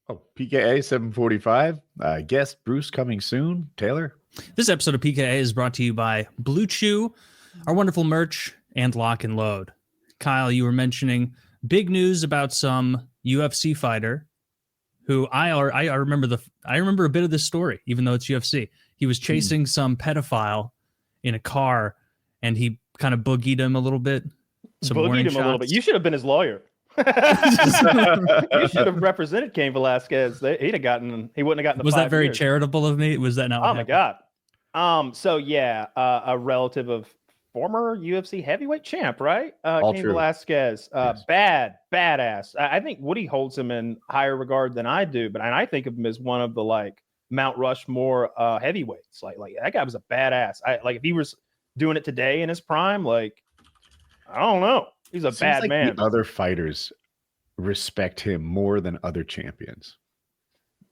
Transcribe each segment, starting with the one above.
Oh, PKA 745. Guest Bruce coming soon. Taylor? This episode of PKA is brought to you by Blue Chew, our wonderful merch, and Lock and Load. Kyle, you were mentioning big news about some UFC fighter who I remember a bit of this story, even though it's UFC. He was chasing some pedophile in a car, and he kind of boogied him a little bit. Boogied him a little bit. You should have been his lawyer. You should have represented Cain Velasquez. He wouldn't have gotten the Was 5 years. that very charitable of me? Was that not? Oh my God. So yeah, a relative of former UFC heavyweight champ, right? Cain Velasquez. Yes. Badass. I think Woody holds him in higher regard than I do, but I think of him as one of the like Mount Rushmore heavyweights. Like that guy was a badass. If he was doing it today in his prime, like I don't know. He's a bad man. The other fighters respect him more than other champions.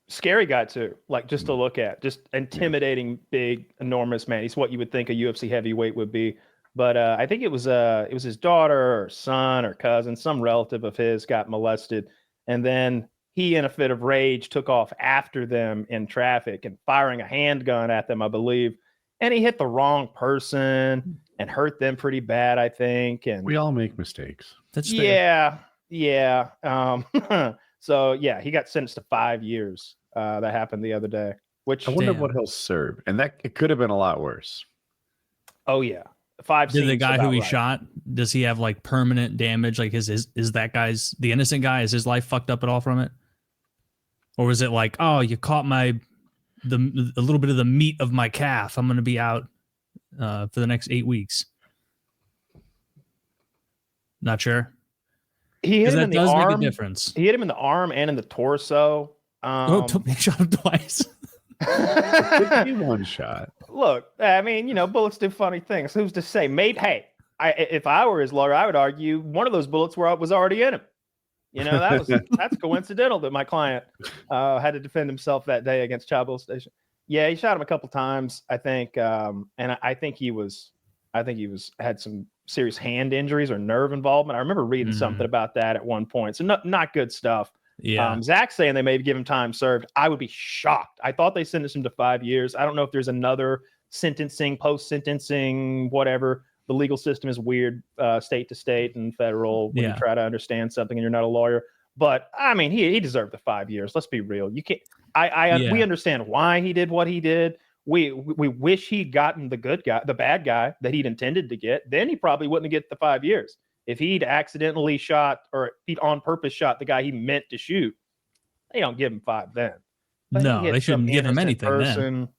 Scary guy too, like just to look at, just intimidating, big, enormous man. He's what you would think a UFC heavyweight would be. But I think it was his daughter or son or cousin, some relative of his got molested, and then he, in a fit of rage, took off after them in traffic and firing a handgun at them, I believe, and he hit the wrong person and hurt them pretty bad, I think. And we all make mistakes. That's fair. Yeah. So yeah, he got sentenced to 5 years. That happened the other day. Which I wonder what he'll serve, and that it could have been a lot worse. Oh yeah, 5. Did the guy who he shot? Does he have like permanent damage? Like is that guy's the innocent guy? Is his life fucked up at all from it? Or was it like, oh, you caught a little bit of the meat of my calf. I'm going to be out for the next 8 weeks. Not sure. He hit him in the arm. Make a difference. He hit him in the arm and in the torso. He shot him twice. Could be one shot. Look, I mean, bullets do funny things. Who's to say? Maybe. Hey, if I were his lawyer, I would argue one of those bullets was already in him. That's coincidental that my client had to defend himself that day against Child Molestation. Yeah, he shot him a couple times, I think, and I think he had some serious hand injuries or nerve involvement. I remember reading something about that at one point. So not good stuff. Yeah. Zach's saying they may give him time served. I would be shocked. I thought they sentenced him to 5 years. I don't know if there's another sentencing, post-sentencing, whatever. The legal system is weird, state to state and federal when you try to understand something and you're not a lawyer. But I mean, he deserved the 5 years. Let's be real. You can't. We understand why he did what he did. We wish he'd gotten the bad guy that he'd intended to get. Then he probably wouldn't get the 5 years. If he'd accidentally shot or he'd on purpose shot the guy he meant to shoot, they don't give him 5 then. But no, they shouldn't give him anything then.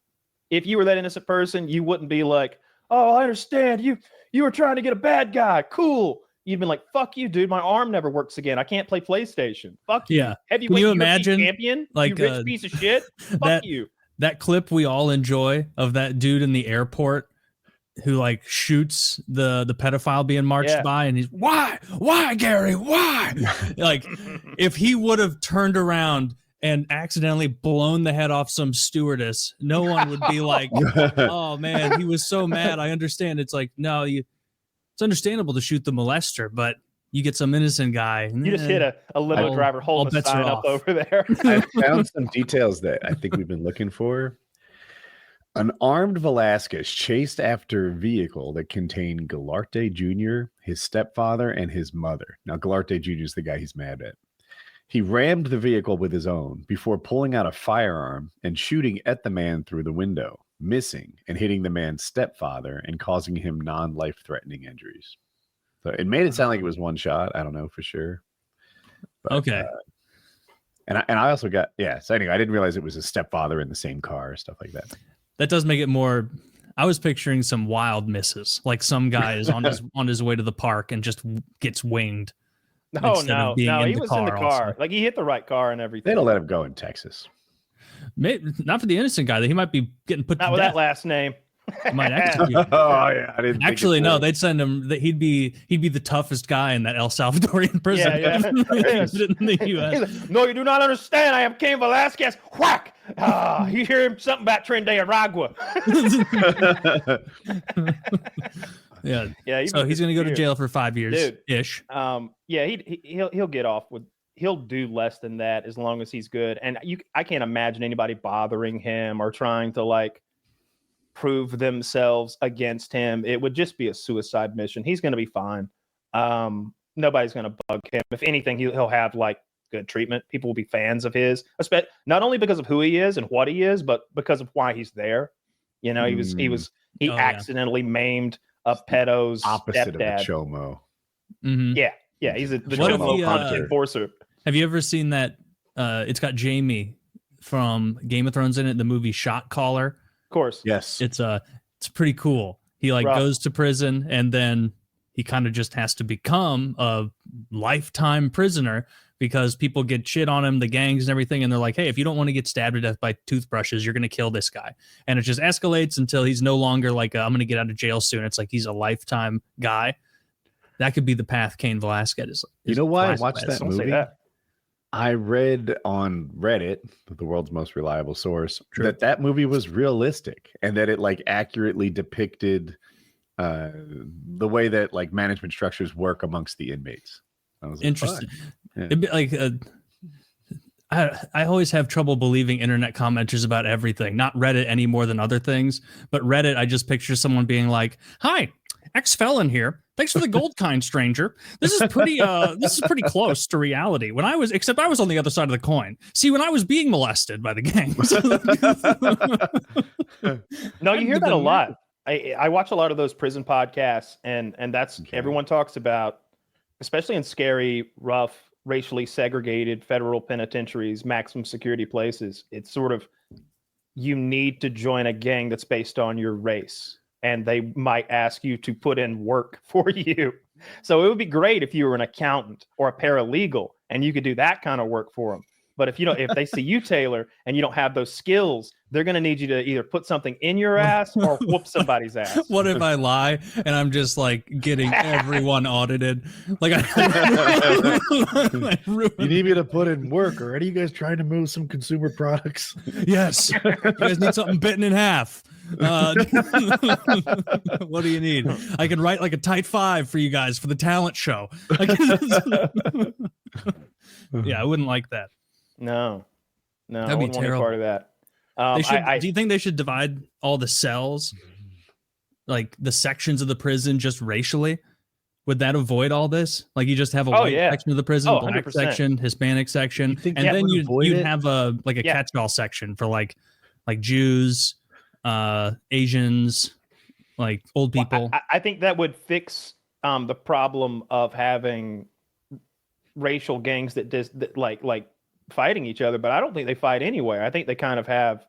If you were that innocent person, you wouldn't be like, oh, I understand. You were trying to get a bad guy. Cool. You've been like, fuck you, dude. My arm never works again. I can't play PlayStation. Fuck you. Yeah. Heavyweight Can you UFC imagine, champion? like, you rich piece of shit. Fuck you. That clip we all enjoy of that dude in the airport who like shoots the pedophile being marched by, and he's why Gary, why? Like if he would have turned around and accidentally blown the head off some stewardess, no one would be like, oh man, he was so mad. I understand. It's like, no, it's understandable to shoot the molester, but you get some innocent guy. You just hit a limo driver holding a sign up over there. I found some details that I think we've been looking for. An armed Velasquez chased after a vehicle that contained Gilarte Jr., his stepfather, and his mother. Now, Gilarte Jr. is the guy he's mad at. He rammed the vehicle with his own before pulling out a firearm and shooting at the man through the window, missing and hitting the man's stepfather and causing him non-life-threatening injuries. So it made it sound like it was one shot. I don't know for sure. But, okay. And I also got, so anyway, I didn't realize it was his stepfather in the same car, stuff like that. That does make it more. I was picturing some wild misses, like some guy is on his way to the park and just gets winged. No, he was in the car. Also. Like he hit the right car and everything. They don't let him go in Texas. Maybe, not for the innocent guy. That he might be getting put. Not to with death. that last name. Might execute. Oh yeah, I didn't. Actually, no. They'd send him. He'd be the toughest guy in that El Salvadorian prison. In the US. No, you do not understand. I am Cain Velasquez. Whack! You hear something about Trinidad Aragua. Yeah. So he's gonna go to jail for 5 years, dude, ish. He'll get off with he'll do less than that as long as he's good. And I can't imagine anybody bothering him or trying to like prove themselves against him. It would just be a suicide mission. He's going to be fine. Nobody's going to bug him. If anything, he'll have like good treatment. People will be fans of his, not only because of who he is and what he is, but because of why he's there. You know, he accidentally maimed a pedo's opposite stepdad. of a cho-mo. Mm-hmm. Yeah, he's the cho-mo enforcer. Have you ever seen that? It's got Jamie from Game of Thrones in it. The movie Shot Caller. Of course. Yes. It's pretty cool. He like goes to prison and then he kind of just has to become a lifetime prisoner because people get shit on him, the gangs and everything. And they're like, hey, if you don't want to get stabbed to death by toothbrushes, you're going to kill this guy. And it just escalates until he's no longer like, I'm going to get out of jail soon. It's like, he's a lifetime guy. That could be the path Cain Velasquez is. You know why I watched that movie? I read on Reddit, the world's most reliable source, that movie was realistic and that it like accurately depicted the way that like management structures work amongst the inmates. I was like, interesting. Yeah. It'd be like I always have trouble believing internet commenters about everything, not Reddit any more than other things, but Reddit, I just picture someone being like, hi, ex-felon here. Thanks for the gold kind, stranger. This is pretty close to reality. Except I was on the other side of the coin. See, when I was being molested by the gangs. No, you hear that a lot. I watch a lot of those prison podcasts, and that's everyone talks about, especially in scary, rough, racially segregated federal penitentiaries, maximum security places. It's sort of, you need to join a gang that's based on your race. And they might ask you to put in work for you. So it would be great if you were an accountant or a paralegal and you could do that kind of work for them. But if they see you, Taylor, and you don't have those skills, they're going to need you to either put something in your ass or whoop somebody's ass. What if I lie and I'm just like getting everyone audited? Like, you need me to put in work, or are you guys trying to move some consumer products? Yes. You guys need something bitten in half. What do you need? I can write like a tight 5 for you guys for the talent show. Yeah, I wouldn't like that. No, that'd be terrible. Part of that. Do you think they should divide all the cells, like the sections of the prison, just racially? Would that avoid all this? Like, you just have a white section of the prison, black 100%. Section, Hispanic section, and then you'd have a catch-all section for like Jews, Asians, like old people. Well, I think that would fix the problem of having racial gangs that like fighting each other, but I don't think they fight anywhere. I think they kind of have,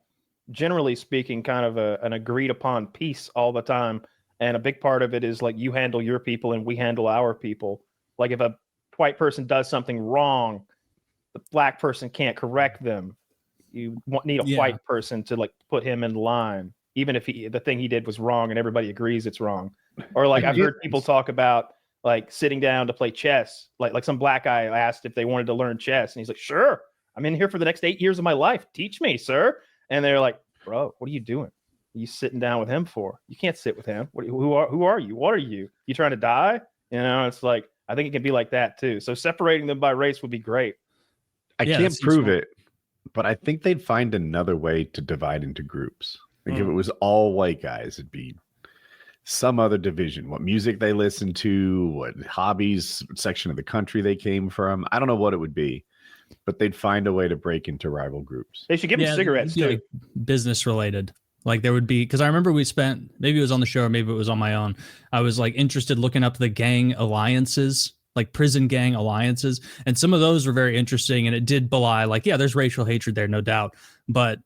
generally speaking, kind of an agreed upon peace all the time. And a big part of it is like, you handle your people and we handle our people. Like, if a white person does something wrong, the black person can't correct them. You need a white person to like put him in line, even if the thing he did was wrong and everybody agrees it's wrong. Or like, I've heard people talk about like sitting down to play chess. Like some black guy asked if they wanted to learn chess, and he's like, "Sure, I'm in here for the next 8 years of my life. Teach me, sir." And they're like, "Bro, what are you doing? What are you sitting down with him for? You can't sit with him. Who are you? What are you? You trying to die?" You know, it's like, I think it can be like that too. So separating them by race would be great. I can't prove it, but I think they'd find another way to divide into groups. Like, if it was all white guys, it'd be some other division, what music they listen to, what hobbies, section of the country they came from. I don't know what it would be, but they'd find a way to break into rival groups. They should give them cigarettes too. Like business related. Like, there would be, because I remember we spent, maybe it was on the show or maybe it was on my own, I was like interested looking up the gang alliances, like prison gang alliances, and some of those were very interesting, and it did belie, like, yeah, there's racial hatred there, no doubt, but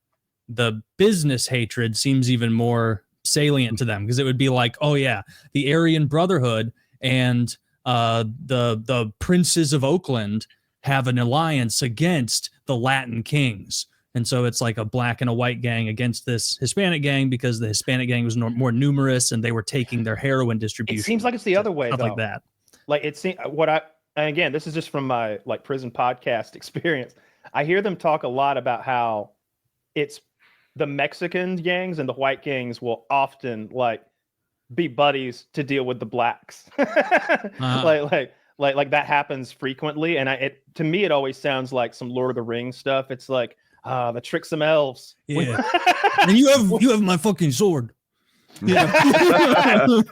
the business hatred seems even more salient to them, because it would be like, oh yeah, the Aryan Brotherhood and the princes of Oakland have an alliance against the Latin kings, and so it's like a black and a white gang against this Hispanic gang, because the Hispanic gang was more numerous and they were taking their heroin distribution. It seems like it's the other way, stuff though. Like that. Like, it seems and again, this is just from my like prison podcast experience. I hear them talk a lot about how it's the Mexican gangs and the white gangs will often like be buddies to deal with the blacks. Like that happens frequently, and to me it always sounds like some Lord of the Rings stuff. It's like the tricksome elves. Yeah. And you have my fucking sword. Yeah.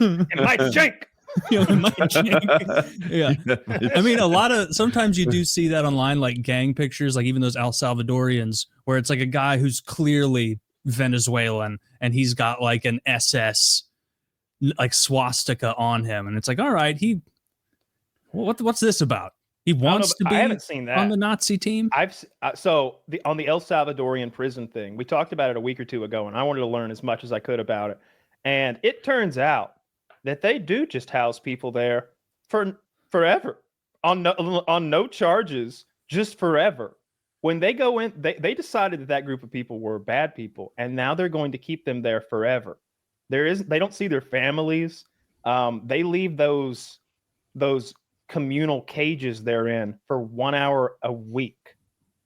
And my shank. Yeah. I mean, sometimes you do see that online, like gang pictures, like even those El Salvadorians, where it's like a guy who's clearly Venezuelan and he's got like an SS like swastika on him, and it's like, all right, what's this about? He wants to be I haven't seen that on the Nazi team. On the El Salvadorian prison thing, we talked about it a week or two ago, and I wanted to learn as much as I could about it. And it turns out that they do just house people there for forever on no charges, just forever. When they go in, they decided that group of people were bad people, and now they're going to keep them there forever. They don't see their families. They leave those communal cages they're in for 1 hour a week,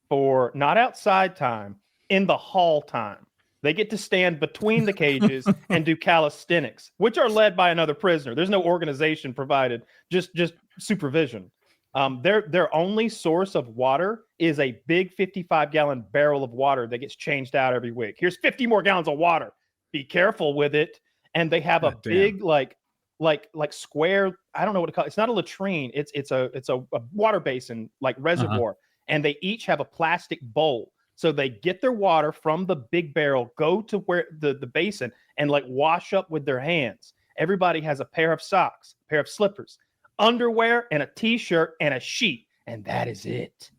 for not outside time, in the hall time. They get to stand between the cages and do calisthenics, which are led by another prisoner. There's no organization provided, just supervision. Their only source of water is a big 55-gallon barrel of water that gets changed out every week. Here's 50 more gallons of water. Be careful with it. And they have a big like square, I don't know what to call it. It's not a latrine. It's a water basin, like reservoir. And they each have a plastic bowl. So they get their water from the big barrel, go to where the basin, and like wash up with their hands. Everybody has a pair of socks, a pair of slippers, underwear, and a t-shirt and a sheet. And that is it.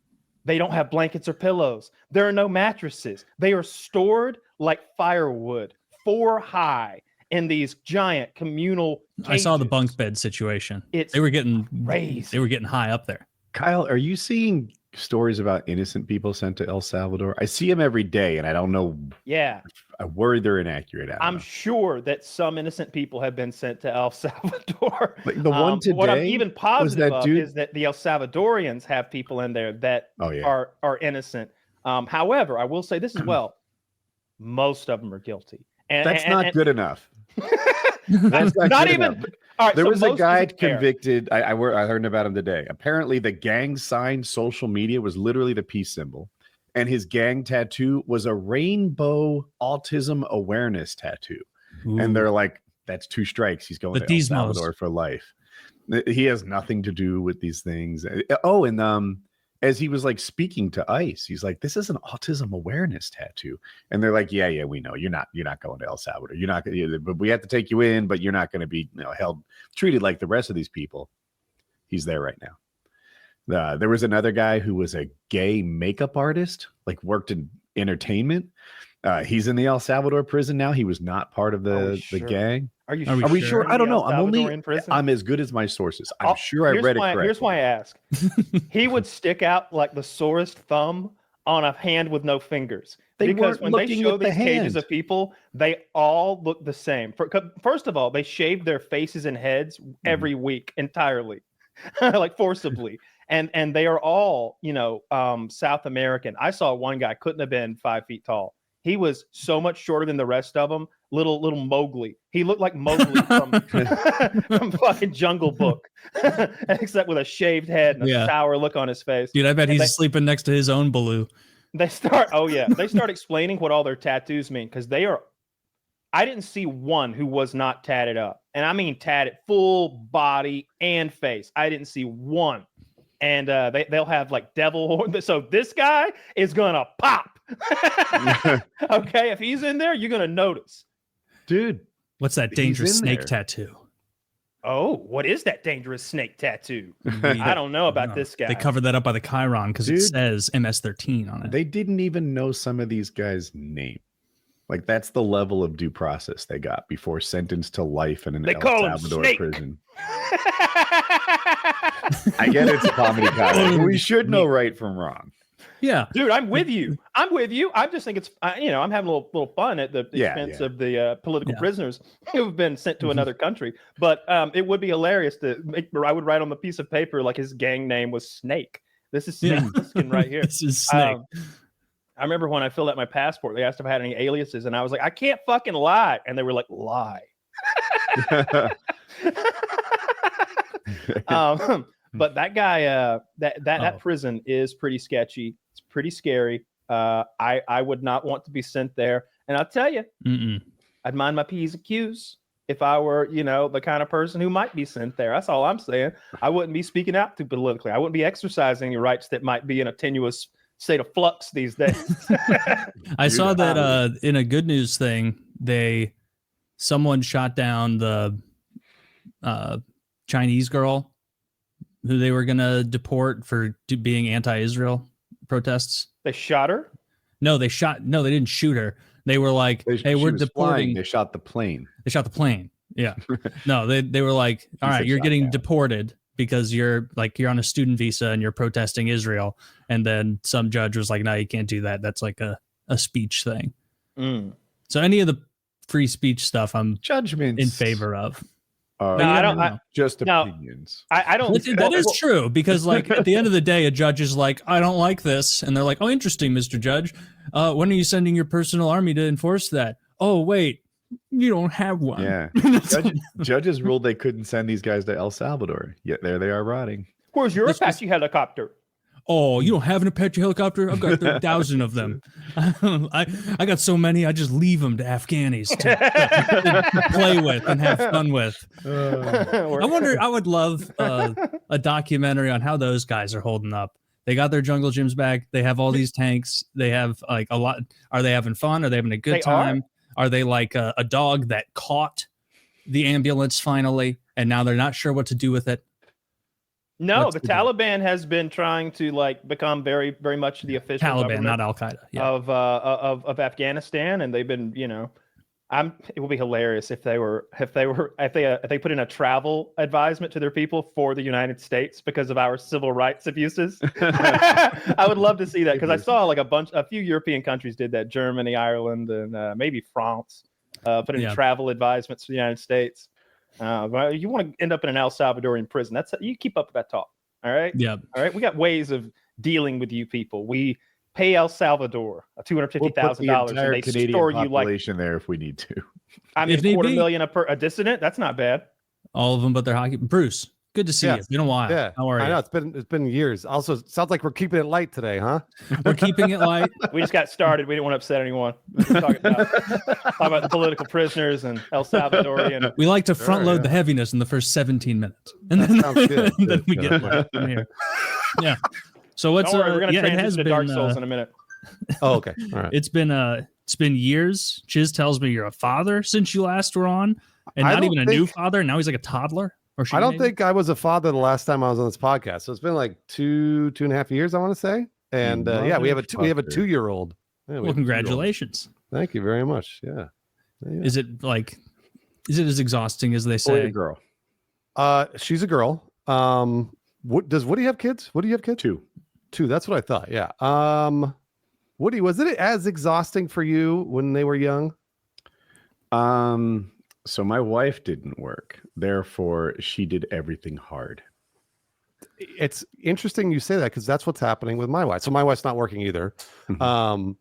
They don't have blankets or pillows. There are no mattresses. They are stored like firewood, 4 high, in these giant communal cages. I saw the bunk bed situation. They were getting crazy. They were getting high up there. Kyle, are you seeing stories about innocent people sent to El Salvador? I see them every day, and I don't know. Yeah, I worry they're inaccurate. I'm sure that some innocent people have been sent to El Salvador. Like the one today. What I'm even positive of is that the El Salvadorians have people in there that are innocent. However, I will say this as well: most of them are guilty. And that's not good enough. That's not even. Enough. All right, there was a guy convicted. I heard about him today. Apparently, the gang sign social media was literally the peace symbol, and his gang tattoo was a rainbow autism awareness tattoo. Ooh. And they're like, "That's 2 strikes. He's going to El Salvador for life." He has nothing to do with these things. Oh, and as he was like speaking to ICE, he's like, "This is an autism awareness tattoo," and they're like, "Yeah, we know you're not going to El Salvador. You're not, but we have to take you in, but you're not going to be treated like the rest of these people." He's there right now. There was another guy who was a gay makeup artist, like worked in entertainment. He's in the El Salvador prison now. He was not part of the gang. Are we sure? I don't know. I'm as good as my sources. I'm sure I read it correctly. Here's why I ask. He would stick out like the sorest thumb on a hand with no fingers. Because when they show these cages of people, they all look the same. First of all, they shave their faces and heads every week entirely, like forcibly. And they are all, South American. I saw one guy couldn't have been 5 feet tall. He was so much shorter than the rest of them. Little Mowgli. He looked like Mowgli from fucking Jungle Book, except with a shaved head and a sour look on his face. Dude, I bet he's sleeping next to his own Baloo. They start explaining what all their tattoos mean, because I didn't see one who was not tatted up. And I mean tatted full body and face. I didn't see one. And they'll have like devil horn. So this guy is gonna pop. Okay, if he's in there, you're gonna notice. Dude, what's that dangerous snake tattoo? Oh, what is that dangerous snake tattoo? I don't know about this guy. They covered that up by the Chiron because it says MS-13 on it. They didn't even know some of these guys' name. Like, that's the level of due process they got before sentenced to life in an El Salvador prison. I get it's a comedy college. We should know right from wrong. Yeah, dude, I'm with you. I just think it's, I'm having a little fun at the expense of the political prisoners who've been sent to another country. But it would be hilarious I would write on the piece of paper like his gang name was Snake. This is Snake Plissken right here. This is Snake. I remember when I filled out my passport, they asked if I had any aliases, and I was like, I can't fucking lie. And they were like, lie. But that guy, that prison is pretty sketchy. It's pretty scary. I would not want to be sent there. And I'll tell you, I'd mind my P's and Q's if I were, the kind of person who might be sent there. That's all I'm saying. I wouldn't be speaking out too politically. I wouldn't be exercising your rights that might be in a tenuous state of flux these days. I saw that in a good news thing, someone shot down the Chinese girl who they were going to deport for being anti-Israel protests. They shot her? No, they didn't shoot her. They were like, hey, we're deporting. Flying. They shot the plane. Yeah. No, they were like, all right, you're getting deported because you're on a student visa and you're protesting Israel. And then some judge was like, no, you can't do that. That's like a speech thing. So any of the free speech stuff, I'm in favor of. I don't. Just opinions. I don't. That is true because, at the end of the day, a judge is like, "I don't like this," and they're like, "Oh, interesting, Mr. Judge. When are you sending your personal army to enforce that?" Oh, wait, you don't have one. Yeah. Judges ruled they couldn't send these guys to El Salvador. Yet there they are rotting. Where's your Apache helicopter? Oh, you don't have an Apache helicopter? I've got 30,000 of them. I got so many, I just leave them to Afghanis to play with and have fun with. I would love a documentary on how those guys are holding up. They got their jungle gyms back. They have all these tanks. They have a lot. Are they having fun? Are they having a good time? Are they like a dog that caught the ambulance finally, and now they're not sure what to do with it? No, the Taliban has been trying to become very, very much the official Taliban, not Al Qaeda, of Afghanistan, and they've been, it would be hilarious if they put in a travel advisement to their people for the United States because of our civil rights abuses. I would love to see that because I saw a few European countries did that, Germany, Ireland, and maybe France, put in travel advisements for the United States. You want to end up in an El Salvadorian prison. You keep up with that talk. All right. Yeah. All right. We got ways of dealing with you people. We pay El Salvador $250,000 and they Canadian store you population there if we need to. I mean, $250,000 a dissident. That's not bad. All of them, but they're hockey. Bruce, good to see you. It's been a while. Yeah. How are you? I know it's been years. Also, sounds like we're keeping it light today, huh? We're keeping it light. We just got started. We didn't want to upset anyone. Talk about the political prisoners and El Salvadorian. We like to front load the heaviness in the first 17 minutes, and then, sounds good. and then we get from here. Yeah. So what's Don't worry, we're going to transition to Dark Souls in a minute. Oh, okay. All right. It's been years. Chiz tells me you're a father since you last were on, and not even a new father. Now he's like a toddler. I don't think I was a father the last time I was on this podcast. So it's been like 2.5 years, I want to say. And we have a 2-year-old. Yeah, well, congratulations. Thank you very much. Yeah. Is it as exhausting as they say? Boy or girl? She's a girl. Does Woody have kids? Woody have kids? Two. That's what I thought. Yeah. Woody, was it as exhausting for you when they were young? So my wife didn't work. Therefore, she did everything hard. It's interesting you say that because that's what's happening with my wife. So my wife's not working either. And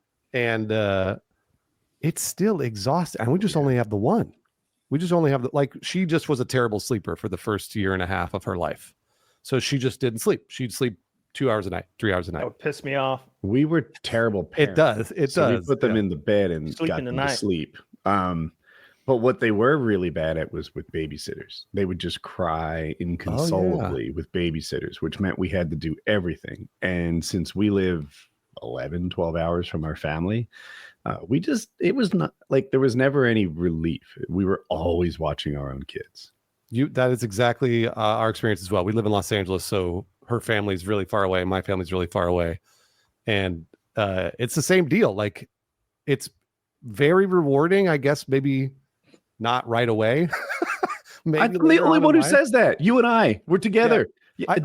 it's still exhausting. And we just only have the one. We just only have she just was a terrible sleeper for the first year and a half of her life. So she just didn't sleep. She'd sleep 2 hours a night, 3 hours a night. That would piss me off. We were terrible parents. It does. We put them in the bed and got them to sleep. But what they were really bad at was with babysitters. They would just cry inconsolably with babysitters, which meant we had to do everything. And since we live 11, 12 hours from our family, it was not there was never any relief. We were always watching our own kids. That is exactly our experience as well. We live in Los Angeles, so her family's really far away. My family's really far away. And it's the same deal. It's very rewarding, I guess, maybe not right away. I'm the only one who says that. You and I, we're together. Yeah.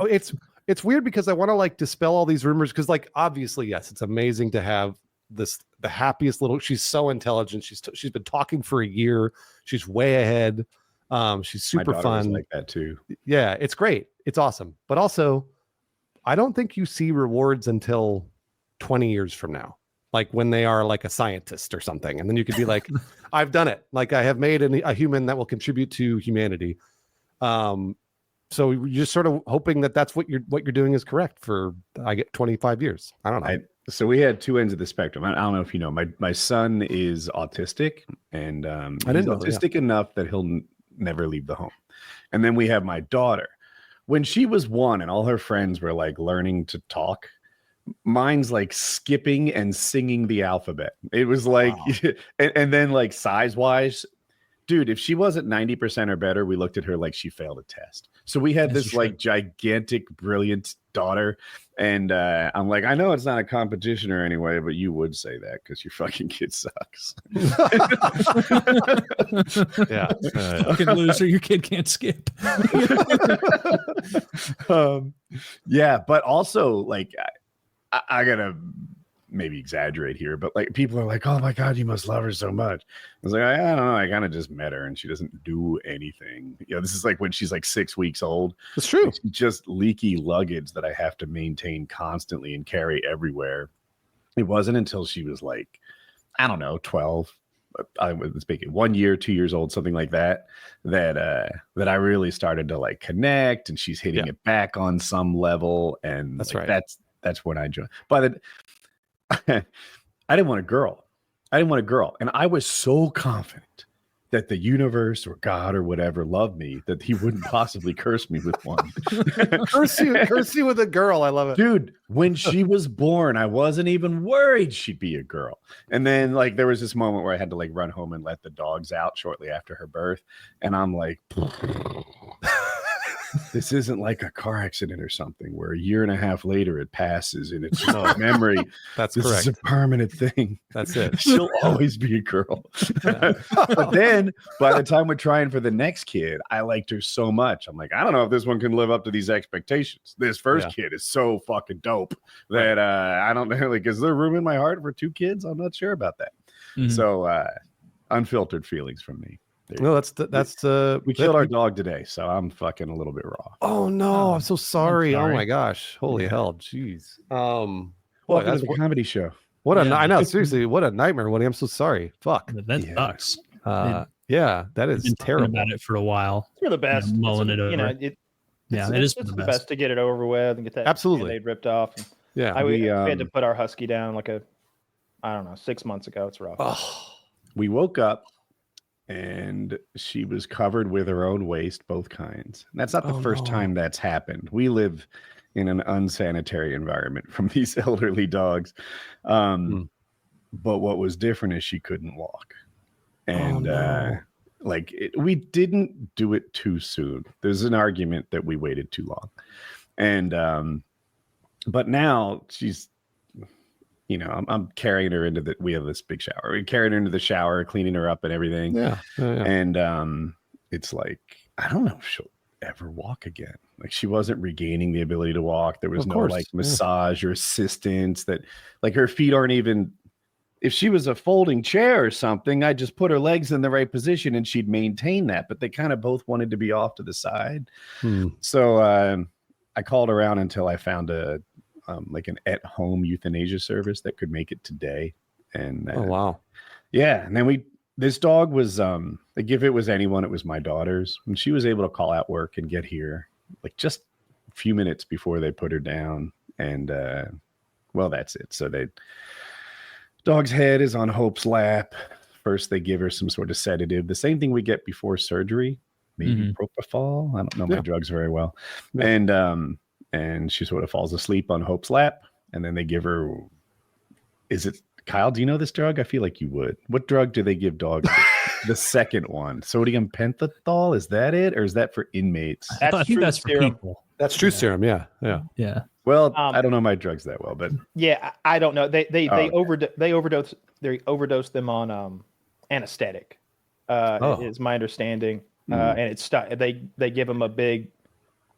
It's weird because I want to dispel all these rumors because obviously, yes, it's amazing to have the happiest little. She's so intelligent. She's been talking for a year. She's way ahead. She's super fun. Like that too. Yeah, it's great. It's awesome. But also, I don't think you see rewards until 20 years from now. When they are a scientist or something. And then you could be like, I've done it. I have made a human that will contribute to humanity. So you're just sort of hoping that that's what you're doing is correct for, I get 25 years. I don't know. So we had two ends of the spectrum. I don't know if you know, my son is autistic, and he's autistic enough that he'll never leave the home. And then we have my daughter. When she was 1 and all her friends were like learning to talk, mine's like skipping and singing the alphabet. It was like, wow. and then like size wise, dude, if she wasn't 90% or better, we looked at her like she failed a test. So we had this like gigantic, brilliant daughter. And I'm like, I know it's not a competition or anyway, but you would say that because your fucking kid sucks. Yeah. Fucking loser. Your kid can't skip. Yeah. But also, like, I gotta maybe exaggerate here, but like people are like, oh my God, you must love her so much. I was like, I don't know. I kind of just met her and she doesn't do anything. You know, this is like when she's like 6 weeks old. It's true. It's just leaky luggage that I have to maintain constantly and carry everywhere. It wasn't until she was like, I don't know, 12. I was making 1 year, 2 years old, something like that, that I really started to like connect, and she's hitting it back on some level. And that's like, right. That's when I joined. But I didn't want a girl. And I was so confident that the universe or God or whatever loved me that he wouldn't possibly curse me with one. curse you with a girl. I love it. Dude, when she was born, I wasn't even worried she'd be a girl. And then like there was this moment where I had to like run home and let the dogs out shortly after her birth. And I'm like, this isn't like a car accident or something where a year and a half later it passes and it's just a memory. That's this correct. Is a permanent thing. That's it. She'll always be a girl. But then by the time we're trying for the next kid, I liked her so much. I'm like, I don't know if this one can live up to these expectations. This first kid is so fucking dope that I don't know, like, is there room in my heart for 2 kids? I'm not sure about that. Mm-hmm. So unfiltered feelings from me. No, we killed our dog today, so I'm fucking a little bit raw. Oh no, I'm so sorry. Oh my gosh, holy hell, jeez. Welcome to the comedy show. I know, seriously, what a nightmare, Woody. I'm so sorry. Fuck, that sucks. Yeah, that is terrible. About it for a while. We're the best. Mulling it over. You know, it is the best to get it over with and get that absolutely ripped off. And, we had to put our husky down like 6 months ago. It's rough. Oh. We woke up and she was covered with her own waste, both kinds. And that's not the first time that's happened. We live in an unsanitary environment from these elderly dogs. But what was different is she couldn't walk. And we didn't do it too soon. There's an argument that we waited too long. And but now she's, you know, I'm carrying her into we have this big shower. We carried her into the shower, cleaning her up and everything. Yeah. And it's like, I don't know if she'll ever walk again. Like she wasn't regaining the ability to walk. There was like massage or assistance that like her feet aren't even, if she was a folding chair or something, I'd just put her legs in the right position and she'd maintain that. But they kind of both wanted to be off to the side. So I called around until I found like an at-home euthanasia service that could make it today. And yeah. And then this dog was like if it was anyone, it was my daughter's, and she was able to call out work and get here like just a few minutes before they put her down. And that's it. So dog's head is on Hope's lap. First they give her some sort of sedative, the same thing we get before surgery, maybe propofol. I don't know my drugs very well. And she sort of falls asleep on Hope's lap. And then they give her, is it Kyle? Do you know this drug? I feel like you would. What drug do they give dogs? The second one, sodium pentothal. Is that it? Or is that for inmates? I think that's for people. That's true serum. Yeah. Well, I don't know my drugs that well, but I don't know. They overdose them on anesthetic. Is my understanding. And it's they give them a big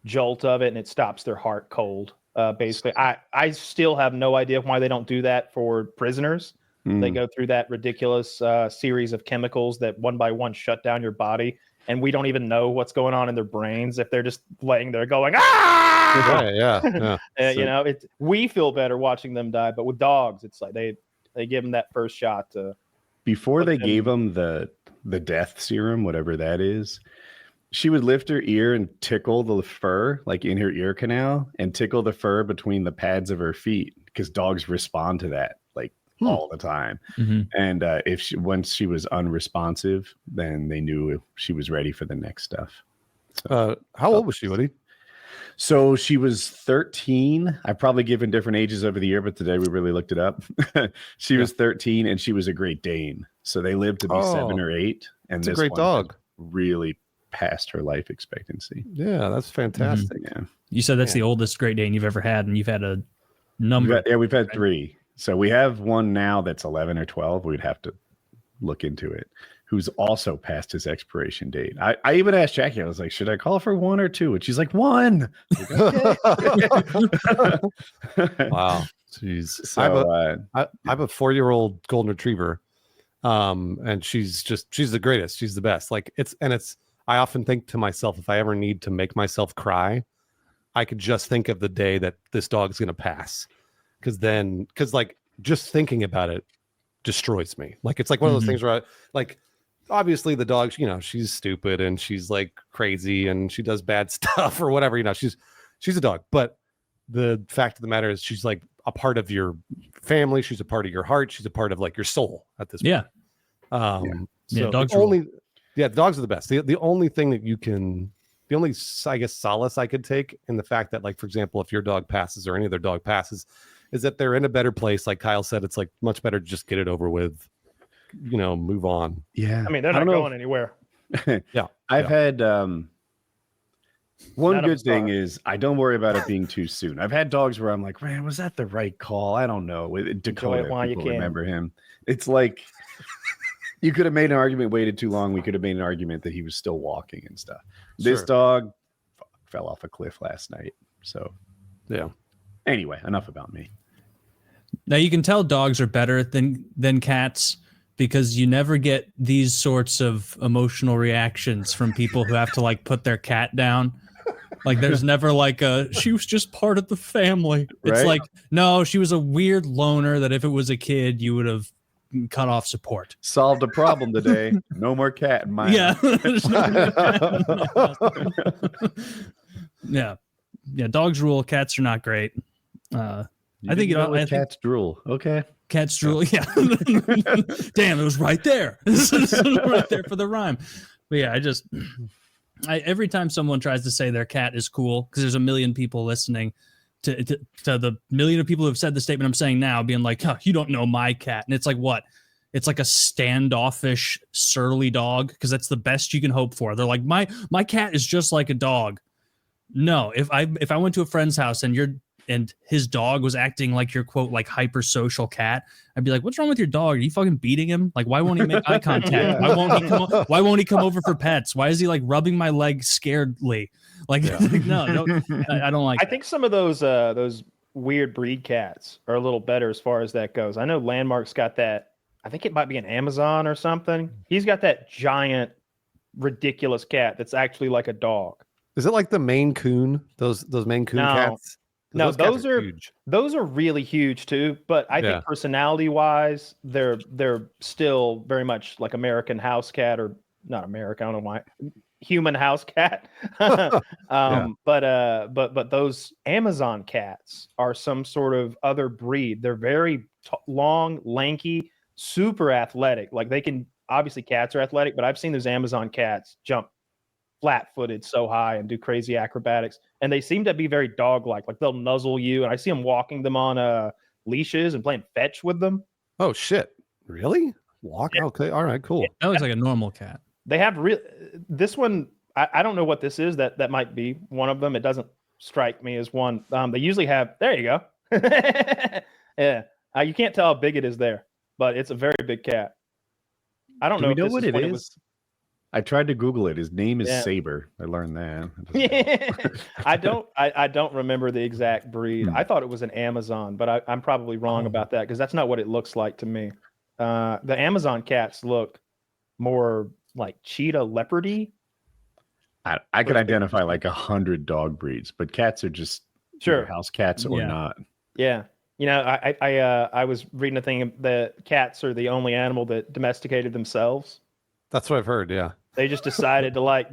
jolt of it and it stops their heart cold. Basically, I still have no idea why they don't do that for prisoners. They go through that ridiculous series of chemicals that one by one shut down your body, and we don't even know what's going on in their brains if they're just laying there going ah. You know, we feel better watching them die, but with dogs, it's like they give them that first shot to before they gave them the death serum, whatever that is. She would lift her ear and tickle the fur, like in her ear canal, and tickle the fur between the pads of her feet because dogs respond to that like all the time. And once she was unresponsive, then they knew she was ready for the next stuff. How old was she, Woody? So she was 13. I've probably given different ages over the year, but today we really looked it up. She was 13 and she was a Great Dane. So they lived to be 7 or 8. And it's a great dog. Really past her life expectancy. Yeah, that's fantastic. Yeah. You said that's the oldest Great Dane you've ever had, and you've had a number. We've had 3. So we have one now that's 11 or 12. We'd have to look into it. Who's also past his expiration date. I even asked Jackie, I was like, should I call for 1 or 2? And she's like, 1. Wow. Jeez. So, I have a 4-year-old golden retriever. And she's the greatest. She's the best. Like I often think to myself, if I ever need to make myself cry, I could just think of the day that this dog's going to pass. Cause like just thinking about it destroys me. Like, it's like one of those things where obviously the dog, she's stupid and she's like crazy and she does bad stuff or whatever, she's a dog. But the fact of the matter is she's like a part of your family. She's a part of your heart. She's a part of like your soul at this point. So dogs dogs are the best. The only thing that the only, I guess, solace I could take in the fact that, like, for example, if your dog passes or any other dog passes, is that they're in a better place. Like Kyle said, it's like much better to just get it over with, move on. Yeah. I mean, they're not going anywhere. Yeah. I've had one good thing is I don't worry about it being too soon. I've had dogs where I'm like, man, was that the right call? I don't know. With Dakota, people remember him. It's like you could have made an argument, waited too long. We could have made an argument that he was still walking and stuff. This dog fell off a cliff last night. So, yeah. Anyway, enough about me. Now you can tell dogs are better than cats because you never get these sorts of emotional reactions from people who have to like put their cat down. Like there's never like she was just part of the family. It's like, no, she was a weird loner that if it was a kid, you would have cut off support. Solved a problem today. No more cat in my house. Yeah. Dogs rule. Cats are not great. I think cats drool. Okay. Cats drool. Yeah. Damn, it was right there. Right there for the rhyme. But yeah, every time someone tries to say their cat is cool, because there's a million people listening to the million of people who have said the statement I'm saying now, being like, oh, you don't know my cat. And it's like, what? It's like a standoffish, surly dog, because that's the best you can hope for. They're like, my cat is just like a dog. No, if I went to a friend's house and his dog was acting like your quote like hyper-social cat, I'd be like, what's wrong with your dog? Are you fucking beating him? Like, why won't he make eye contact? Why won't he come over for pets? Why is he like rubbing my leg scaredly? Like, no, I don't like I think some of those weird breed cats are a little better as far as that goes. I know Landmark's got that. I think it might be an Amazon or something. He's got that giant, ridiculous cat that's actually like a dog. Is it like the Maine Coon? Those Maine Coon cats? No, those are huge. Those are really huge too. But I think personality-wise, they're still very much like American house cat, or not American. I don't know why. Human house cat. But those Amazon cats are some sort of other breed. They're very long, lanky, super athletic. Like they can, obviously cats are athletic, but I've seen those Amazon cats jump flat-footed so high and do crazy acrobatics, and they seem to be very dog-like. Like they'll nuzzle you, and I see them walking them on leashes and playing fetch with them. Oh shit! Really? Walk? Yeah. Okay, all right, cool. That looks like a normal cat. They have this one. I don't know what this is. That might be one of them. It doesn't strike me as one. They usually have. There you go. Yeah, you can't tell how big it is there, but it's a very big cat. I don't know. Do we know what it is? I tried to Google it. His name is Saber. I learned that. I don't remember the exact breed. I thought it was an Amazon, but I'm probably wrong about that because that's not what it looks like to me. The Amazon cats look more like cheetah leopardy. I could identify like 100 dog breeds, but cats are just house cats or not. Yeah. You know, I was reading a thing that cats are the only animal that domesticated themselves. That's what I've heard. Yeah. They just decided to like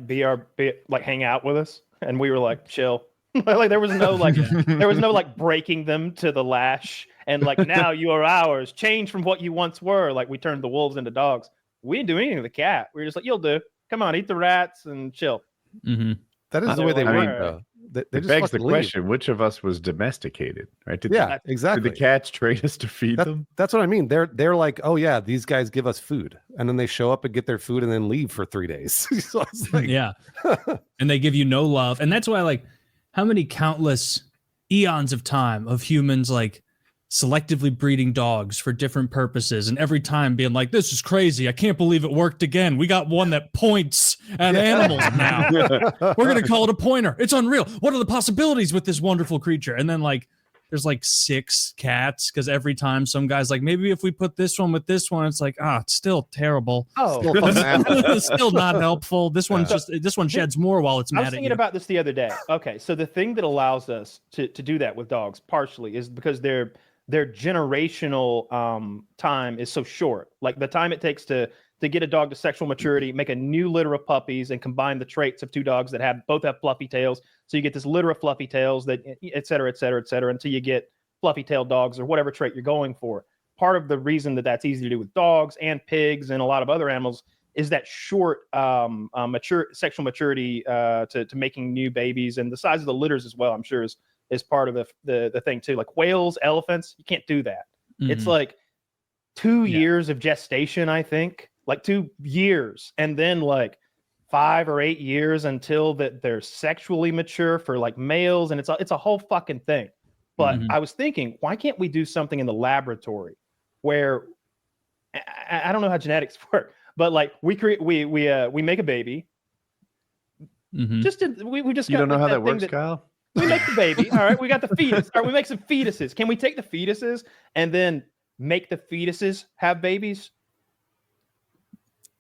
hang out with us, and we were like chill. Like there was no like breaking them to the lash and like now you are ours, change from what you once were. Like we turned the wolves into dogs. We didn't do anything to the cat. We were just like, you'll do. Come on, eat the rats and chill. Mm-hmm. That is the way they like, work, right. though. They It just begs the fucking leave. question: which of us was domesticated? Right? Exactly. Did the cats train us to feed them? That's what I mean. They're like, oh yeah, these guys give us food, and then they show up and get their food and then leave for 3 days. So it's like, Yeah, and they give you no love, and that's why like how many countless eons of time of humans like selectively breeding dogs for different purposes, and every time being like, this is crazy, I can't believe it worked again, we got one that points at animals now. We're gonna call it a pointer. It's unreal. What are the possibilities with this wonderful creature? And then like there's like 6 cats because every time some guy's like, maybe if we put this one with this one, it's like, it's still terrible. It's still not helpful. This one sheds more while it's mad at you. I was thinking about this the other day. Okay, so the thing that allows us to do that with dogs partially is because their generational time is so short. Like the time it takes to get a dog to sexual maturity, make a new litter of puppies, and combine the traits of 2 dogs that both have fluffy tails. So you get this litter of fluffy tails that, et cetera, until you get fluffy tailed dogs or whatever trait you're going for. Part of the reason that that's easy to do with dogs and pigs and a lot of other animals is that short sexual maturity to making new babies, and the size of the litters as well, I'm sure is part of the thing too. Like whales, elephants, you can't do that. Mm-hmm. It's like 2 years of gestation, I think. Like 2 years, and then like 5 or 8 years until that they're sexually mature for like males, and it's a whole fucking thing. But I was thinking, why can't we do something in the laboratory where I don't know how genetics work, but like we make a baby. Mm-hmm. We just you don't know how that works, Kyle. We make the baby. All right, we got the fetus. All right, we make some fetuses. Can we take the fetuses and then make the fetuses have babies?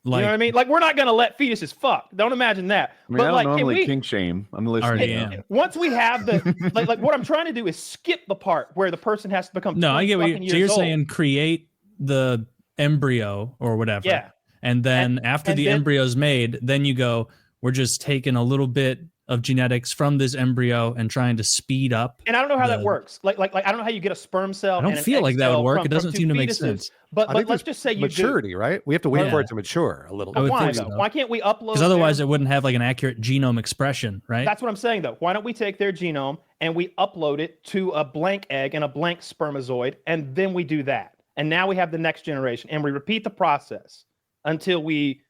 Like, you know what I mean? Like, we're not going to let fetuses fuck. Don't imagine that. I mean, but I don't like, normally kink shame. I'm listening. Once we have the like what I'm trying to do is skip the part where the person has to become. No, I get what you're saying. Create the embryo or whatever. Yeah. And then after the embryo's made, then you go, we're just taking a little bit of genetics from this embryo and trying to speed up. And I don't know how that works. Like I don't know how you get a sperm cell. I don't feel like that would work. It doesn't seem to make sense. But let's just say maturity, right? We have to wait for it to mature a little. But why though? Why can't we upload? Because otherwise, it wouldn't have like an accurate genome expression, right? That's what I'm saying though. Why don't we take their genome and we upload it to a blank egg and a blank spermatozoid, and then we do that, and now we have the next generation, and we repeat the process until we,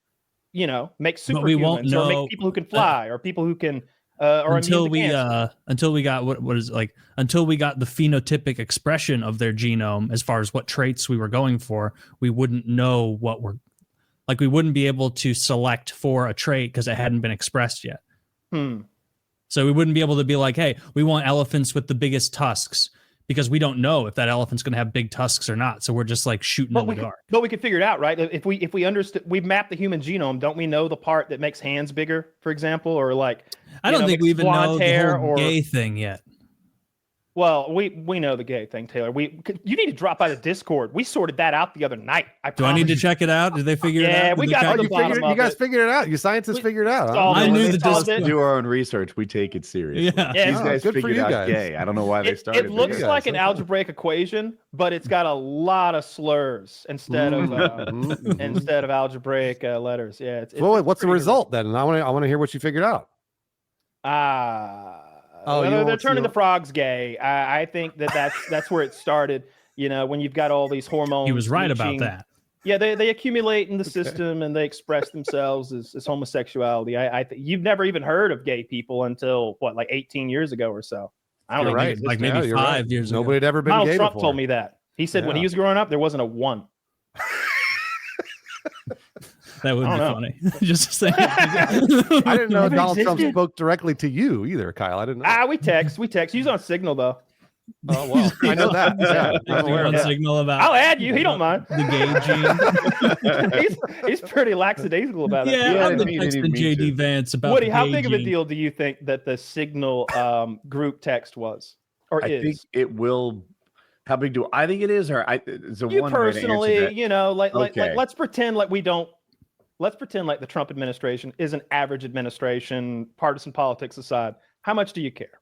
make superhumans or make people who can fly or people who can. Until we got until we got the phenotypic expression of their genome as far as what traits we were going for, we wouldn't know we wouldn't be able to select for a trait because it hadn't been expressed yet. So we wouldn't be able to be like, hey, we want elephants with the biggest tusks, because we don't know if that elephant's going to have big tusks or not. So we're just like shooting in the dark. But we could figure it out, right? If we understood, we mapped the human genome, don't we know the part that makes hands bigger, for example, or like I don't think we even know the whole gay thing yet. Well, we know the gay thing, Taylor. You need to drop by the Discord. We sorted that out the other night. Do I need to check it out? Did they figure it out? Yeah, we got to the bottom of it. You guys figured it out. You scientists figured it out. I knew the Discord. Do our own research. We take it seriously. Yeah. These guys figured out gay. I don't know why they started. It looks like an algebraic equation, but it's got a lot of slurs instead of algebraic letters. Yeah. Well, what's the result then? I want to hear what you figured out. They're turning the frogs gay. I think that's where it started. When you've got all these hormones. He was right about that. Yeah, they accumulate in the system and they express themselves as homosexuality. You've never even heard of gay people until like 18 years ago or so. I don't know. Like maybe 5 years ago. Nobody had ever been Donald gay Trump before. told me that. He said when he was growing up, there wasn't a one. That would be funny. Just saying. I didn't know Donald Trump spoke directly to you either, Kyle. I didn't know. We text. He's on Signal though. Oh well, I know that. Yeah, I'm aware of that. Signal about. I'll add you. He don't mind. The gay gene. he's pretty lackadaisical about it. Yeah, I'm texting JD Vance about. Woody, how big of a deal do you think that the Signal group text was, or is? I think it will. How big do I think it is? Or you personally, like let's pretend like we don't let's pretend like the Trump administration is an average administration, partisan politics aside. How much do you care?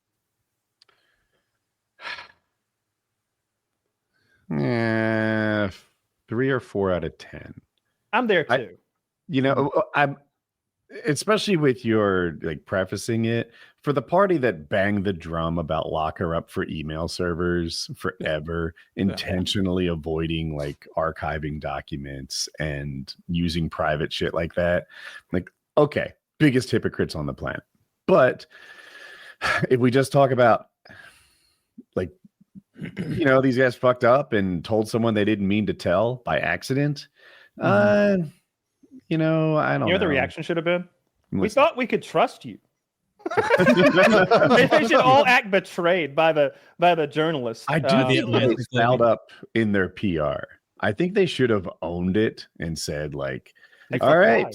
Yeah, 3 or 4 out of 10. I'm there too. I'm especially with your like prefacing it for the party that banged the drum about lock her up for email servers forever, intentionally avoiding like archiving documents and using private shit like that. Like, okay, biggest hypocrites on the planet. But if we just talk about like, these guys fucked up and told someone they didn't mean to tell by accident. I don't know. What the reaction should have been? We thought we could trust you. They should all act betrayed by the journalists. I do think they fouled up in their PR. I think they should have owned it and said like, all right.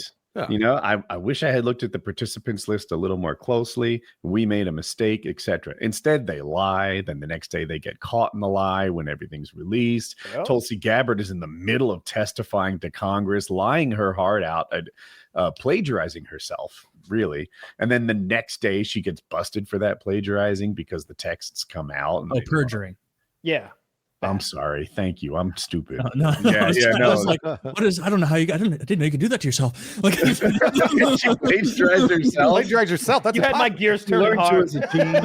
Yeah. I wish I had looked at the participants list a little more closely. We made a mistake, etc. Instead, they lie. Then the next day they get caught in the lie when everything's released. Yep. Tulsi Gabbard is in the middle of testifying to Congress, lying her heart out, plagiarizing herself, really. And then the next day she gets busted for that plagiarizing because the texts come out. And perjury. Yeah. I'm sorry. Thank you. I'm stupid. No. I was like, what is? I don't know how you. I didn't know you could do that to yourself. Like, she plagiarized herself. Plagiarized herself. That's you had my gears turning hard. As a teen.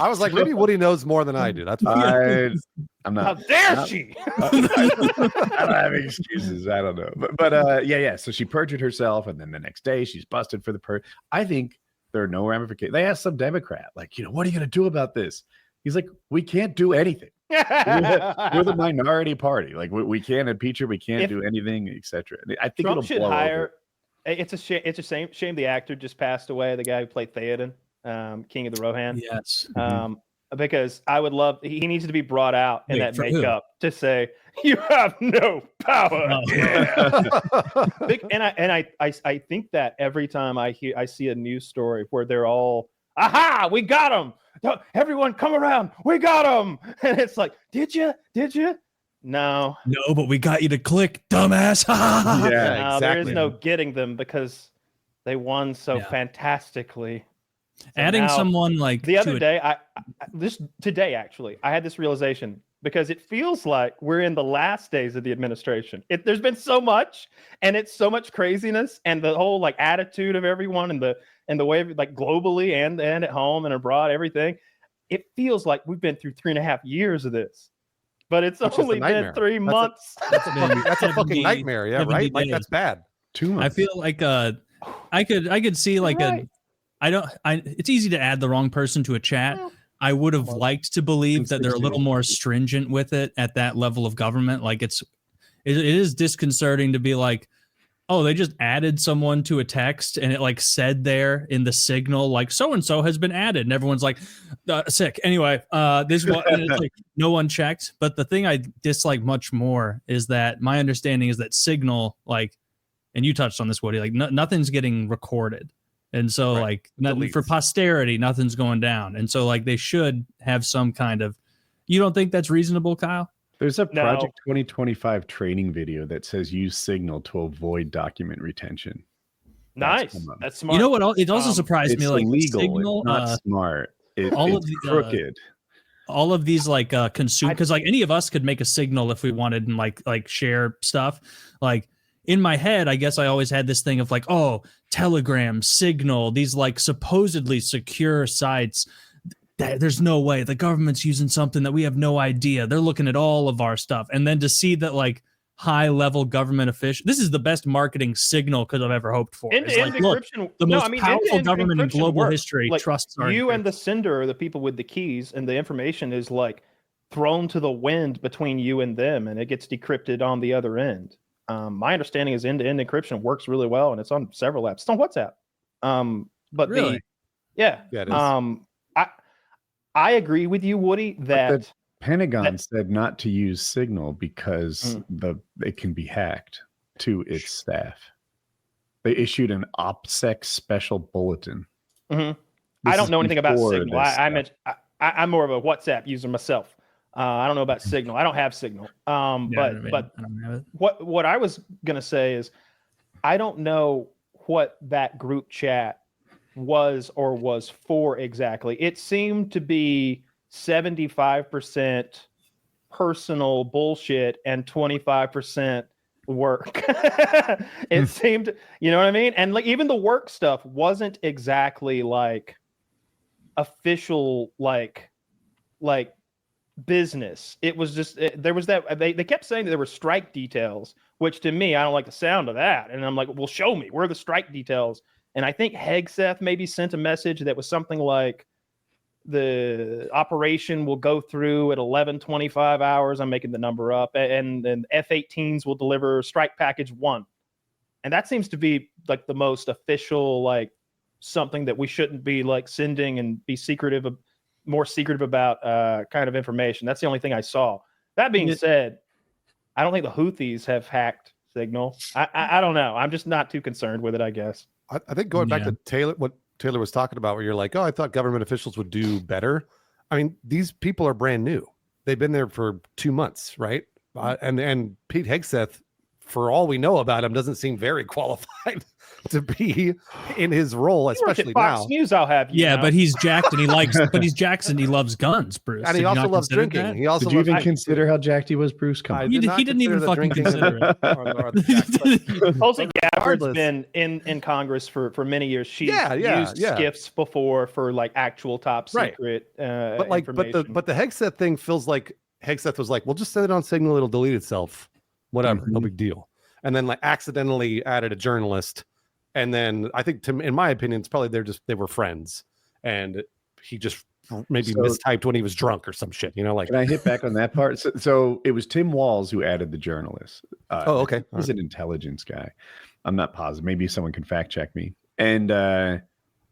I was like, maybe Woody knows more than I do. That's fine. I'm not. How dare she? I don't have excuses. I don't know. But yeah. So she perjured herself, and then the next day she's busted for the purge. I think there are no ramifications. They asked some Democrat, like, what are you going to do about this? He's like, we can't do anything. We're the minority party. Like we can't impeach her. We can't do anything, etc. I think Trump it'll should blow hire. Over. It's a shame. It's a shame. The actor just passed away. The guy who played Theoden, King of the Rohan. Yes. Because I would love. He needs to be brought out in that makeup to say, "You have no power." Oh. Yeah. I think that every time I see a news story where they're all, "Aha, we got him! Everyone come around, we got him!" And it's like, did you? No, but we got you to click, dumbass. Yeah, exactly. There is no getting them because they won so fantastically. So adding someone like the other day, today actually, I had this realization because it feels like we're in the last days of the administration. There's been so much, and it's so much craziness, and the whole like attitude of everyone, and the way like globally and at home and abroad, everything. It feels like we've been through 3.5 years of this, but it's only been 3 months. That's a fucking nightmare. Yeah, right. Like that's bad. 2 months. I feel like I could see like it's easy to add the wrong person to a chat. I would have liked to believe that they're a little more stringent with it at that level of government. Like it is disconcerting to be like, oh, they just added someone to a text and it like said there in the signal, like so-and-so has been added. And everyone's like, sick. Anyway, this one, and it's like no one checked. But the thing I dislike much more is that my understanding is that Signal, like, and you touched on this, Woody, like nothing's getting recorded. And so like nothing for posterity, nothing's going down. And so like they should have some kind of, you don't think that's reasonable, Kyle? There's a Project 2025 training video that says use Signal to avoid document retention. Nice. That's smart. You know what? It also surprised me. Like illegal. Signal, it's not smart. It's crooked. All of these like consume, because like any of us could make a Signal if we wanted and like share stuff. Like in my head, I guess I always had this thing of like, oh, Telegram, Signal, these like supposedly secure sites. There's no way the government's using something that we have no idea. They're looking at all of our stuff. And then to see that like high level government official, this is the best marketing Signal could have ever hoped for. Like, look, the most powerful government in global history trusts our you, and the sender are the people with the keys, and the information is like thrown to the wind between you and them, and it gets decrypted on the other end. My understanding is end-to-end encryption works really well, and it's on several apps. It's on WhatsApp. But really? I agree with you, Woody, that the Pentagon said not to use Signal because it can be hacked to its staff. They issued an OPSEC special bulletin. I don't know anything about Signal. I'm more of a WhatsApp user myself. I don't know about Signal. I don't have Signal. But what I was gonna say is, I don't know what that group chat was or was for exactly. It seemed to be 75% personal bullshit and 25% work. It seemed, you know what I mean? And like even the work stuff wasn't exactly like official like business. It was just there was that they kept saying that there were strike details, which to me I don't like the sound of that. And I'm like, well, show me where are the strike details. And I think Hegseth maybe sent a message that was something like the operation will go through at 11:25 hours. I'm making the number up, and then F-18s will deliver strike package 1. And that seems to be like the most official, like something that we shouldn't be like sending and be secretive, more secretive about kind of information. That's the only thing I saw. That being said, I don't think the Houthis have hacked Signal. I don't know. I'm just not too concerned with it, I guess. I think going back to Taylor, what Taylor was talking about, where you're like, oh, I thought government officials would do better. I mean, these people are brand new. They've been there for 2 months, right? And Pete Hegseth, for all we know about him, doesn't seem very qualified to be in his role, especially now. Fox News, I'll have you. Yeah, know. but he's jacked and he likes. But he's jacked and he loves guns, Bruce. And he also loves drinking. That? He also did you even consider how jacked he was, Bruce? Come on. He didn't even fucking consider it. Tulsi Gabbard's been in Congress for many years. She's used skiffs before for like actual top secret but like information. but the Hegseth thing feels like Hegseth was like, well, just send it on Signal, it'll delete itself. Whatever, no big deal. And then like accidentally added a journalist. And then I think, in my opinion, it's probably they were friends, and he just maybe mistyped when he was drunk or some shit. You know, like. Can I hit back on that part? So it was Tim Walz who added the journalist. Okay, he's an intelligence guy. I'm not positive. Maybe someone can fact check me. And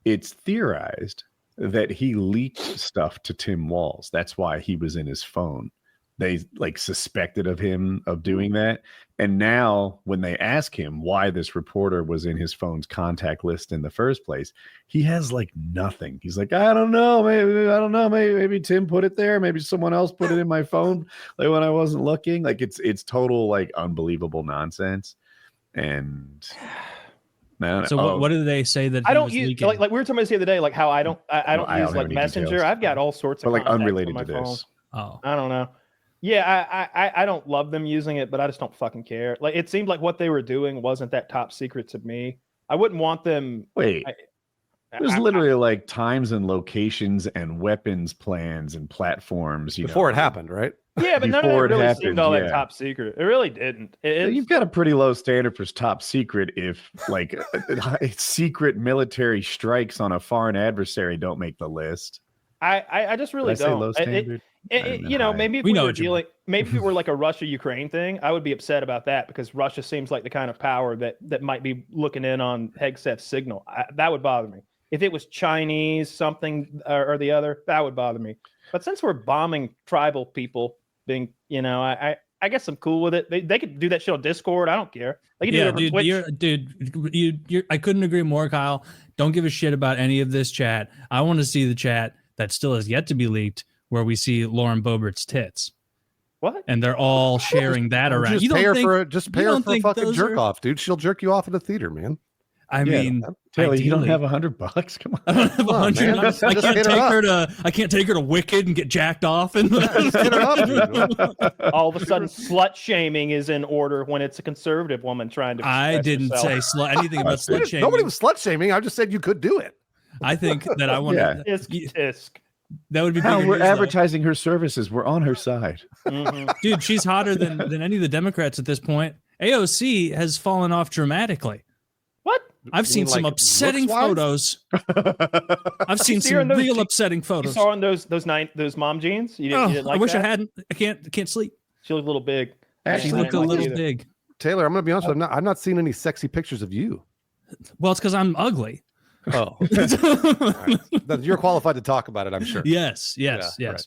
it's theorized that he leaked stuff to Tim Walz. That's why he was in his phone. They like suspected of him of doing that. And now when they ask him why this reporter was in his phone's contact list in the first place, he has like nothing. He's like, I don't know. Maybe Tim put it there. Maybe someone else put it in my phone like when I wasn't looking. Like it's total like unbelievable nonsense. And so what do they say that I don't use like we were talking about the other day, like how I don't use like Messenger. Details. I've got all sorts of like unrelated on my to this. Phone. Oh, I don't know. Yeah, I don't love them using it, but I just don't fucking care. Like it seemed like what they were doing wasn't that top secret to me. I wouldn't want them. Wait, there's literally like times and locations and weapons plans and platforms before it happened, right? Yeah, but none of it really seemed all that top secret. It really didn't. You've got a pretty low standard for top secret if like secret military strikes on a foreign adversary don't make the list. I just really don't. Low standard? You know, maybe if we were dealing, maybe if it were like a Russia-Ukraine thing, I would be upset about that because Russia seems like the kind of power that might be looking in on Hegseth's Signal. That would bother me. If it was Chinese something or the other, that would bother me. But since we're bombing tribal people, being, you know, I guess I'm cool with it. They could do that shit on Discord. I don't care. They can do it on Twitch. I couldn't agree more, Kyle. Don't give a shit about any of this chat. I want to see the chat that still has yet to be leaked, where we see Lauren Boebert's tits. What? And they're all sharing that around. Just pay her for a fucking jerk off, dude. She'll jerk you off in the theater, man. I mean, Taylor, you don't have $100? Come on. I don't have $100. I can't take her to Wicked and get jacked off. And all of a sudden, slut shaming is in order when it's a conservative woman trying to. I didn't say anything about slut shaming. Nobody was slut shaming. I just said you could do it. I think that I want to. Tisk. That would be. We're advertising her services. We're on her side, dude. She's hotter than any of the Democrats at this point. AOC has fallen off dramatically. What? I've seen some upsetting photos. I've seen some real upsetting photos. You saw on those mom jeans. You didn't like I wish that? I hadn't. I can't sleep. She looked a little big. She looked a little big. Taylor, I'm gonna be honest. I've not seen any sexy pictures of you. Well, it's because I'm ugly. Oh, right. You're qualified to talk about it, I'm sure. Yes. Right.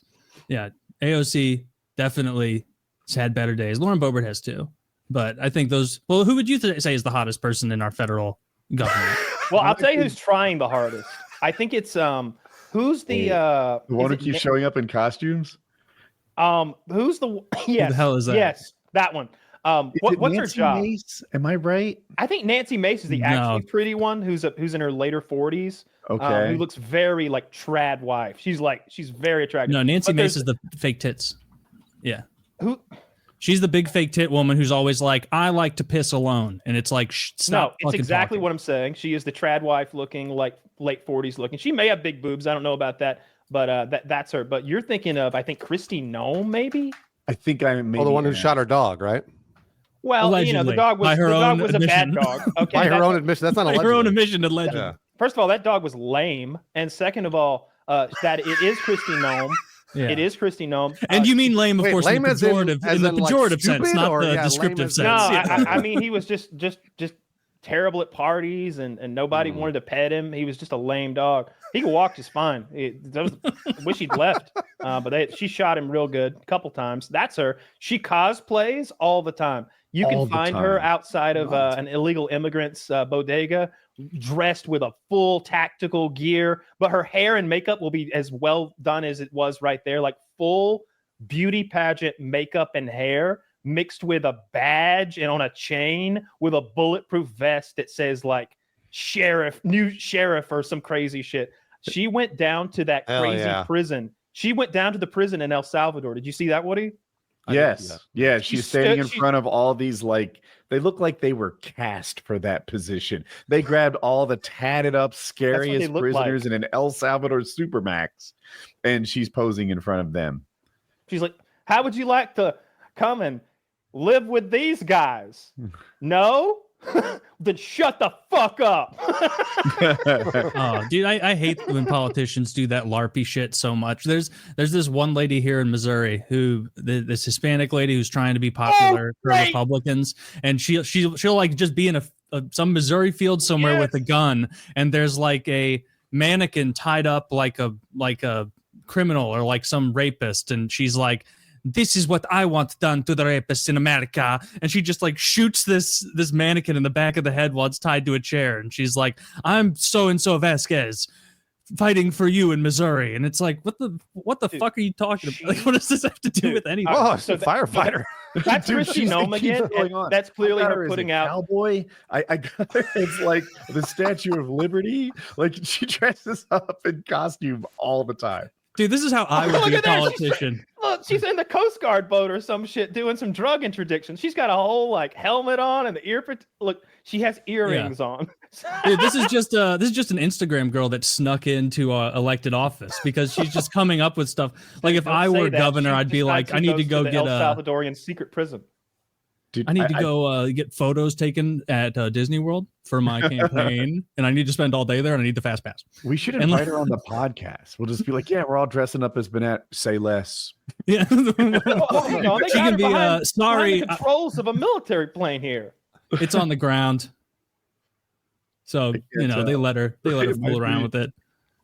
Yeah. AOC definitely has had better days. Lauren Boebert has too. But I think those. Well, who would you say is the hottest person in our federal government? Well, I'll tell you who's trying the hardest. I think it's who's the one who keeps showing up in costumes. Who's the Who the hell is that? Yes, that one. What's her Nancy job? Mace? Am I right? I think Nancy Mace is the actually pretty one who's in her later 40s. Okay. Who looks very like trad wife. She's very attractive. No, Nancy Mace is the fake tits. Yeah. Who? She's the big fake tit woman who's always like, I like to piss alone. And it's like, stop. No, it's exactly talking. what I'm saying. She is the trad wife looking, like late 40s looking. She may have big boobs. I don't know about that, but that's her. But you're thinking of, I think, Kirsty Noem, maybe? I think I maybe. Oh, the one who shot her dog, right? Well, Allegedly. the dog was a bad dog. Okay, By her own admission. That's not by allegedly. her own admission, allegedly. Yeah. First of all, that dog was lame. And second of all, that it is Kirsty Noem. Yeah. It is Kirsty Noem. And you mean lame, of wait, course, lame in the as in- pejorative, as in the in, like, pejorative sense, stupid, not or, the yeah, lame descriptive as- sense. No, Yeah. I mean he was just terrible at parties, and nobody wanted to pet him. He was just a lame dog. He could walk just fine. Wish he'd left, but she shot him real good a couple times. That's her. She cosplays all the time. You All can the find her time. outside of an illegal immigrant's bodega, dressed with a full tactical gear, but her hair and makeup will be as well done as it was right there, like full beauty pageant makeup and hair mixed with a badge and on a chain with a bulletproof vest that says like new sheriff or some crazy shit. She went down to that Hell crazy yeah. prison. She went down to the prison in El Salvador. Did you see that, Woody? Yes. Yeah. She's standing in she- front of all these, like, they look like they were cast for that position. They grabbed all the tatted up, they scariest look prisoners like. in an El Salvador Supermax. And she's posing in front of them. She's like, how would you like to come and live with these guys? No? Then shut the fuck up. Oh, dude, I hate when politicians do that LARPy shit so much. There's this one lady here in Missouri who this Hispanic lady who's trying to be popular for right. Republicans, and she'll like just be in some Missouri field somewhere with a gun, and there's like a mannequin tied up like a criminal or like some rapist, and she's like, this is what I want done to the rapists in America. And she just like shoots this mannequin in the back of the head while it's tied to a chair. And she's like, I'm so-and-so Vasquez fighting for you in Missouri. And it's like, what the Dude, fuck are you talking about? Like, what does this have to do with anything? Oh, So so firefighter. That's Dude, Kirsty she's Noem like, again. keep going and on. that's clearly I got her as putting a out. cowboy. I got her as like the Statue of Liberty. Like she dresses up in costume all the time. Dude, this is how I would Look be a at that. politician. Look, she's in the Coast Guard boat or some shit doing some drug interdiction. She's got a whole like helmet on and the look, she has earrings on. Dude, this is just an Instagram girl that snuck into elected office because she's just coming up with stuff. Like if Don't I say were that. governor, She I'd be decides like, she I need to goes go the get El Salvadorian secret prison. Dude, I need to go get photos taken at Disney World for my campaign, and I need to spend all day there, and I need the fast pass. We should And invite her on the podcast. We'll just be like, yeah, we're all dressing up as Bennett. Say less. Yeah, Oh, hang on. They she got can her be behind sorry. the controls of a military plane here. It's on the ground, so they let her It might fool around be. with it.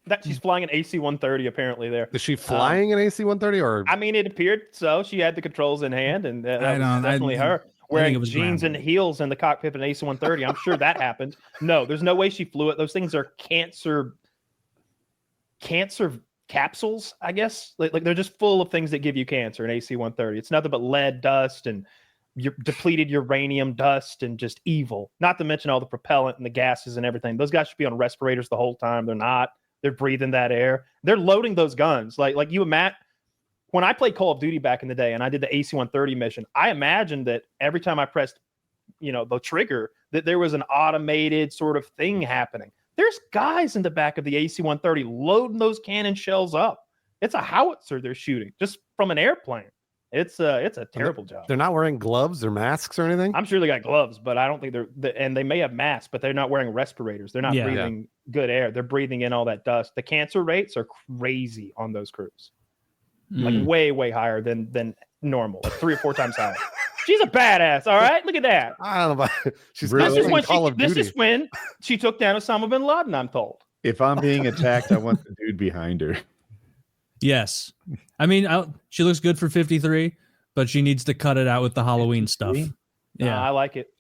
That she's flying an AC-130 apparently there. Is she flying an AC-130 or? I mean, it appeared so. She had the controls in hand, and that was definitely her it wearing was jeans ground. and heels in the cockpit of an AC-130. I'm sure that happened. No, there's no way she flew it. Those things are cancer capsules, I guess. Like they're just full of things that give you cancer. An AC-130. It's nothing but lead dust and depleted uranium dust and just evil. Not to mention all the propellant and the gases and everything. Those guys should be on respirators the whole time. They're not. They're breathing that air. They're loading those guns. Like you, Matt. When I played Call of Duty back in the day and I did the AC-130 mission, I imagined that every time I pressed, the trigger, that there was an automated sort of thing happening. There's guys in the back of the AC-130 loading those cannon shells up. It's a howitzer they're shooting just from an airplane. It's a terrible job. They're not wearing gloves or masks or anything. I'm sure they got gloves, but I don't think and they may have masks, but they're not wearing respirators. They're not breathing good air. They're breathing in all that dust. The cancer rates are crazy on those crews. Like way, way higher than normal, like 3 or 4 times higher. She's a badass. All right, look at that. I don't know about. She's Really? This is when Call of Duty. This is when she took down Osama bin Laden. I'm told. If I'm being attacked, I want the dude behind her. Yes, I mean she looks good for 53, but she needs to cut it out with the Halloween stuff. Yeah, I like it.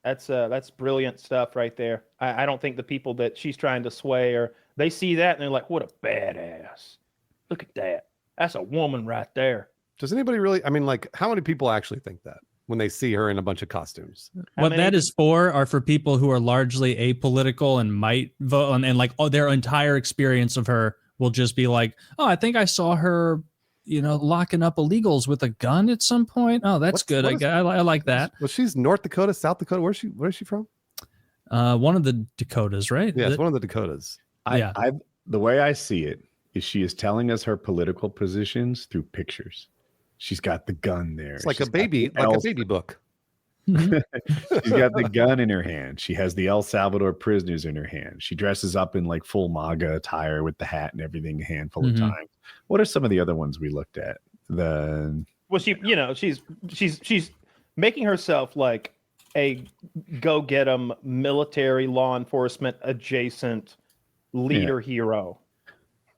That's brilliant stuff right there. I don't think the people that she's trying to sway they see that and they're like, what a badass. Look at that. That's a woman right there. Does anybody really? I mean, like, how many people actually think that? when they see her in a bunch of costumes. What that is for are for people who are largely apolitical and might vote and like their entire experience of her will just be like, oh, I think I saw her, locking up illegals with a gun at some point. Oh, that's good. I like that. Well, she's North Dakota, South Dakota. Where is she from? One of the Dakotas, right? Yeah, it's one of the Dakotas. The way I see it is she is telling us her political positions through pictures. She's got the gun there. It's like a baby book. She's got the gun in her hand. She has the El Salvador prisoners in her hand. She dresses up in like full MAGA attire with the hat and everything a handful of times. What are some of the other ones we looked at? She's making herself like a go get 'em military law enforcement adjacent leader hero.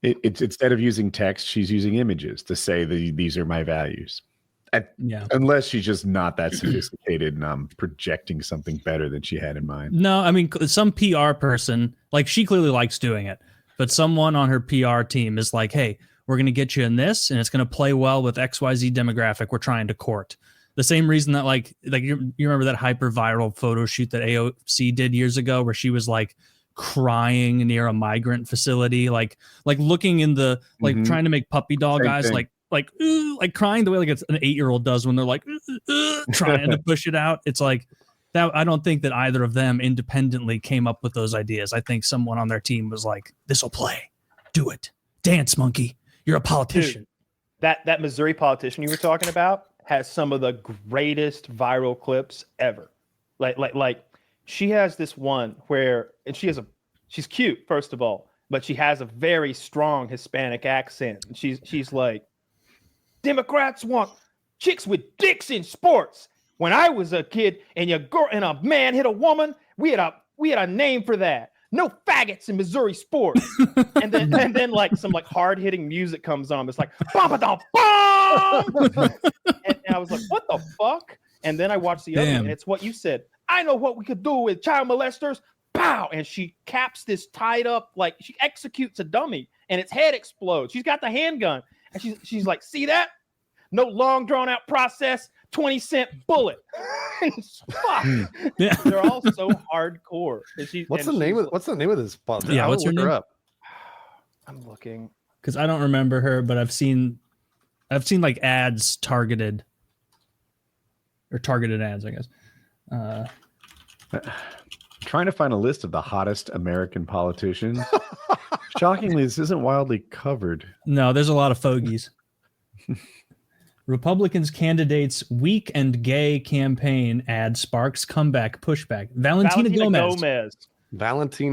It's instead of using text, she's using images to say these are my values. Unless she's just not that sophisticated and I'm projecting something better than she had in mind. No, I mean, some PR person, like she clearly likes doing it, but someone on her PR team is like, hey, we're going to get you in this and it's going to play well with XYZ demographic we're trying to court. The same reason that like you remember that hyper viral photo shoot that AOC did years ago where she was like crying near a migrant facility, like looking in the trying to make puppy dog Same eyes, thing. like crying the way like it's an 8-year-old does when they're like trying to push it out. It's like that. I don't think that either of them independently came up with those ideas. I think someone on their team was like, "This will play, do it, dance, monkey. You're a politician." Dude, that Missouri politician you were talking about has some of the greatest viral clips ever. Like she has this one where, and she's cute first of all, but she has a very strong Hispanic accent. And she's like, Democrats want chicks with dicks in sports. When I was a kid and a man hit a woman, we had a name for that. No faggots in Missouri sports. and then like some like hard hitting music comes on. It's like bum bum bum. And I was like, what the fuck? And then I watched the other one, and it's what you said. I know what we could do with child molesters. Pow! And she caps this tied up, like she executes a dummy, and its head explodes. She's got the handgun, and she's like, see that? No long drawn out process. 20-cent bullet. Fuck. Yeah. They're all so hardcore. What's the name of this podcast? Yeah, what's her name? Up. I'm looking because I don't remember her, but I've seen like ads targeted ads, I guess. Trying to find a list of the hottest American politicians. Shockingly, this isn't wildly covered. No, there's a lot of fogies. Republicans candidates weak and gay campaign ad sparks comeback pushback. Valentina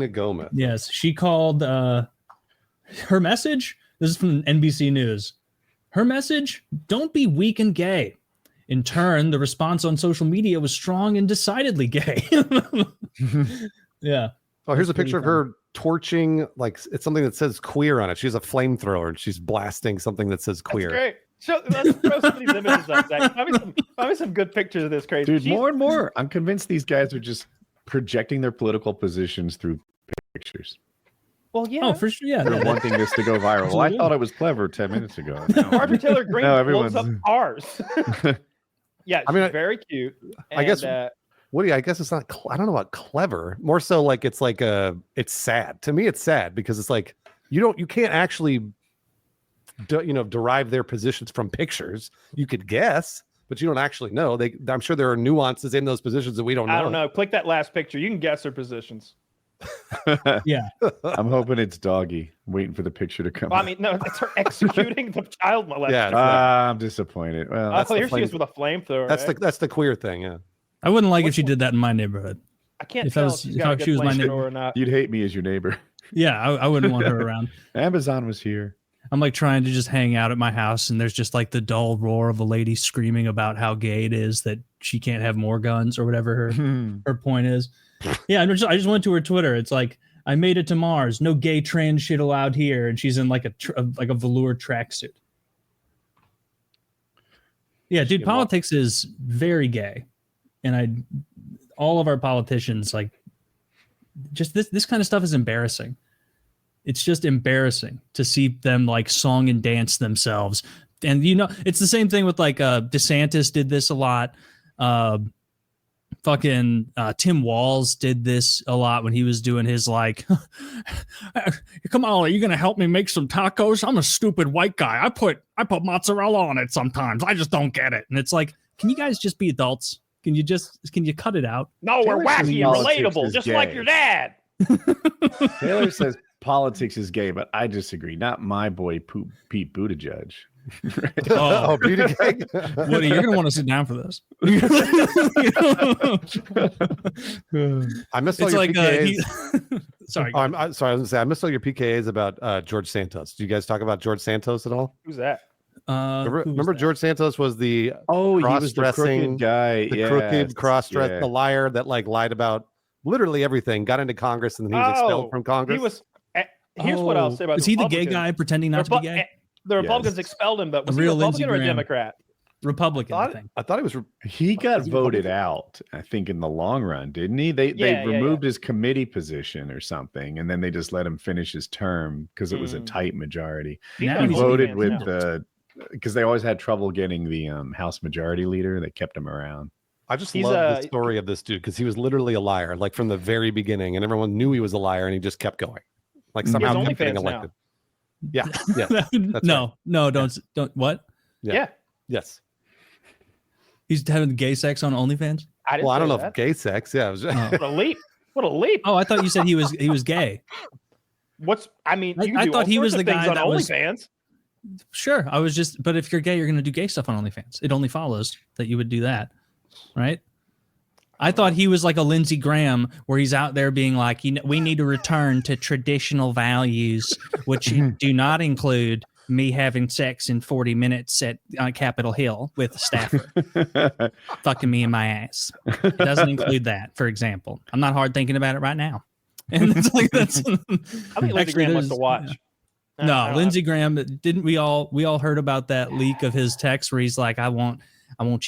Gomez. Yes, she called her message. This is from NBC News. Her message: don't be weak and gay. In turn, the response on social media was strong and decidedly gay. Yeah. Oh, here's a picture of her torching, like it's something that says queer on it. She has a flamethrower and she's blasting something that says queer. That's great. Let's throw some of these images up, Zach. Probably some good pictures of this crazy. Dude, more and more. I'm convinced these guys are just projecting their political positions through pictures. Well, yeah. Oh, for sure. Yeah. They're wanting this to go viral. Well, I thought it was clever 10 minutes ago. Marjorie Taylor Greene blows up cars. Yeah, she's very cute. And, I guess, Woody, I guess it's not, I don't know about clever. More so like it's sad. To me, it's sad because it's like you can't actually derive their positions from pictures. You could guess, but you don't actually know. I'm sure there are nuances in those positions that we don't know. I don't know. Click that last picture. You can guess their positions. Yeah. I'm hoping it's Doggy. Waiting for the picture to come. Well, I mean, no, it's her executing the child molester. Yeah, I'm disappointed. Well, here she is with a flamethrower. That's the queer thing. Yeah. I wouldn't like if she did that in my neighborhood. I can't tell if she was my neighbor or not. You'd hate me as your neighbor. Yeah, I wouldn't want her around. Amazon was here. I'm like trying to just hang out at my house, and there's just like the dull roar of a lady screaming about how gay it is that she can't have more guns or whatever her point is. Yeah, I just went to her Twitter. It's like, I made it to Mars. No gay trans shit allowed here, and she's in like a velour tracksuit. Yeah, dude, politics is very gay, and all of our politicians like just this kind of stuff is embarrassing. It's just embarrassing to see them like song and dance themselves. And it's the same thing with like DeSantis did this a lot. Fucking Tim Walz did this a lot when he was doing his like, come on, are you gonna help me make some tacos? I'm a stupid white guy. I put mozzarella on it sometimes. I just don't get it. And it's like, can you guys just be adults? Can you cut it out? No, we're wacky and politics relatable, is just gay. like your dad. Taylor says politics is gay, but I disagree. Not my boy Pete Buttigieg. Oh, beauty cake. Woody, you're gonna want to sit down for this. I missed all It's your like PKAs. sorry. Oh, I'm sorry. I was gonna say I missed all your PKAs about George Santos. Do you guys talk about George Santos at all? Who's that? Remember George Santos was the He was the cross-dressing crooked guy. the Yes, crooked cross-dress, yeah. the liar that like lied about literally everything, got into Congress, and then he was expelled from Congress. He was. Here's what I'll say about. Is he the gay guy pretending not to be gay? The Republicans expelled him, but was A he a real Lindsey Republican or a Graham. Democrat? Republican, I think. I thought he was. He got voted out, I think, in the long run, didn't he? They removed his committee position or something, and then they just let him finish his term because it was a tight majority. Now He he's voted leaving with because they always had trouble getting the House Majority Leader. They kept him around. I just love the story of this dude because he was literally a liar, like from the very beginning, and everyone knew he was a liar, and he just kept going, like somehow kept getting elected. Yeah. No, don't what? Yeah. Yes. He's having gay sex on OnlyFans? I don't know if gay sex. Yeah. It was What a leap! What a leap! Oh, I thought you said he was gay. I thought he was the guy on that was OnlyFans. Sure. But if you're gay, you're going to do gay stuff on OnlyFans. It only follows that you would do that. Right? I thought he was like a Lindsey Graham where he's out there being like, we need to return to traditional values, which do not include me having sex in 40 minutes at Capitol Hill with a staffer fucking me in my ass. It doesn't include that, for example. I'm not hard thinking about it right now. And it's like that's I think Lindsey Graham wants to watch. Yeah. No, Lindsey Graham, didn't we all heard about that leak of his text where he's like, I want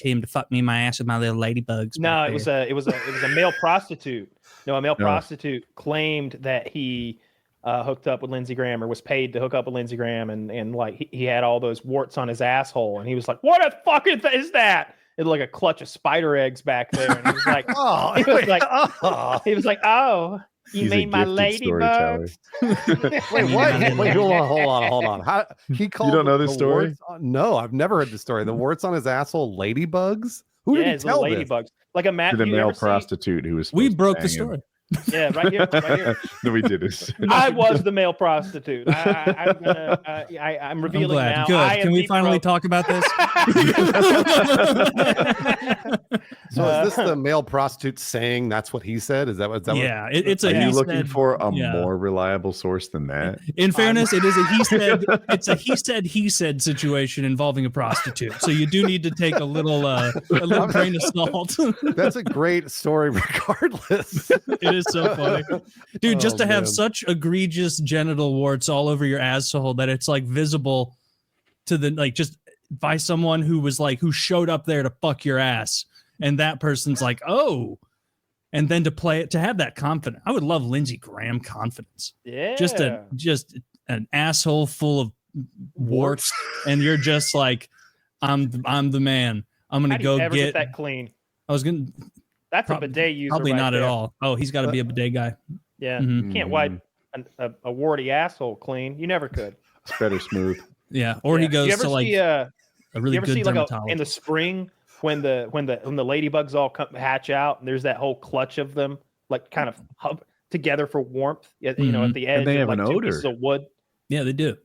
him to fuck me in my ass with my little ladybugs. No, it was a male prostitute. No, a male prostitute claimed that he hooked up with Lindsey Graham or was paid to hook up with Lindsey Graham, and like he had all those warts on his asshole, and he was like, "What the fuck is that?" It looked like a clutch of spider eggs back there, and he was like, he was like, "Oh, you mean my ladybugs?" Wait, what? Wait, hold on. How he called? You don't know this story? No, I've never heard the story. The warts on his asshole, ladybugs. Who did he tell this? Ladybugs, like a To the male prostitute who was. We supposed to broke the bang story. him. Yeah, right here. No, we did it. I was the male prostitute. I'm revealing I'm glad. now. Good. Can we finally talk about this? So is this the male prostitute saying that's what he said? Is that what? Yeah, it's a. Are you he looking said, for a more reliable source than that? In fairness, it is a he said. It's a he said situation involving a prostitute. So you do need to take a little grain of salt. That's a great story, regardless. It is so funny, dude. Just to have such egregious genital warts all over your asshole that it's like visible to the just by someone who showed up there to fuck your ass, and that person's like, oh, and then to have that confidence. I would love Lindsey Graham confidence. Yeah, just an asshole full of warts, and you're just like, I'm the man. I'm gonna go get that clean. I was gonna. That's a bidet user. Probably right not there. at all. Oh, he's got to be a bidet guy. Yeah, Mhm. you can't wipe a warty asshole clean. You never could. It's better smooth. Yeah, or he goes to like a really good dermatologist. In the spring when the ladybugs all hatch out and there's that whole clutch of them like kind of hub together for warmth. At the edge. And they have like an two odor. pieces of wood. Yeah, they do.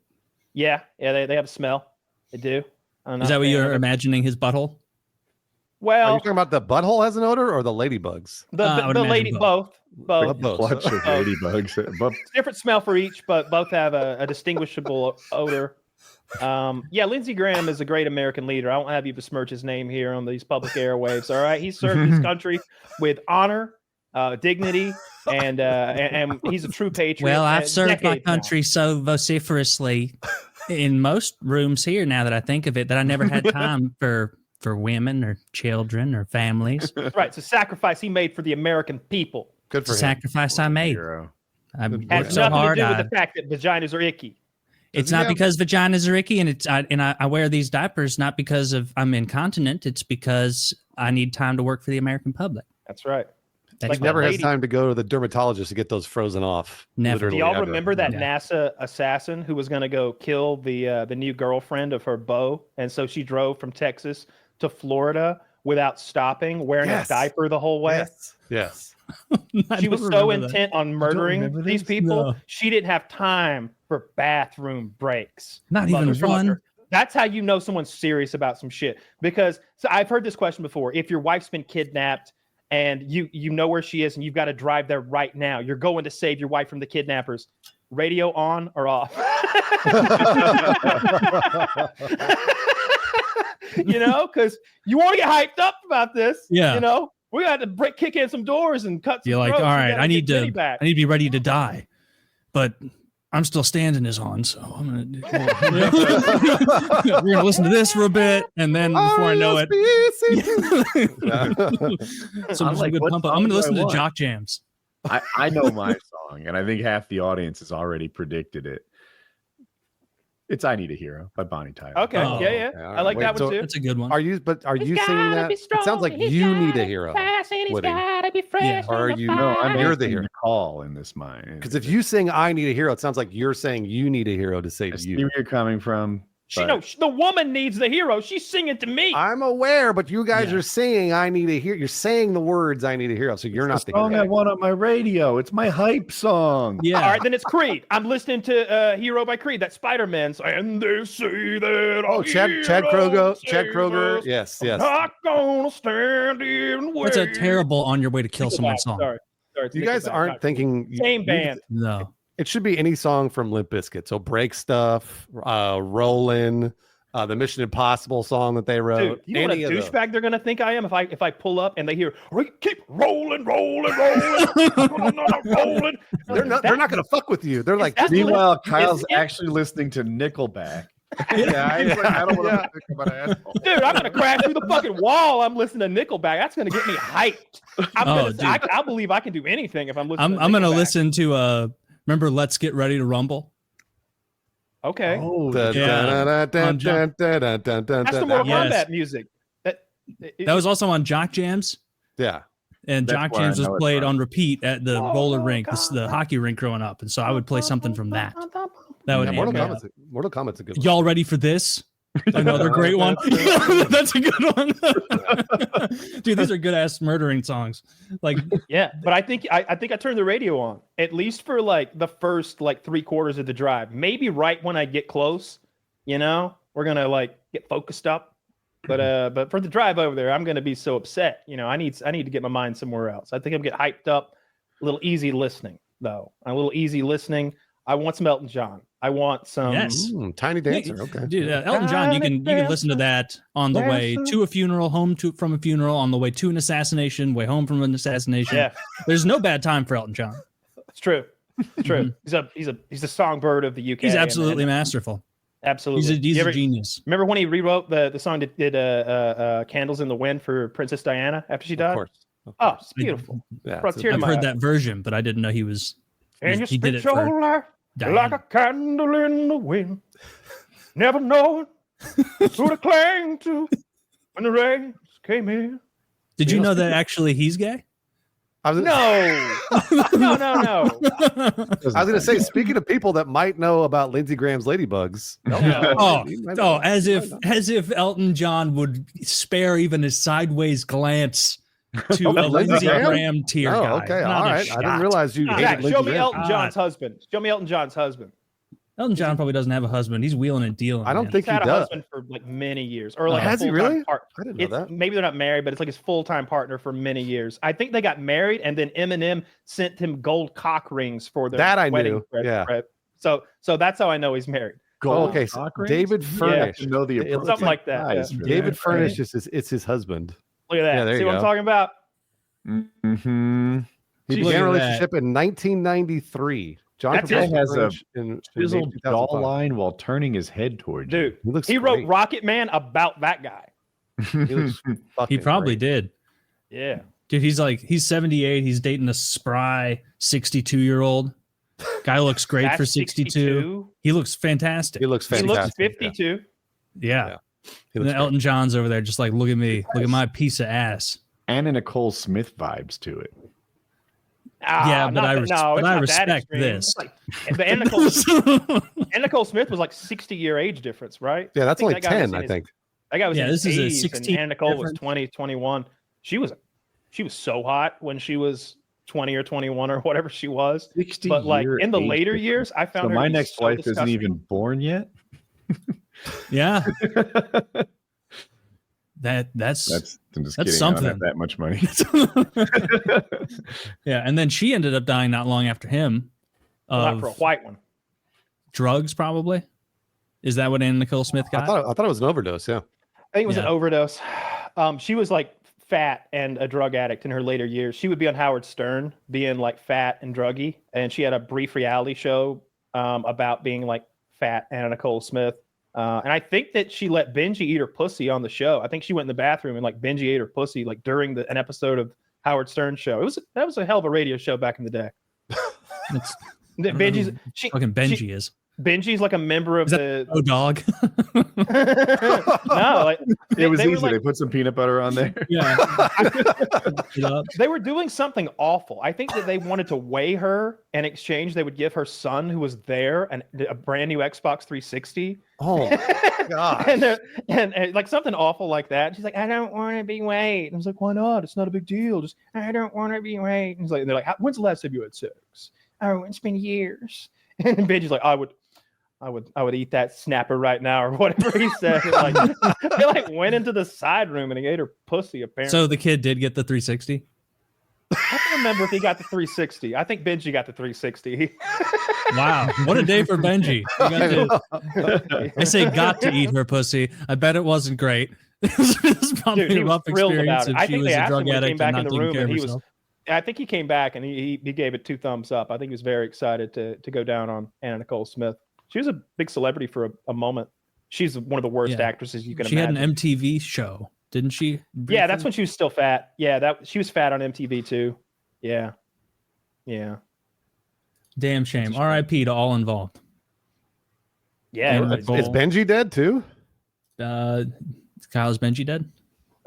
Yeah, they have a smell. They do. Is that what you're imagining? His butthole? Well, are you talking about the butthole has an odor or the ladybugs? The lady both. Clutch of ladybugs. Different smell for each, but both have a distinguishable odor. Lindsey Graham is a great American leader. I won't have you besmirch his name here on these public airwaves. All right, he served his country with honor, dignity, and he's a true patriot. Well, I've served my country so vociferously in most rooms here. Now that I think of it, that I never had time for women or children or families. Right, it's a sacrifice he made for the American people. Good for him. Sacrifice I made. Hero. I Has worked nothing so hard. to do with the fact that vaginas are icky. It's not because vaginas are icky, and I wear these diapers not because I'm incontinent. It's because I need time to work for the American public. That's right. That's He never has time to go to the dermatologist to get those frozen off. Never. Do y'all remember that NASA assassin who was going to go kill the new girlfriend of her beau, and so she drove from Texas to Florida without stopping, wearing a diaper the whole way? Yes. She was so intent on murdering these people, she didn't have time for bathroom breaks. Not even one. That's how you know someone's serious about some shit. Because I've heard this question before. If your wife's been kidnapped and you know where she is and you've got to drive there right now, you're going to save your wife from the kidnappers. Radio on or off? Because you want to get hyped up about this. Yeah. We got to kick in some doors and cut some You're like, throats. all right, I need to be ready to die, but I'm still standing is on, so I'm gonna we're gonna listen to this for a bit, and then before I know it, some good pump up. I'm gonna listen to Jock Jams. I know my song, and I think half the audience has already predicted it. It's "I Need a Hero" by Bonnie Tyler. Okay, yeah. I like that one too. That's a good one. Are you singing that? It sounds like you need a hero. Yeah. Or are you? No, you're the hero. Call in this mind. Because if you sing "I Need a Hero," it sounds like you're saying you need a hero to save I see you. where you're coming from. The woman needs the hero. She's singing to me. I'm aware, but you guys are singing "I Need a Hero." You're saying the words "I Need a Hero," so you're not the song hero. I want on my radio. It's my hype song. Yeah. All right, then it's Creed. I'm listening to "Hero" by Creed. That's Spider-Man's. And they say that. Chad Kroger. Yes. I'm not gonna stand in the way. That's a terrible "On Your Way to Kill Someone" song. Sorry, you guys aren't thinking same band. No. It should be any song from Limp Bizkit. So "Break Stuff," "Rollin'," the Mission Impossible song that they wrote. Dude, you know what a douchebag they're gonna think I am if I pull up and they hear keep rolling. Rolling. They're not gonna fuck with you. They're like, meanwhile, Kyle's actually listening to Nickelback. I don't want to think about asshole. Dude, I'm gonna crash through the fucking wall. I'm listening to Nickelback. That's gonna get me hyped. I believe I can do anything if I'm listening. I'm gonna listen to remember "Let's Get Ready to Rumble." Okay. That's the Mortal Kombat music. That was also on Jock Jams. Yeah. And Jock Jams was played on repeat at the roller rink, the hockey rink growing up. And so I would play something from that. Mortal Kombat's a good one. Y'all ready for this? Another great one. That's a good one. Dude, these are good ass murdering songs. Like, yeah, but I think I turned the radio on at least for like the first 3/4 of the drive. Maybe right when I get close, we're gonna get focused up. But for the drive over there, I'm gonna be so upset. I need to get my mind somewhere else. I think I'm get hyped up. A little easy listening though. I want some Elton John. I want some Tiny Dancer. Okay, dude, Elton John. You can listen to that on the way to a funeral, from a funeral, on the way to an assassination, way home from an assassination. Yeah, there's no bad time for Elton John. It's true. It's true. He's a songbird of the UK. He's absolutely masterful. Absolutely, he's a genius. Remember when he rewrote the song that did "Candles in the Wind" for Princess Diana after she died? Of course. Oh, it's beautiful. Yeah, I've heard that version, but I didn't know he did it for life Diana. like a candle in the wind, never knowing who to cling to when the rains came in. Did you know that actually he's gay? No. I was going to say, speaking of people that might know about Lindsey Graham's ladybugs. As if Elton John would spare even a sideways glance to a Lindsey Graham tier guy. Okay, all right. I didn't realize you hated Lindsey Show me Graham. Elton John's husband. Show me Elton John's husband. Elton John probably doesn't have a husband. He's wheeling and dealing. I don't think he had does. a husband for many years, or has he really? I didn't know that. Maybe they're not married, but it's his full-time partner for many years. I think they got married, and then Eminem sent him gold cock rings for their wedding. Yeah. So that's how I know he's married. Okay, so David Furnish. Something like that. Yeah. David Furnish is his husband. Look at that. Yeah, there See you what go. I'm talking about? Mm-hmm. He began a relationship in 1993. John That's it. Has a in chiseled jawline while turning his head towards you. Dude, he wrote Rocket Man about that guy. He probably did. Yeah. Dude, he's 78. He's dating a spry 62-year-old Guy looks great That's for 62. He looks fantastic. He looks He fantastic. looks 52. Yeah. He And looks then Elton John's over there, just like, look at me, look at my piece of ass. Anna Nicole Smith vibes to it. Yeah, but I respect this. Like, but Anna Nicole Smith was like 60-year age difference, right? Yeah, that's only that guy 10, I think. That guy was in his this is a 80s, 16 and Anna Nicole was difference. 20, 21. She was so hot when she was 20 or 21 or whatever she was. 60 But like year in the age later difference. years, I found So her my to be next so wife disgusting. isn't even born yet. Yeah. That's I'm just that's kidding. I don't have something. that much money. Yeah, and then she ended up dying not long after him. Not Of for a white one. drugs, probably. Is that what Anna Nicole Smith I got? thought it was an overdose. Yeah. I think it was an Yeah. overdose. She was like fat and a drug addict in her later years. She would be on Howard Stern being like fat and druggy. And she had a brief reality show about being like fat Anna Nicole Smith. And I think that she let Benji eat her pussy on the show. I think she went in the bathroom and like Benji ate her pussy like during an episode of Howard Stern's show. That was a hell of a radio show back in the day. It's, Benji's fucking Benji is. Benji's like a member of the Oh, dog. no, like It was they were easy. like- They put some peanut butter on there. Yeah. They were doing something awful. I think that they wanted to weigh her. In exchange, they would give her son, who was there, a brand new Xbox 360. Oh my god. and like something awful like that. She's like, I don't want to be weighed. And I was like, why not? It's not a big deal. Just I don't want to be weighed. And they're like, when's the last time you had sex? Oh, it's been years. And Benji's like, I would eat that snapper right now, or whatever he said. Like, they like went into the side room and he ate her pussy. Apparently, So the kid did get the 360. I don't remember if he got the 360. I think Benji got the 360. Wow, what a day for Benji. I say got to eat her pussy. I bet it wasn't great. It was probably Dude, he a was rough thrilled experience about it. if I she think was they a asked him drug when he addict came back and in not the taking room, care of and he was. herself. I think he came back and he gave it 2 thumbs up. I think he was very excited to go down on Anna Nicole Smith. She was a big celebrity for a moment. She's one of the worst Yeah. actresses you can She imagine. had an MTV show, didn't she? Yeah, that's when she was still fat. Yeah, she was fat on MTV too. Yeah. Yeah. Damn shame. R.I.P. to all involved. Yeah. And everybody's Nicole- dead. Is Benji dead too? Kyle's Benji dead?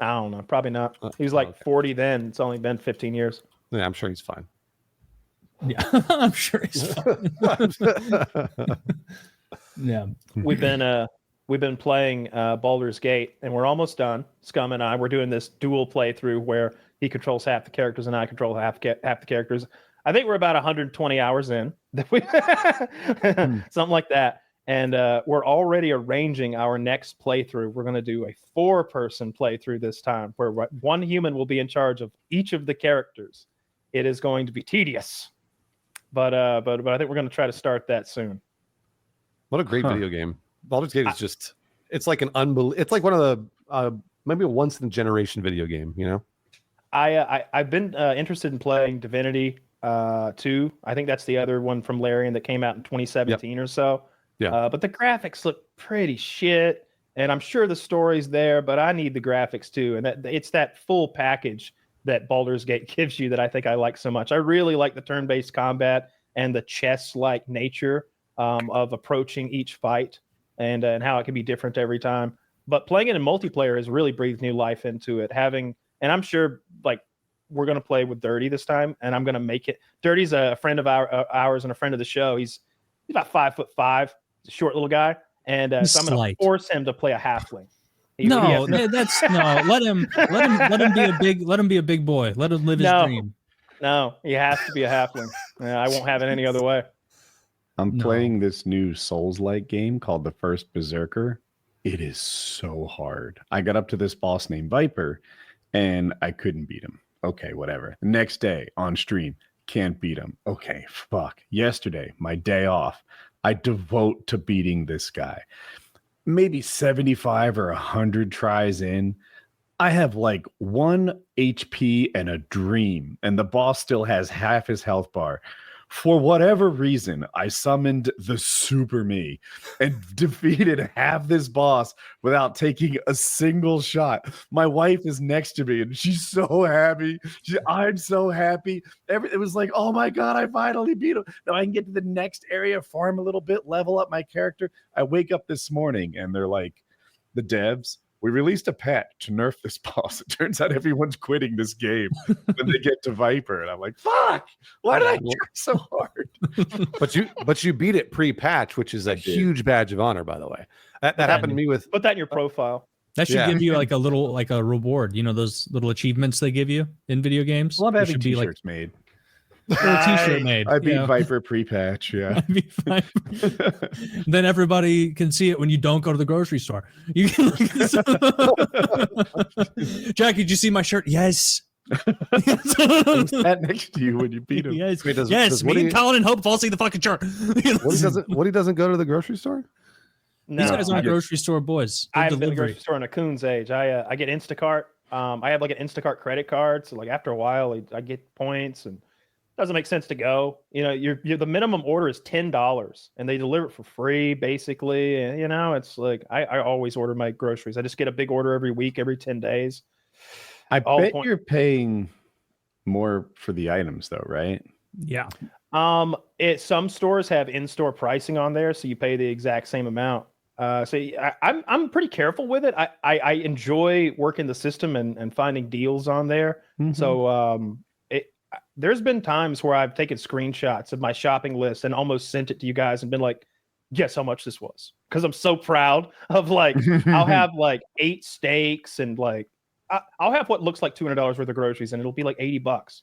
I don't know. Probably not. He was like 40 then. It's only been 15 years. Yeah, I'm sure he's fine. Yeah, I'm sure he's fine. Yeah. We've been playing Baldur's Gate, and we're almost done. Scum and I, we're doing this dual playthrough where he controls half the characters and I control half the characters. I think we're about 120 hours in, something like that. And we're already arranging our next playthrough. We're going to do a 4-person playthrough this time, where one human will be in charge of each of the characters. It is going to be tedious, but I think we're going to try to start that soon. What a great video game. Baldur's Gate is just, it's like it's like one of the, maybe a once in a generation video game, you know? I've been interested in playing Divinity 2. I think that's the other one from Larian that came out in 2017 or so. Yeah. But the graphics look pretty shit, and I'm sure the story's there, but I need the graphics too. And it's that full package that Baldur's Gate gives you that I think I like so much. I really like the turn-based combat and the chess-like nature of approaching each fight, and how it can be different every time. But playing it in multiplayer has really breathed new life into it. And I'm sure like we're going to play with Dirty this time, and I'm going to make it. Dirty's a friend of ours and a friend of the show. He's about 5'5", short little guy, and so I'm going to force him to play a halfling. Let him be a big boy. Let him live his dream. No, he has to be a halfling. I won't have it any other way. I'm playing this new Souls-like game called The First Berserker. It is so hard. I got up to this boss named Viper, and I couldn't beat him. Okay, whatever. The next day on stream, can't beat him. Okay, fuck. Yesterday, my day off, I devote to beating this guy. Maybe 75 or 100 tries in. I have like 1 HP and a dream, and the boss still has half his health bar. For whatever reason, I summoned the super me and defeated half this boss without taking a single shot. My wife is next to me and she's so happy. I'm so happy. It was like, oh my God, I finally beat him. Now I can get to the next area, farm a little bit, level up my character. I wake up this morning and they're like, the devs, we released a patch to nerf this boss. It turns out everyone's quitting this game when they get to Viper. And I'm like, fuck, why did I try so hard? But you beat it pre-patch, which is a huge badge of honor, by the way. That happened to me with... Put that in your profile. That should give you like a little, like a reward. You know, those little achievements they give you in video games? Love having t-shirts made. A t-shirt made. I beat Viper pre-patch, yeah. Then everybody can see it when you don't go to the grocery store. You can Jackie, did you see my shirt? Yes. Sat next to you when you beat him. Yes, Wait, me and Colin and Hope all see the fucking shirt. What he doesn't go to the grocery store? No, these guys aren't grocery store boys. I haven't been to the grocery store in a coon's age. I get Instacart. I have like an Instacart credit card, so like after a while I get points, and it doesn't make sense to go. You know, you're the minimum order is $10, and they deliver it for free basically. And you know, it's like I always order my groceries. I just get a big order every week, every 10 days. I bet you're paying more for the items though, right? Yeah. Some stores have in-store pricing on there, so you pay the exact same amount. So I'm pretty careful with it. I enjoy working the system and finding deals on there. Mm-hmm. So there's been times where I've taken screenshots of my shopping list and almost sent it to you guys and been like, guess how much this was? Because I'm so proud of like, I'll have like 8 steaks and like, I'll have what looks like $200 worth of groceries and it'll be like $80.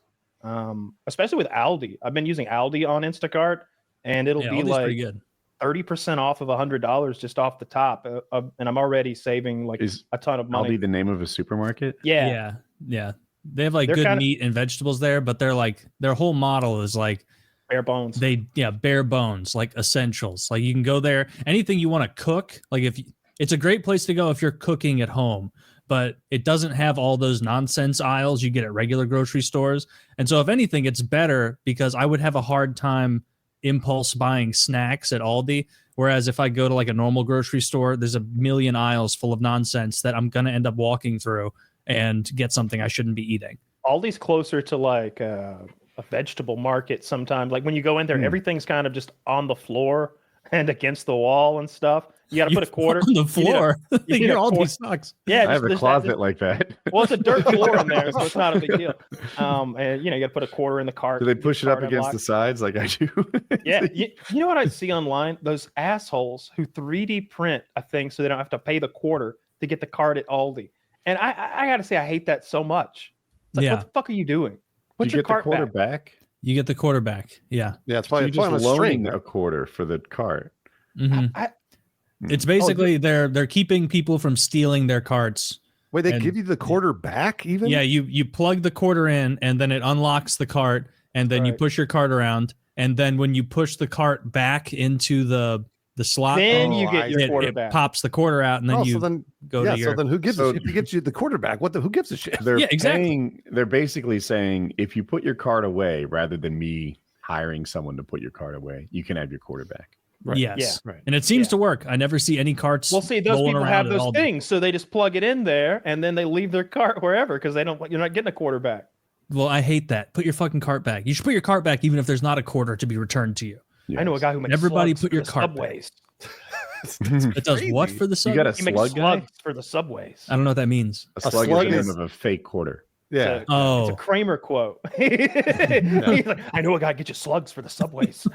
Especially with Aldi. I've been using Aldi on Instacart and it'll be Aldi's like pretty good. 30% off of $100 just off the top. And I'm already saving like a ton of money. Aldi the name of a supermarket? Yeah. They have like good meat and vegetables there, but they're like, their whole model is like bare bones. Bare bones, like essentials. Like you can go there, anything you want to cook. Like it's a great place to go if you're cooking at home, but it doesn't have all those nonsense aisles you get at regular grocery stores. And so if anything, it's better because I would have a hard time impulse buying snacks at Aldi. Whereas if I go to like a normal grocery store, there's a million aisles full of nonsense that I'm going to end up walking through and get something I shouldn't be eating. Aldi's closer to like a vegetable market sometimes. Like when you go in there, everything's kind of just on the floor and against the wall and stuff. You got to put a quarter on the floor. Your Aldi sucks. Yeah, I have a closet like that. Well, it's a dirt floor in there, so it's not a big deal. And you got to put a quarter in the cart. Do they push it up against the sides like I do? Yeah. You know what I see online? Those assholes who 3D print a thing so they don't have to pay the quarter to get the cart at Aldi. And I got to say, I hate that so much. It's like, what the fuck are you doing? Put your cart back. You get the quarter back. Yeah. Yeah, it's probably, so just loaning a quarter for the cart. Mm-hmm. It's basically they're keeping people from stealing their carts. Wait, they give you the quarter back even? Yeah, you plug the quarter in and then it unlocks the cart and then you push your cart around and then when you push the cart back into the slot, then you get your quarter back. It pops the quarter out and then go to your... So then who gives a shit? If you get you the quarter back, who gives a shit? They're basically saying if you put your cart away rather than me hiring someone to put your cart away, you can have your quarter back. Right. Yes. Yeah. Right. And it seems to work. I never see any carts. Well, see, those people have those things, so they just plug it in there and then they leave their cart wherever because you're not getting a quarter back. Well, I hate that. Put your fucking cart back. You should put your cart back even if there's not a quarter to be returned to you. Yes. I know a guy who makes everybody slugs put your for cart subways. It does what for the subways? You got a he makes slug guy? slugs for the subways. I don't know what that means. A slug is the name of a fake quarter. Yeah. It's a Kramer quote. He's like, I know a guy get you slugs for the subways.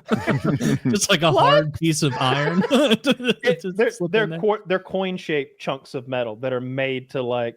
Just like a hard piece of iron. They're coin-shaped chunks of metal that are made to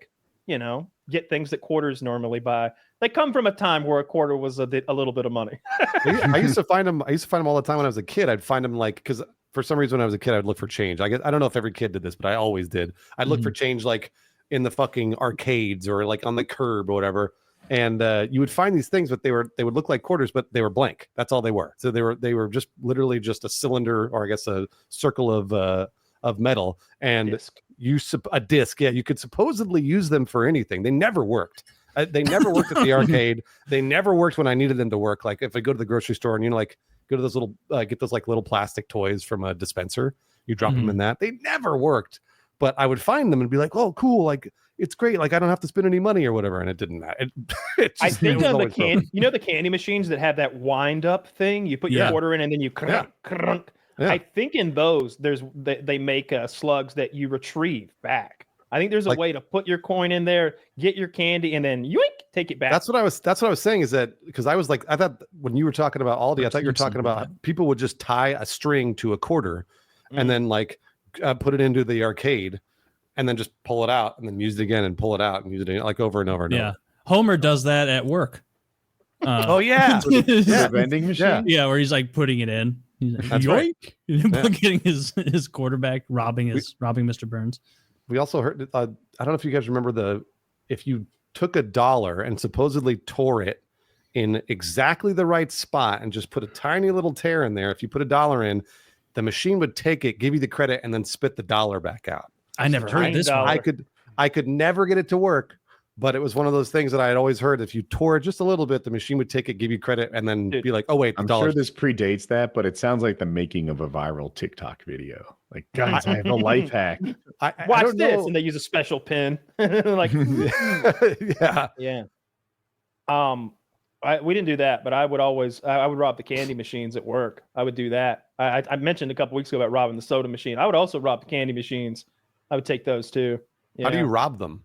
get things that quarters normally buy. They come from a time where a quarter was a little bit of money. I used to find them all the time when I was a kid. I'd find them because for some reason when I was a kid, I'd look for change. I don't know if every kid did this, but I always did. I'd look for change like in the fucking arcades or like on the curb or whatever. And you would find these things, but they would look like quarters, but they were blank. That's all they were. So they were just literally just a cylinder or I guess a circle of metal and a disc. Yeah, you could supposedly use them for anything. They never worked. They never worked at the arcade. They never worked when I needed them to work. Like if I go to the grocery store and like go to those little get those like little plastic toys from a dispenser, you drop them in that. They never worked, but I would find them and be like, oh, cool, like it's great, like I don't have to spend any money or whatever, and it didn't. I think on the the candy machines that have that wind up thing, you put your quarter in and then you crunk. I think in those they make slugs that you retrieve back. I think there's a way to put your coin in there, get your candy, and then yoink, take it back. That's what I was saying, is that because I was like, I thought when you were talking about Aldi, I thought you were talking about people would just tie a string to a quarter and then like put it into the arcade and then just pull it out and then use it again and pull it out and use it like over and over and over. Homer does that at work. The vending machine. Yeah, where he's like putting it in. He's like, that's right. Getting his quarterback, robbing Mr. Burns. We also heard, I don't know if you guys remember if you took $1 and supposedly tore it in exactly the right spot and just put a tiny little tear in there. If you put $1 in, the machine would take it, give you the credit, and then spit the $1 back out. I never heard this one. I could never get it to work, but it was one of those things that I had always heard. If you tore it just a little bit, the machine would take it, give you credit, and then be like, oh, wait, I'm sure this predates that, but it sounds like the making of a viral TikTok video. Like, guys, I have a life hack. Watch this, and they use a special pin. Like, yeah. We didn't do that, but I would rob the candy machines at work. I would do that. I mentioned a couple weeks ago about robbing the soda machine. I would also rob the candy machines. I would take those too. Yeah. How do you rob them?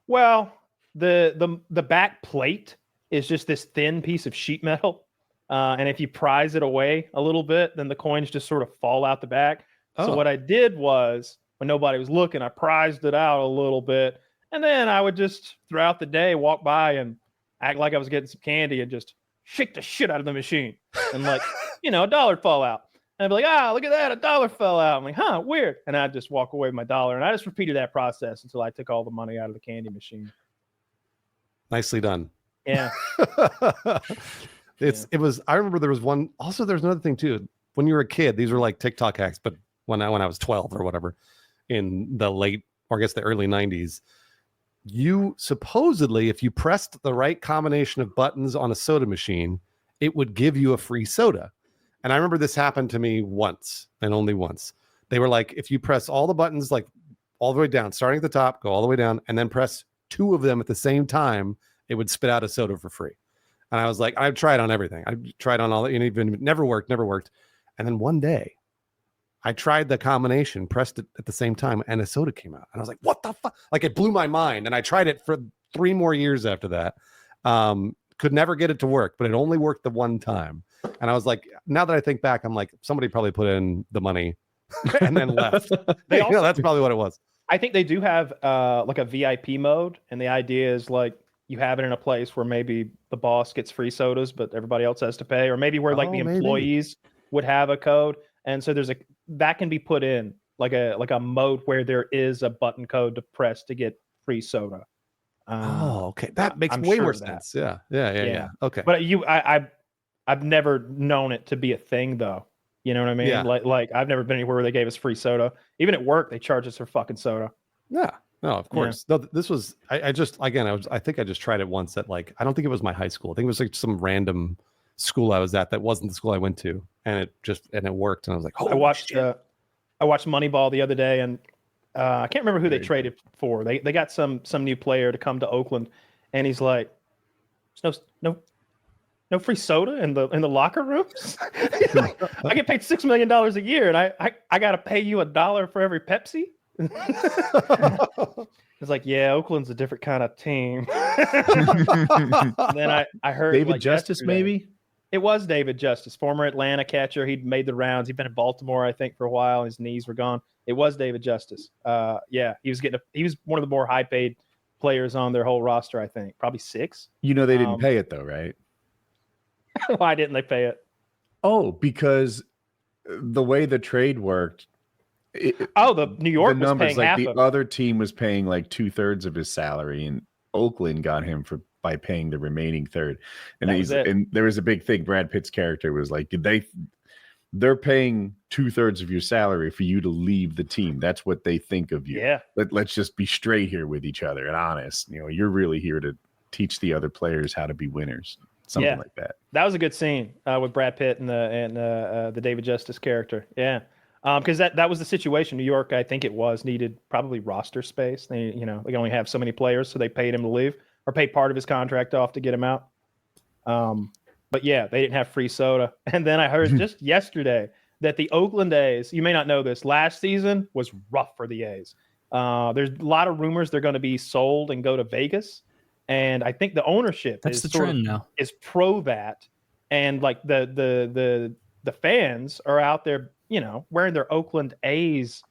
Well, the back plate is just this thin piece of sheet metal, and if you prise it away a little bit, then the coins just sort of fall out the back. So what I did was, when nobody was looking, I prized it out a little bit, and then I would just throughout the day walk by and act like I was getting some candy and just shake the shit out of the machine, and like $1 fall out. And I'd be like, look at that, $1 fell out. I'm like, huh, weird. And I'd just walk away with my $1. And I just repeated that process until I took all the money out of the candy machine. Nicely done. Yeah. It was, I remember there was one, also there's another thing too. When you were a kid, these were like TikTok hacks, but when I was 12 or whatever, in the late, or I guess the early 90s, you supposedly, if you pressed the right combination of buttons on a soda machine, it would give you a free soda. And I remember this happened to me once and only once. They were like, if you press all the buttons, like all the way down, starting at the top, go all the way down, and then press 2 of them at the same time, it would spit out a soda for free. And I was like, I've tried on everything. I tried on all that, and even never worked. And then one day I tried the combination, pressed it at the same time, and a soda came out. And I was like, what the fuck? Like, it blew my mind. And I tried it for 3 more years after that. Could never get it to work, but it only worked the one time. And I was like, now that I think back, I'm like, somebody probably put in the money and then left. That's probably what it was. I think they do have like a VIP mode. And the idea is like, you have it in a place where maybe the boss gets free sodas, but everybody else has to pay, or maybe where like the employees would have a code. And so that can be put in like a mode where there is a button code to press to get free soda. Okay. That makes way more sense. Yeah. Okay. But I've never known it to be a thing though. You know what I mean? Yeah. Like I've never been anywhere where they gave us free soda. Even at work, they charge us for fucking soda. Yeah. No, of course. Yeah. No, this was, I think I just tried it once at like, I don't think it was my high school. I think it was like some random school I was at that wasn't the school I went to. And it worked. And I was like, I watched Moneyball the other day, and I can't remember who they traded for. They got some new player to come to Oakland, and he's like, "There's no free soda in the locker rooms. Like, I get paid $6 million a year, and I got to pay you $1 for every Pepsi." It's like, yeah, Oakland's a different kind of team. And then I heard David Justice, maybe. It was David Justice, former Atlanta catcher. He'd made the rounds. He'd been in Baltimore, I think, for a while. His knees were gone. It was David Justice. Yeah, he was one of the more high paid players on their whole roster, I think. Probably 6. They didn't pay it though, right? Why didn't they pay it? Oh, because the way the trade worked. The New York was paying half the of other team was paying like 2/3 of his salary, and Oakland got him by paying the remaining third. And and there was a big thing. Brad Pitt's character was like, they're paying 2/3 of your salary for you to leave the team. That's what they think of you. Yeah. Let's just be straight here with each other and honest. You're really here to teach the other players how to be winners. Something like that. That was a good scene with Brad Pitt and the David Justice character. Yeah. Because that was the situation. New York, I think it was, needed probably roster space. They can only have so many players, so they paid him to leave or paid part of his contract off to get him out. But yeah, they didn't have free soda. And then I heard just yesterday that the Oakland A's, you may not know this, last season was rough for the A's. There's a lot of rumors they're going to be sold and go to Vegas. And I think the ownership is the trend now. Is pro that. And like the fans are out there, wearing their Oakland A's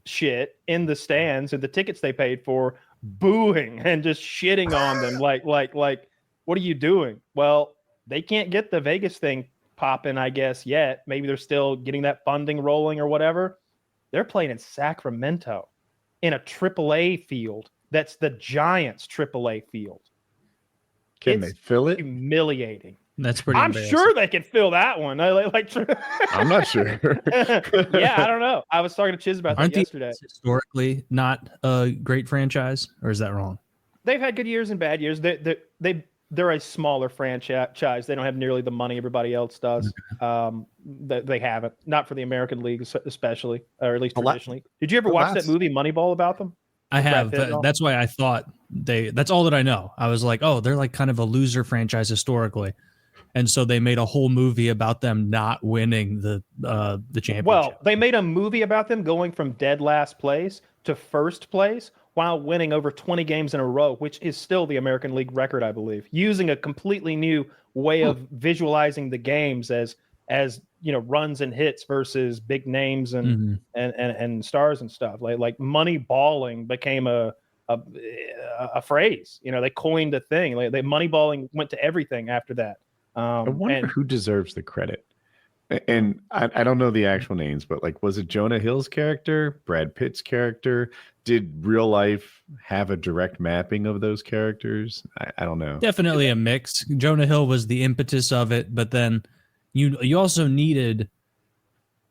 shit in the stands and the tickets they paid for, booing and just shitting on them. like, what are you doing? Well, they can't get the Vegas thing popping, I guess, yet. Maybe they're still getting that funding rolling or whatever. They're playing in Sacramento in a AAA field. That's the Giants AAA field. Can they fill it? Humiliating. That's pretty. I'm sure they can fill that one. I'm not sure. Yeah, I don't know. I was talking to Chiz about that yesterday. Historically, not a great franchise, or is that wrong? They've had good years and bad years. They're a smaller franchise. They don't have nearly the money everybody else does. They haven't. Not for the American League, especially, or at least traditionally. Did you ever watch that movie Moneyball about them? I have. That's why I thought that's all that I know. I was like, oh, they're like kind of a loser franchise historically. And so they made a whole movie about them not winning the championship. Well, they made a movie about them going from dead last place to first place while winning over 20 games in a row, which is still the American League record, I believe, using a completely new way of visualizing the games as runs and hits versus big names and stars and stuff. Like money balling became a phrase. They coined a thing. Like money balling went to everything after that. I wonder who deserves the credit. And I don't know the actual names, but like, was it Jonah Hill's character, Brad Pitt's character? Did real life have a direct mapping of those characters? I don't know. Definitely a mix. Jonah Hill was the impetus of it, but then you also needed,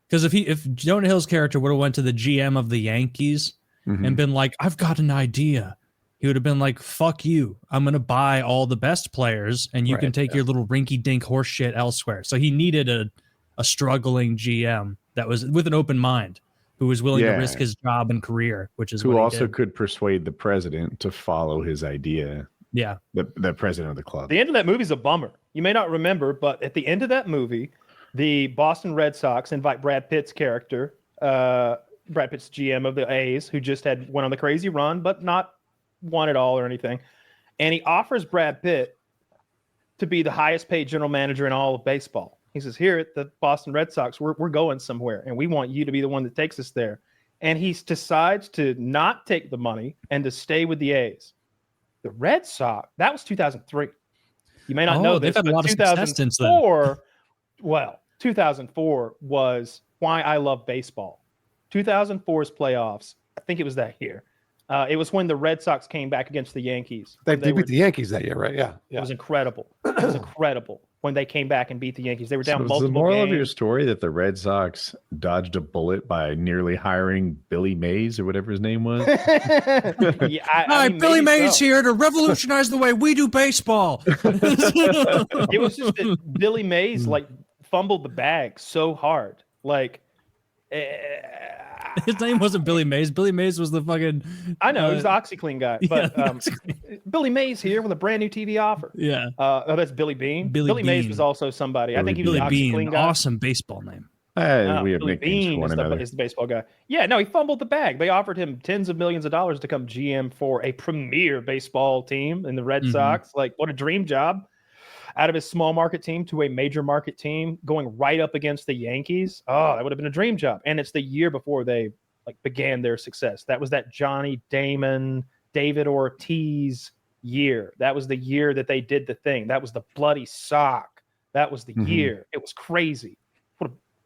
because if Jonah Hill's character would have went to the GM of the Yankees and been like, I've got an idea, he would have been like, fuck you, I'm going to buy all the best players and you can take your little rinky-dink horse shit elsewhere. So he needed a struggling GM that was with an open mind, who was willing to risk his job and career, which is who also could persuade the president to follow his idea. Yeah. The president of the club. The end of that movie is a bummer. You may not remember, but at the end of that movie, the Boston Red Sox invite Brad Pitt's character, Brad Pitt's GM of the A's, who just went on the crazy run, but not won it all or anything. And he offers Brad Pitt to be the highest paid general manager in all of baseball. He says, here at the Boston Red Sox, we're going somewhere, and we want you to be the one that takes us there. And he decides to not take the money and to stay with the A's. The Red Sox, that was 2003. You may not know this, but 2004, well, 2004 was why I love baseball. 2004's playoffs, I think it was that year. It was when the Red Sox came back against the Yankees. They beat the Yankees that year, right? Yeah. It was incredible. It was incredible when they came back and beat the Yankees. They were down multiple games. The moral games. of your story that the Red Sox dodged a bullet by nearly hiring Billy Mays or whatever his name was? I mean, Billy Mays here to revolutionize the way we do baseball. It was just that Billy Mays fumbled the bag so hard. His name wasn't Billy Mays. Billy Mays was the fucking... I know, he was the OxyClean guy. But Billy Mays here with a brand new TV offer. Yeah. That's Billy Bean. Billy Mays was also somebody. I think he was Billy the OxyClean guy. Awesome baseball name. We have Billy Bean is the baseball guy. Yeah, no, he fumbled the bag. They offered him tens of millions of dollars to come GM for a premier baseball team in the Red Sox. What a dream job. Out of his small market team to a major market team, going right up against the Yankees. Oh, that would have been a dream job. And it's the year before they began their success. That was that Johnny Damon, David Ortiz year. That was the year that they did the thing. That was the bloody sock. That was the year. It was crazy.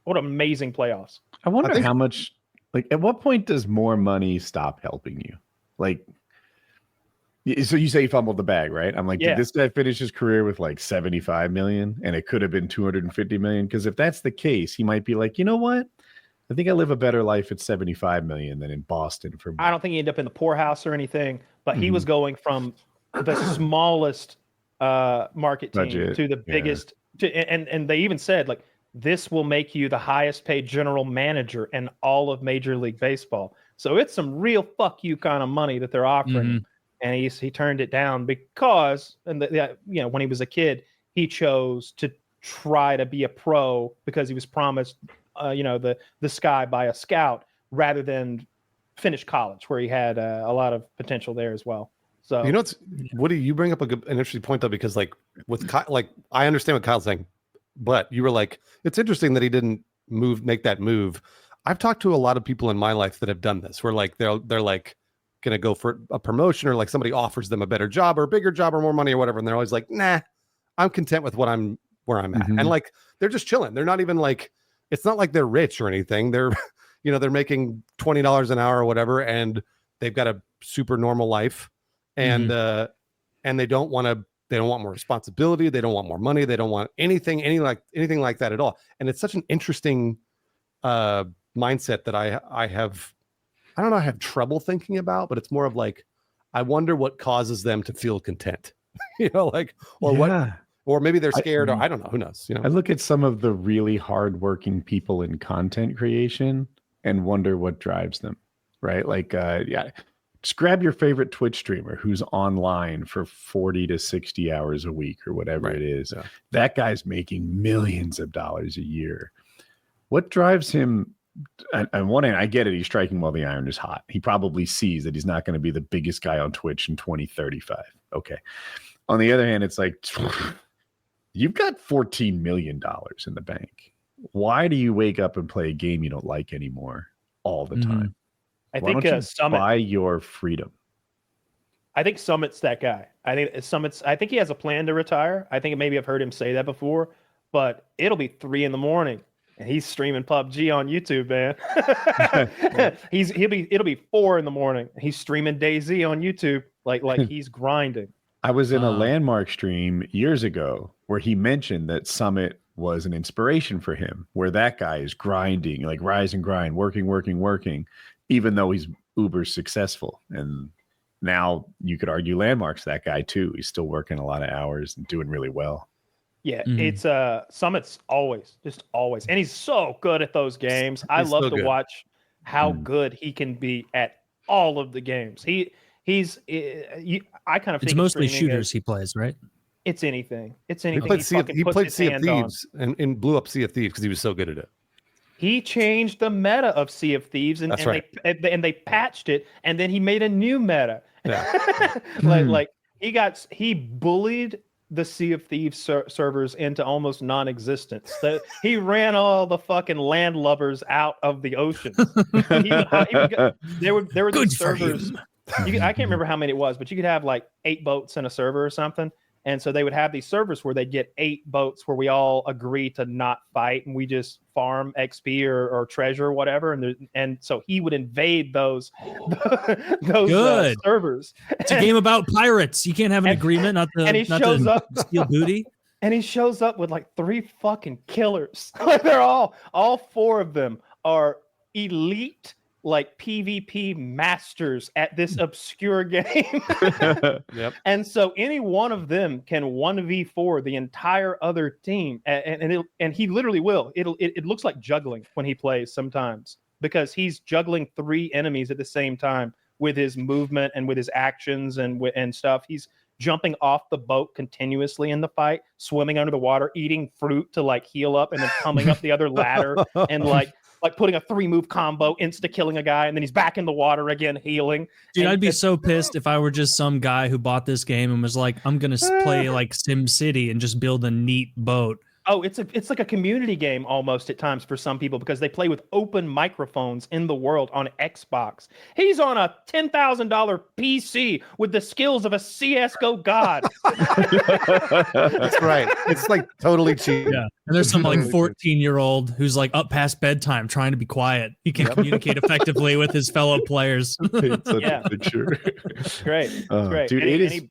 What amazing playoffs. I wonder how much, at what point does more money stop helping you? So you say he fumbled the bag, right? I'm like, did this guy finish his career with 75 million and it could have been 250 million? Because if that's the case, he might be like, you know what? I think I live a better life at 75 million than in Boston. I don't think he ended up in the poorhouse or anything, but he was going from the smallest market team Budget, to the biggest. And they even said, like, this will make you the highest paid general manager in all of Major League Baseball. So it's some real fuck you kind of money that they're offering him. And he turned it down because, when he was a kid, he chose to try to be a pro because he was promised, the sky by a scout rather than finish college, where he had a lot of potential there as well. So Woody, you bring up an interesting point though, because like with I understand what Kyle's saying, but you were like, it's interesting that he didn't make that move. I've talked to a lot of people in my life that have done this, where like they're like gonna go for a promotion, or like somebody offers them a better job or a bigger job or more money or whatever, and they're always like, nah, I'm content with where I'm at. And like they're just chilling. They're not even like, it's not like they're rich or anything. They're they're making $20 an hour or whatever, and they've got a super normal life, and they don't want more responsibility, they don't want more money, they don't want anything like that at all. And it's such an interesting mindset that I have trouble thinking about, but it's more of like, I wonder what causes them to feel content, or maybe they're scared, or I don't know, who knows. I look at some of the really hardworking people in content creation and wonder what drives them, right? Like, just grab your favorite Twitch streamer who's online for 40 to 60 hours a week or whatever it is. Yeah. That guy's making millions of dollars a year. What drives him? On one hand, I get it. He's striking while the iron is hot. He probably sees that he's not going to be the biggest guy on Twitch in 2035. Okay. On the other hand, it's like, you've got $14 million in the bank. Why do you wake up and play a game you don't like anymore all the time? I think Summit, buy your freedom. I think Summit's that guy. I think he has a plan to retire. I think maybe I've heard him say that before, but it'll be 3 a.m. and he's streaming PUBG on YouTube, man. It'll be 4 a.m. and he's streaming DayZ on YouTube. Like he's grinding. I was in a Landmark stream years ago where he mentioned that Summit was an inspiration for him, where that guy is grinding, like rise and grind, working, even though he's uber successful. And now you could argue Landmark's that guy too. He's still working a lot of hours and doing really well. Yeah, it's Summit's always. And he's so good at those games. I love to watch how good he can be at all of the games. I kind of think it's mostly shooters he plays, right? It's anything. He played Sea of Thieves and blew up Sea of Thieves because he was so good at it. He changed the meta of Sea of Thieves, and they patched it, and then he made a new meta. Yeah. he bullied the Sea of Thieves servers into almost non-existence. He ran all the fucking landlubbers out of the ocean. There were these servers. I can't remember how many it was, but you could have like 8 boats in a server or something. And so they would have these servers where they'd get 8 boats where we all agree to not fight and we just farm XP or treasure or whatever. And so he would invade those servers. It's a game about pirates. You can't have an agreement not to steal booty. And he shows up with like 3 fucking killers. They're all 4 of them are elite, like PvP masters at this obscure game. Yep. And so any one of them can 1v4 the entire other team, and he literally will. It looks like juggling when he plays sometimes, because he's juggling 3 enemies at the same time with his movement and with his actions and stuff. He's jumping off the boat continuously in the fight, swimming under the water, eating fruit to like heal up, and then coming up the other ladder and like putting a 3-move combo, insta-killing a guy, and then he's back in the water again, healing. Dude, I'd be so pissed if I were just some guy who bought this game and was like, I'm going to play like Sim City and just build a neat boat. Oh, it's like a community game almost at times for some people, because they play with open microphones in the world on Xbox. He's on a $10,000 PC with the skills of a CSGO god. That's right. It's like totally cheap. Yeah. And there's some like 14-year-old who's like up past bedtime trying to be quiet. He can communicate effectively with his fellow players. Great. It's great. Dude, it is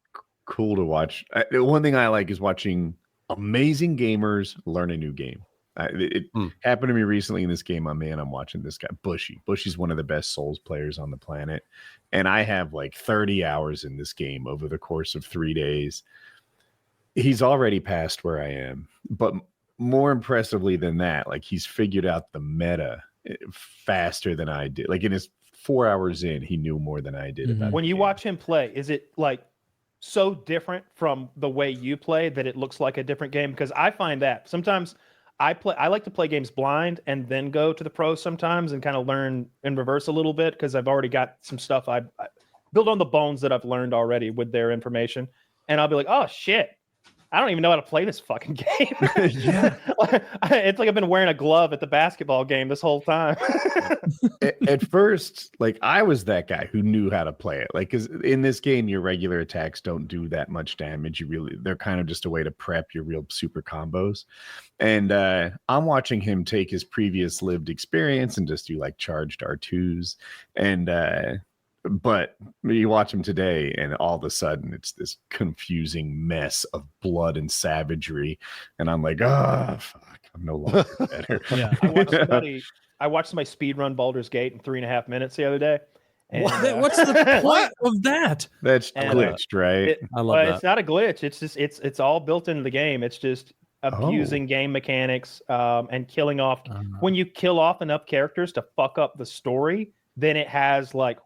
cool to watch. One thing I like is watching amazing gamers learn a new game. It happened to me recently in this game. I'm watching this guy, Bushy. Bushy's one of the best Souls players on the planet. And I have like 30 hours in this game over the course of 3 days. He's already past where I am. But more impressively than that, like he's figured out the meta faster than I did. Like in his 4 hours in, he knew more than I did. About when you watch him play, is it like so different from the way you play that it looks like a different game? Because I find that sometimes I like to play games blind and then go to the pros sometimes and kind of learn in reverse a little bit, because I've already got some stuff I build on the bones that I've learned already with their information, and I'll be like, oh shit, I don't even know how to play this fucking game. It's like I've been wearing a glove at the basketball game this whole time. At first, like I was that guy who knew how to play it. Like, because in this game, your regular attacks don't do that much damage. They're kind of just a way to prep your real super combos. And I'm watching him take his previous lived experience and just do like charged R2s. And but you watch him today, and all of a sudden it's this confusing mess of blood and savagery, and I'm like, oh fuck, I'm no longer better. Yeah, I watched somebody speed run Baldur's Gate in 3.5 minutes the other day. And, what's the point of that? That's glitched, right? I love that. It's not a glitch. It's just it's all built into the game. It's just abusing game mechanics and killing off. When you kill off enough characters to fuck up the story, then it has like,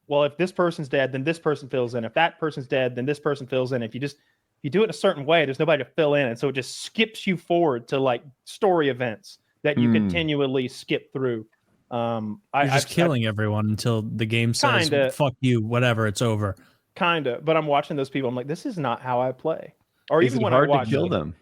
well, if this person's dead, then this person fills in. If that person's dead, then this person fills in. If you do it in a certain way, there's nobody to fill in. And so it just skips you forward to like story events that you continually skip through. You're just killing everyone until the game says, fuck you, whatever, it's over. Kinda. But I'm watching those people. I'm like, this is not how I play. Or Is even it when hard I watch to kill them?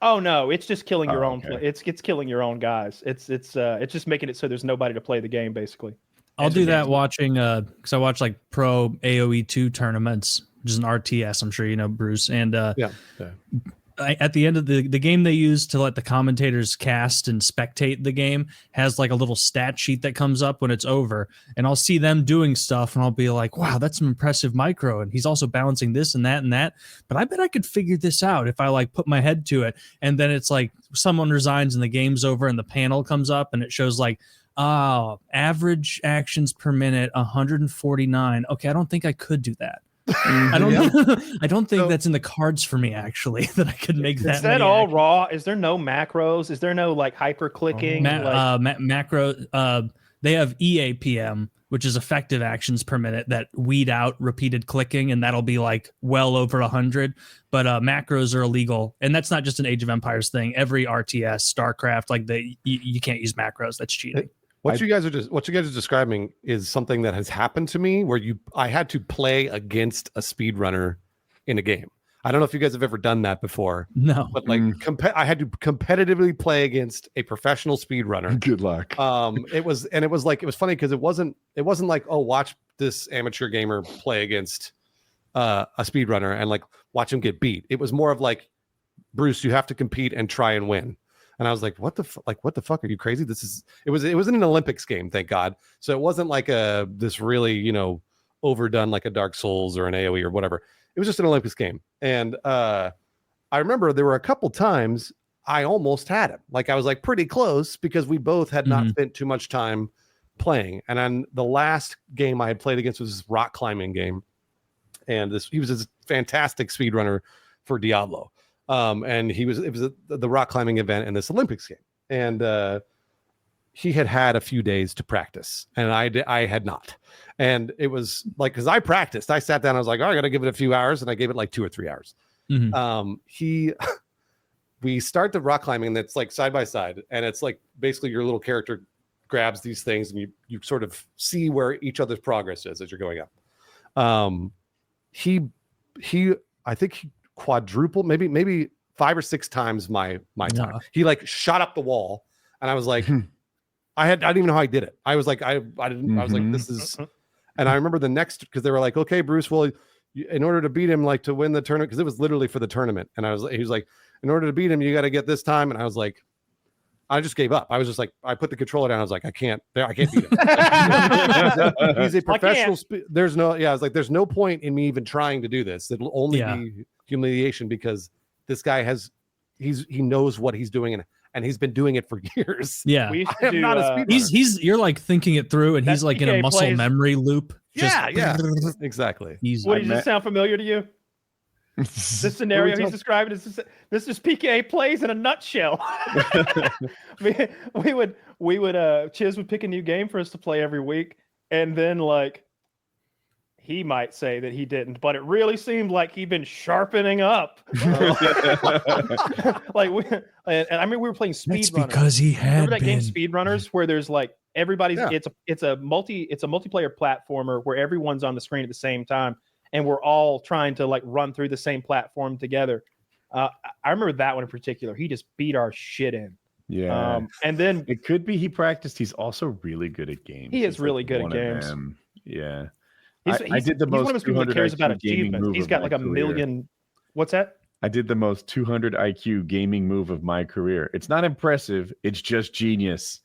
Oh no, it's just killing your own. Okay. It's killing your own guys. It's just making it so there's nobody to play the game, basically. I'll do that watching because I watch like pro AoE 2 tournaments, which is an RTS. I'm sure you know, Bruce. And at the end of the game they use to let the commentators cast and spectate the game has like a little stat sheet that comes up when it's over, and I'll see them doing stuff and I'll be like, wow, that's some impressive micro, and he's also balancing this and that, but I bet I could figure this out if I like put my head to it. And then it's like someone resigns and the game's over and the panel comes up and it shows like, oh, average actions per minute 149. Okay, I don't think I could do that. I don't think that's in the cards for me, actually, that I could make that. Is that all raw? Is there no macros? Is there no like hyper clicking? Macro. They have EAPM, which is effective actions per minute that weed out repeated clicking, and that'll be like well over 100. But macros are illegal, and that's not just an Age of Empires thing. Every RTS, StarCraft, like you can't use macros. That's cheating. What you guys are describing is something that has happened to me where I had to play against a speedrunner in a game. I don't know if you guys have ever done that before. No. But like I had to competitively play against a professional speedrunner. Good luck. It was funny because it wasn't like, oh, watch this amateur gamer play against a speedrunner and like watch him get beat. It was more of like, Bruce, you have to compete and try and win. And I was like, what the fuck? Are you crazy? It was an Olympics game, thank God. So it wasn't like this really, overdone like a Dark Souls or an AoE or whatever. It was just an Olympics game. And I remember there were a couple times I almost had him. Like I was like pretty close because we both had not spent too much time playing. And then the last game I had played against was this rock climbing game. And he was a fantastic speedrunner for Diablo. And it was the rock climbing event in this Olympics game. And he had a few days to practice and I had not. And it was like, cause I practiced, I sat down, I was like, oh, I got to give it a few hours. And I gave it like 2 or 3 hours. We start the rock climbing and it's like side by side. And it's like, basically your little character grabs these things and you sort of see where each other's progress is as you're going up. I think he quadrupled, maybe 5 or 6 times my time. He like shot up the wall and I was like, I didn't even know how I did it. I was like, I was like, this is, and I remember the next, because they were like, okay, Bruce, well, in order to beat him, like to win the tournament, because it was literally for the tournament. And he was like, in order to beat him, you got to get this time. And I was like, I just gave up. I was just like, I put the controller down. I was like, I can't beat him. He's a professional. I was like, there's no point in me even trying to do this. It'll only be humiliation because this guy has he knows what he's doing and he's been doing it for years. Yeah. We used I to am do, not a speedrunner. You're like thinking it through, and he's That like in a PKA muscle Plays- memory loop. Yeah, exactly. He's Woody, does this sound familiar to you? This scenario he's describing is this is PKA Plays in a nutshell. we would Chiz would pick a new game for us to play every week, and then like he might say that he didn't, but it really seemed like he'd been sharpening up. Like I mean, we were playing That's speedrunners. because he had Remember that game been. Speedrunners, where there's like everybody's Yeah. it's a multiplayer platformer where everyone's on the screen at the same time, and we're all trying to like run through the same platform together. I remember that one in particular. He just beat our shit in. Yeah. And then It could be he practiced. He's also really good at games. He is He's really like good at one of games. them. Yeah. he's did the he's one of most those people that 200 cares about IQ gaming achievements. move He's of got my like a career. million. What's that? I did the most 200 IQ gaming move of my career. It's not impressive. It's just genius.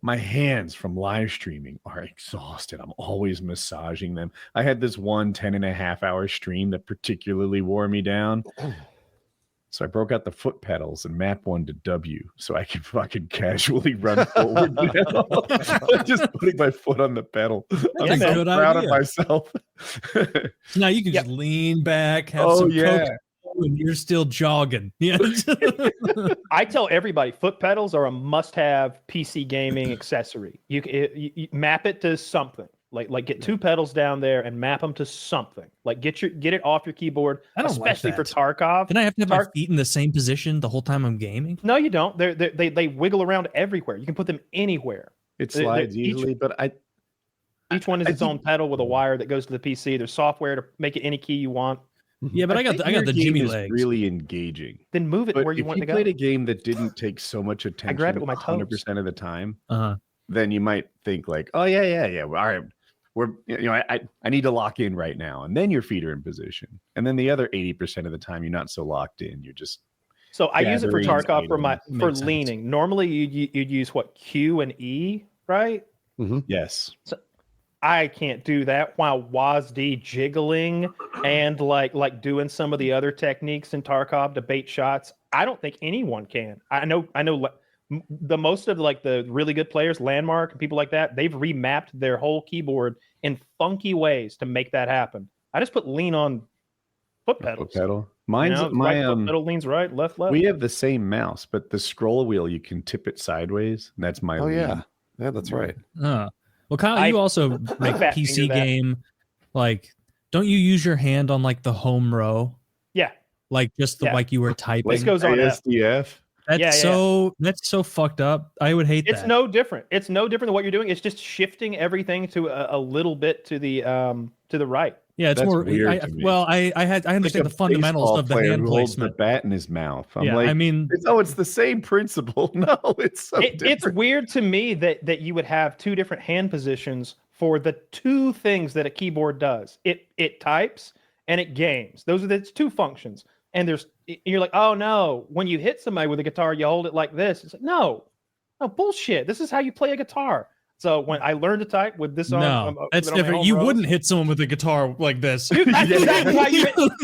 My hands from live streaming are exhausted. I'm always massaging them. I had this 10.5-hour stream that particularly wore me down. So I broke out the foot pedals and mapped one to W so I could fucking casually run forward. Just putting my foot on the pedal. I'm That's a so good proud idea. of myself. Now you can just lean back, have Oh, some yeah. Coke, and you're still jogging. Yeah. I tell everybody, foot pedals are a must-have PC gaming accessory. You map it to something. Like get two pedals down there and map them to something. Like get it off your keyboard, I don't like especially for that. Tarkov. Can I have to have my feet in the same position the whole time I'm gaming? No, you don't. They wiggle around everywhere. You can put them anywhere. It slides easily, but Each one is its own pedal with a wire that goes to the PC. There's software to make it any key you want. Yeah, but I got your the game Jimmy is legs. really engaging. Then move it But where you if want you to played go. a game that didn't take so much attention grab it with my toes. 100% of the time, Uh-huh. then you might think like, oh yeah. Well, all right, I need to lock in right now, and then your feet are in position, and then the other 80% of the time you're not so locked in. You're just So I use it for gathering Tarkov for items. for Makes sense. leaning. Normally you'd use what, Q and E, right? yes. I can't do that while WASD jiggling and like doing some of the other techniques in Tarkov to bait shots. I don't think anyone can. I know the most of like the really good players, Landmark and people like that, they've remapped their whole keyboard in funky ways to make that happen. I just put lean on foot pedals. Foot pedal. Mine's right foot pedal leans right, left. We have the same mouse, but the scroll wheel you can tip it sideways. And that's my lean. Yeah, that's right. Well, Kyle, you also make fat PC finger that. game. Like, don't you use your hand on like the home row? Yeah. Like just the like you were typing. This goes on F. ASDF. That's that's so fucked up. I would hate It's that. no different. It's no different than what you're doing. It's just shifting everything to a little bit to the right. Yeah, it's That's more. weird to me. I understand Like a the fundamentals baseball of the player hand who holds the placement. bat in his mouth. I'm Yeah, like, I mean, it's the same principle. No, it's so It's different. weird to me that you would have two different hand positions for the two things that a keyboard does. It types and it games. Those are its two functions. And you're like, oh no, when you hit somebody with a guitar, you hold it like this. It's like, no bullshit. This is how you play a guitar. So when I learned to type with this on, no, that's with it on my different. home You rows- wouldn't hit someone with a guitar like this. Dude, that's exactly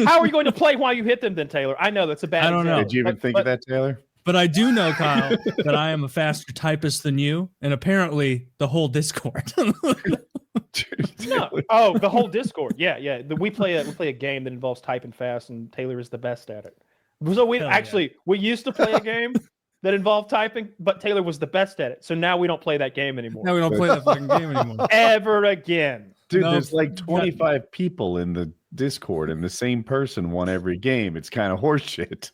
how are you going to play while you hit them then, Taylor? I know that's a bad I don't know. example. Did you even think of that, Taylor? But I do know, Kyle, that I am a faster typist than you, and apparently the whole Discord. No. Oh, the whole Discord. Yeah. We play a game that involves typing fast, and Taylor is the best at it. So we used to play a game that involved typing, but Taylor was the best at it. So now we don't play that game anymore. Now we don't play that fucking game anymore. Ever again. Dude, No, there's like 25 people in the Discord, and the same person won every game. It's kind of horseshit.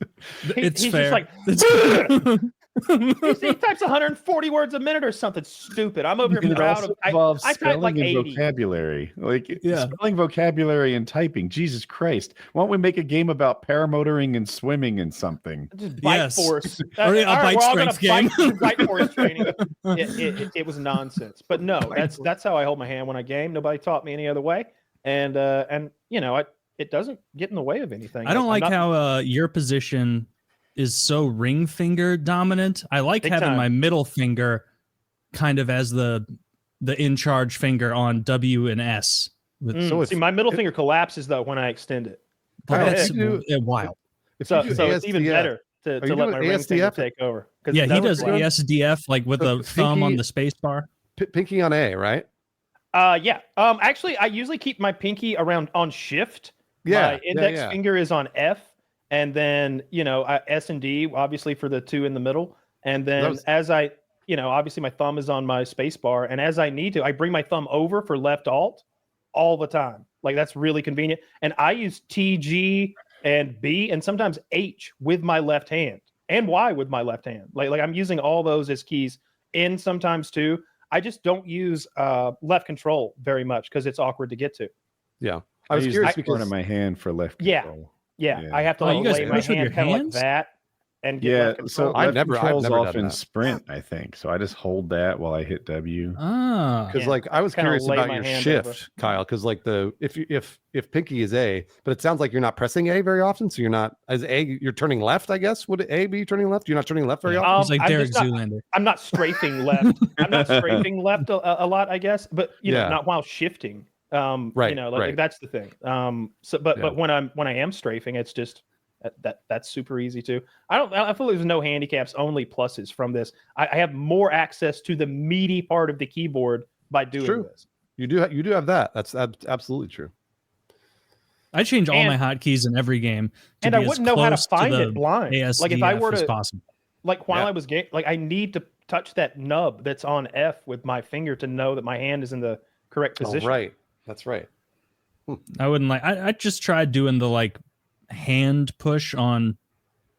It's he's fair. just like, he types 140 words a minute or something stupid. I'm over here It proud also of. involves I type spelling like and 80. vocabulary. Like Yeah. spelling, vocabulary, and typing. Jesus Christ! Why don't we make a game about paramotoring and swimming and something? Just bite Yes. force. Or a bite we're all gonna strength game. Bite force training. It was nonsense. But no, that's how I hold my hand when I game. Nobody taught me any other way. And it doesn't get in the way of anything. I don't I'm like not- how your position is so ring finger dominant. I like Big having time. my middle finger kind of as the in charge finger on W and S. See, my middle finger collapses though when I extend it. That's Kyle, wild. If So you do it's even ASDF better to you let my doing ring finger ASDF? take over. 'Cause Yeah, is that he what does you're doing? ASDF like with So the thumb on pinky- the space bar. Pinky on A, right? Yeah. Actually, I usually keep my pinky around on shift. Yeah. My index yeah. finger is on F, and then S and D, obviously for the two in the middle. And then as I, obviously my thumb is on my space bar, and as I need to, I bring my thumb over for left alt all the time. Like that's really convenient. And I use T, G, and B, and sometimes H with my left hand, and Y with my left hand. Like I'm using all those as keys in sometimes too. I just don't use left control very much because it's awkward to get to. Yeah. I was curious because front of my hand for left Yeah. control. Yeah, Yeah. I have to Oh, you guys lay my push with your hand kind of like hands? that and get Yeah, left control. so I've left never control's done off in that. sprint, I think. So I just hold that while I hit W. Ah, because Yeah. like I was Kinda curious lay about my your hand shift, over. Kyle, because like if pinky is A, but it sounds like you're not pressing A very often, so you're not as A, you're turning left, I guess. Would A be turning left? You're not turning left very Yeah. often. he's like I'm Derek just not- Zoolander. I'm not strafing left. I'm not strafing left a lot, I guess, but Yeah. not while shifting. Right, Like that's the thing. But Yeah. when I am strafing, it's just that's super easy too. I feel there's no handicaps, only pluses from this. I have more access to the meaty part of the keyboard by doing True. this. You do have that. That's absolutely true. I change all And- my hotkeys in every game, And I wouldn't know how to find it blind. Like if I were as to possible. like while Yeah. I was like I need to touch that nub that's on F with my finger to know that my hand is in the correct Oh, position. right. That's right. I wouldn't like. I just tried doing the like hand push on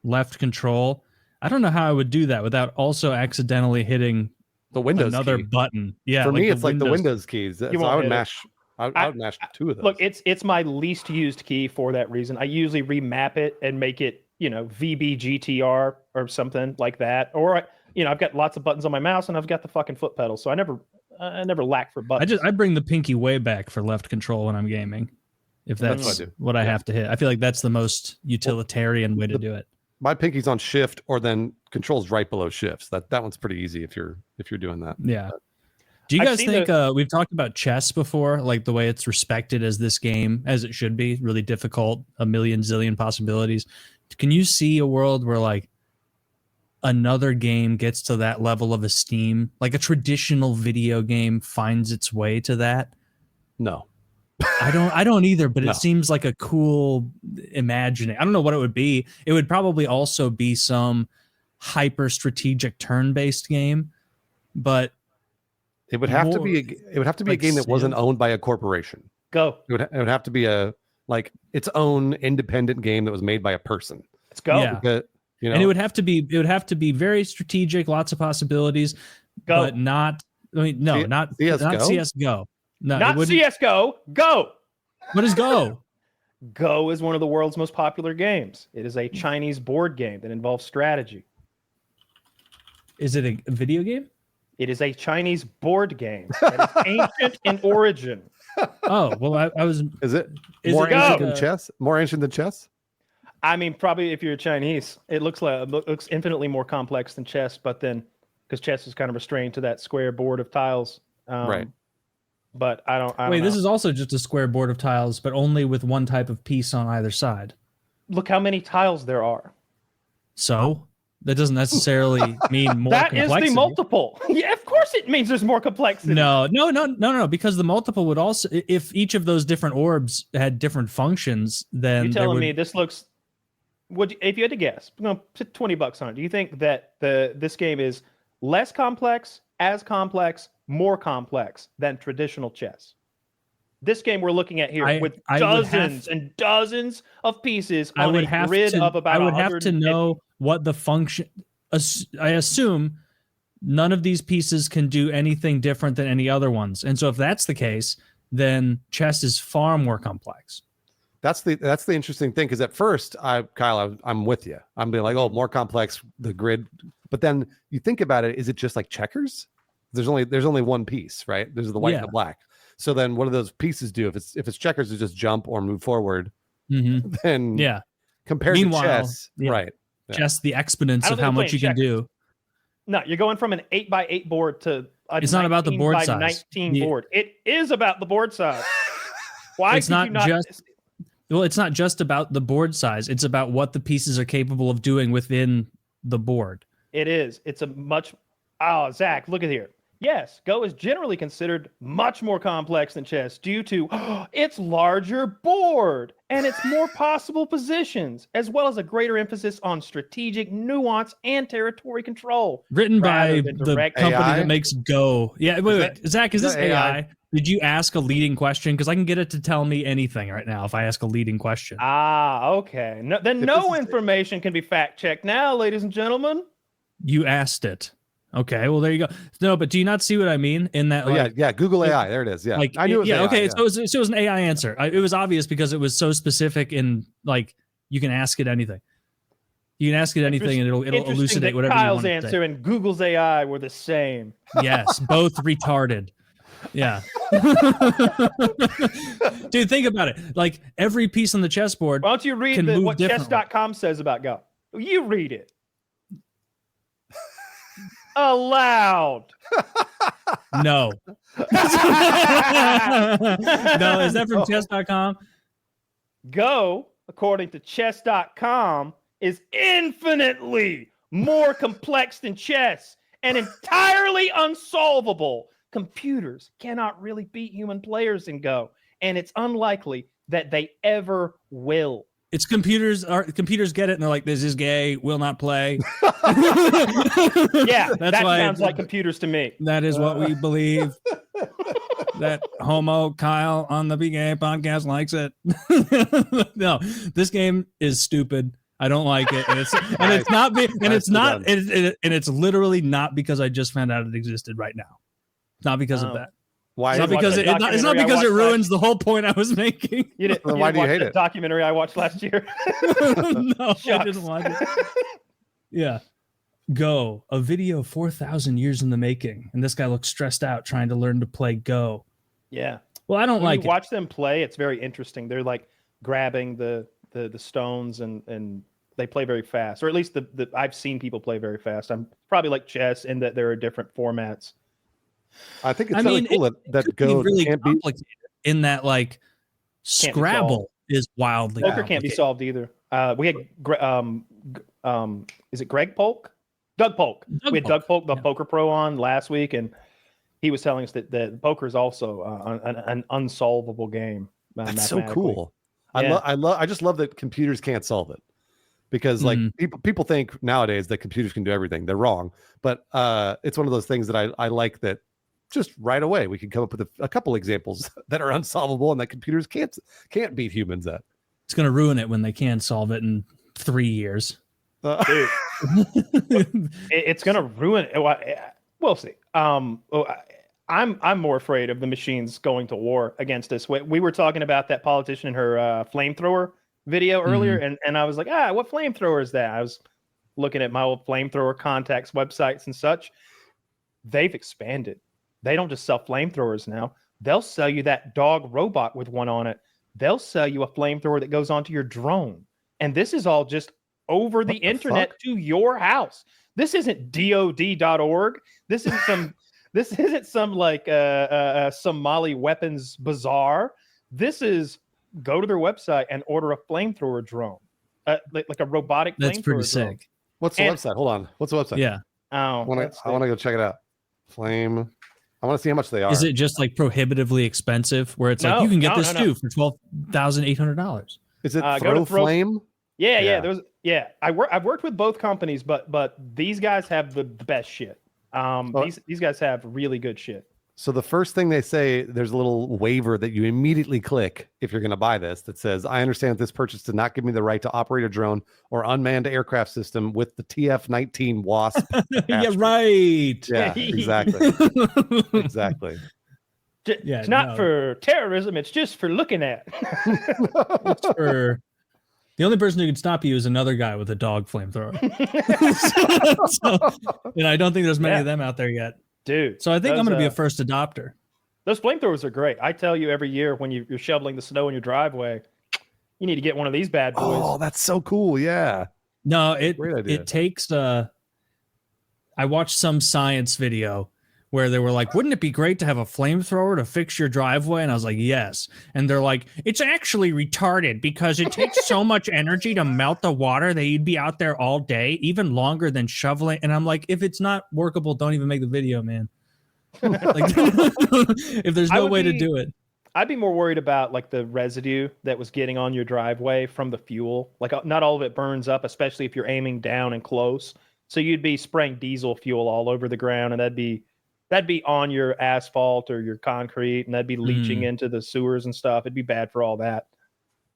left control. I don't know how I would do that without also accidentally hitting The Windows another key. button. Yeah, For me, it's like the Windows- Windows keys. So won't I would hit it. mash. I would mash two of those. Look, it's my least used key for that reason. I usually remap it and make it, VBGTR or something like that. Or I've got lots of buttons on my mouse and I've got the fucking foot pedal, so I never lack for buttons. I bring the pinky way back for left control when I'm gaming. If That's that's, what I do. what I have to hit, I feel like that's the most utilitarian way to do it. My pinky's on shift, or then controls right below shifts. That one's pretty easy if you're doing that. Yeah. Do you I've guys seen think we've talked about chess before, like the way it's respected as this game, as it should be, really difficult, a million zillion possibilities. Can you see a world where like another game gets to that level of esteem, like a traditional video game finds its way to that? No. I don't either, but No. it seems like a cool imagining. I don't know what it would be. It would probably also be some hyper strategic turn-based game, but It would have to More be. It would have to be like a game that wasn't Civ? owned by a corporation. Go. It would have to be its own independent game that was made by a person. Let's go. Yeah. Because, and it would have to be very strategic, lots of possibilities, Go. but not not CS:GO? CS:GO. No, it Not wouldn't- CS:GO. Go. What is Go? Go is one of the world's most popular games. It is a Chinese board game that involves strategy. Is it a video game? It is a Chinese board game that is ancient in origin. Oh, well, I was. Is it Is more it ancient Go. than chess? More ancient than chess? I mean, probably if you're Chinese, it looks infinitely more complex than chess. But then, because chess is kind of restrained to that square board of tiles, Right. But I don't Wait, know. this is also just a square board of tiles, but only with one type of piece on either side. Look how many tiles there are. So that doesn't necessarily mean more. That is complexity. the multiple. Yeah, of course it means there's more complexity. No, because the multiple would also, if each of those different orbs had different functions, then You're telling me this looks. If you had to guess, put $20 on it. Do you think that this game is less complex, as complex, more complex than traditional chess? This game we're looking at here with I would dozens and dozens of pieces I on would a have grid to. of about I would have 100 to know what the function. I assume none of these pieces can do anything different than any other ones, and so if that's the case, then chess is far more complex. That's the interesting thing, because at first, Kyle, I'm with you. I'm being like, oh, more complex, the grid. But then you think about it, is it just like checkers? There's only one piece, right? There's the white and the black. So then what do those pieces do? If it's checkers, to just jump or move forward, Mm-hmm. then Yeah, compared Meanwhile, to chess, yeah. right? Yeah. chess the exponents I don't of think how we're much you playing can do. No, you're going from an 8x8 board to a It's not about the 19 board by size. 19 Yeah. board. It is about the board size. Why It's could not you not just- Well, it's not just about the board size. It's about what the pieces are capable of doing within the board. It is. It's a much. Oh, Zach, look at here. Yes, Go is generally considered much more complex than chess due to its larger board and its more possible positions, as well as a greater emphasis on strategic nuance and territory control. Written by than the direct company AI? that makes Go. Yeah, wait. Zach, is this that AI? AI? Did you ask a leading question? Because I can get it to tell me anything right now if I ask a leading question. Ah, okay. No, then If no this is- information can be fact checked now, ladies and gentlemen. You asked it. Okay, well there you go. No, but do you not see what I mean in that? Oh, Like, yeah. Google AI. There it is. Yeah. like I knew it was AI, okay. yeah. So it was an AI answer. It was obvious because it was so specific in like you can ask it anything. You can ask it anything and it'll Interesting elucidate that whatever Kyle's you want to answer and Google's AI were the same. say. Yes, both retarded. Yeah. Dude, think about it. Like every piece on the chessboard. Why don't you read Can move what differently. chess.com says about Go? You read it. Aloud. No. No, is that from chess.com? Go, according to chess.com, is infinitely more complex than chess and entirely unsolvable. Computers cannot really beat human players in Go, and it's unlikely that they ever will. It's computers get it and they're like, this is gay, will not play. Yeah, That's that why sounds like computers to me. that is what we believe. That homo Kyle on the PKA podcast likes it. No, this game is stupid. I don't like it, and it's not and it's not and it's literally not because I just found out it existed right now. It's not because of that. Why? It's not because watch the it's not documentary I because it watched ruins the whole point I was making. You didn't, Then why do you watch hate the it? documentary I watched last year? No, I Shucks. didn't watch it. Yeah. Go, a video 4,000 years in the making, and this guy looks stressed out trying to learn to play Go. Yeah. Well, I don't When like you watch them play, it's very interesting. They're like grabbing the stones and they play very fast, or at least the I've seen people play very fast. I'm probably like chess in that there are different formats. I think it's I really mean, cool that Could Go be really can't be. complicated in that like be Scrabble is wildly Poker can't be complicated. solved either. We had is it Greg Polk? Doug Polk. We had Doug Polk, the poker pro, on last week, and he was telling us that poker is also an unsolvable game. That's so mathematically. cool. Yeah. I just love that computers can't solve it, because like people think nowadays that computers can do everything. They're wrong, but it's one of those things that I like, that just right away we can come up with a couple examples that are unsolvable and that computers can't beat humans at. It's going to ruin it when they can solve it in 3 years. Dude, it's gonna ruin it. We'll see. I'm more afraid of the machines going to war against us. We were talking about that politician and her flamethrower video earlier, and I was like, what flamethrower is that? I was looking at my old flamethrower contacts websites and such. They've expanded. They don't just sell flamethrowers now. They'll sell you that dog robot with one on it. They'll sell you a flamethrower that goes onto your drone. And this is all just over the internet to your house. This isn't DOD.org. This isn't some like Somali weapons bazaar. This is go to their website and order a flamethrower drone, like a robotic flamethrower. That's pretty drone. sick. What's the website? Hold on. What's the website? Yeah. Oh, I want to go check it out. Flame. I want to see how much they are. Is it just like prohibitively expensive where it's like you can get this too for $12,800? Is it go Throw to Throw- Flame? Yeah. I've worked with both companies, but these guys have the best shit. These guys have really good shit. So the first thing they say, there's a little waiver that you immediately click if you're going to buy this that says, I understand that this purchase did not give me the right to operate a drone or unmanned aircraft system with the TF-19 wasp. Yeah, right. Yeah, exactly. Exactly. It's not for terrorism. It's just for looking at. It's for the only person who can stop you is another guy with a dog flamethrower. And I don't think there's many of them out there yet. Dude. So I think I'm going to be a first adopter. Those flamethrowers are great. I tell you every year when you're shoveling the snow in your driveway, you need to get one of these bad boys. Oh, that's so cool. Yeah. No, Great idea. it takes I watched some science video where they were like, wouldn't it be great to have a flamethrower to fix your driveway? And I was like, yes. And they're like, it's actually retarded because it takes so much energy to melt the water that you'd be out there all day, even longer than shoveling. And I'm like, if it's not workable, don't even make the video, man. Like, if there's no way to do it. I'd be more worried about like the residue that was getting on your driveway from the fuel. Like not all of it burns up, especially if you're aiming down and close. So you'd be spraying diesel fuel all over the ground, and that'd be on your asphalt or your concrete, and that'd be leaching into the sewers and stuff. It'd be bad for all that.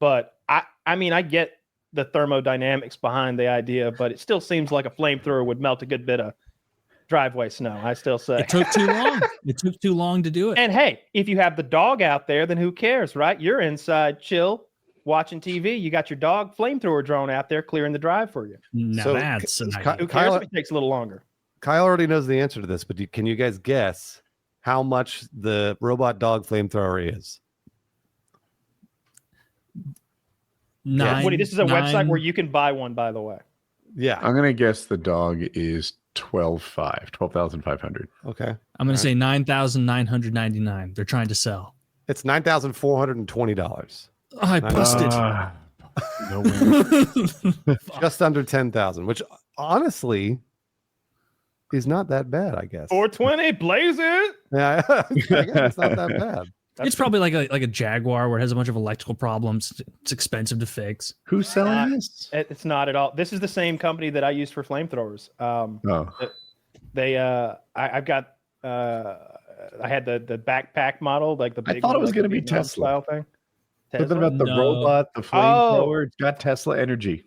But I mean, I get the thermodynamics behind the idea, but it still seems like a flamethrower would melt a good bit of driveway snow. I still say it took too long. It took too long to do it. And hey, if you have the dog out there, then who cares, right? You're inside, chill, watching TV. You got your dog flamethrower drone out there clearing the drive for you. Now So, that's an idea. Who cares if it takes a little longer? Kyle already knows the answer to this, but can you guys guess how much the robot dog flamethrower is? Woody, this is a website where you can buy one, by the way. Yeah. I'm gonna guess the dog is 12,500. Okay. I'm going to say 9,999. They're trying to sell. It's $9,420. Oh, I busted. No way. Just under 10,000, which honestly is not that bad, I guess. 420, blaze it. Yeah, I guess it's not that bad. It's probably like a Jaguar where it has a bunch of electrical problems. It's expensive to fix. Who's selling this? It's not at all. This is the same company that I use for flamethrowers. I've got I had the backpack model, like the big. I thought it was going to be Tesla style thing. Something about the robot, the flamethrower. It's got Tesla energy.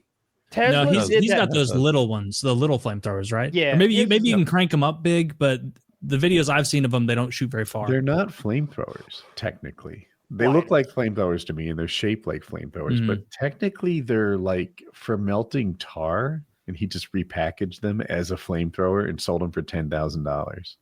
Tesla. No, he's got those little ones, the little flamethrowers, right? Yeah. Or maybe you can crank them up big, but the videos I've seen of them, they don't shoot very far. They're not flamethrowers, technically. They look like flamethrowers to me, and they're shaped like flamethrowers, but technically they're like for melting tar, and he just repackaged them as a flamethrower and sold them for $10,000.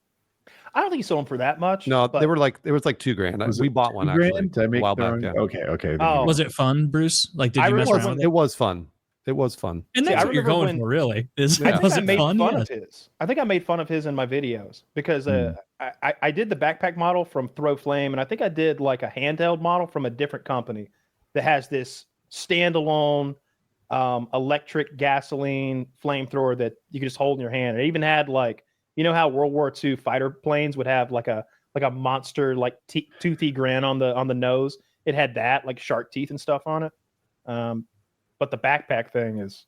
I don't think he sold them for that much. No, it was like $2,000. We bought one actually a while back. Yeah. Okay. Oh. Was it fun, Bruce? Like, did you mess around with it? It was fun. It was fun. And that's what you're going for, really. I think I made fun of his. I think I made fun of his in my videos because I did the backpack model from Throw Flame, and I think I did like a handheld model from a different company that has this standalone electric gasoline flamethrower that you can just hold in your hand. It even had like, you know how World War II fighter planes would have like a monster like toothy grin on the nose. It had that, like shark teeth and stuff on it. But the backpack thing is,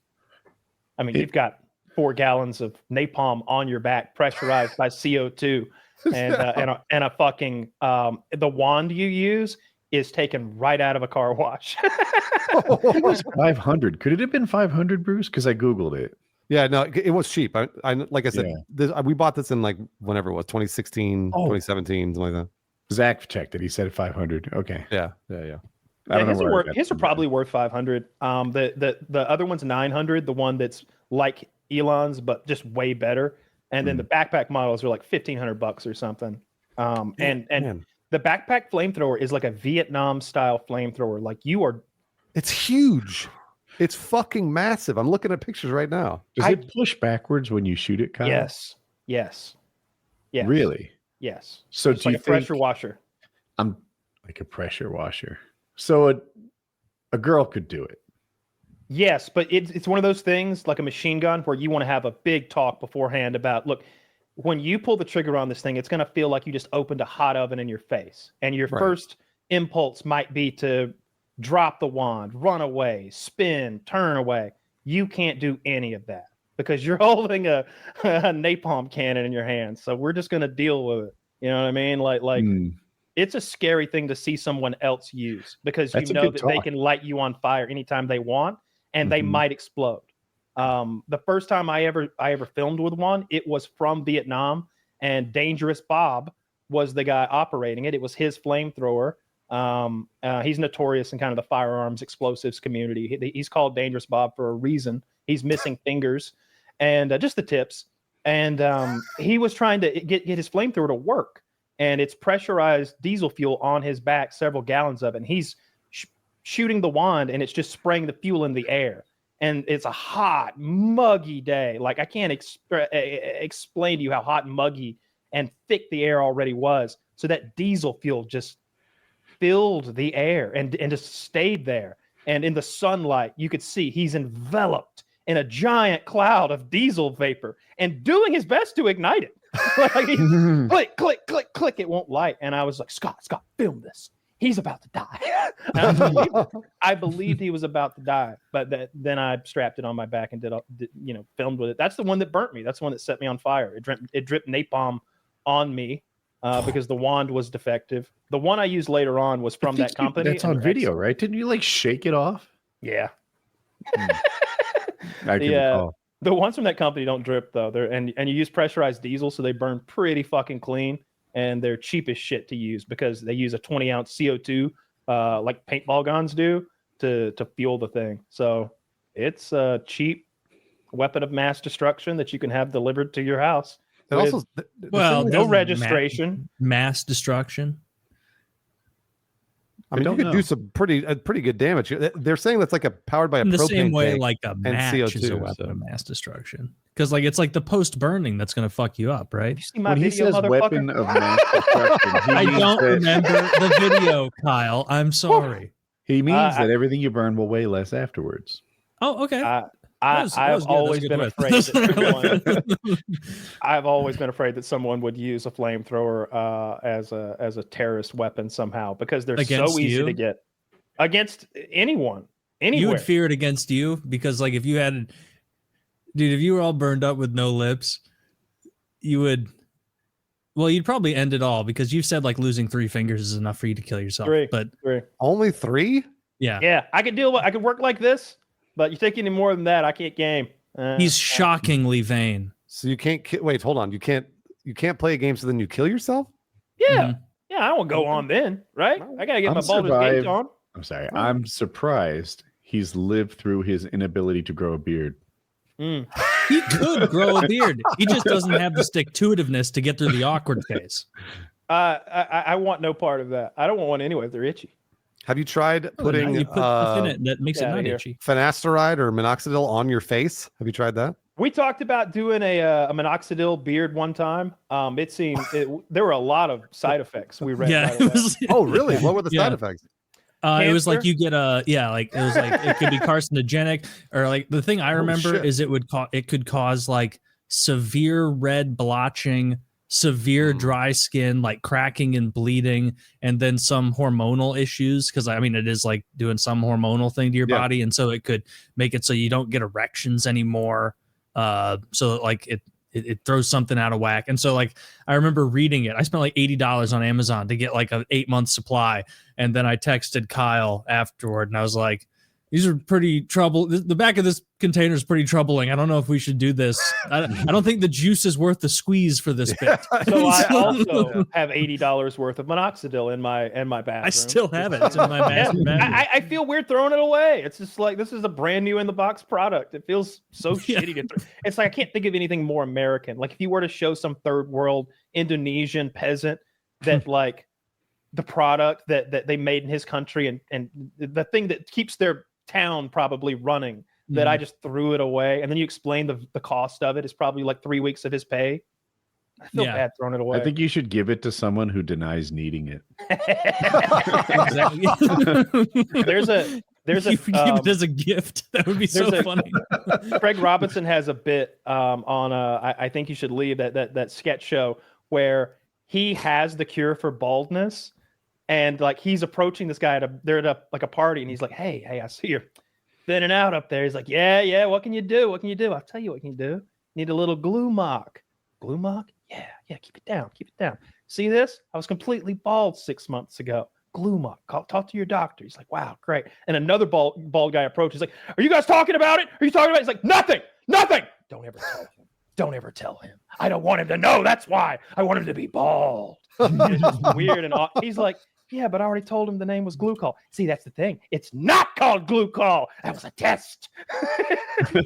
I mean, you've got 4 gallons of napalm on your back, pressurized by CO2, and a fucking the wand you use is taken right out of a car wash. It was 500. Could it have been 500, Bruce? Because I googled it. Yeah, no, it was cheap. I like I said, we bought this in like whenever it was 2016, 2017, something like that. Zach checked it. He said 500. Okay. Yeah. I don't know his are probably worth 500. The other one's 900. The one that's like Elon's, but just way better. And then the backpack models are like $1,500 or something. And the backpack flamethrower is like a Vietnam style flamethrower. Like it's huge. It's fucking massive. I'm looking at pictures right now. Does it push backwards when you shoot it, Kyle? Yes. Really? Yes. So it's like a pressure washer. I'm like a pressure washer. So a girl could do it. Yes, but it's one of those things like a machine gun where you want to have a big talk beforehand about, look, when you pull the trigger on this thing, it's going to feel like you just opened a hot oven in your face. And your first impulse might be to drop the wand, run away, spin, turn away. You can't do any of that because you're holding a napalm cannon in your hand. So we're just going to deal with it. You know what I mean? Like it's a scary thing to see someone else use because you know that they can light you on fire anytime they want and they might explode. The first time I ever filmed with one, it was from Vietnam, and Dangerous Bob was the guy operating it. It was his flamethrower. He's notorious in kind of the firearms explosives community. He's called Dangerous Bob for a reason. He's missing fingers and just the tips. And he was trying to get his flamethrower to work. And it's pressurized diesel fuel on his back, several gallons of it. And he's shooting the wand, and it's just spraying the fuel in the air. And it's a hot, muggy day. Like I can't explain to you how hot and muggy and thick the air already was. So that diesel fuel just filled the air and just stayed there. And in the sunlight, you could see he's enveloped in a giant cloud of diesel vapor and doing his best to ignite it. Like click, click, click, click, it won't light. And I was like, Scott, film this. He's about to die. I believed he was about to die, but then I strapped it on my back and filmed with it. That's the one that burnt me. That's the one that set me on fire. It dripped napalm on me because the wand was defective. The one I used later on was from that company. That's on video, right? Didn't you like shake it off? Yeah. I can recall. The ones from that company don't drip though. And you use pressurized diesel, so they burn pretty fucking clean. And they're cheap as shit to use because they use a 20-ounce CO2 like paintball guns do to fuel the thing. So it's a cheap weapon of mass destruction that you can have delivered to your house. And also, no registration. Mass destruction. I mean, you could do some pretty good damage. They're saying that's like powered by a in the propane same way, tank like a match CO2, is a weapon of mass destruction. Because like it's like the post burning that's going to fuck you up, right? You see my when he video, says weapon of mass destruction, I don't remember the video, Kyle. I'm sorry. He means that everything you burn will weigh less afterwards. Oh, okay. I've always been afraid that I've always been afraid that someone would use a flamethrower as a terrorist weapon somehow because they're so easy to get against anyone. Anywhere. You would fear it against you because like if you were all burned up with no lips, you'd probably end it all because you've said like losing 3 fingers is enough for you to kill yourself. Three. Only 3? Yeah. Yeah. I could work like this. But you take any more than that, I can't game. He's shockingly vain. So you can't wait. Hold on. You can't play a game so then you kill yourself? Yeah, Mm-hmm. yeah. I won't go on then, right? I gotta get my Baldur's Gate on. I'm sorry. I'm surprised he's lived through his inability to grow a beard. Mm. He could grow a beard. He just doesn't have the stick-to-itiveness to get through the awkward phase. I want no part of that. I don't want one anyway if they're itchy. Have you tried putting you put stuff in it that makes it not itchy? Finasteride or minoxidil on your face? Have you tried that? We talked about doing a minoxidil beard one time. It seemed there were a lot of side effects we read. Yeah. Right Oh, really? What were the side effects? It was like you get it could be carcinogenic or like the thing I remember is it could cause like severe red blotching, severe dry skin, like cracking and bleeding, and then some hormonal issues because I mean it is like doing some hormonal thing to your body, and so it could make it so you don't get erections anymore. So like it throws something out of whack. And so like I remember reading it. I spent like $80 on Amazon to get like an 8-month supply, and then I texted Kyle afterward, and I was like, these are pretty trouble. The back of this container is pretty troubling. I don't know if we should do this. I don't think the juice is worth the squeeze for this bit. So I also have $80 worth of minoxidil in my bathroom. I still have it. It's in my bathroom. I feel weird throwing it away. It's just like this is a brand new in the box product. It feels so shitty to throw. It's like I can't think of anything more American. Like if you were to show some third world Indonesian peasant that like the product that they made in his country and the thing that keeps their town probably running that I just threw it away, and then you explain the cost of it is probably like 3 weeks of his pay. I feel bad throwing it away. I think you should give it to someone who denies needing it. there's a you give it as a gift. That would be so funny. Craig Robinson has a bit on I think you should leave that sketch show where he has the cure for baldness. And like he's approaching this guy they're at a party, and he's like, "Hey, I see you're thinning out up there." He's like, "Yeah. What can you do? I'll tell you what you can do. Need a little glue mock. Glue mock? Yeah. Keep it down. See this? I was completely bald 6 months ago. Glue mock. Talk to your doctor." He's like, "Wow, great." And another bald guy approaches. He's like, "Are you guys talking about it? Are you talking about it?" He's like, "Nothing. Don't ever tell him. I don't want him to know. That's why I want him to be bald." It's just weird and he's like, "Yeah, but I already told him the name was glucol." See, that's the thing. It's not called glucol. That was a test. He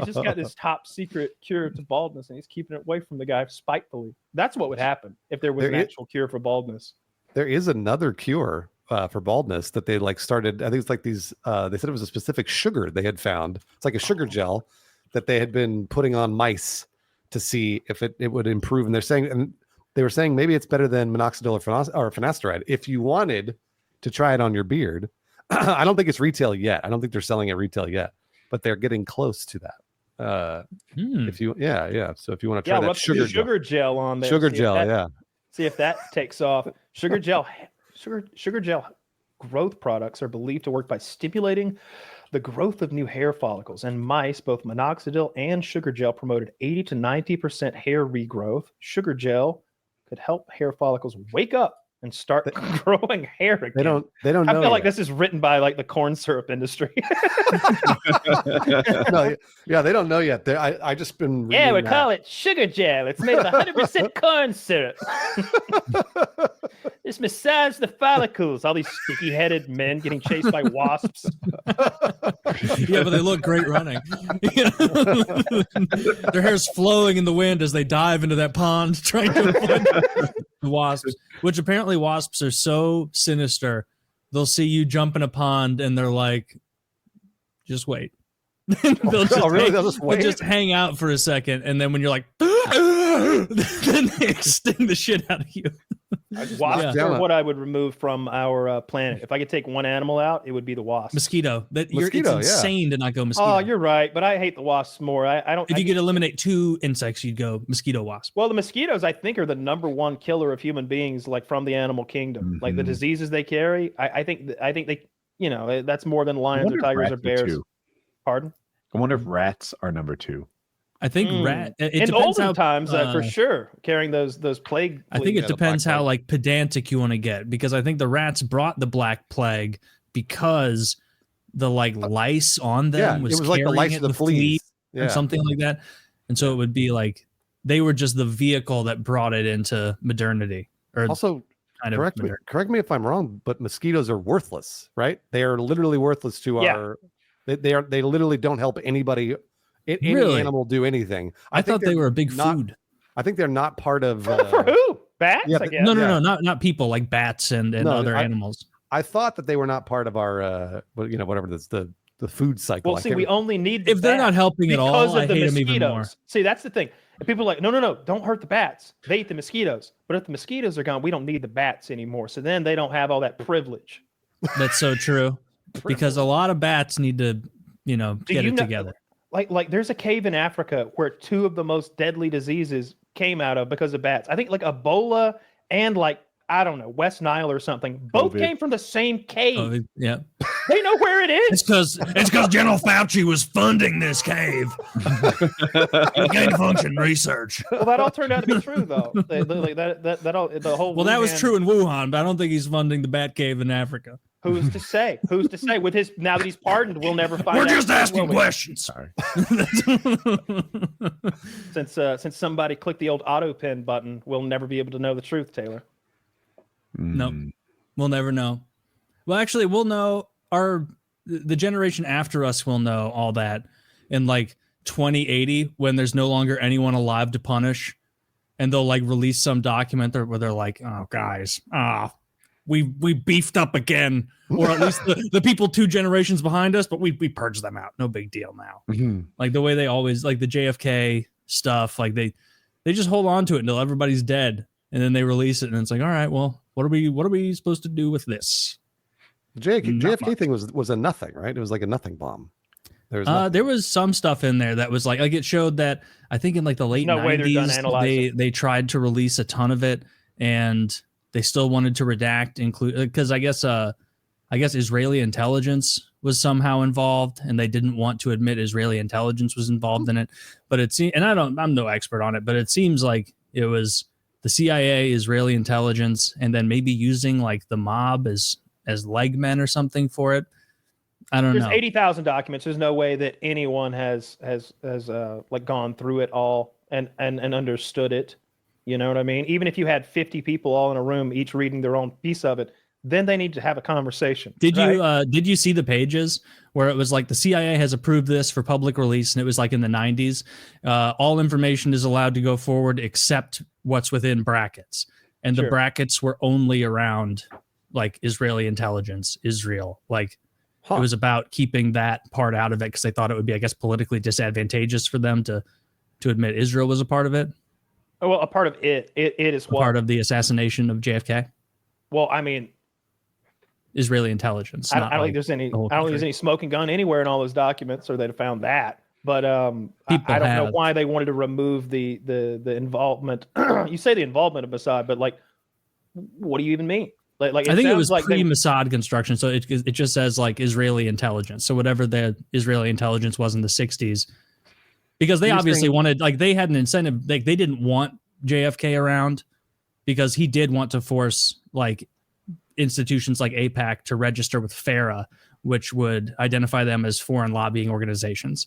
just got this top secret cure to baldness, and he's keeping it away from the guy spitefully. That's what would happen if there was an actual cure for baldness. There is another cure for baldness that they like started. I think it's like these. They said it was a specific sugar they had found. It's like a sugar gel that they had been putting on mice to see if it would improve. And they were saying maybe it's better than minoxidil or finasteride if you wanted to try it on your beard. I don't think it's retail yet. I don't think they're selling it retail yet, but they're getting close to that. If you, So if you want to try that sugar gel on there, sugar gel, see if that takes off. Sugar gel growth products are believed to work by stimulating the growth of new hair follicles. And mice, both minoxidil and sugar gel promoted 80 to 90% hair regrowth. Sugar gel could help hair follicles wake up and start growing hair again. They don't know. I feel like this is written by like the corn syrup industry. They don't know yet. I just been reading we call it sugar gel. It's made of 100% corn syrup. Just massage the follicles. All these sticky-headed men getting chased by wasps. Yeah, but they look great running. Their hair's flowing in the wind as they dive into that pond trying to avoid the wasps, which apparently wasps are so sinister. They'll see you jump in a pond and they're like, just wait. They'll just hang out for a second, and then when you're like, then they sting the shit out of you. Wasps are what I would remove from our planet. If I could take one animal out, it would be the wasp. Mosquito. It's insane to not go mosquito. Oh, you're right, but I hate the wasps more. I don't. If you could eliminate 2 insects, you'd go mosquito, wasp. Well, the mosquitoes, I think, are the #1 killer of human beings, like from the animal kingdom. Mm-hmm. Like the diseases they carry. I think they, that's more than lions or tigers or bears. Pardon? I wonder if rats are #2. I think rat. In olden times, for sure, carrying those plague. I think it depends how like pedantic you want to get, because I think the rats brought the Black Plague because the lice on them was like the lice of the fleas or something like that, and so it would be like they were just the vehicle that brought it into modernity. Or also, correct me if I'm wrong, but mosquitoes are worthless, right? They are literally worthless to our. They literally don't help anybody. Any animal do anything. I thought they were a big food. I think they're not part of for who? Bats? Yeah, I guess. No, not people, like bats and other animals. I thought that they were not part of our whatever that's the food cycle. Well, see, we only need if they're not helping at all, I hate them even more. See, that's the thing. And people are like, no, don't hurt the bats. They eat the mosquitoes. But if the mosquitoes are gone, we don't need the bats anymore. So then they don't have all that privilege. That's so true. Because a lot of bats need to, get it together. Like there's a cave in Africa where 2 of the most deadly diseases came out of because of bats. I think like Ebola and I don't know, West Nile or something. Both came from the same cave. Yeah. They know where it is. It's because General Fauci was funding this cave. Gain function research. Well, that all turned out to be true though. The whole. Well, that was true in Wuhan, but I don't think he's funding the Bat Cave in Africa. Who's to say? With his now that he's pardoned, we'll never find out. We're just asking questions. Sorry. Since somebody clicked the old auto pen button, we'll never be able to know the truth, Taylor. Nope. We'll never know. Well, actually, we'll know. The generation after us will know all that in 2080 when there's no longer anyone alive to punish, and they'll release some document where they're like, "Oh, guys, we beefed up again," or at least the people 2 generations behind us, but we purged them out. No big deal now. Mm-hmm. Like the way they always the JFK stuff. They just hold on to it until everybody's dead, and then they release it, and it's like, all right, well, what are we supposed to do with this? The JFK thing was a nothing, right? It was like a nothing bomb. There was some stuff in there that was like it showed that I think in the late 90s they tried to release a ton of it, and they still wanted to include because I guess Israeli intelligence was somehow involved, and they didn't want to admit Israeli intelligence was involved in it. But it seems, and I'm no expert on it, but it seems like it was the CIA, Israeli intelligence, and then maybe using the mob as leg men or something for it. I don't know. There's 80,000 documents. There's no way that anyone has gone through it all and understood it. You know what I mean? Even if you had 50 people all in a room, each reading their own piece of it, then they need to have a conversation. Did you see the pages where it was the CIA has approved this for public release, and it was in the 90s? All information is allowed to go forward except what's within brackets, and the brackets were only around Israeli intelligence, Israel. It was about keeping that part out of it because they thought it would be, I guess, politically disadvantageous for them to to admit Israel was a part of it. Oh, well, a part of it is what? Part of the assassination of JFK. Well, I mean, Israeli intelligence. I don't think there's any. I don't think there's any smoking gun anywhere in all those documents, or they'd have found that. But I don't know why they wanted to remove the involvement. You say the involvement of Mossad, but like, what do you even mean? Like I think it was like pre-Mossad construction, so it just says like Israeli intelligence. So whatever the Israeli intelligence was in the 60s, because they obviously wanted, like, they had an incentive. Like, they didn't want JFK around because he did want to force like institutions like AIPAC to register with FARA, which would identify them as foreign lobbying organizations.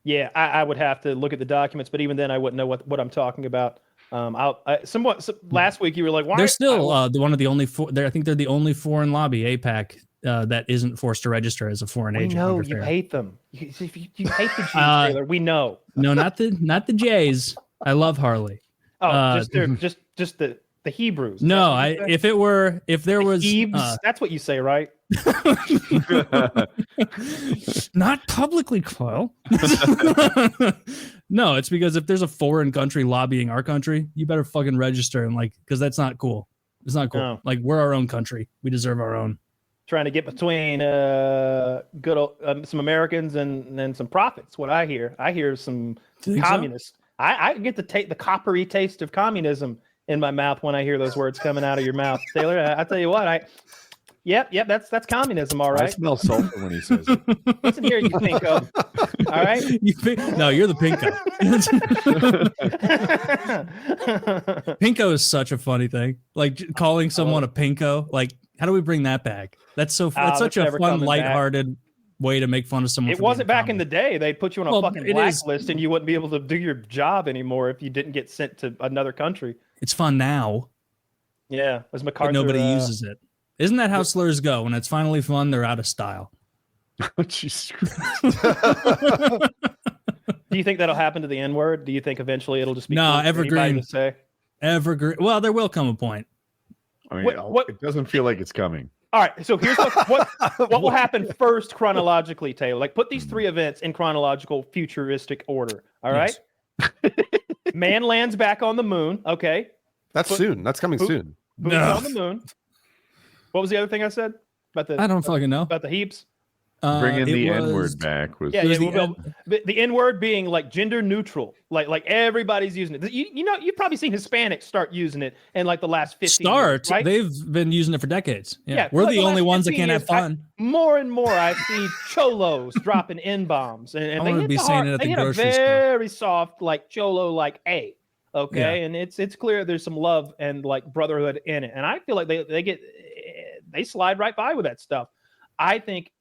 Yeah, I would have to look at the documents, but even then, I wouldn't know what I'm talking about. Last week you were like, why? They're still one of the only I think they're the only foreign lobby, AIPAC, that isn't forced to register as a foreign agent. No, you hate them. You hate the Jews, Taylor. We know. No, not the Jays. I love Harley. Oh, just the Hebrews. No, if there was Hebes, that's what you say, right? Not publicly, Kyle. No, it's because if there's a foreign country lobbying our country, you better fucking register and because that's not cool. It's not cool. No. Like, we're our own country. We deserve our own. Trying to get between good old, some Americans and some profits. What I hear some communists. So? I get to take the coppery taste of communism in my mouth when I hear those words coming out of your mouth, Taylor. I tell you what, Yep, that's communism, all right. I smell sulfur when he says it. Listen here, you pinko. All right? No, you're the pinko. Pinko is such a funny thing. Like, calling someone a pinko. Like, how do we bring that back? That's such a fun, lighthearted way to make fun of someone. It wasn't back in the day. They'd put you on a fucking blacklist and you wouldn't be able to do your job anymore if you didn't get sent to another country. It's fun now. Yeah, as MacArthur. But nobody uses it. Isn't that how slurs go? When it's finally fun, they're out of style. Jesus. Do you think that'll happen to the N-word? Do you think eventually it'll just be evergreen? To say? Evergreen. Well, there will come a point. I mean, it doesn't feel like it's coming. All right, so here's what will happen first chronologically, Taylor. Like, put these three events in chronological, futuristic order. All right. Yes. Man lands back on the moon. Okay. That's soon. That's coming soon. No. On the moon. What was the other thing I said about the? I don't fucking know about the heaps. Bringing the N-word back was the N-word being like gender neutral, like everybody's using it. You know, you've probably seen Hispanics start using it in like the last 15 years, right? They've been using it for decades. Yeah, we're the only ones that can't have fun. More and more, I see cholos dropping N-bombs, and they hit be saying it at the grocery store. Very soft, like cholo, like A. Okay, and it's clear there's some love and like brotherhood in it, and I feel like they slide right by with that stuff. I think.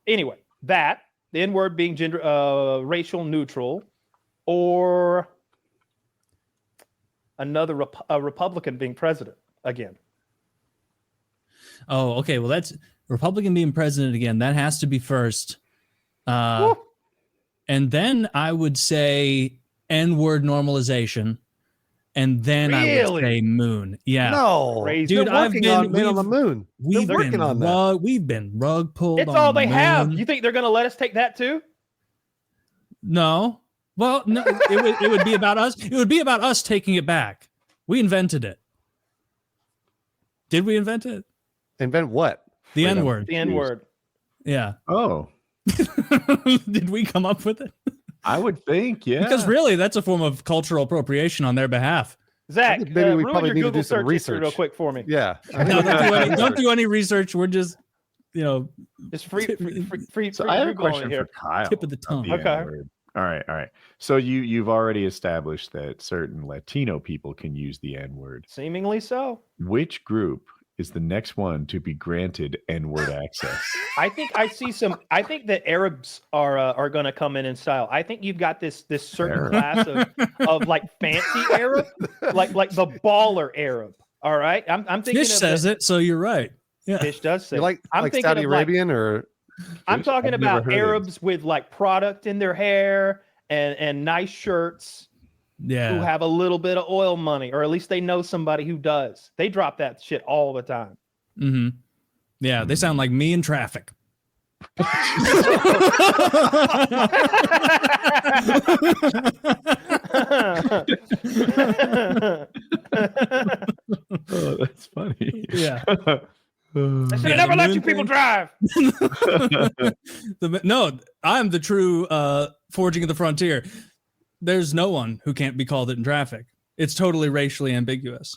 Anyway, the N-word being gender racial neutral, or another a Republican being president again. Oh, okay. Well, that's Republican being president again. That has to be first. And then I would say N-word normalization. And then I would say moon. Yeah. No. Dude, I've been on the moon. We've been on that. We've been rug pulled. It's all they have. You think they're going to let us take that too? No. Well, no. It would be about us. It would be about us taking it back. We invented it. Did we invent it? Invent what? The N-word. The N-word. Yeah. Oh. Did we come up with it? I would think, yeah. Because really, that's a form of cultural appropriation on their behalf. Zach, maybe we probably need Google to do some research real quick for me. Yeah. No, don't do any research. We're just, just free. So I have a question for Kyle. Tip of the tongue. Okay. All right. So you've already established that certain Latino people can use the N-word. Seemingly so. Which group is the next one to be granted N-word access? I think that Arabs are going to come in style. I think you've got this certain class of like fancy Arab, like the baller Arab. All right, I'm thinking. Fish says it, so you're right. Yeah, Fish does say. I'm thinking Saudi Arabian or. I'm talking about Arabs with like product in their hair and nice shirts. Yeah, who have a little bit of oil money, or at least they know somebody who does. They drop that shit all the time. Mm-hmm. Yeah, they sound like me in traffic. Oh, that's funny. Yeah. I should have never let you people drive. No, I'm the true forging of the frontier. There's no one who can't be called it in traffic. It's totally racially ambiguous.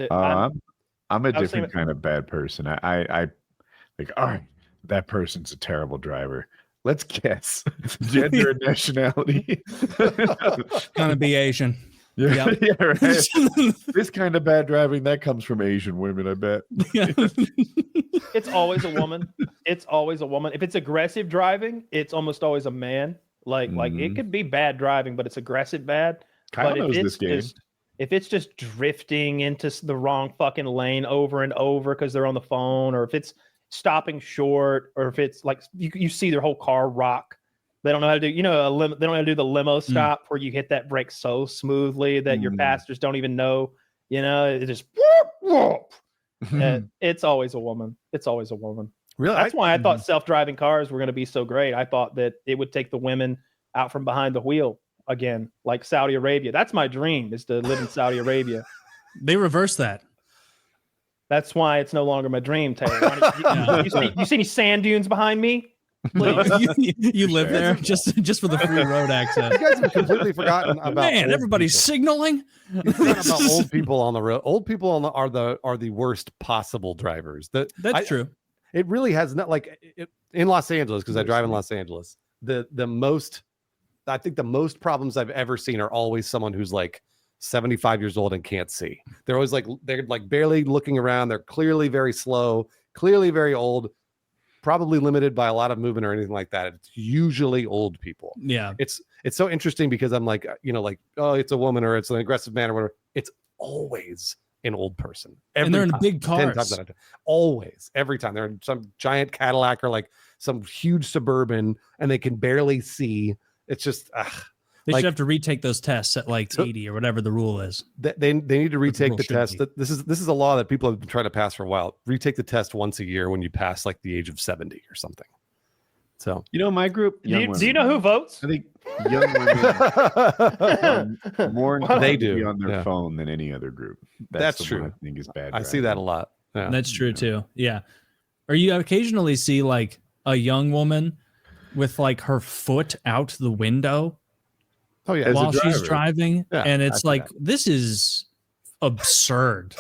I'm a different kind of bad person. I like, all right, that person's a terrible driver. Let's guess gender and nationality. Gonna be Asian. Yeah, yeah, right. This kind of bad driving that comes from Asian women, I bet. Yeah. It's always a woman. It's always a woman. If it's aggressive driving, it's almost always a man. Like it could be bad driving, but it's aggressive bad. Kyle but knows this game. If it's just drifting into the wrong fucking lane over and over because they're on the phone, or if it's stopping short, or if it's like you see their whole car rock. They don't know how to do, they don't know how to do the limo stop where you hit that brake so smoothly that your passengers don't even know, it just whoop, whoop. It's always a woman. It's always a woman. Really? That's why I thought self-driving cars were going to be so great. I thought that it would take the women out from behind the wheel again, like Saudi Arabia. That's my dream, is to live in Saudi Arabia. They reversed that. That's why it's no longer my dream, Taylor. You see any sand dunes behind me? you live there just for the free road access. You guys have completely forgotten about. Man, everybody's signaling. About old people on the road. Old people are the worst possible drivers. That's true. It really has not in Los Angeles, because I drive in Los Angeles. I think the most problems I've ever seen are always someone who's like 75 years old and can't see. They're always they're barely looking around. They're clearly very slow, clearly very old. Probably limited by a lot of movement or anything like that. It's usually old people. Yeah. It's so interesting because I'm like, oh, it's a woman or it's an aggressive man or whatever. It's always an old person. And they're in big cars. Always, every time. They're in some giant Cadillac or like some huge Suburban and they can barely see. It's just, they should have to retake those tests at 80 or whatever the rule is. They need to retake the test. This is a law that people have been trying to pass for a while. Retake the test once a year when you pass the age of 70 or something. So my group. Do you know who votes? I think young women more they do on their phone than any other group. That's true. I think is bad. I see that a lot. Yeah. That's true too. Yeah. Or you occasionally see a young woman with her foot out the window. Oh yeah, while she's driving, and it's this is absurd.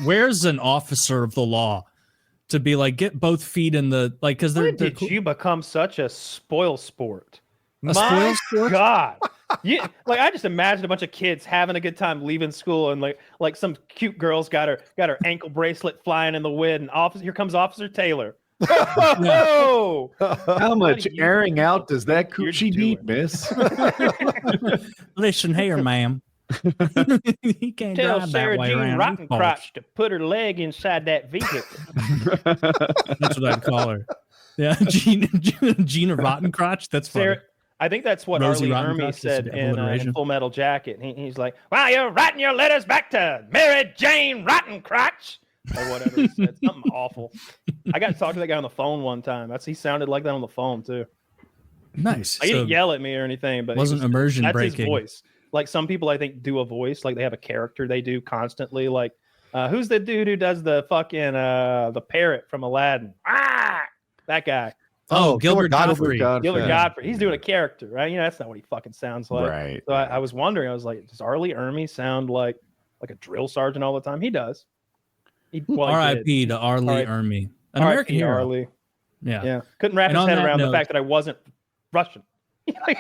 Where's an officer of the law to be get both feet in the because they're. When did you become such a spoil sport? Spoil sport? God, I just imagine a bunch of kids having a good time leaving school, and like some cute girl's got her ankle bracelet flying in the wind, and here comes Officer Taylor. Oh, how much airing out does that coochie need, miss? Listen here, ma'am. You can't tell drive Sarah that way Jean around. Rottencrotch to put her leg inside that vehicle. That's what I'd call her. Yeah, Gina Rottencrotch. That's funny. Sarah, I think that's what Rosie Arlie Ermy said in Full Metal Jacket. He's like, "Well, you're writing your letters back to Mary Jane Rottencrotch." Or whatever he said, something awful. I got to talk to that guy on the phone one time. He sounded like that on the phone too. Nice. He didn't yell at me or anything, but wasn't immersion that's breaking. His voice. Some people I think do a voice, they have a character they do constantly. Who's the dude who does the fucking the parrot from Aladdin? That guy. Oh, Gilbert Godfrey. Gilbert Godfrey. He's doing a character, right? That's not what he fucking sounds like. Right. So I was wondering. I was like, does Arlie Ermy sound like a drill sergeant all the time? He does. R.I.P. to Arlie Ermy, an American hero. Arlie. Yeah. Couldn't wrap his head around the fact that I wasn't Russian.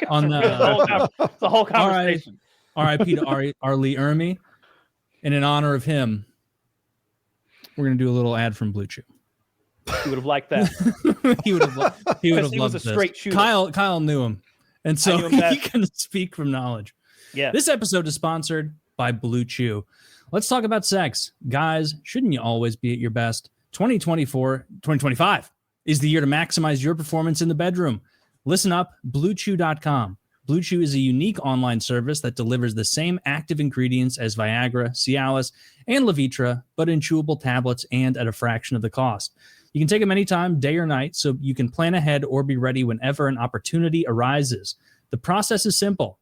On the whole conversation. R.I.P. to Arlie Ermy, and in honor of him, we're gonna do a little ad from Blue Chew. He would have liked that. he would have loved was a straight shooter. Kyle knew him, and so he can speak from knowledge. Yeah. This episode is sponsored by Blue Chew. Let's talk about sex. Guys, shouldn't you always be at your best? 2025 is the year to maximize your performance in the bedroom. Listen up, BlueChew.com. Blue Chew is a unique online service that delivers the same active ingredients as Viagra, Cialis, and Levitra, but in chewable tablets and at a fraction of the cost. You can take them anytime, day or night, so you can plan ahead or be ready whenever an opportunity arises. The process is simple.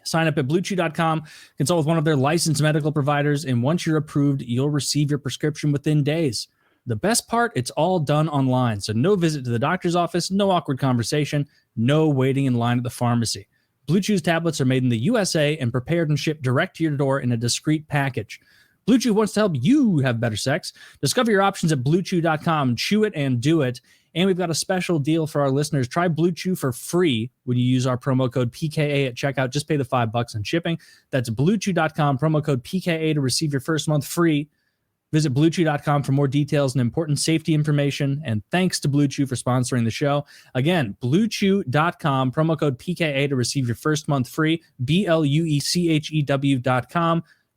Sign up at BlueChew.com, consult with one of their licensed medical providers, and once you're approved, you'll receive your prescription within days. The best part, it's all done online, so no visit to the doctor's office, no awkward conversation, no waiting in line at the pharmacy. Blue Chew's tablets are made in the USA and prepared and shipped direct to your door in a discreet package. Blue Chew wants to help you have better sex. Discover your options at BlueChew.com. Chew it and do it. And we've got a special deal for our listeners. Try Blue Chew for free when you use our promo code PKA at checkout. Just pay the $5 in shipping. That's BlueChew.com, promo code PKA to receive your first month free. Visit BlueChew.com for more details and important safety information. And thanks to Blue Chew for sponsoring the show. Again, BlueChew.com, promo code PKA to receive your first month free. BlueChew.com,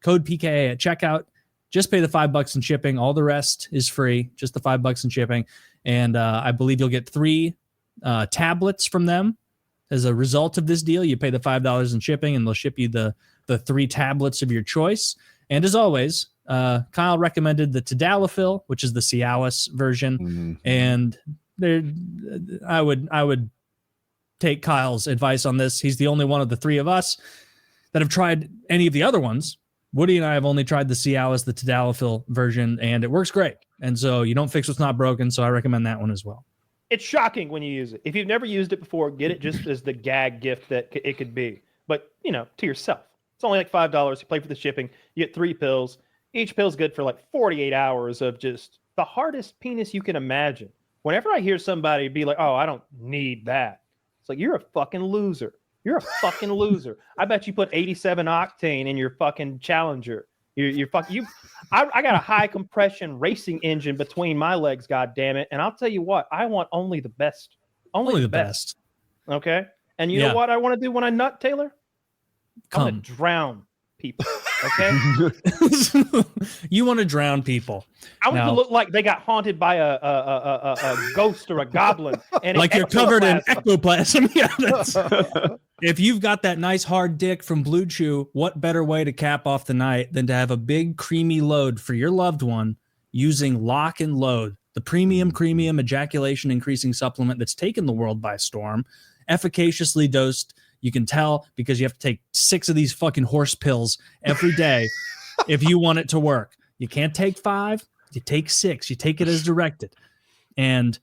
code PKA at checkout. Just pay the $5 in shipping. All the rest is free. Just the $5 in shipping. And I believe you'll get 3 tablets from them as a result of this deal. You pay the $5 in shipping, and they'll ship you the 3 tablets of your choice. And as always, Kyle recommended the Tadalafil, which is the Cialis version. And I would take Kyle's advice on this. He's the only one of the 3 of us that have tried any of the other ones. Woody and I have only tried the Cialis, the Tadalafil version, and it works great. And so you don't fix what's not broken, so I recommend that one as well. It's shocking when you use it. If you've never used it before, get it just as the gag gift that it could be. But, to yourself. It's only like $5. You pay for the shipping. You get 3 pills. Each pill's good for like 48 hours of just the hardest penis you can imagine. Whenever I hear somebody be like, oh, I don't need that. It's like, you're a fucking loser. You're a fucking loser. I bet you put 87 octane in your fucking Challenger. I got a high compression racing engine between my legs, God damn it. And I'll tell you what, I want only the best. Only the best. Okay. And you know what I want to do when I nut, Taylor? I want to drown people. Okay. You want to drown people. I want it to look like they got haunted by a ghost or a goblin. And like you're covered in ectoplasm. Yeah, if you've got that nice hard dick from Blue Chew, what better way to cap off the night than to have a big creamy load for your loved one using Lock and Load, the premium ejaculation increasing supplement that's taken the world by storm, efficaciously dosed. You can tell because you have to take 6 of these fucking horse pills every day if you want it to work. You can't take 5. You take 6. You take it as directed. And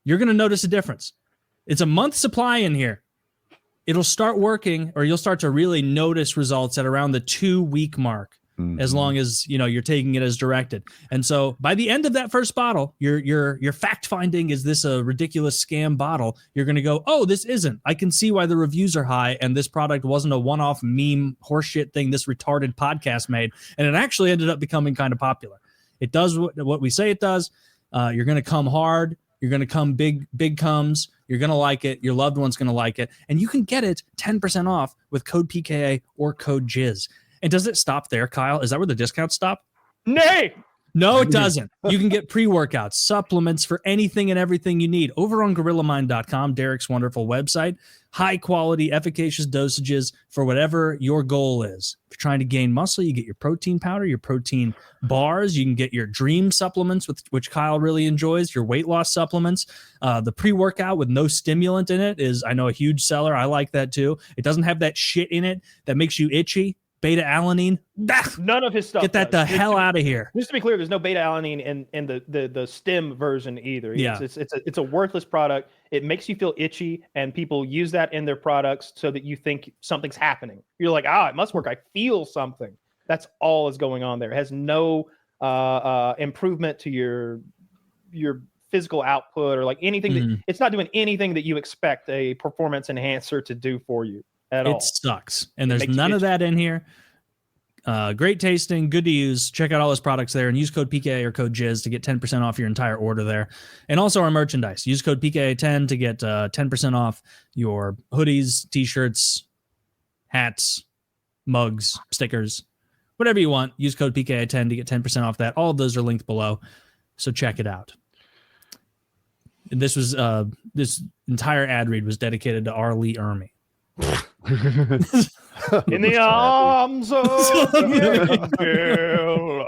you're going to notice a difference. It's a month supply in here. It'll start working, or you'll start to really notice results at around the 2-week mark, as long as you're taking it as directed. And so by the end of that first bottle, your fact finding, is this a ridiculous scam bottle? You're going to go, oh, this isn't. I can see why the reviews are high, and this product wasn't a one-off meme horseshit thing this retarded podcast made, and it actually ended up becoming kind of popular. It does what we say it does. You're going to come hard. You're going to come big comes. You're going to like it. Your loved one's going to like it. And you can get it 10% off with code PKA or code JIZ. And does it stop there, Kyle? Is that where the discounts stop? Nay! No, it doesn't. You can get pre-workouts, supplements for anything and everything you need over on GorillaMind.com, Derek's wonderful website. High quality, efficacious dosages for whatever your goal is. If you're trying to gain muscle, you get your protein powder, your protein bars. You can get your dream supplements, which Kyle really enjoys, your weight loss supplements. The pre-workout with no stimulant in it is, I know, a huge seller. I like that too. It doesn't have that shit in it that makes you itchy. Beta-alanine. None of his stuff. Get that the hell out of here. Just to be clear, there's no beta-alanine in the stem version either. Yeah. It's a worthless product. It makes you feel itchy, and people use that in their products so that you think something's happening. You're like, it must work. I feel something. That's all is going on there. It has no improvement to your physical output or like anything. It's not doing anything that you expect a performance enhancer to do for you. It sucks. And there's none of that in here. Great tasting, good to use. Check out all his products there and use code PKA or code JIZ to get 10% off your entire order there. And also our merchandise. Use code PKA10 to get 10% off your hoodies, t-shirts, hats, mugs, stickers, whatever you want. Use code PKA10 to get 10% off that. All of those are linked below. So check it out. And this was this entire ad read was dedicated to R. Lee Ermey. In the arms of the angel.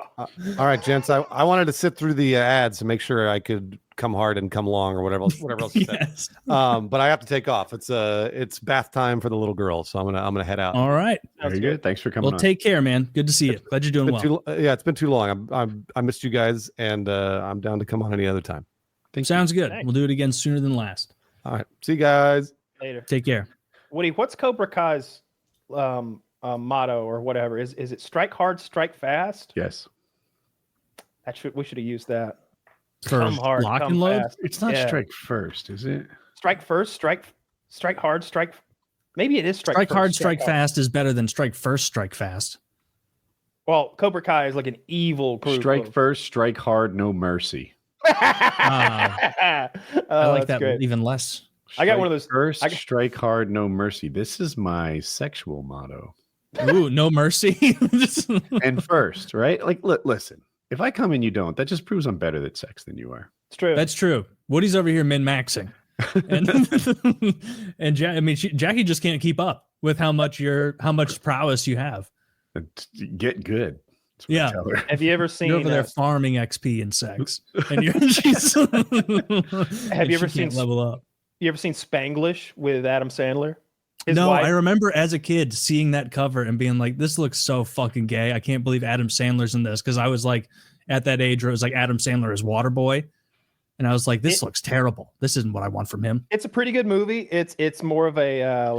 All right, gents. I wanted to sit through the ads to make sure I could come hard and come long or whatever else you said. Yes. But I have to take off. It's bath time for the little girl, so I'm gonna head out. All right. Very good. Thanks for coming Well, on. take care, man. Good to see you. Glad you're doing well. It's been too long. I missed you guys, and I'm down to come on any other time. Sounds good. Thanks. We'll do it again sooner than last. All right. See you guys. Later. Take care. Woody, what's Cobra Kai's motto or whatever? Is it strike hard, strike fast? Yes. We should have used that. For Come hard, lock come and load? fast. It's not Yeah. strike first, is it? Strike first, strike hard, strike. Maybe it is strike Strike first, hard, strike fast is better than strike first, strike fast. Well, Cobra Kai is like an evil group. Strike first, strike hard, no mercy. I like that great. even less. I got one of those. First, strike hard, no mercy. This is my sexual motto. Ooh, no mercy. And first, right? Like, listen, if I come and you don't, that just proves I'm better at sex than you are. It's true. That's true. Woody's over here min-maxing. And Jackie just can't keep up with how much prowess you have. Get good. That's what I Yeah. tell her. Have you ever seen? You're over there farming XP and sex, and she's Have you ever she can't seen level up? You ever seen Spanglish with Adam Sandler? No, wife- I remember as a kid seeing that cover and being like, "This looks so fucking gay. I can't believe Adam Sandler's in this." Because I was like, at that age, where it was like Adam Sandler is Waterboy, and I was like, "This looks terrible. This isn't what I want from him." It's a pretty good movie. It's more of a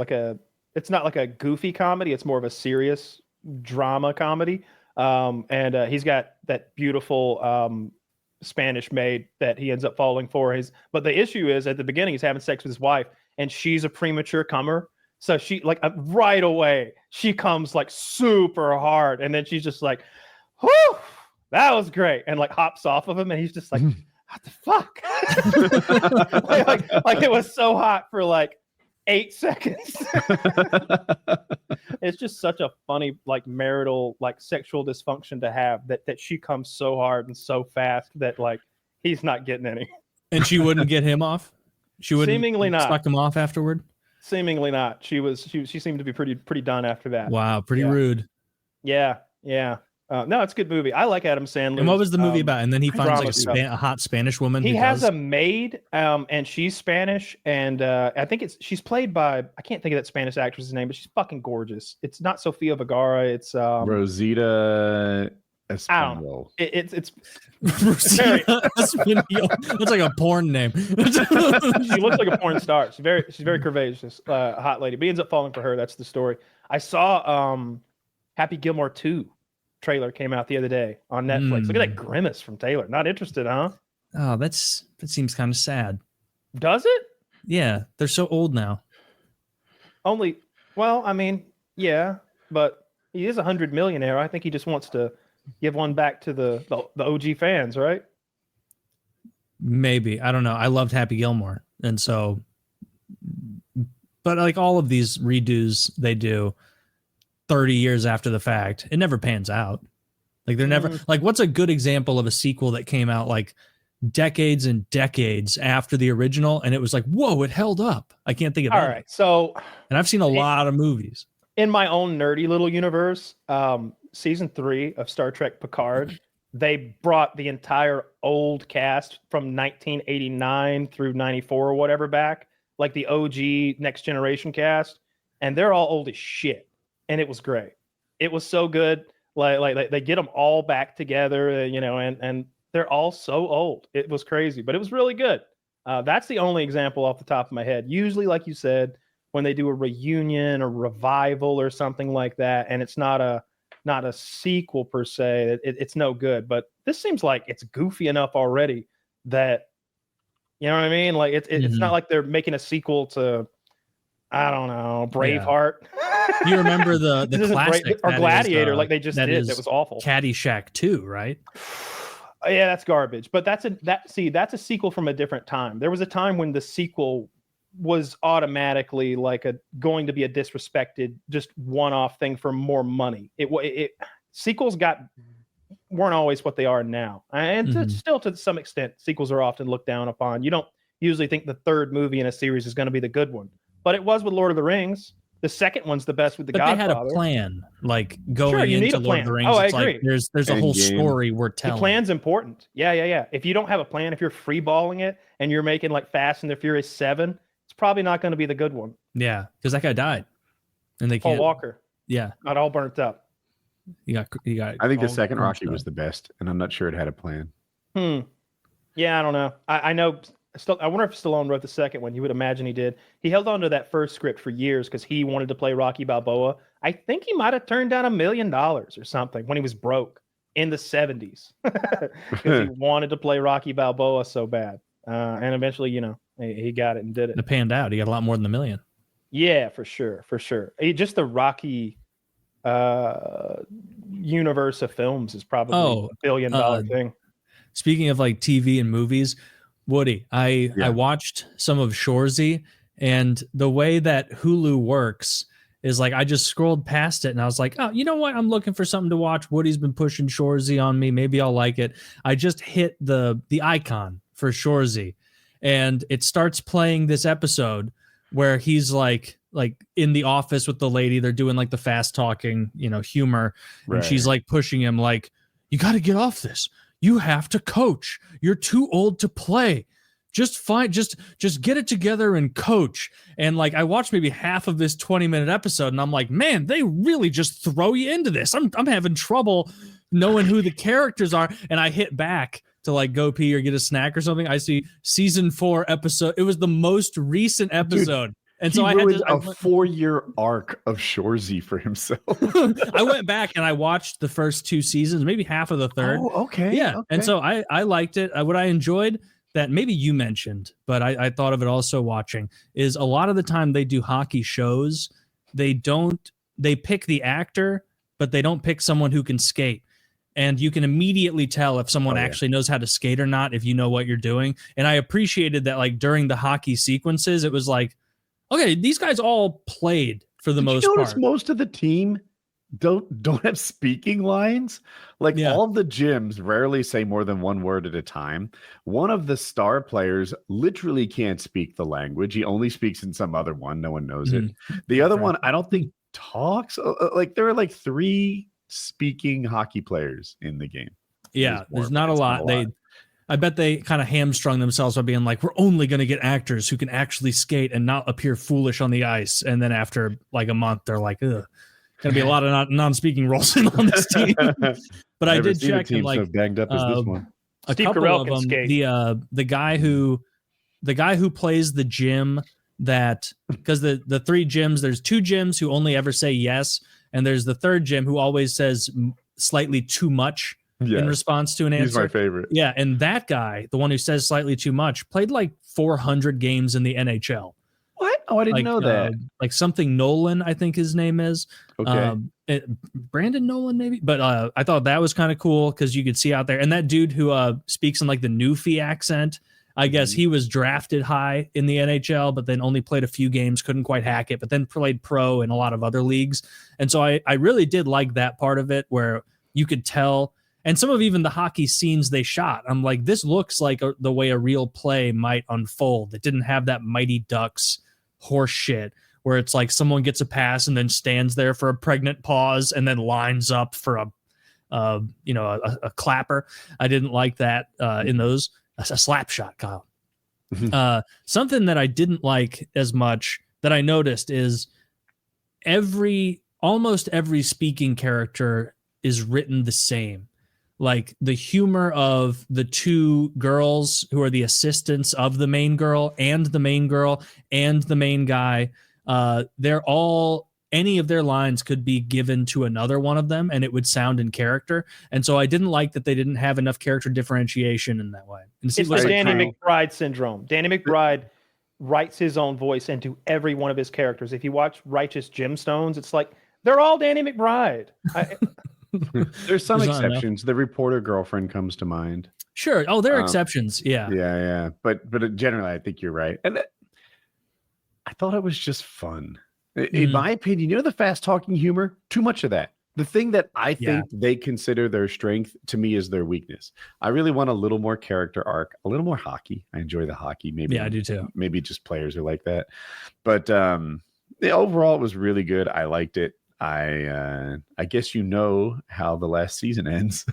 it's not like a goofy comedy. It's more of a serious drama comedy. And he's got that beautiful Spanish maid that he ends up falling for. But the issue is at the beginning he's having sex with his wife, and she's a premature comer. So she right away she comes like super hard, and then she's just like, "Whew, that was great," and like hops off of him, and he's just like, "What the fuck?" like it was so hot for like 8 seconds. It's just such a funny like marital like sexual dysfunction to have that she comes so hard and so fast that like he's not getting any. And she wouldn't get him off. She wouldn't Seemingly not. suck him off afterward. Seemingly not. She seemed to be pretty done after that. Wow, pretty rude. Yeah. No, it's a good movie. I like Adam Sandler. And what was the movie about? And then he finds like a hot Spanish woman. He has a maid, and she's Spanish, and I think she's played by, I can't think of that Spanish actress's name, but she's fucking gorgeous. It's not Sofia Vergara. It's Rosita Espanol. It's That's like a porn name. she looks like a porn star. She's very curvaceous, hot lady. But he ends up falling for her. That's the story. I saw Happy Gilmore 2 trailer came out the other day on Netflix. Look at that grimace from Taylor. Not interested, huh? Oh, that seems kind of sad. Does it? Yeah, they're so old now. Well, I mean, yeah, but he is 100 millionaire. I think he just wants to give one back to the OG fans, right? Maybe. I don't know. I loved Happy Gilmore. And so, but like all of these redos they do 30 years after the fact, it never pans out. Like they're never like, what's a good example of a sequel that came out like decades and decades after the original and it was like, whoa, it held up? I can't think of All any. right. So, and I've seen a lot of movies. In my own nerdy little universe, season 3 of Star Trek Picard, they brought the entire old cast from 1989 through 94 or whatever back, like the OG Next Generation cast, and they're all old as shit. And it was great. It was so good. Like they get them all back together, and they're all so old. It was crazy, but it was really good. That's the only example off the top of my head. Usually, like you said, when they do a reunion or revival or something like that, and it's not a sequel per se, it's no good. But this seems like it's goofy enough already that, you know what I mean? Like it's not like they're making a sequel to, I don't know, Braveheart. Yeah. You remember the classic or Gladiator, like they just did. That was awful. Caddyshack 2, right? Yeah, that's garbage. But that's a sequel from a different time. There was a time when the sequel was automatically like going to be a disrespected, just one-off thing for more money. Sequels weren't always what they are now, and still to some extent, sequels are often looked down upon. You don't usually think the third movie in a series is going to be the good one, but it was with Lord of the Rings. The second one's the best with the But Godfather. they had a plan, like going Sure, you need into a Lord of plan. the Rings. Oh, I it's agree. like there's a whole Endgame. story we're The telling. plan's important. Yeah. If you don't have a plan, if you're freeballing it and you're making like Fast and the Furious 7, it's probably not going to be the good one. Yeah, because that guy died, and they Paul can't. Walker, Yeah, not all burnt up. you got. I think the all second crunched Rocky up. was the best, and I'm not sure it had a plan. Yeah, I don't know. I know. I wonder if Stallone wrote the second one. You would imagine he did. He held on to that first script for years because he wanted to play Rocky Balboa. I think he might have turned down $1 million or something when he was broke in the 70s because he wanted to play Rocky Balboa so bad. And eventually, he got it and did it. It panned out. He got a lot more than $1 million. Yeah, for sure. Just the Rocky universe of films is probably $1 billion thing. Speaking of like TV and movies, Woody, I watched some of Shoresy, and the way that Hulu works is like I just scrolled past it and I was like, oh, you know what? I'm looking for something to watch. Woody's been pushing Shoresy on me. Maybe I'll like it. I just hit the icon for Shoresy, and it starts playing this episode where he's like in the office with the lady. They're doing like the fast talking, humor, and she's like pushing him like, you got to get off this. You have to coach. You're too old to play. Just get it together and coach. And like I watched maybe half of this 20-minute episode, and I'm like, man, they really just throw you into this. I'm having trouble knowing who the characters are. And I hit back to like go pee or get a snack or something. I see season 4 episode. It was the most recent episode. Dude. And so I had a 4-year arc of Shoresy for himself. I went back and I watched the first 2 seasons, maybe half of the third. Oh, okay. Yeah. Okay. And so I liked it. What I enjoyed that maybe you mentioned, but I thought of it also watching, is a lot of the time they do hockey shows. They pick the actor, but they don't pick someone who can skate. And you can immediately tell if someone actually knows how to skate or not, if you know what you're doing. And I appreciated that, like during the hockey sequences, it was like, okay, these guys all played for the most part. Most of the team don't have speaking lines. Like all of the gyms rarely say more than one word at a time. One of the star players literally can't speak the language. He only speaks in some other one. No one knows it. The other one, I don't think talks. Like there are like 3 speaking hockey players in the game. Yeah, there's not a lot. I bet they kind of hamstrung themselves by being like, we're only going to get actors who can actually skate and not appear foolish on the ice. And then after like a month, they're like, ugh, going to be a lot of non-speaking roles on this team. But I did check and like so banged up as this one. A Steve couple Carell of can them. skate. The guy who plays the gym that, because the 3 gyms, there's 2 gyms who only ever say yes, and there's the 3rd gym who always says slightly too much. In response to an answer. He's my favorite. Yeah, and that guy, the one who says slightly too much, played like 400 games in the NHL. What? Oh, I didn't know that. Like something Nolan, I think his name is. Okay. Brandon Nolan, maybe. But I thought that was kind of cool because you could see out there. And that dude who speaks in like the Newfie accent, I guess he was drafted high in the NHL, but then only played a few games, couldn't quite hack it, but then played pro in a lot of other leagues. And so I really did like that part of it where you could tell. And some of even the hockey scenes they shot, I'm like, this looks like the way a real play might unfold. It didn't have that Mighty Ducks horse shit where it's like someone gets a pass and then stands there for a pregnant pause and then lines up for a clapper. I didn't like that in those. A slap shot, Kyle. Something that I didn't like as much that I noticed is almost every speaking character is written the same. Like the humor of the 2 girls who are the assistants of the main girl and the main guy, they're all, any of their lines could be given to another one of them and it would sound in character. And so I didn't like that they didn't have enough character differentiation in that way. And it's the Danny McBride syndrome. Danny McBride writes his own voice into every one of his characters. If you watch Righteous Gemstones, it's like, they're all Danny McBride. There's some exceptions. The reporter girlfriend comes to mind. Sure. Oh, there are exceptions. Yeah. Yeah. But generally, I think you're right. And I thought it was just fun. In my opinion, the fast talking humor, too much of that. The thing that I think they consider their strength, to me, is their weakness. I really want a little more character arc, a little more hockey. I enjoy the hockey. Maybe I do too. Maybe just players are like that. But overall it was really good. I liked it. I guess you know how the last season ends.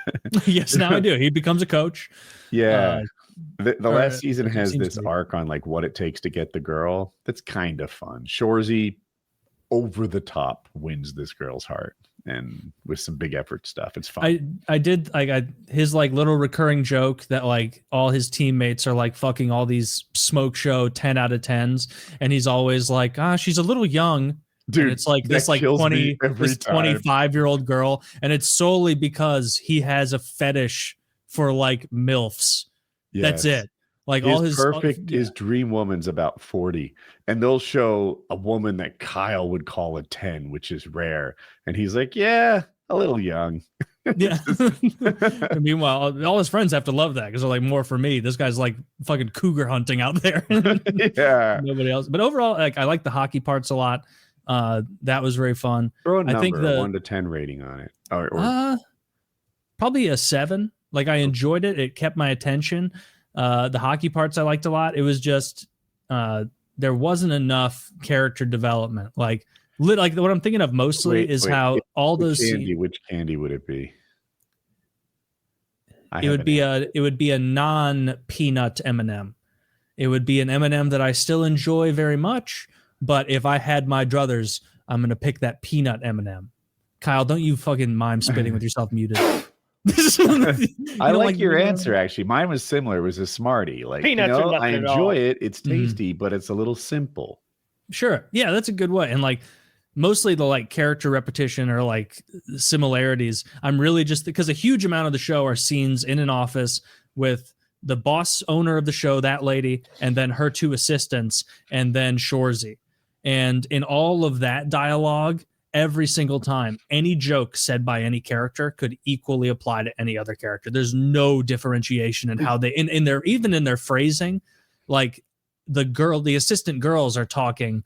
Yes, now I do. He becomes a coach. Yeah. The last season it has seems this to be. arc on like what it takes to get the girl. That's kind of fun. Shoresy over the top wins this girl's heart, and with some big effort stuff. It's fun. I did like his like little recurring joke that like all his teammates are like fucking all these smoke show 10 out of 10s, and he's always like, she's a little young. Dude, and it's like this like 25-year-old girl, and it's solely because he has a fetish for like MILFs. That's it. Like all his his dream woman's about 40, and they'll show a woman that Kyle would call a 10, which is rare, and he's like, yeah, a little young. Yeah. And meanwhile, all his friends have to love that because they're like, more for me. This guy's like fucking cougar hunting out there. Yeah. Nobody else. But overall, like I like the hockey parts a lot. That was very fun. Throw a number, I think a 1 to 10 rating on it. Or probably a 7. Like I enjoyed it. It kept my attention. The hockey parts I liked a lot. It was just there wasn't enough character development. Like what I'm thinking of mostly is how all those which candy would it be? It would be a non-peanut M&M. It would be an M&M that I still enjoy very much, but if I had my druthers, I'm gonna pick that peanut M&M. Kyle, don't you fucking mime spitting with yourself muted. I like your answer actually. Mine was similar. It was a Smartie. Like Peanuts are I nothing at enjoy all. it. It's tasty, but it's a little simple. Sure. Yeah, that's a good way. And like mostly the like character repetition or like similarities. I'm really just because a huge amount of the show are scenes in an office with the boss owner of the show, that lady, and then her 2 assistants, and then Shoresy. And in all of that dialogue, every single time, any joke said by any character could equally apply to any other character. There's no differentiation in how they in their even in their phrasing. Like the assistant girls are talking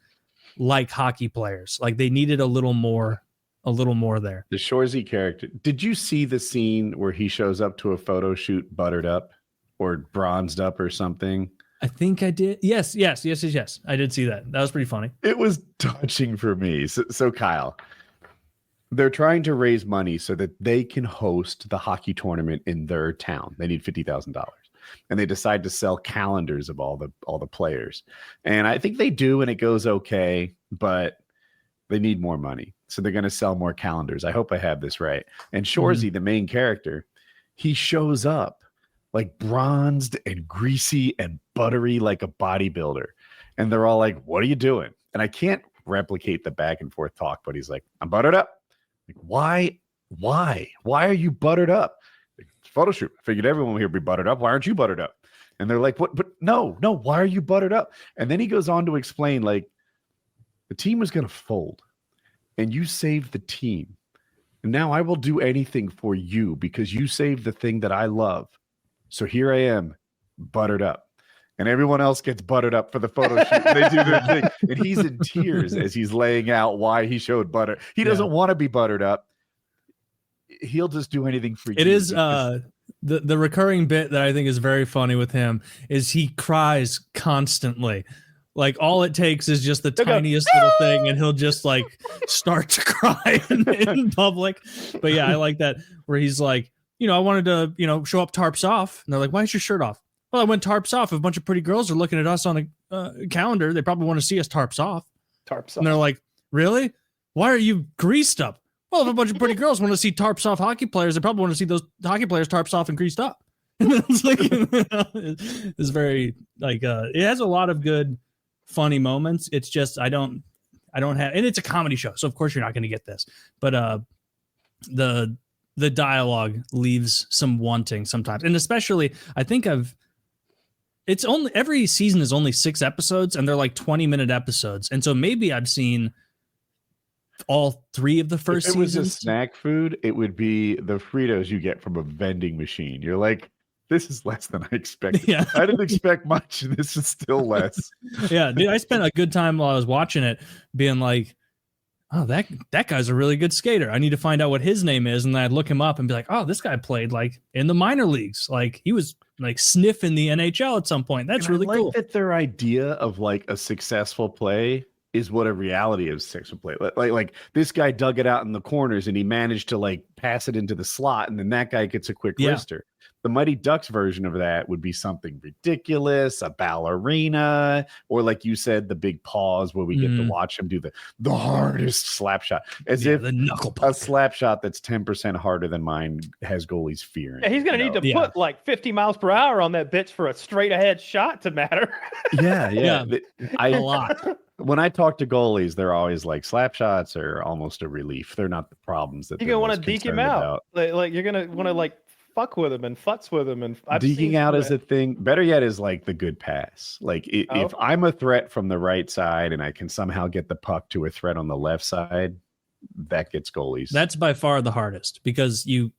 like hockey players. Like they needed a little more there. The Shoresy character. Did you see the scene where he shows up to a photo shoot buttered up or bronzed up or something? I think I did. Yes. I did see that. That was pretty funny. It was touching for me. So Kyle, they're trying to raise money so that they can host the hockey tournament in their town. They need $50,000. And they decide to sell calendars of all the players. And I think they do, and it goes okay, but they need more money. So they're going to sell more calendars. I hope I have this right. And Shoresy, the main character, he shows up like bronzed and greasy and buttery like a bodybuilder. And they're all like, what are you doing? And I can't replicate the back and forth talk, but he's like, I'm buttered up. Like, why are you buttered up? Like, photo shoot. I figured everyone here would be buttered up. Why aren't you buttered up? And they're like, what? But no, why are you buttered up? And then he goes on to explain, like, the team was going to fold and you saved the team. And now I will do anything for you because you saved the thing that I love. So here I am, buttered up. And everyone else gets buttered up for the photo shoot. They do their thing. And he's in tears as he's laying out why he showed butter. He doesn't want to be buttered up. He'll just do anything for you. It is the recurring bit that I think is very funny with him is he cries constantly. Like all it takes is just the tiniest little thing and he'll just like start to cry in public. But yeah, I like that where he's like, I wanted to, show up tarps off. And they're like, why is your shirt off? Well, I went tarps off. If a bunch of pretty girls are looking at us on a calendar, they probably want to see us tarps off. And they're like, really? Why are you greased up? Well, if a bunch of pretty girls want to see tarps off hockey players, they probably want to see those hockey players tarps off and greased up. It's like, it's very like, it has a lot of good, funny moments. It's just, I don't have, and it's a comedy show. So of course you're not going to get this, but the dialogue leaves some wanting sometimes. And especially, I think it's only, every season is only 6 episodes and they're like 20-minute episodes. And so maybe I've seen all 3 of the first seasons. If it was a snack food, it would be the Fritos you get from a vending machine. You're like, this is less than I expected. Yeah. I didn't expect much. This is still less. Yeah, dude, I spent a good time while I was watching it being like, oh, that guy's a really good skater. I need to find out what his name is. And then I'd look him up and be like, oh, this guy played like in the minor leagues. Like he was like sniffing the NHL at some point. That's really cool. I like that their idea of like a successful play is what a reality of sex would play. Like this guy dug it out in the corners and he managed to like pass it into the slot, and then that guy gets a quick wrister. The Mighty Ducks version of that would be something ridiculous, a ballerina, or like you said, the big pause where we get to watch him do the hardest slap shot, as if the knuckle a slap shot that's 10% harder than mine has goalies fearing. Yeah, he's going to need to put like 50 miles per hour on that bitch for a straight ahead shot to matter. Yeah. A lot. When I talk to goalies, they're always like, slap shots are almost a relief. They're not the problems that you're going to want to deke him out. Like you're going to want to like fuck with him and futz with him. And deking out is a thing. Better yet is like the good pass. Like if I'm a threat from the right side and I can somehow get the puck to a threat on the left side, that gets goalies. That's by far the hardest, because you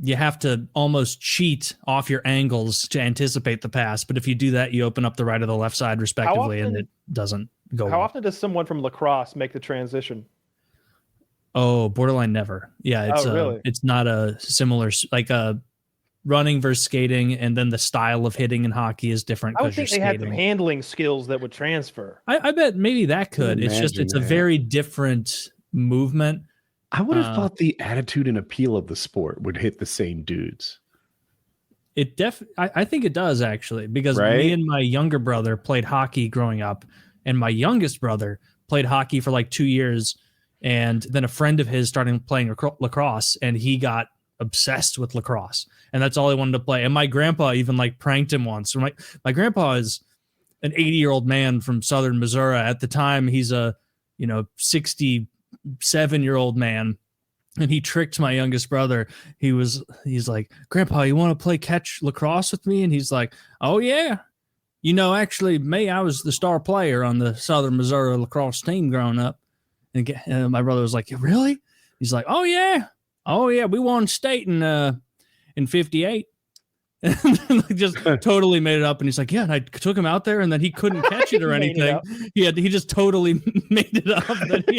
have to almost cheat off your angles to anticipate the pass. But if you do that, you open up the right or the left side respectively, and it doesn't go. How often does someone from lacrosse make the transition? Oh, borderline never. Yeah, it's really? It's not a similar, like a running versus skating, and then the style of hitting in hockey is different. I would think they had some handling skills that would transfer. I bet maybe that could. It's a very different movement. I would have thought the attitude and appeal of the sport would hit the same dudes. I think it does, actually, because me and my younger brother played hockey growing up, and my youngest brother played hockey for like 2 years. And then a friend of his started playing lacrosse, and he got obsessed with lacrosse, and that's all he wanted to play. And my grandpa even like pranked him once. My grandpa is an 80-year-old man from southern Missouri. At the time, he's a 67-year-old man, and he tricked my youngest brother. He's like, "Grandpa, you want to play catch lacrosse with me?" And he's like, "Oh yeah, actually, I was the star player on the southern Missouri lacrosse team growing up." And my brother was like, "Really?" He's like, "Oh yeah, we won state in '58." Just tototally made it up. And he's like, "Yeah," and I took him out there, and then he couldn't catch it or anything. He just totally made it up that he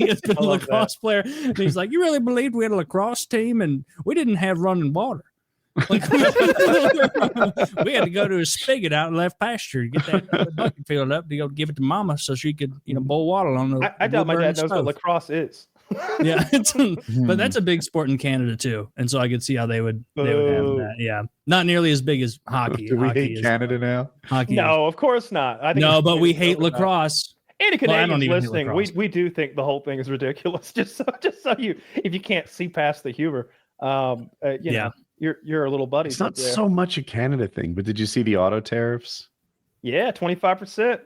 had been a lacrosse player. And he's like, "You really believed we had a lacrosse team and we didn't have running water? Like we had to go to a spigot out in left pasture to get that bucket filled up to go give it to Mama so she could, boil water on the." I doubt my dad knows what lacrosse is. Yeah, but that's a big sport in Canada too, and so I could see how they would have that. Yeah, not nearly as big as hockey. Do we hate Canada now? Hockey? No, of course not. I think no, but we hate lacrosse. Any Canadians listening, we do think the whole thing is ridiculous. Just so you, if you can't see past the humor, know. You're a little buddy. It's not so much a Canada thing, but did you see the auto tariffs? Yeah, 25%.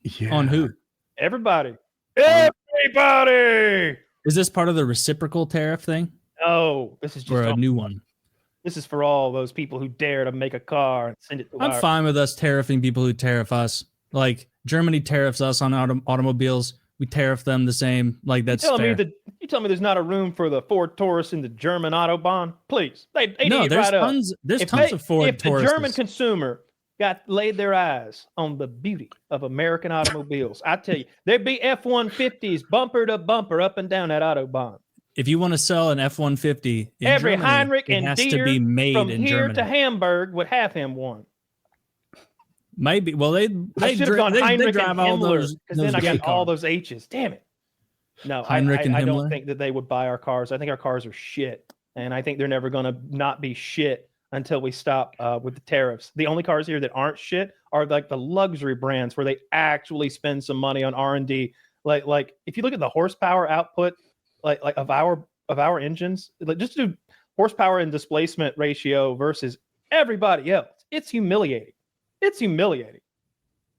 Yeah. On who? Everybody. Everybody. Is this part of the reciprocal tariff thing? No, this is just a new one. This is for all those people who dare to make a car and send it to I'm fine with us tariffing people who tariff us. Like Germany tariffs us on automobiles. We tariff them the same. Like that's fair. You tell me there's not a room for the Ford Taurus in the German Autobahn? Please. They no, there's right tons. Up. There's tons of Ford Tauruses. If the German consumer laid their eyes on the beauty of American automobiles, I tell you, there'd be F-150s bumper to bumper up and down that Autobahn. If you want to sell an F-150, every Germany, Heinrich it and has Deere to be made from in here Germany. to Hamburg would have him one. Maybe. Well, they should have gone Heinrich drive and all Himmler, those. Because then I got all those H's. Damn it. No, I don't think that they would buy our cars. I think our cars are shit, and I think they're never going to not be shit until we stop with the tariffs. The only cars here that aren't shit are like the luxury brands where they actually spend some money on R&D. Like if you look at the horsepower output, like of our engines, like just do horsepower and displacement ratio versus everybody else. It's humiliating. It's humiliating.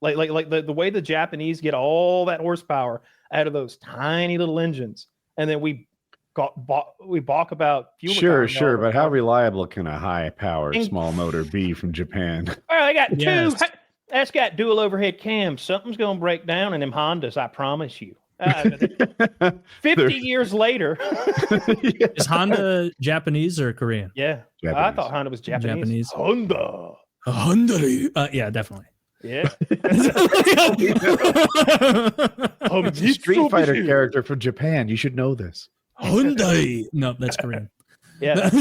Like the way the Japanese get all that horsepower out of those tiny little engines, and then we balk about fuel. Sure, but how reliable can a high-powered small motor be from Japan? Well, they got two. That's got dual overhead cams. Something's gonna break down in them Hondas. I promise you. 50 years later. Is Honda Japanese or Korean? Yeah, Japanese. I thought Honda was Japanese. Honda. Yeah, definitely. Yeah. Street Fighter character from Japan. You should know this. Hyundai. No, that's Korean. Yeah.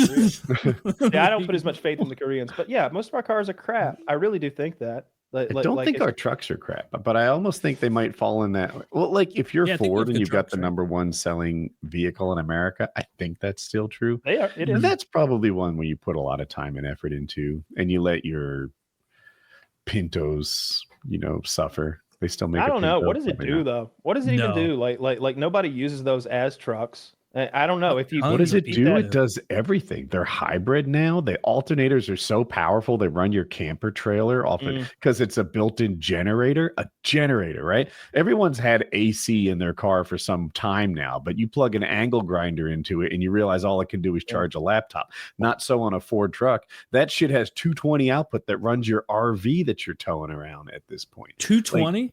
Yeah, I don't put as much faith in the Koreans, but yeah, most of our cars are crap. I really do think that. I don't think our trucks are crap, but I almost think they might fall in that. Well, like if you're Ford and you've got the number one selling vehicle in America, I think that's still true. They are. It is. And that's probably one where you put a lot of time and effort into, and you let your Pintos, suffer. They still make. I don't know. What does it do though? What does it even do? Like nobody uses those as trucks. I don't know if you. What does it do? It does everything. They're hybrid now. The alternators are so powerful. They run your camper trailer off it because it's a built-in generator. A generator, right? Everyone's had AC in their car for some time now, but you plug an angle grinder into it and you realize all it can do is charge a laptop. Not so on a Ford truck. That shit has 220 output that runs your RV that you're towing around at this point. 220?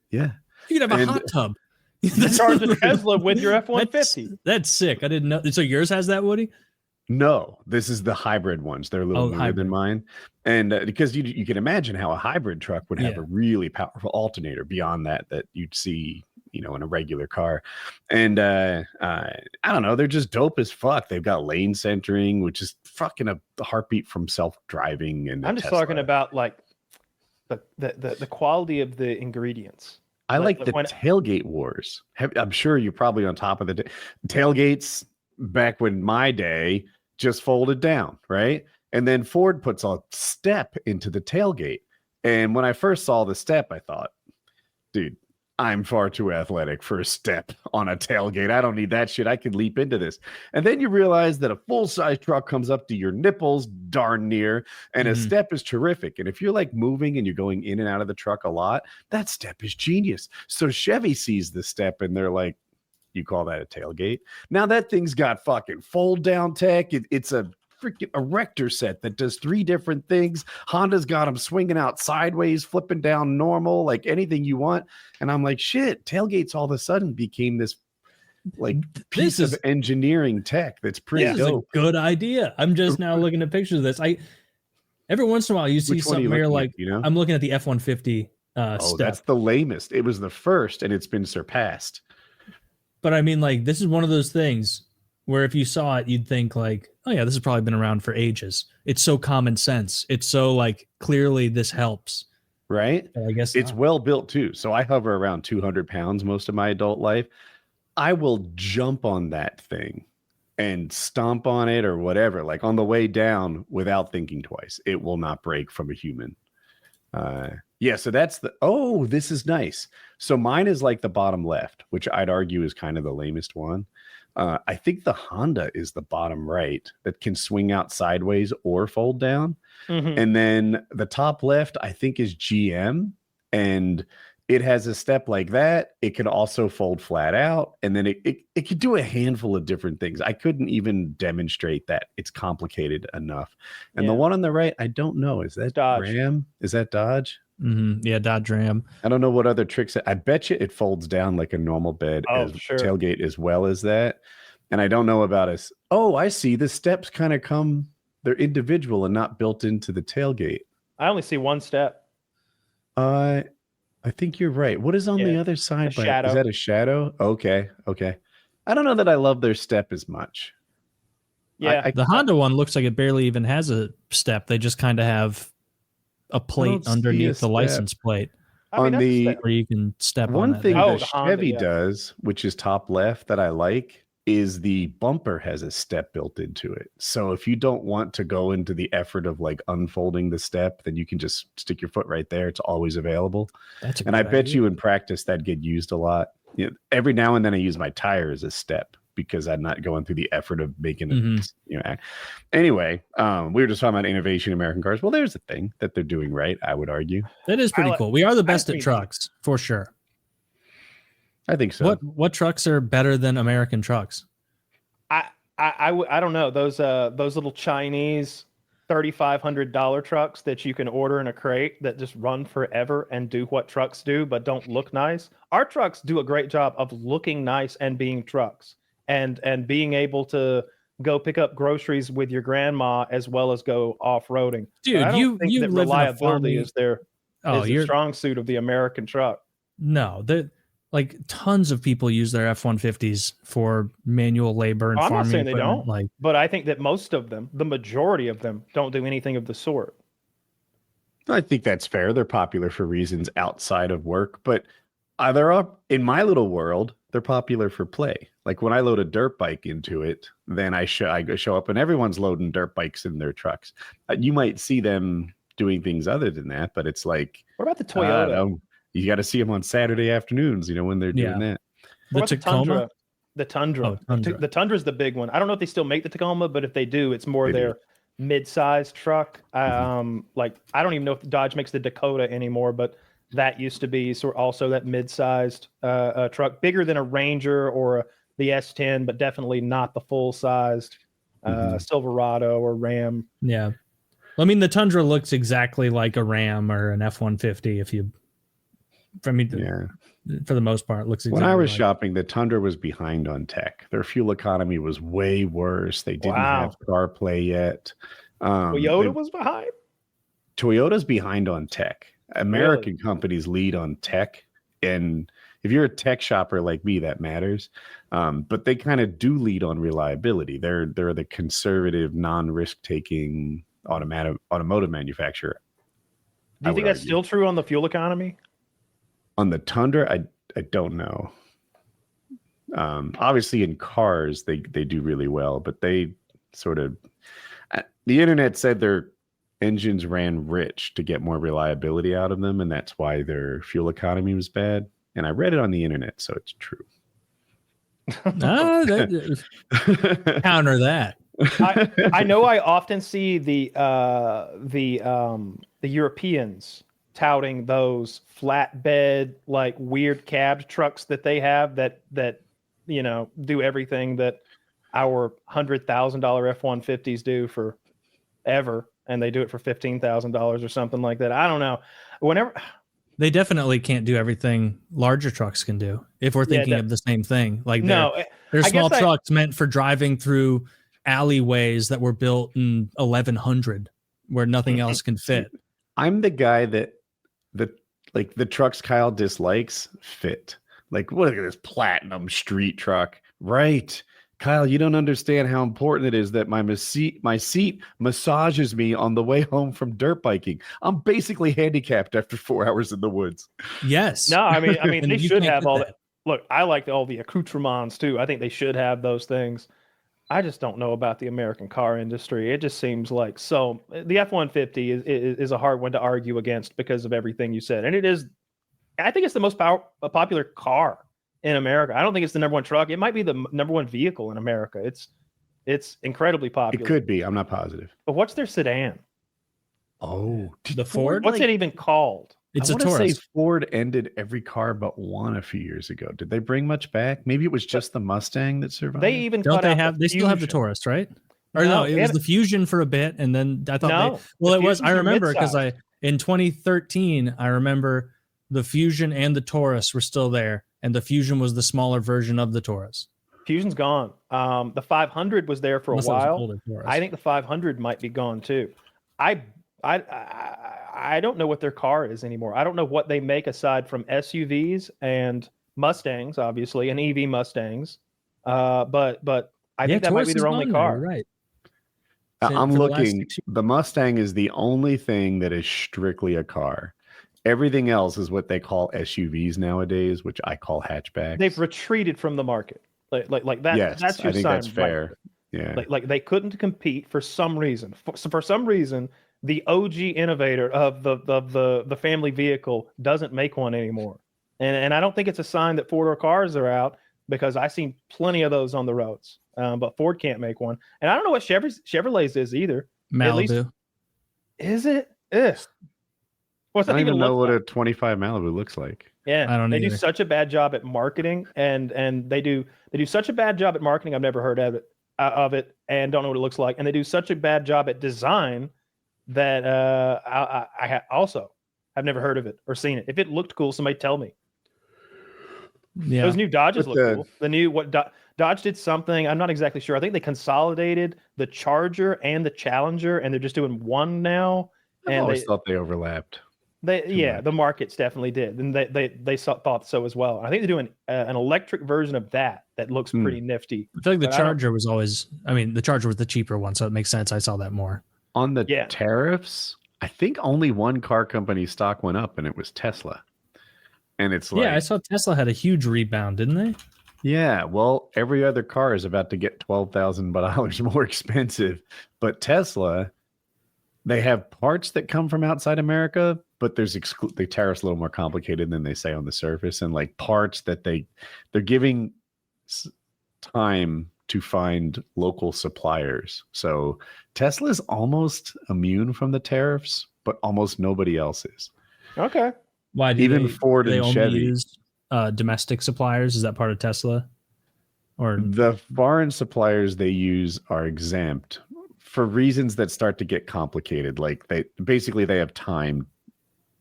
Yeah. You could have a hot tub. You charge a Tesla with your F-150. That's sick. I didn't know. So yours has that, Woody? No, this is the hybrid ones. They're a little newer than mine. And because you can imagine how a hybrid truck would have a really powerful alternator beyond that you'd see, in a regular car. And I don't know. They're just dope as fuck. They've got lane centering, which is fucking a heartbeat from self-driving. And I'm just talking about like the quality of the ingredients. I like the tailgate wars. I'm sure you're probably on top of the tailgates back when my day just folded down, right? And then Ford puts a step into the tailgate. And when I first saw the step, I thought, dude, I'm far too athletic for a step on a tailgate. I don't need that shit. I could leap into this. And then you realize that a full-size truck comes up to your nipples darn near, and a step is terrific. And if you're like moving and you're going in and out of the truck a lot, that step is genius. So Chevy sees the step and they're like, you call that a tailgate? Now that thing's got fucking fold-down tech. It's a freaking erector set that does 3 different things. Honda's got them swinging out sideways, flipping down normal, like anything you want. And I'm like, shit, tailgates all of a sudden became this like piece of engineering tech that's pretty dope. This is a good idea. I'm just now looking at pictures of this. Every once in a while you see something where you're like, I'm looking at the F-150 step. That's the lamest. It was the first and it's been surpassed. But I mean, like, this is one of those things where if you saw it, you'd think like, oh yeah, this has probably been around for ages. It's so common sense. It's so like, clearly this helps. Right? But I guess it's well built too. So I hover around 200 pounds most of my adult life. I will jump on that thing and stomp on it or whatever, like on the way down without thinking twice. It will not break from a human. So that's this is nice. So mine is like the bottom left, which I'd argue is kind of the lamest one. I think the Honda is the bottom right that can swing out sideways or fold down. And then the top left, I think, is GM. And it has a step like that. It can also fold flat out. And then it could do a handful of different things. I couldn't even demonstrate that. It's complicated enough. And the one on the right, I don't know. Is that Dodge? Ram? Is that Dodge? Yeah, Dodge Ram. I don't know what other tricks. I bet you it folds down like a normal bed tailgate as well as that. And I don't know about us. Oh, I see. The steps kind of come. They're individual and not built into the tailgate. I only see one step. I think you're right. What is on the other side? Is that a shadow? Okay. I don't know that I love their step as much. Yeah. The Honda one looks like it barely even has a step. They just kind of have a plate underneath the license plate. I mean, where you can step one on that thing thing. that Chevy does, which is top left, that I like, is the bumper has a step built into it. So if you don't want to go into the effort of like unfolding the step, then you can just stick your foot right there. It's always available. And I bet you in practice that'd get used a lot. Every now and then I use my tire as a step because I'm not going through the effort of making it. Anyway, we were just talking about innovation in American cars. Well, there's a thing that they're doing right, I would argue. That is pretty cool. We are the best at trucks, for sure. I think so. What trucks are better than American trucks? I don't know. Those little Chinese $3,500 trucks that you can order in a crate that just run forever and do what trucks do but don't look nice. Our trucks do a great job of looking nice and being trucks and being able to go pick up groceries with your grandma as well as go off-roading. Dude, you live reliability in a is the strong suit of the American truck. No, like tons of people use their F-150s for manual labor and farming. I'm not saying they equipment. don't, but I think that most of them, the majority of them, don't do anything of the sort. I think that's fair. They're popular for reasons outside of work, but in my little world, they're popular for play. Like when I load a dirt bike into it, then I show up and everyone's loading dirt bikes in their trucks. You might see them doing things other than that, but it's like, What about the Toyota? You got to see them on Saturday afternoons, when they're doing that. What about the Tundra? The Tundra. Oh, Tundra. The Tundra is the big one. I don't know if they still make the Tacoma, but if they do, it's more their mid-sized truck. Like I don't even know if Dodge makes the Dakota anymore, but that used to be also that mid-sized truck, bigger than a Ranger or the S10, but definitely not the full-sized Silverado or Ram. Yeah. I mean, the Tundra looks exactly like a Ram or an F-150 for the most part, it looks exactly when I was like shopping, the Tundra was behind on tech. Their fuel economy was way worse. They didn't have CarPlay yet. Toyota was behind? Toyota's behind on tech. American companies lead on tech. And if you're a tech shopper like me, that matters. But they kind of do lead on reliability. They're the conservative, non-risk taking automotive manufacturer. Do you think that's still true on the fuel economy? On the Tundra, I don't know. Obviously, in cars, they do really well, but they sort of... the internet said their engines ran rich to get more reliability out of them, and that's why their fuel economy was bad. And I read it on the internet, so it's true. counter that. I know I often see the Europeans touting those flatbed, like weird cab trucks that they have that do everything that our $100,000 F-150s do forever, and they do it for $15,000 or something like that. I don't know. Whenever they definitely can't do everything larger trucks can do. If we're thinking of the same thing, like they're small trucks meant for driving through alleyways that were built in 1100 where nothing else can fit. I'm the guy that the trucks Kyle dislikes fit. Like, look at this platinum street truck. Right. Kyle, you don't understand how important it is that my seat massages me on the way home from dirt biking. I'm basically handicapped after 4 hours in the woods. Yes. No, I mean they should have all that. Look, I like all the accoutrements too. I think they should have those things. I just don't know about the American car industry. It just seems like the F-150 is a hard one to argue against because of everything you said. And it is, I think it's the most popular car in America. I don't think it's the number one truck. It might be the number one vehicle in America. It's incredibly popular. It could be. I'm not positive. But what's their sedan? Oh, the Ford? What's it even called? It's I a Taurus. Say Ford ended every car but one a few years ago. Did they bring much back? Maybe it was just the Mustang that survived. They even they still have the Taurus, right? Or no, it was the Fusion for a bit, and then I thought it was. I remember because in 2013 I remember the Fusion and the Taurus were still there, and the Fusion was the smaller version of the Taurus. Fusion's gone. The 500 was there for a while. I think the 500 might be gone too. I don't know what their car is anymore. I don't know what they make aside from SUVs and Mustangs, obviously, and EV Mustangs. But I think that might be their only car. Right. I'm looking. The Mustang is the only thing that is strictly a car. Everything else is what they call SUVs nowadays, which I call hatchbacks. They've retreated from the market. Like that. Yes, that's your I think sign, that's fair. Yeah. Like they couldn't compete for some reason. For some reason, the OG innovator of the family vehicle doesn't make one anymore. And I don't think it's a sign that four-door cars are out, because I've seen plenty of those on the roads. But Ford can't make one. And I don't know what Chevrolet's is either. Malibu. Is it? What's I don't even know what a 25 Malibu looks like. Yeah, I don't they either. do such a bad job at marketing, and they do such a bad job at marketing. I've never heard of it, and don't know what it looks like. And they do such a bad job at design that I also have never heard of it or seen it. If it looked cool, somebody tell me. Yeah, those new Dodges look cool. The new Dodge did something. I'm not exactly sure. I think they consolidated the Charger and the Challenger, and they're just doing one now. I always thought they overlapped. The markets definitely did, and they thought so as well. I think they're doing an electric version of that looks pretty nifty. I feel like the Charger was always. I mean, the Charger was the cheaper one, so it makes sense. I saw that more on the tariffs. I think only one car company stock went up, and it was Tesla. And it's like, Yeah, I saw Tesla had a huge rebound, didn't they? yeah, well, every other car is about to get $12,000 more expensive, but Tesla, they have parts that come from outside America, but there's the tariffs a little more complicated than they say on the surface, and like parts that they're giving time to find local suppliers. So Tesla's almost immune from the tariffs, but almost nobody else is. Okay. Why do Even they, Ford do they and only Chevy use domestic suppliers? Is that part of Tesla? Or the foreign suppliers they use are exempt for reasons that start to get complicated. Like they have time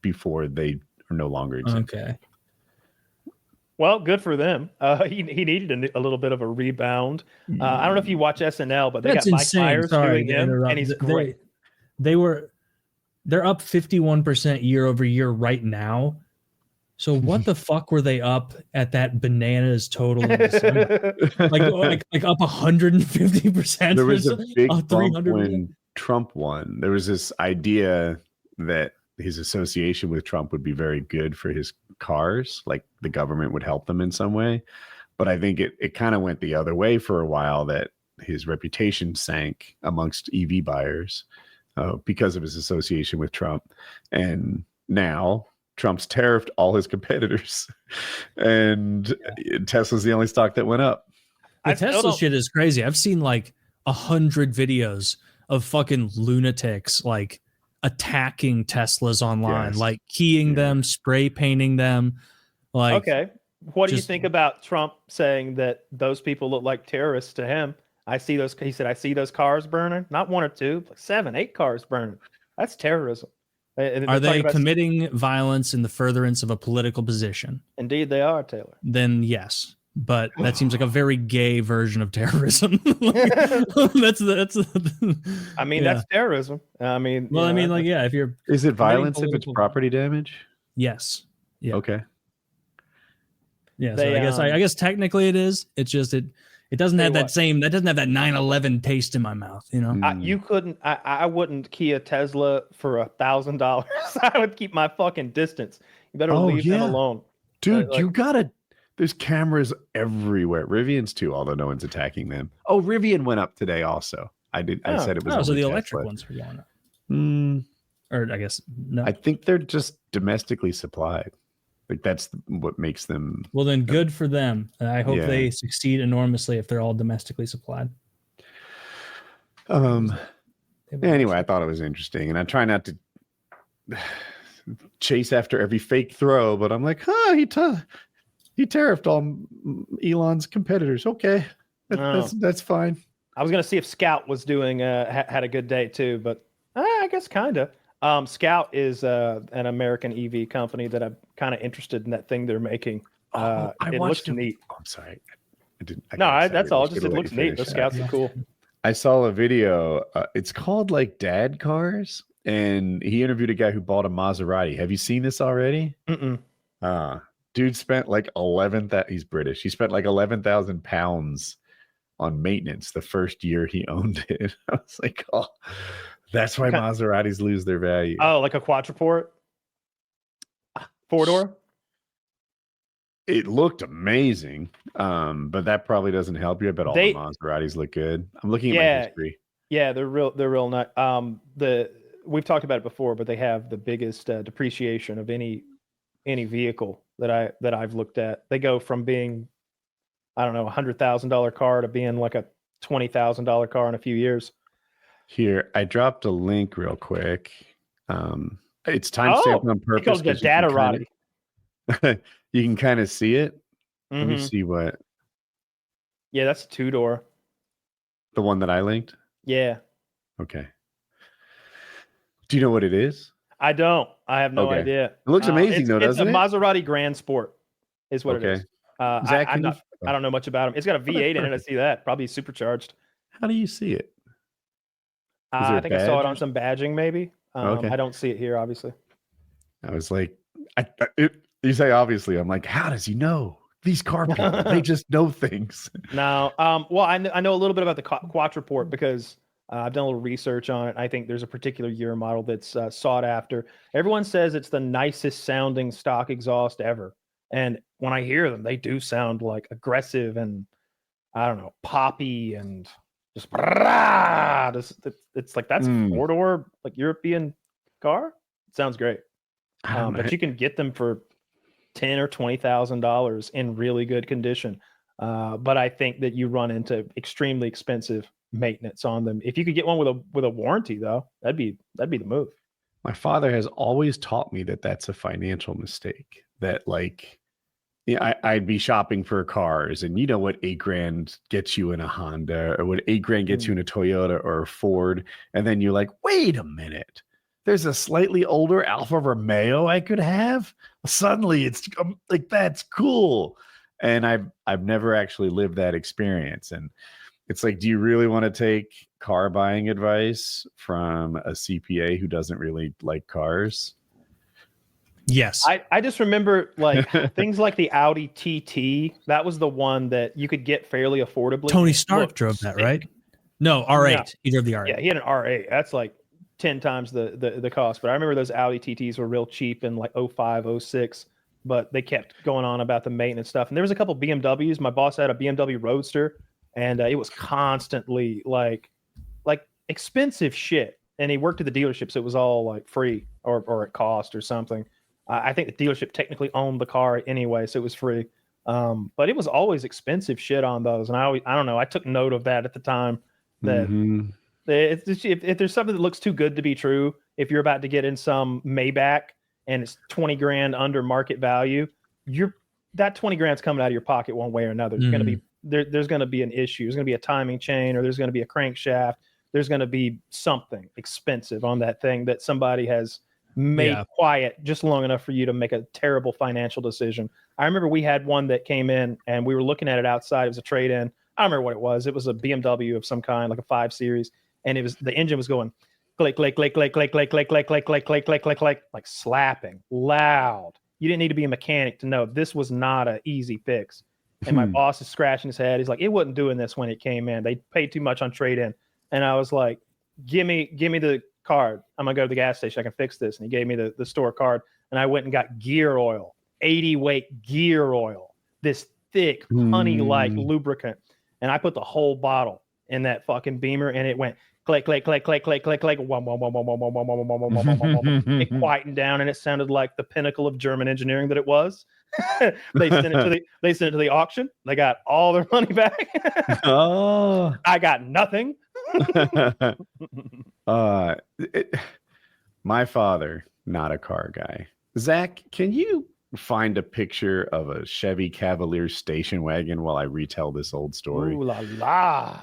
before they are no longer exempt. okay. Well, good for them. He needed a little bit of a rebound. I don't know if you watch SNL, but they That's got Mike insane. Myers Sorry doing to him, interrupt. and he's great. They're up 51% year over year right now. So what the fuck were they up at that bananas total in December? like up 150%. There was a big bump 300%. when Trump won. There was this idea that his association with Trump would be very good for his cars, like the government would help them in some way. But I think it kind of went the other way for a while, that his reputation sank amongst EV buyers because of his association with Trump. And now Trump's tariffed all his competitors, and Tesla's the only stock that went up. The Tesla shit is crazy. I've seen like 100 videos of fucking lunatics like attacking Teslas online, Yes. like keying them, spray painting them. Like, Okay. What do you think about Trump saying that those people look like terrorists to him? He said, I see those cars burning. Not one or two, but 7, 8 cars burning. That's terrorism. And are they committing violence in the furtherance of a political position? Indeed, they are, Taylor. Then yes. But that seems like a very gay version of terrorism. That's I mean, that's terrorism. I mean, well, I mean, like, yeah, if you're, is it violence if it's property damage? Yes. Yeah. Okay. Yeah. So I guess technically it is. It's just it doesn't have that same. That doesn't have that 9/11 taste in my mouth. You know. You couldn't. I wouldn't key a Tesla for $1,000. I would keep my fucking distance. You better leave them alone, dude. You gotta. There's cameras everywhere. Rivian's too, although no one's attacking them. Oh, Rivian went up today also. I said it was. Oh, so the electric ones are going up. Or I guess no. I think they're just domestically supplied. Like that's what makes them. Well, then good for them. I hope they succeed enormously if they're all domestically supplied. Anyway, I thought it was interesting, and I try not to chase after every fake throw, but I'm like, he tariffed all Elon's competitors. Okay, that's fine. I was gonna see if Scout was doing had a good day too, but I guess kind of. Scout is an American EV company that I'm kind of interested in that thing they're making. It looks neat. Oh, I'm sorry, that's all. Just it looks neat. The Scouts are cool. I saw a video. It's called like Dad Cars, and he interviewed a guy who bought a Maserati. Have you seen this already? Dude spent like he's British. He spent like 11,000 pounds on maintenance the first year he owned it. I was like, oh, that's why Maseratis lose their value. Oh, like a quadruport? 4-door? It looked amazing, but that probably doesn't help you. I bet all the Maseratis look good. I'm looking at my history. Yeah, they're real nice. We've talked about it before, but they have the biggest depreciation of any vehicle that I've looked at. They go from being, I don't know, $100,000 car to being like a $20,000 car in a few years. Here, I dropped a link real quick. It's timestamped on purpose. Because the data rotty. You can kind of see it. Let me see what. Yeah, that's a 2-door. The one that I linked? Yeah. Okay. Do you know what it is? I don't. I have no idea. It looks amazing, though, doesn't it? It's a Maserati Grand Sport is what it is. Zach, I don't know much about them. It's got a V8 in it. I see that. Probably supercharged. How do you see it? I think I saw it on some badging, maybe. Okay. I don't see it here, obviously. I was like, you say obviously. I'm like, how does he know? These car people, they just know things. No. Well, I know a little bit about the quadruport because I've done a little research on it. I think there's a particular year model that's sought after. Everyone says it's the nicest sounding stock exhaust ever. And when I hear them, they do sound like aggressive and, I don't know, poppy and just, it's like, that's a four-door, like European car. It sounds great. But you can get them for $10,000 or $20,000 in really good condition. But I think that you run into extremely expensive maintenance on them. If you could get one with a warranty, though, that'd be the move. My father has always taught me that that's a financial mistake. That like, yeah, I'd be shopping for cars, and you know what $8,000 gets you in a Honda, or what $8,000 gets you in a Toyota or a Ford, and then you're like, wait a minute, there's a slightly older Alfa Romeo I could have. Suddenly, it's like that's cool, and I've never actually lived that experience, and it's like, do you really want to take car buying advice from a CPA who doesn't really like cars? Yes. I just remember like things like the Audi TT. That was the one that you could get fairly affordably. Tony Stark drove that, right? No, R8. No. He drove the R8. Yeah, he had an R8. That's like 10 times the cost. But I remember those Audi TTs were real cheap in like 05, 06. But they kept going on about the maintenance stuff. And there was a couple BMWs. My boss had a BMW Roadster, and it was constantly like expensive shit. And he worked at the dealership, so it was all like free or at cost or something. I think the dealership technically owned the car anyway, so it was free. But it was always expensive shit on those. And I don't know, I took note of that at the time, that if there's something that looks too good to be true, if you're about to get in some Maybach and it's $20,000 under market value, that $20,000's coming out of your pocket one way or another. There's going to be there's going to be an issue. There's going to be a timing chain, or there's going to be a crankshaft. There's going to be something expensive on that thing that somebody has made quiet just long enough for you to make a terrible financial decision. I remember we had one that came in and we were looking at it outside. It was a trade-in. I don't remember what it was. It was a BMW of some kind, like a 5 Series. And the engine was going click, click, click, click, click, click, click, click, click, click, click, click, click, click, like slapping loud. You didn't need to be a mechanic to know this was not an easy fix. And my boss is scratching his head. He's like, it wasn't doing this when it came in. They paid too much on trade-in. And I was like, give me the card. I'm gonna go to the gas station. I can fix this. And he gave me the store card, and I went and got gear oil, 80 weight gear oil, this thick honey-like lubricant, and I put the whole bottle in that fucking Beamer, and it went click, click, click, click, click, click, click. It quietened down, and it sounded like the pinnacle of German engineering that it was. They sent it to the auction. They got all their money back. Oh, I got nothing. My father, not a car guy. Zach, can you find a picture of a Chevy Cavalier station wagon while I retell this old story? Ooh la la.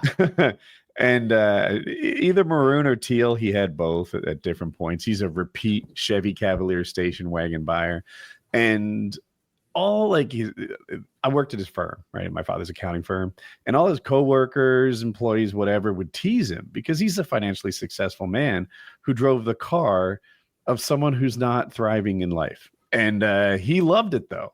And either maroon or teal, he had both at different points. He's a repeat Chevy Cavalier station wagon buyer. And I worked at his firm, right? My father's accounting firm, and all his coworkers, employees, whatever, would tease him because he's a financially successful man who drove the car of someone who's not thriving in life. And he loved it, though.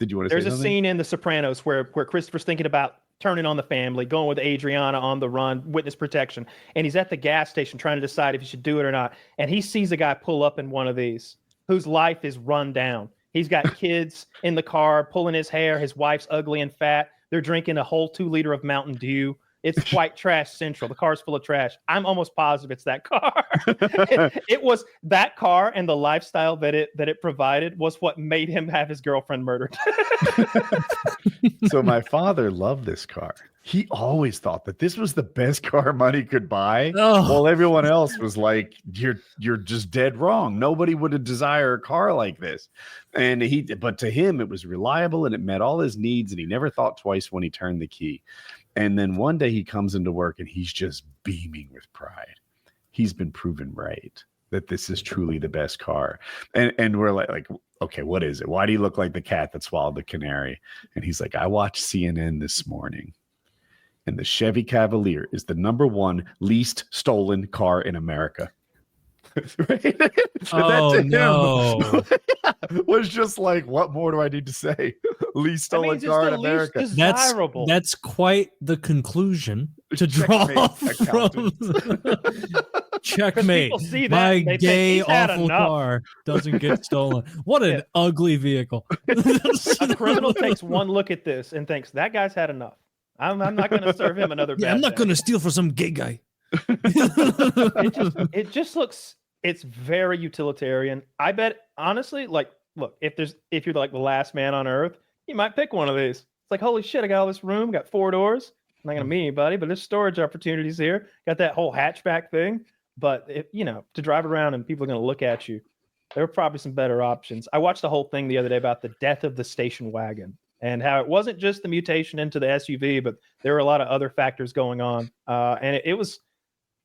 Did you want to say something? There's a scene in The Sopranos where Christopher's thinking about turning on the family, going with Adriana on the run, witness protection, and he's at the gas station trying to decide if he should do it or not. And he sees a guy pull up in one of these whose life is run down. He's got kids in the car pulling his hair. His wife's ugly and fat. They're drinking a whole 2 liter of Mountain Dew. It's white trash central. The car's full of trash. I'm almost positive it's that car. It was that car, and the lifestyle that it provided was what made him have his girlfriend murdered. So my father loved this car. He always thought that this was the best car money could buy, while everyone else was like, you're just dead wrong. Nobody would desire a car like this. But to him, it was reliable and it met all his needs, and he never thought twice when he turned the key. And then one day he comes into work and he's just beaming with pride. He's been proven right that this is truly the best car. And we're like, okay, what is it? Why do you look like the cat that swallowed the canary? And he's like, I watched CNN this morning, and the Chevy Cavalier is the #1 least stolen car in America. Right? Oh, no. Was just like, what more do I need to say? Least stolen car in America. Desirable. That's quite the conclusion. to draw from. Checkmate. People see that My and they think gay he's had awful enough. car doesn't get stolen. What an ugly vehicle. A criminal takes one look at this and thinks that guy's had enough. I'm not going to serve him another. Yeah, I'm not going to steal for some gay guy. It just looks. It's very utilitarian. I bet honestly, like, look, if you're like the last man on earth, you might pick one of these. It's like, holy shit, I got all this room, got 4 doors. I'm not going to meet anybody, but there's storage opportunities here. Got that whole hatchback thing. But if, to drive around and people are going to look at you, there are probably some better options. I watched the whole thing the other day about the death of the station wagon and how it wasn't just the mutation into the SUV, but there were a lot of other factors going on. And it was,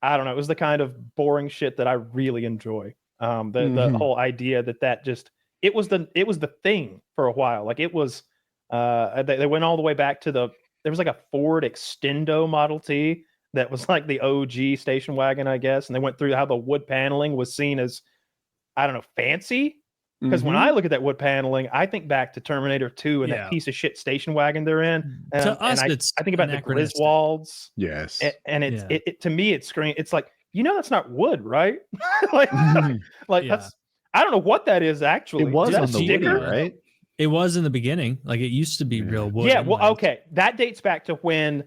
I don't know, it was the kind of boring shit that I really enjoy. The whole idea that just it was the thing for a while. Like it was, they went all the way back to there was like a Ford Extendo Model T that was like the OG station wagon, I guess. And they went through how the wood paneling was seen as, I don't know, fancy. Because when I look at that wood paneling, I think back to Terminator 2 and that piece of shit station wagon they're in. And, to us, I think about the Griswolds. Yes. And it to me, it's like, that's not wood, right? That's, I don't know what that is actually. It was is that on a the sticker? Woody, right? It was in the beginning. Like it used to be real wood. Yeah, well, okay. That dates back to when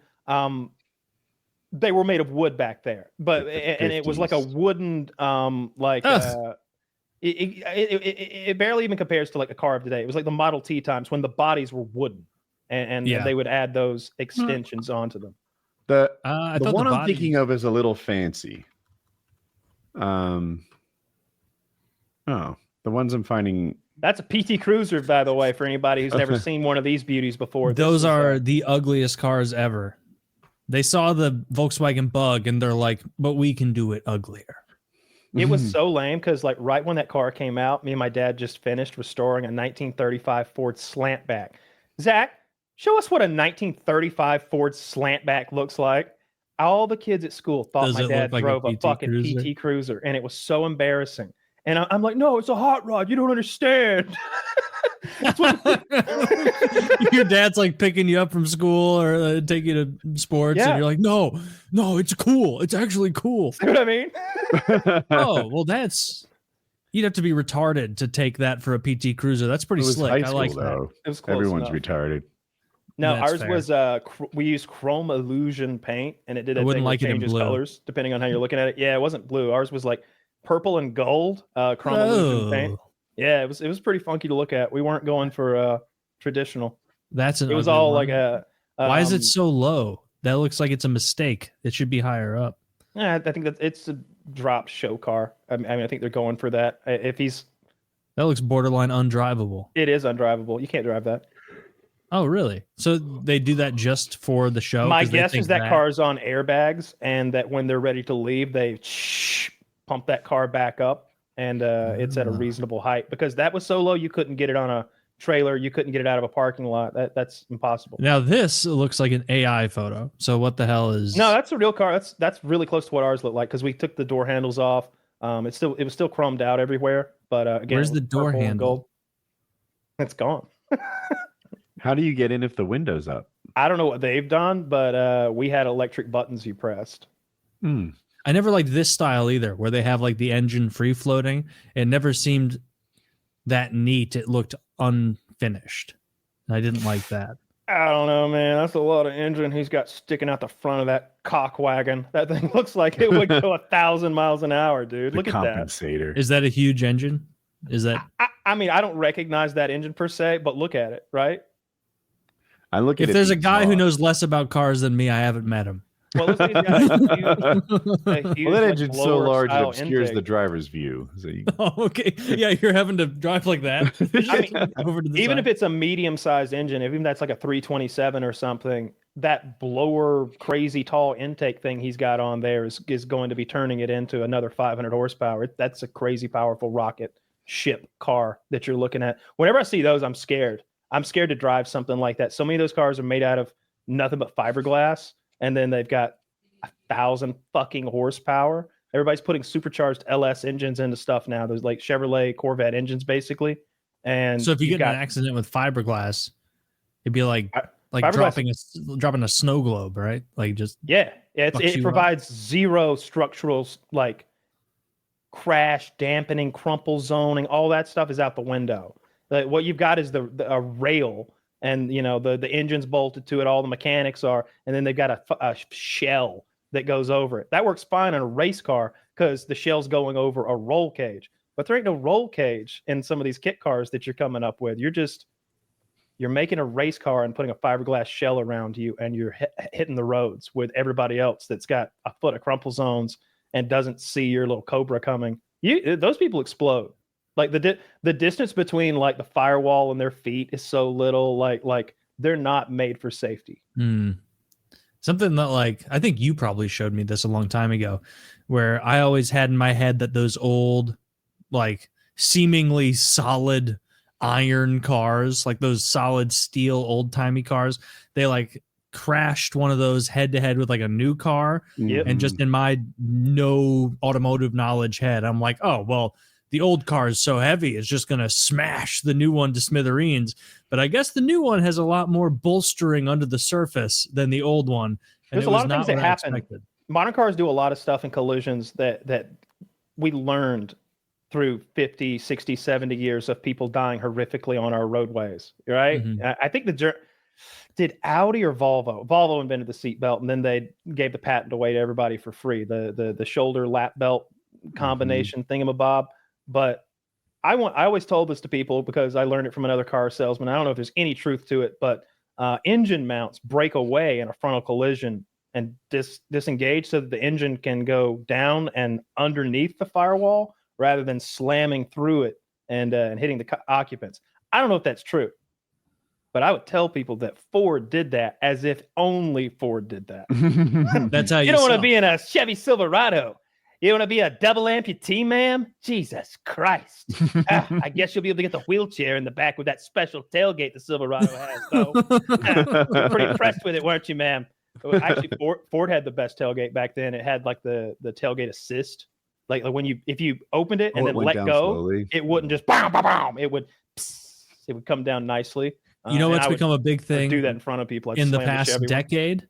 they were made of wood back there. But and it was like a wooden it barely even compares to like a car of today. It was like the Model T times when the bodies were wooden and they would add those extensions onto them. The the one I'm thinking of is a little fancy. The ones I'm finding. That's a PT Cruiser, by the way, for anybody who's never seen one of these beauties before. Those are the ugliest cars ever. They saw the Volkswagen Bug and they're like, but we can do it uglier. It was so lame because like right when that car came out, me and my dad just finished restoring a 1935 Ford Slantback. Zach, show us what a 1935 Ford Slantback looks like. All the kids at school thought my dad drove a fucking PT Cruiser, and it was so embarrassing. And I'm like, no, it's a hot rod. You don't understand. Your dad's like picking you up from school or taking you to sports, and you're like, no, it's cool. It's actually cool. See what I mean? Oh, well, you'd have to be retarded to take that for a PT Cruiser. That's pretty slick. I like that. It was close Everyone's enough. retarded. No, ours was we used chrome illusion paint, and it did a thing that changes colors depending on how you're looking at it. Yeah, it wasn't blue. Ours was like purple and gold chrome illusion paint. Yeah, it was pretty funky to look at. We weren't going for traditional. It was all like a. Why is it so low? That looks like it's a mistake. It should be higher up. Yeah, I think that it's a drop show car. I mean, I think they're going for that. That looks borderline undrivable. It is undrivable. You can't drive that. Oh, really? So they do that just for the show? My guess is that car's on airbags, and that when they're ready to leave, they pump that car back up, and it's at a reasonable height, because that was so low you couldn't get it on a trailer, you couldn't get it out of a parking lot. That's impossible. Now this looks like an AI photo. So what the hell is? No, that's a real car. That's really close to what ours looked like, because we took the door handles off. It was still chromed out everywhere, but again, where's the door handle? It's gone. How do you get in if the window's up? I don't know what they've done, but we had electric buttons you pressed. I never liked this style either, where they have like the engine free floating. It never seemed that neat. It looked unfinished. I didn't like that. I don't know, man. That's a lot of engine he's got sticking out the front of that cock wagon. That thing looks like it would go 1,000 miles an hour, dude. Look at that. Compensator. Is that a huge engine? Is that? I mean, I don't recognize that engine per se, but look at it, right? I look at if there's a guy who knows less about cars than me, I haven't met him. Well, that engine's so large it obscures the driver's view. So Oh, okay. Yeah, you're having to drive like that. I mean, over to the even side. if it's a medium-sized engine, even that's like a 327 or something, that blower, crazy tall intake thing he's got on there is going to be turning it into another 500 horsepower. That's a crazy powerful rocket ship car that you're looking at. Whenever I see those, I'm scared. I'm scared to drive something like that. So many of those cars are made out of nothing but fiberglass, and then they've got 1,000 fucking horsepower. Everybody's putting supercharged LS engines into stuff now. There's like Chevrolet Corvette engines, basically. And so if you get in an accident with fiberglass, it'd be like dropping a snow globe, right? Like just yeah. Yeah, Fucks it you provides zero structural like crash, dampening, crumple zoning. All that stuff is out the window. What you've got is a rail, and the engine's bolted to it. All the mechanics are, and then they've got a shell that goes over it. That works fine on a race car because the shell's going over a roll cage. But there ain't no roll cage in some of these kit cars that you're coming up with. You're making a race car and putting a fiberglass shell around you, and you're hitting the roads with everybody else that's got a foot of crumple zones and doesn't see your little Cobra coming. Those people explode. Like the distance between like the firewall and their feet is so little. Like they're not made for safety. Something that like I think you probably showed me this a long time ago, where I always had in my head that those old, like seemingly solid iron cars, like those solid steel old timey cars, they like crashed one of those head to head with like a new car. Yep. And just in my no automotive knowledge head, I'm like, oh, well, the old car is so heavy, it's just going to smash the new one to smithereens. But I guess the new one has a lot more bolstering under the surface than the old one. And there's a lot of things that happen. Modern cars do a lot of stuff in collisions that we learned through 50, 60, 70 years of people dying horrifically on our roadways, right? Mm-hmm. I think did Audi or Volvo? Volvo invented the seatbelt, and then they gave the patent away to everybody for free. The shoulder lap belt combination thingamabob. But I always told this to people because I learned it from another car salesman. I don't know if there's any truth to it, but engine mounts break away in a frontal collision and disengage so that the engine can go down and underneath the firewall rather than slamming through it and hitting the occupants. I don't know if that's true, but I would tell people that Ford did that as if only Ford did that. That's how you don't want to be in a Chevy Silverado. You want to be a double amputee, ma'am? Jesus Christ. I guess you'll be able to get the wheelchair in the back with that special tailgate the Silverado has, though. You're pretty impressed with it, weren't you, ma'am? Actually, Ford had the best tailgate back then. It had like the tailgate assist. Like when if you opened it and then let go, slowly. It wouldn't just bam, bam, bam. It would come down nicely. You know what's become a big thing? Do that in front of people in the past decade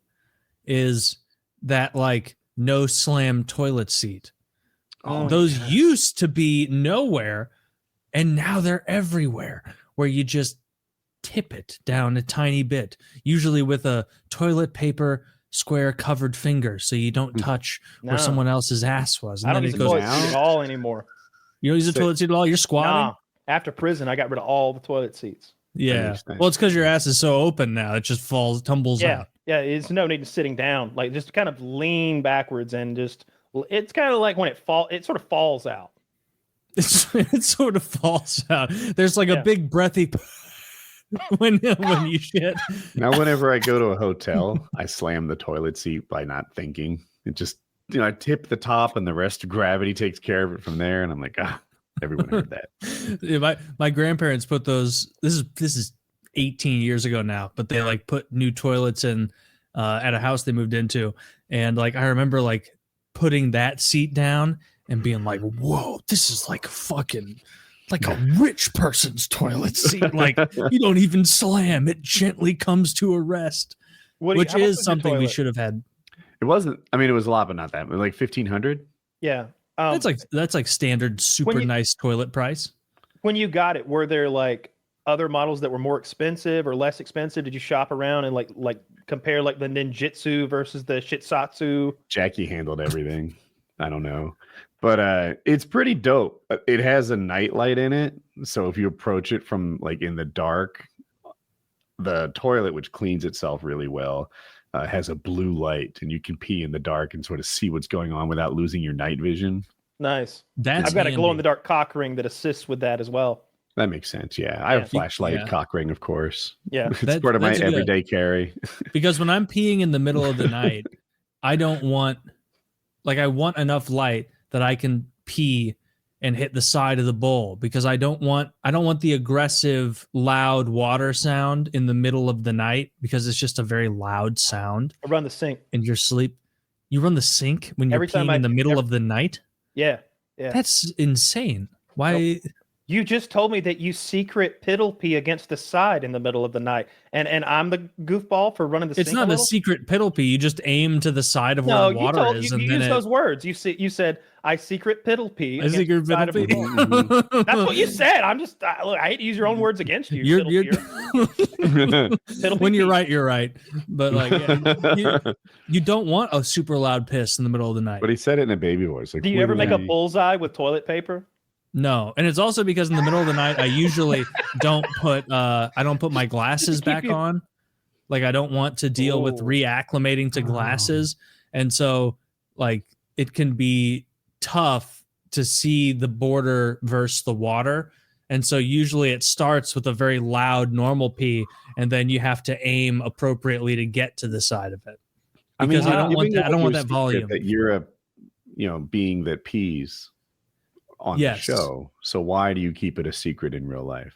is that like no slam toilet seat. Those used to be nowhere, and now they're everywhere. Where you just tip it down a tiny bit, usually with a toilet paper square covered finger, so you don't touch where someone else's ass was. And I don't use the toilet seat at all anymore. You don't use the toilet seat at all? You're squatting? Nah. After prison, I got rid of all the toilet seats. Yeah. Well, it's because your ass is so open now. It just tumbles out. Yeah, it's no need to sitting down. Like just kind of lean backwards and just, it's kind of like when it sort of falls out. It sort of falls out. There's like a big breathy when you shit. Now, whenever I go to a hotel, I slam the toilet seat by not thinking. It just, I tip the top and the rest of gravity takes care of it from there. And I'm like, everyone heard that. Yeah, my grandparents put those, this is 18 years ago now, but they like put new toilets in at a house they moved into. And like, I remember like putting that seat down and being like, whoa, this is like fucking like a rich person's toilet seat. Like you don't even slam, it gently comes to a rest, which is something we should have had. It wasn't, I mean, it was a lot, but not that, but like 1,500. Yeah. That's like standard nice toilet price. When you got it, were there like other models that were more expensive or less expensive? Did you shop around and like compare like the ninjutsu versus the shitsatsu? Jackie handled everything. I don't know, but it's pretty dope. It has a nightlight in it, so if you approach it from like in the dark, the toilet, which cleans itself really well, has a blue light, and you can pee in the dark and sort of see what's going on without losing your night vision. Nice. I've got a glow-in-the-dark cock ring that assists with that as well. That makes sense. Yeah, I have a flashlight cock ring, of course. Yeah, it's part of my everyday carry. Because when I'm peeing in the middle of the night, I want enough light that I can pee and hit the side of the bowl, because I don't want the aggressive, loud water sound in the middle of the night, because it's just a very loud sound. I run the sink in your sleep. You run the sink when you're peeing in the middle of the night? Yeah. That's insane. Why? Nope. You just told me that you secret piddle pee against the side in the middle of the night, and I'm the goofball for running the It's sink not a a little? secret piddle pee. You just aim to the side of No, where the water is, you and then used those words. You said I secret piddle pee. I against secret the side piddle of pee. the wall. That's what you said. Look, I hate to use your own words against you. You're Piddle when pee. you're right. But like, you don't want a super loud piss in the middle of the night. But he said it in a baby voice. Like, Do you ever make a clearly- bullseye with toilet paper? No, and it's also because in the middle of the night, I usually don't put my glasses back on. Like I don't want to deal with reacclimating to glasses, and so like it can be tough to see the border versus the water. And so usually it starts with a very loud normal pee, and then you have to aim appropriately to get to the side of it. Because I don't want that. I don't want that volume. That you're a, being that pees on the show. So why do you keep it a secret in real life?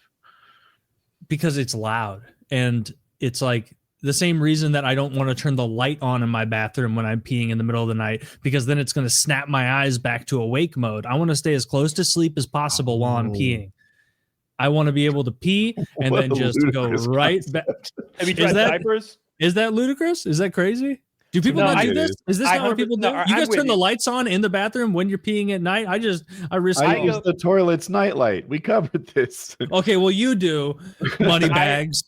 Because it's loud, and it's like the same reason that I don't want to turn the light on in my bathroom when I'm peeing in the middle of the night, because then it's going to snap my eyes back to awake mode. I want to stay as close to sleep as possible while I'm peeing. I want to be able to pee and then just go right back. Have you tried diapers? Is that ludicrous? Is that crazy? Do people not do this? Is this not what people do? You guys turn the lights on in the bathroom when you're peeing at night? I use the toilet's nightlight. We covered this. Okay, well you do, money bags.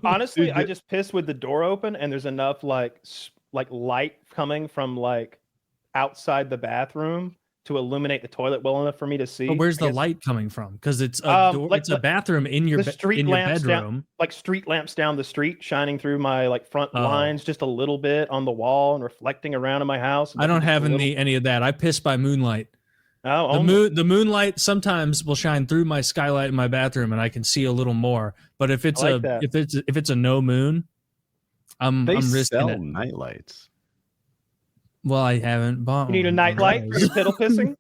Honestly, I just piss with the door open, and there's enough like light coming from like outside the bathroom to illuminate the toilet well enough for me to see. But where's the light coming from? Because it's a door, it's a bathroom in your bedroom. Down, like street lamps down the street, shining through my like front blinds just a little bit on the wall and reflecting around in my house. I don't have any of that. I piss by moonlight. Oh, the moonlight sometimes will shine through my skylight in my bathroom, and I can see a little more. But if it's if it's a no moon, I'm risking it. Night lights. Well, I haven't bought. You need a nightlight for your piddle pissing?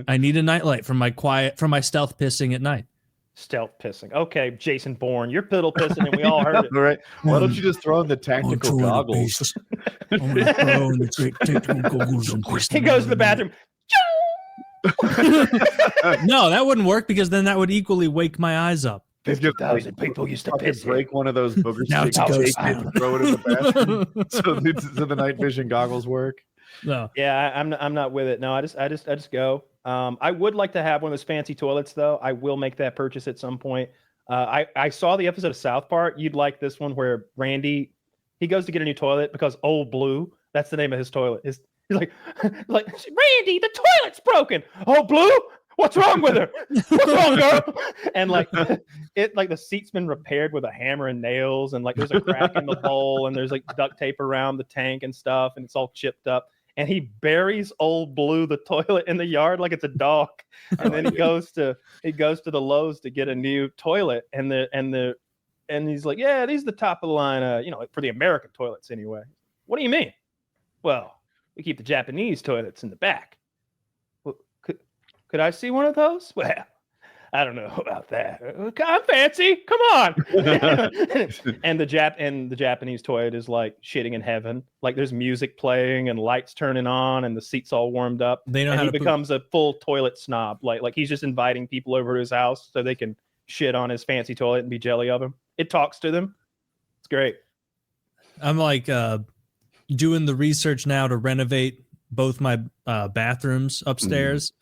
I need a nightlight for my stealth pissing at night. Stealth pissing. Okay, Jason Bourne, you're piddle pissing, and we all heard it. All right. Why don't you just throw in the tactical goggles? I'm gonna throw in the tactical goggles and piss. He goes to the bathroom. No, that wouldn't work, because then that would equally wake my eyes up. 50,000 people used to piss. Break one of those booger sticks and throw it in the bathroom so the night vision goggles work. No. Yeah, I'm not with it. No, I just go. I would like to have one of those fancy toilets though. I will make that purchase at some point. I saw the episode of South Park. You'd like this one where Randy, he goes to get a new toilet because Old Blue, that's the name of his toilet. He's like Randy, the toilet's broken. Old Blue, what's wrong with her? What's wrong, girl? And like the seat's been repaired with a hammer and nails, and like there's a crack in the bowl, and there's like duct tape around the tank and stuff, and it's all chipped up. And he buries Old Blue, the toilet, in the yard like it's a dog. And then he goes to the Lowe's to get a new toilet, and he's like, yeah, these are the top of the line, for the American toilets anyway. What do you mean? Well, we keep the Japanese toilets in the back. Well, could I see one of those? Well, I don't know about that. I'm fancy. Come on. and the Japanese toilet is like shitting in heaven. Like there's music playing and lights turning on and the seats all warmed up. They know and how he to becomes a full toilet snob. Like he's just inviting people over to his house so they can shit on his fancy toilet and be jelly of him. It talks to them. It's great. I'm like doing the research now to renovate both my bathrooms upstairs,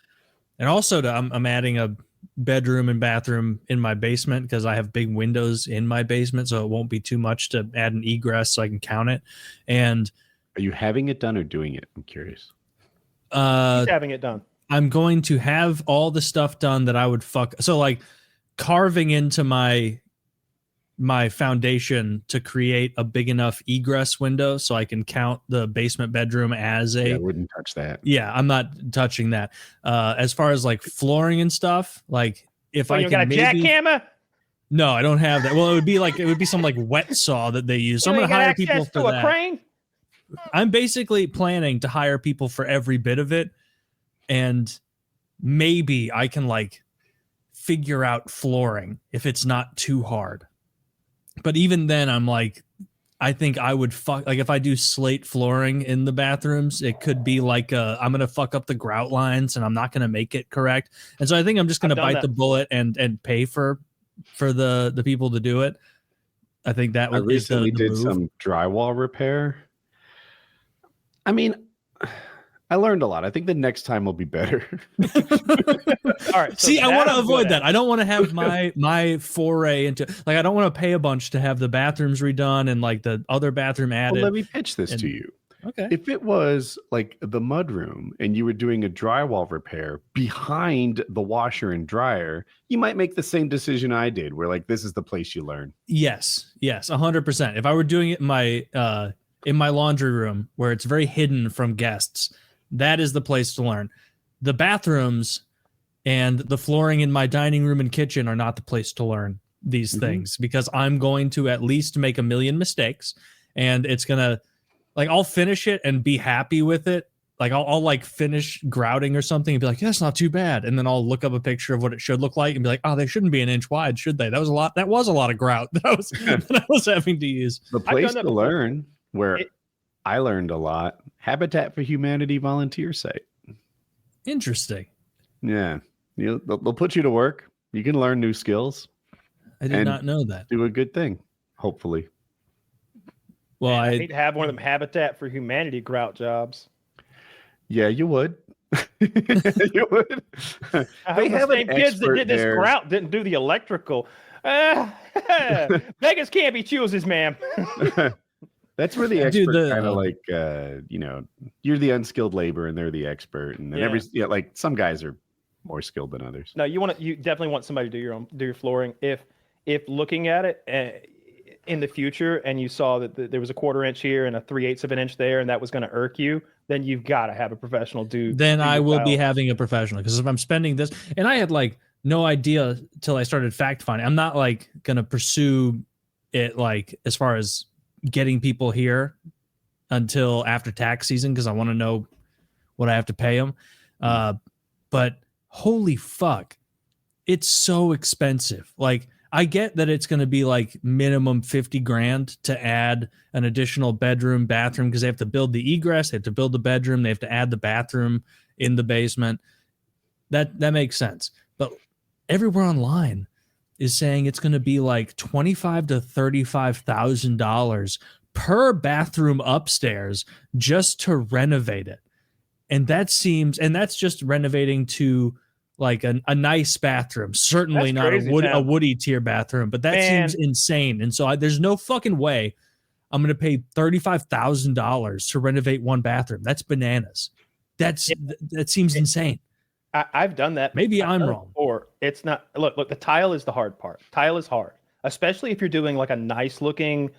and also I'm adding a bedroom and bathroom in my basement because I have big windows in my basement, so it won't be too much to add an egress so I can count it. And are you having it done or doing it? I'm curious. He's having it done. I'm going to have all the stuff done that I would so like carving into my foundation to create a big enough egress window so I can count the basement bedroom as I wouldn't touch that. Yeah, I'm not touching that. As far as like flooring and stuff, like if I got a jackhammer? No, I don't have that. Well, it would be some like wet saw that they use. So I'm going to hire people for that. Crane? I'm basically planning to hire people for every bit of it, and maybe I can like figure out flooring if it's not too hard. But even then, I'm like, I think I would fuck, like if I do slate flooring in the bathrooms, it could be like I'm gonna fuck up the grout lines and I'm not gonna make it correct. And so I think I'm just gonna bite the bullet and pay for the people to do it. I think that I was recently the did move. some drywall repair. I mean, I learned a lot. I think the next time will be better. All right. So see, I want to I'm avoid good that. at. I don't want to have my foray into, like, I don't want to pay a bunch to have the bathrooms redone and like the other bathroom added. Well, let me pitch this to you. Okay. If it was like the mudroom and you were doing a drywall repair behind the washer and dryer, you might make the same decision I did, where like this is the place you learn. Yes, 100%. If I were doing it in my laundry room where it's very hidden from guests, that is the place to learn. The bathrooms and the flooring in my dining room and kitchen are not the place to learn these things, because I'm going to at least make a million mistakes, and it's gonna, like, I'll finish it and be happy with it. Like I'll like finish grouting or something and be like, that's not too bad. And then I'll look up a picture of what it should look like and be like, oh, they shouldn't be an inch wide, should they? That was a lot of grout that I was having to use. The place to learn, where I learned a lot, Habitat for Humanity volunteer site. Interesting. Yeah. They'll put you to work. You can learn new skills. I did not know that. Do a good thing, hopefully. Well, I hate to have one of them Habitat for Humanity grout jobs. Yeah, you would. You would. They have the same kids that did this grout didn't do the electrical. Beggars can't be choosers, ma'am. That's where the expert kind of like, you're the unskilled labor and they're the expert, and then like some guys are more skilled than others. No, you definitely want somebody to do your flooring. If looking at it in the future and you saw that there was a 1/4 inch here and a 3/8 of an inch there, and that was going to irk you, then you've got to have a professional do. Then I will be having a professional, because if I'm spending this, and I had like no idea till I started fact finding. I'm not like going to pursue it like as far as getting people here until after tax season, because I want to know what I have to pay them. But holy fuck, it's so expensive. Like, I get that it's going to be like minimum 50 grand to add an additional bedroom, bathroom, because they have to build the egress, they have to build the bedroom, they have to add the bathroom in the basement. That makes sense. But everywhere online is saying it's going to be like $25,000 to $35,000 per bathroom upstairs just to renovate it. And that's just renovating to like a nice bathroom, certainly not a woody tier bathroom, but that seems insane. And so there's no fucking way I'm going to pay $35,000 to renovate one bathroom. That's bananas. That seems insane. I've done that. Maybe I'm wrong. Or it's not. Look, the tile is the hard part. Tile is hard, especially if you're doing like a nice looking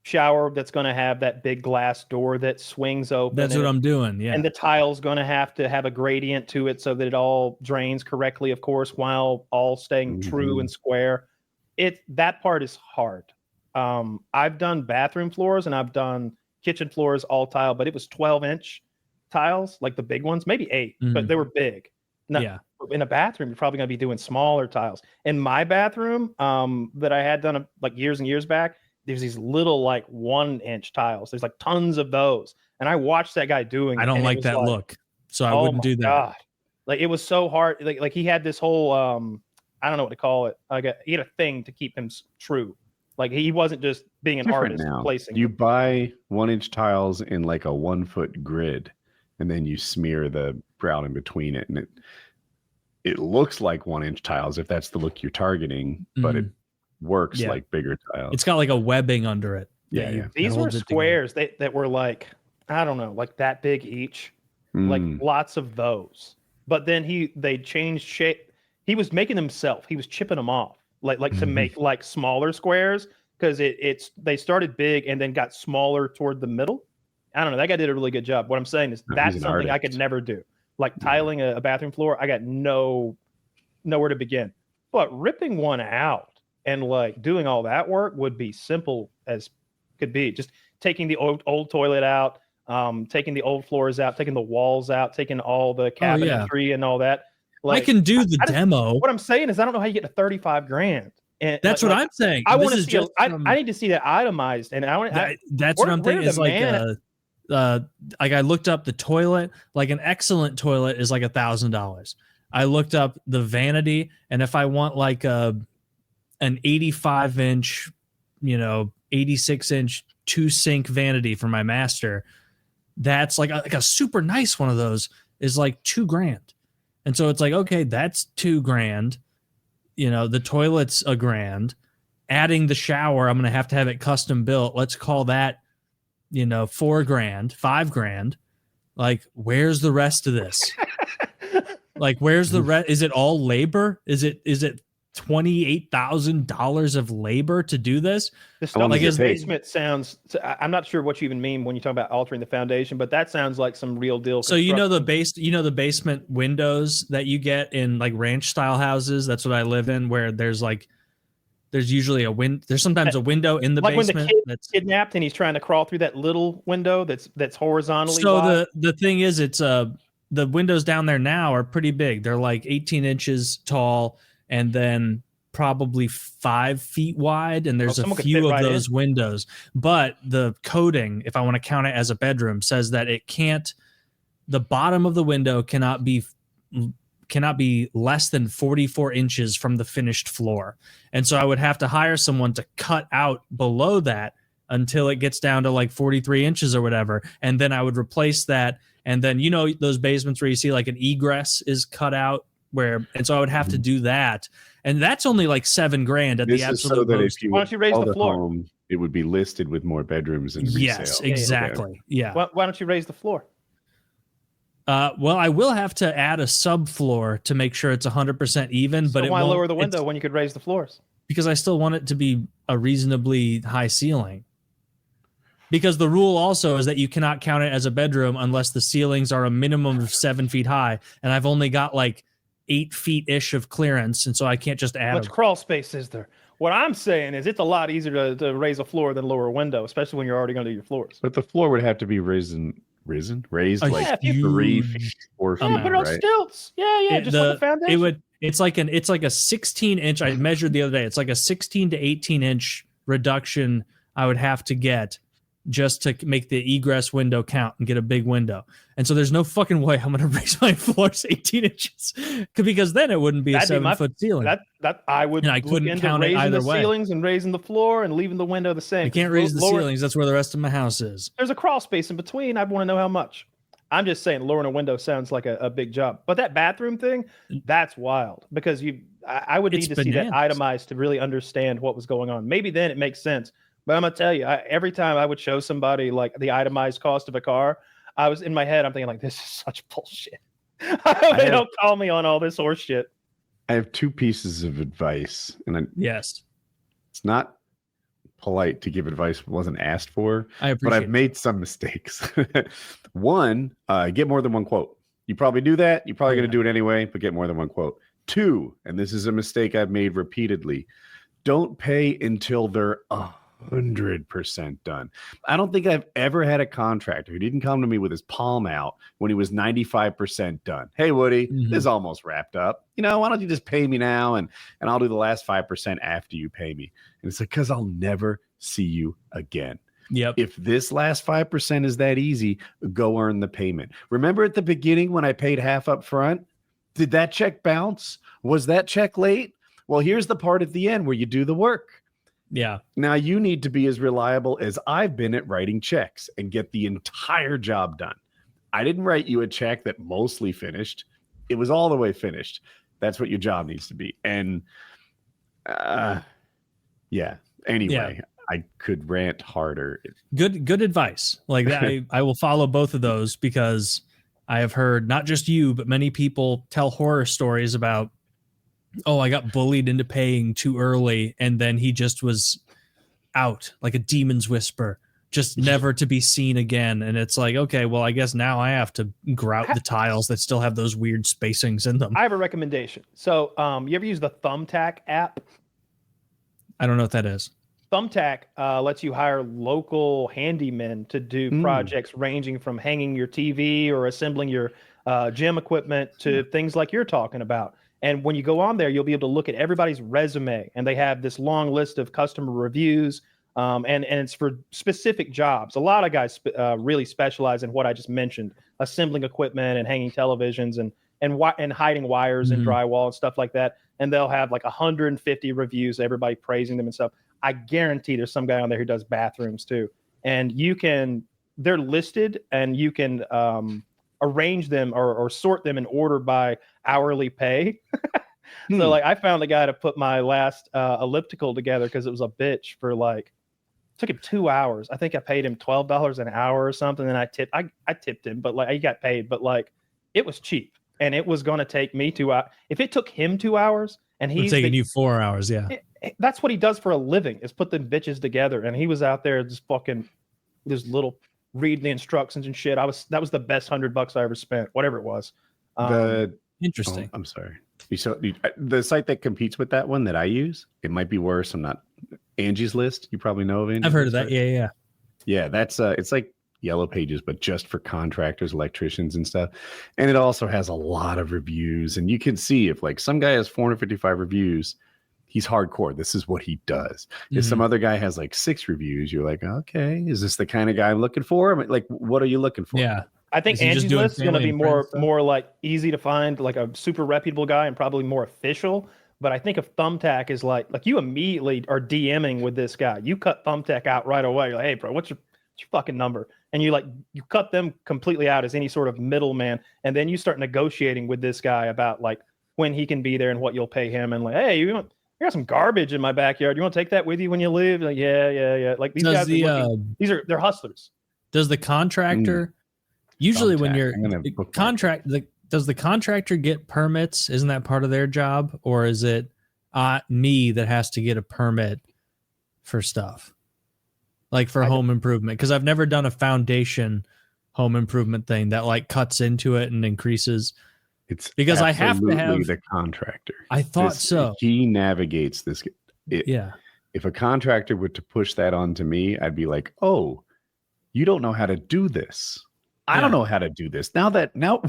shower that's going to have that big glass door that swings open. That's what I'm doing. Yeah. And the tile's going to have a gradient to it so that it all drains correctly, of course, while all staying true and square. That part is hard. I've done bathroom floors and I've done kitchen floors all tile, but it was 12-inch tiles, like the big ones, maybe 8, but they were big. Now, in a bathroom, you're probably going to be doing smaller tiles. In my bathroom that I had done like years and years back, there's these little like 1-inch tiles. There's like tons of those. And I watched that guy doing it. I don't like that look. So I wouldn't do that. God. Like, it was so hard. Like he had this whole, I don't know what to call it. He had a thing to keep him true. Like, he wasn't just being an artist placing. You buy 1-inch tiles in like a 1-foot grid, and then you smear the grout in between it. And it looks like 1-inch tiles if that's the look you're targeting, but it works like bigger tiles. It's got like a webbing under it. Yeah. These were squares that were like, I don't know, like that big each, like lots of those. But then they changed shape. He was making himself. He was chipping them off, like to make like smaller squares, because they started big and then got smaller toward the middle. I don't know. That guy did a really good job. What I'm saying is that's something I could never do. Like tiling a bathroom floor, I got nowhere to begin. But ripping one out and like doing all that work would be simple as could be. Just taking the old toilet out, taking the old floors out, taking the walls out, taking all the cabinetry and all that. Like, I can do the demo. What I'm saying is, I don't know how you get to 35 grand. And That's what I'm saying. I This want to is see. just I from- need to see that itemized, and I want. That's what I'm thinking. Is like I looked up the toilet. Like an excellent toilet is like $1,000. I looked up the vanity, and if I want like an 85-inch, 86-inch 2-sink vanity for my master, that's like a super nice one of those is like $2,000. And so it's like, okay, that's $2,000. The toilet's $1,000. Adding the shower, I'm going to have it custom built. Let's call that, $4,000, $5,000. Like, where's the rest of this? Like, where's the rest? Is it all labor? Is it $28,000 of labor to do this? The stuff like his basement sounds. I'm not sure what you even mean when you talk about altering the foundation, but that sounds like some real deal. So the basement windows that you get in like ranch style houses. That's what I live in, where there's usually there's sometimes a window in the basement. When the kid that's kidnapped and he's trying to crawl through that little window that's horizontally. So wide. the thing is, it's the windows down there now are pretty big. They're like 18 inches tall and then probably 5 feet wide. And there's a few of those windows. But the coding, if I want to count it as a bedroom, says that the bottom of the window cannot be less than 44 inches from the finished floor. And so I would have to hire someone to cut out below that until it gets down to like 43 inches or whatever. And then I would replace that. And then, those basements where you see like an egress is cut out and so I would have to do that. And that's only like $7,000 at the absolute most. Why don't you raise the floor? Home, it would be listed with more bedrooms and resale. Yes, exactly. Yeah. Why don't you raise the floor? Well, I will have to add a subfloor to make sure it's 100% even. So but why lower the window when you could raise the floors? Because I still want it to be a reasonably high ceiling. Because the rule also is that you cannot count it as a bedroom unless the ceilings are a minimum of 7 feet high, and I've only got like 8 feet ish of clearance, and so I can't just add. How much crawl space is there? What I'm saying is it's a lot easier to raise a floor than lower a window, especially when you're already going to do your floors. But the floor would have to be raised like 3 feet, 4 feet. Yeah, put it on stilts. Yeah, just like the foundation. It's like a 16-inch. I measured the other day. It's like a 16 to 18-inch reduction I would have to get just to make the egress window count and get a big window. And so there's no fucking way I'm going to raise my floors 18 inches because then it wouldn't be a 7-foot ceiling. That I would. And I couldn't count it either way. Ceilings and raising the floor and leaving the window the same. I can't raise the ceilings. That's where the rest of my house is. There's a crawl space in between. I'd want to know how much. I'm just saying lowering a window sounds like a big job. But that bathroom thing, that's wild because I would need to see that itemized to really understand what was going on. Maybe then it makes sense. But I'm going to tell you, every time I would show somebody like the itemized cost of a car, I was in my head, I'm thinking like, this is such bullshit. They don't call me on all this horse shit. I have 2 pieces of advice. Yes. It's not polite to give advice that wasn't asked for, but I've made some mistakes. One, get more than one quote. You probably do that. You're probably going to do it anyway, but get more than one quote. 2, and this is a mistake I've made repeatedly, don't pay until they're 100% done. I don't think I've ever had a contractor who didn't come to me with his palm out when he was 95% done. Hey, Woody, this is almost wrapped up. Why don't you just pay me now and I'll do the last 5% after you pay me? And it's like, because I'll never see you again. Yep. If this last 5% is that easy, go earn the payment. Remember at the beginning when I paid half up front? Did that check bounce? Was that check late? Well, here's the part at the end where you do the work. Yeah. Now you need to be as reliable as I've been at writing checks and get the entire job done. I didn't write you a check that mostly finished. It was all the way finished. That's what your job needs to be. And anyway, I could rant harder. Good advice. Like I will follow both of those because I have heard not just you, but many people tell horror stories about, oh, I got bullied into paying too early, and then he just was out like a demon's whisper, just never to be seen again. And it's like, okay, well, I guess now I have to grout the tiles that still have those weird spacings in them. I have a recommendation. So you ever use the Thumbtack app? I don't know what that is. Thumbtack lets you hire local handymen to do projects ranging from hanging your TV or assembling your gym equipment to things like you're talking about. And when you go on there, you'll be able to look at everybody's resume, and they have this long list of customer reviews. And it's for specific jobs. A lot of guys really specialize in what I just mentioned, assembling equipment and hanging televisions and hiding wires and drywall and stuff like that. And they'll have like 150 reviews, everybody praising them and stuff. I guarantee there's some guy on there who does bathrooms too. And they're listed, and you can arrange them or sort them in order by hourly pay. So like I found a guy to put my last elliptical together because it was a bitch for like, took him 2 hours. I think I paid him $12 an hour or something. And I tipped him, but like he got paid, but like it was cheap, and it was going to take me 2 hours. If it took him 2 hours and he's taking you 4 hours. Yeah. That's what he does for a living, is put them bitches together. And he was out there just fucking this little reading the instructions and shit. That was the best $100 I ever spent, whatever it was. Interesting. I'm sorry. So the site that competes with that one that I use, it might be worse. I'm not. Angie's List. You probably know of Angie's I've heard of List, that. right? Yeah. Yeah, that's it's like Yellow Pages, but just for contractors, electricians, and stuff. And it also has a lot of reviews, and you can see if like some guy has 455 reviews, he's hardcore. This is what he does. If some other guy has like 6 reviews, you're like, okay, is this the kind of guy I'm looking for? I mean, like, what are you looking for? Yeah. I think Angie's List is going to be more like easy to find, like a super reputable guy, and probably more official. But I think if Thumbtack is like you immediately are DMing with this guy, you cut Thumbtack out right away. You're like, hey, bro, what's your fucking number? And you cut them completely out as any sort of middleman. And then you start negotiating with this guy about like when he can be there and what you'll pay him. And like, hey, you got some garbage in my backyard. You want to take that with you when you leave? Like, yeah. Like these guys, they're hustlers. Does the contractor usually when you're does the contractor get permits? Isn't that part of their job? Or is it me that has to get a permit for stuff? Like for home improvement? Because I've never done a foundation home improvement thing that like cuts into it and increases. It's because I have to have the contractor. I thought so. He navigates this. Yeah. If a contractor were to push that onto me, I'd be like, oh, you don't know how to do this. I don't know how to do this. Now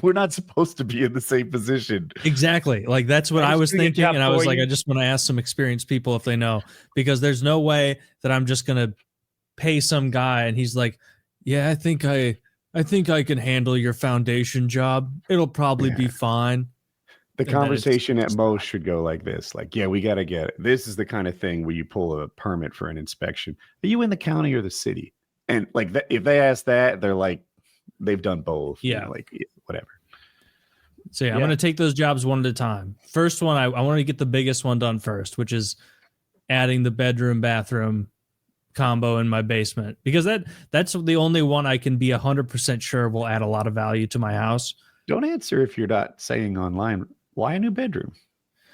we're not supposed to be in the same position. Exactly. Like that's what I was thinking. And I was like, I just want to ask some experienced people if they know, because there's no way that I'm just going to pay some guy and he's like, yeah, I think I can handle your foundation job. It'll probably be fine. The conversation at most should go like this. Like, yeah, we got to get it. This is the kind of thing where you pull a permit for an inspection. Are you in the county or the city? And like if they ask that, they're like, they've done both. Yeah. You know, like whatever. So I'm going to take those jobs one at a time. First one, I want to get the biggest one done first, which is adding the bedroom, bathroom combo in my basement, because that's the only one I can be 100% sure will add a lot of value to my house. Don't answer if you're not saying online. Why a new bedroom?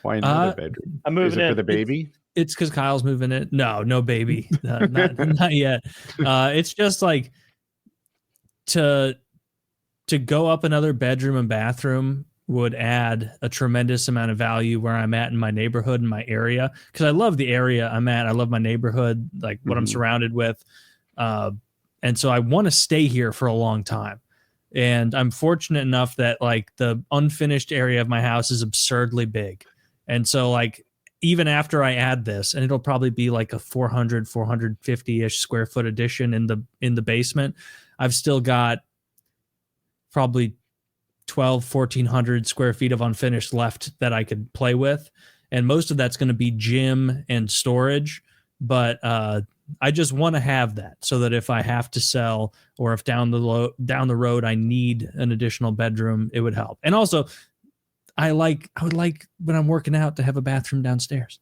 Why another bedroom? I'm moving in for the baby. It's because Kyle's moving in. No baby, not yet. It's just like to go up another bedroom and bathroom would add a tremendous amount of value where I'm at in my neighborhood, in my area, because I love the area I'm at. I love my neighborhood, like what I'm surrounded with. And so I want to stay here for a long time. And I'm fortunate enough that like the unfinished area of my house is absurdly big. And so like, even after I add this, and it'll probably be like a 450-ish square foot addition in the basement, I've still got probably 1,400 square feet of unfinished left that I could play with. And most of that's going to be gym and storage. But I just want to have that so that if I have to sell, or if down the road I need an additional bedroom, it would help. And also, I would like when I'm working out to have a bathroom downstairs.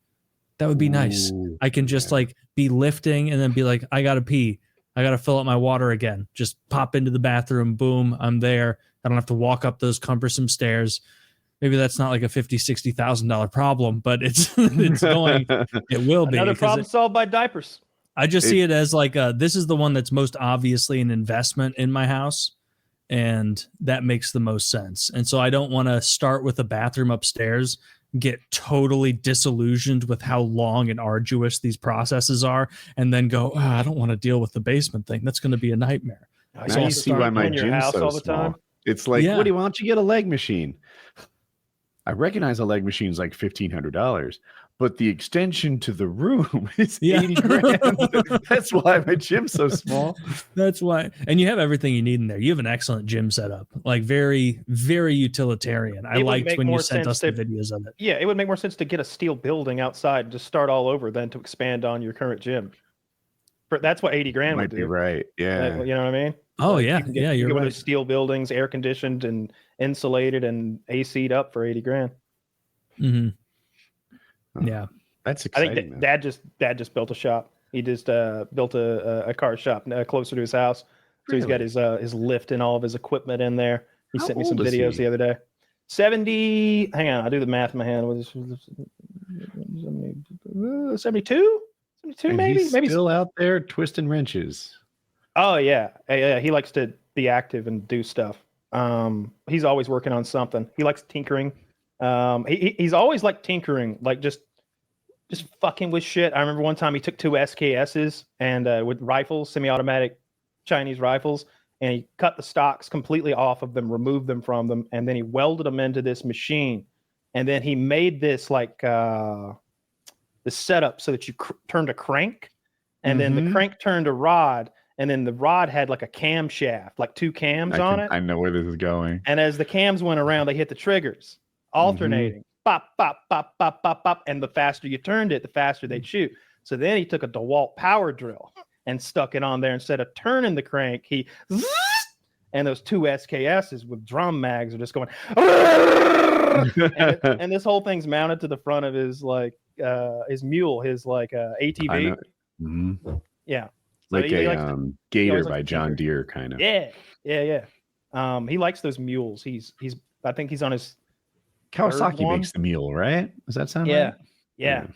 That would be nice. I can just like be lifting and then be like, I gotta pee. I gotta fill up my water again. Just pop into the bathroom. Boom, I'm there. I don't have to walk up those cumbersome stairs. Maybe that's not like a $50,000-$60,000 problem, but it's going. It will be another problem solved by diapers. I just see it as like this is the one that's most obviously an investment in my house. And that makes the most sense. And so I don't want to start with a bathroom upstairs, get totally disillusioned with how long and arduous these processes are, and then go, I don't want to deal with the basement thing. That's going to be a nightmare. Now you see why my gym's so small. It's like, what do you want? You get a leg machine. I recognize a leg machine's like $1,500, but the extension to the room is 80 grand. That's why my gym's so small. That's why. And you have everything you need in there. You have an excellent gym setup, like very, very utilitarian. I liked when you sent us the videos of it. Yeah, it would make more sense to get a steel building outside and just start all over than to expand on your current gym. That's what 80 grand Might would be do. right. Yeah. You know what I mean? Oh, Like, yeah. you can get, Yeah, you're get one of right. those steel buildings, air conditioned and insulated and AC'd up for 80 grand. Mm-hmm. Yeah. That's I exciting. think dad just built a shop. He just built a car shop closer to his house. So he's got his lift and all of his equipment in there. He sent me some videos the other day. 70. Hang on, I'll do the math in my hand. 72? 72 maybe? He's maybe still out there twisting wrenches. Oh yeah. He likes to be active and do stuff. He's always working on something. He likes tinkering. He's always like tinkering, like just fucking with shit. I remember one time he took 2 SKSs and with rifles, semi-automatic Chinese rifles, and he cut the stocks completely off of them, removed them from them, and then he welded them into this machine. And then he made this like the setup so that you turned a crank, and then the crank turned a rod, and then the rod had like a camshaft, like 2 cams on it. I know where this is going. And as the cams went around, they hit the triggers, alternating. Pop, pop, pop, pop, pop, pop. And the faster you turned it, the faster they'd shoot. So then he took a DeWalt power drill and stuck it on there. Instead of turning the crank, he and those 2 SKSs with drum mags are just going and this whole thing's mounted to the front of his like his mule, his like ATV. Yeah. So like a Gator by John Deere kind of. Yeah. He likes those mules. I think he's on his Kawasaki makes the mule, right? Does that sound right? Yeah.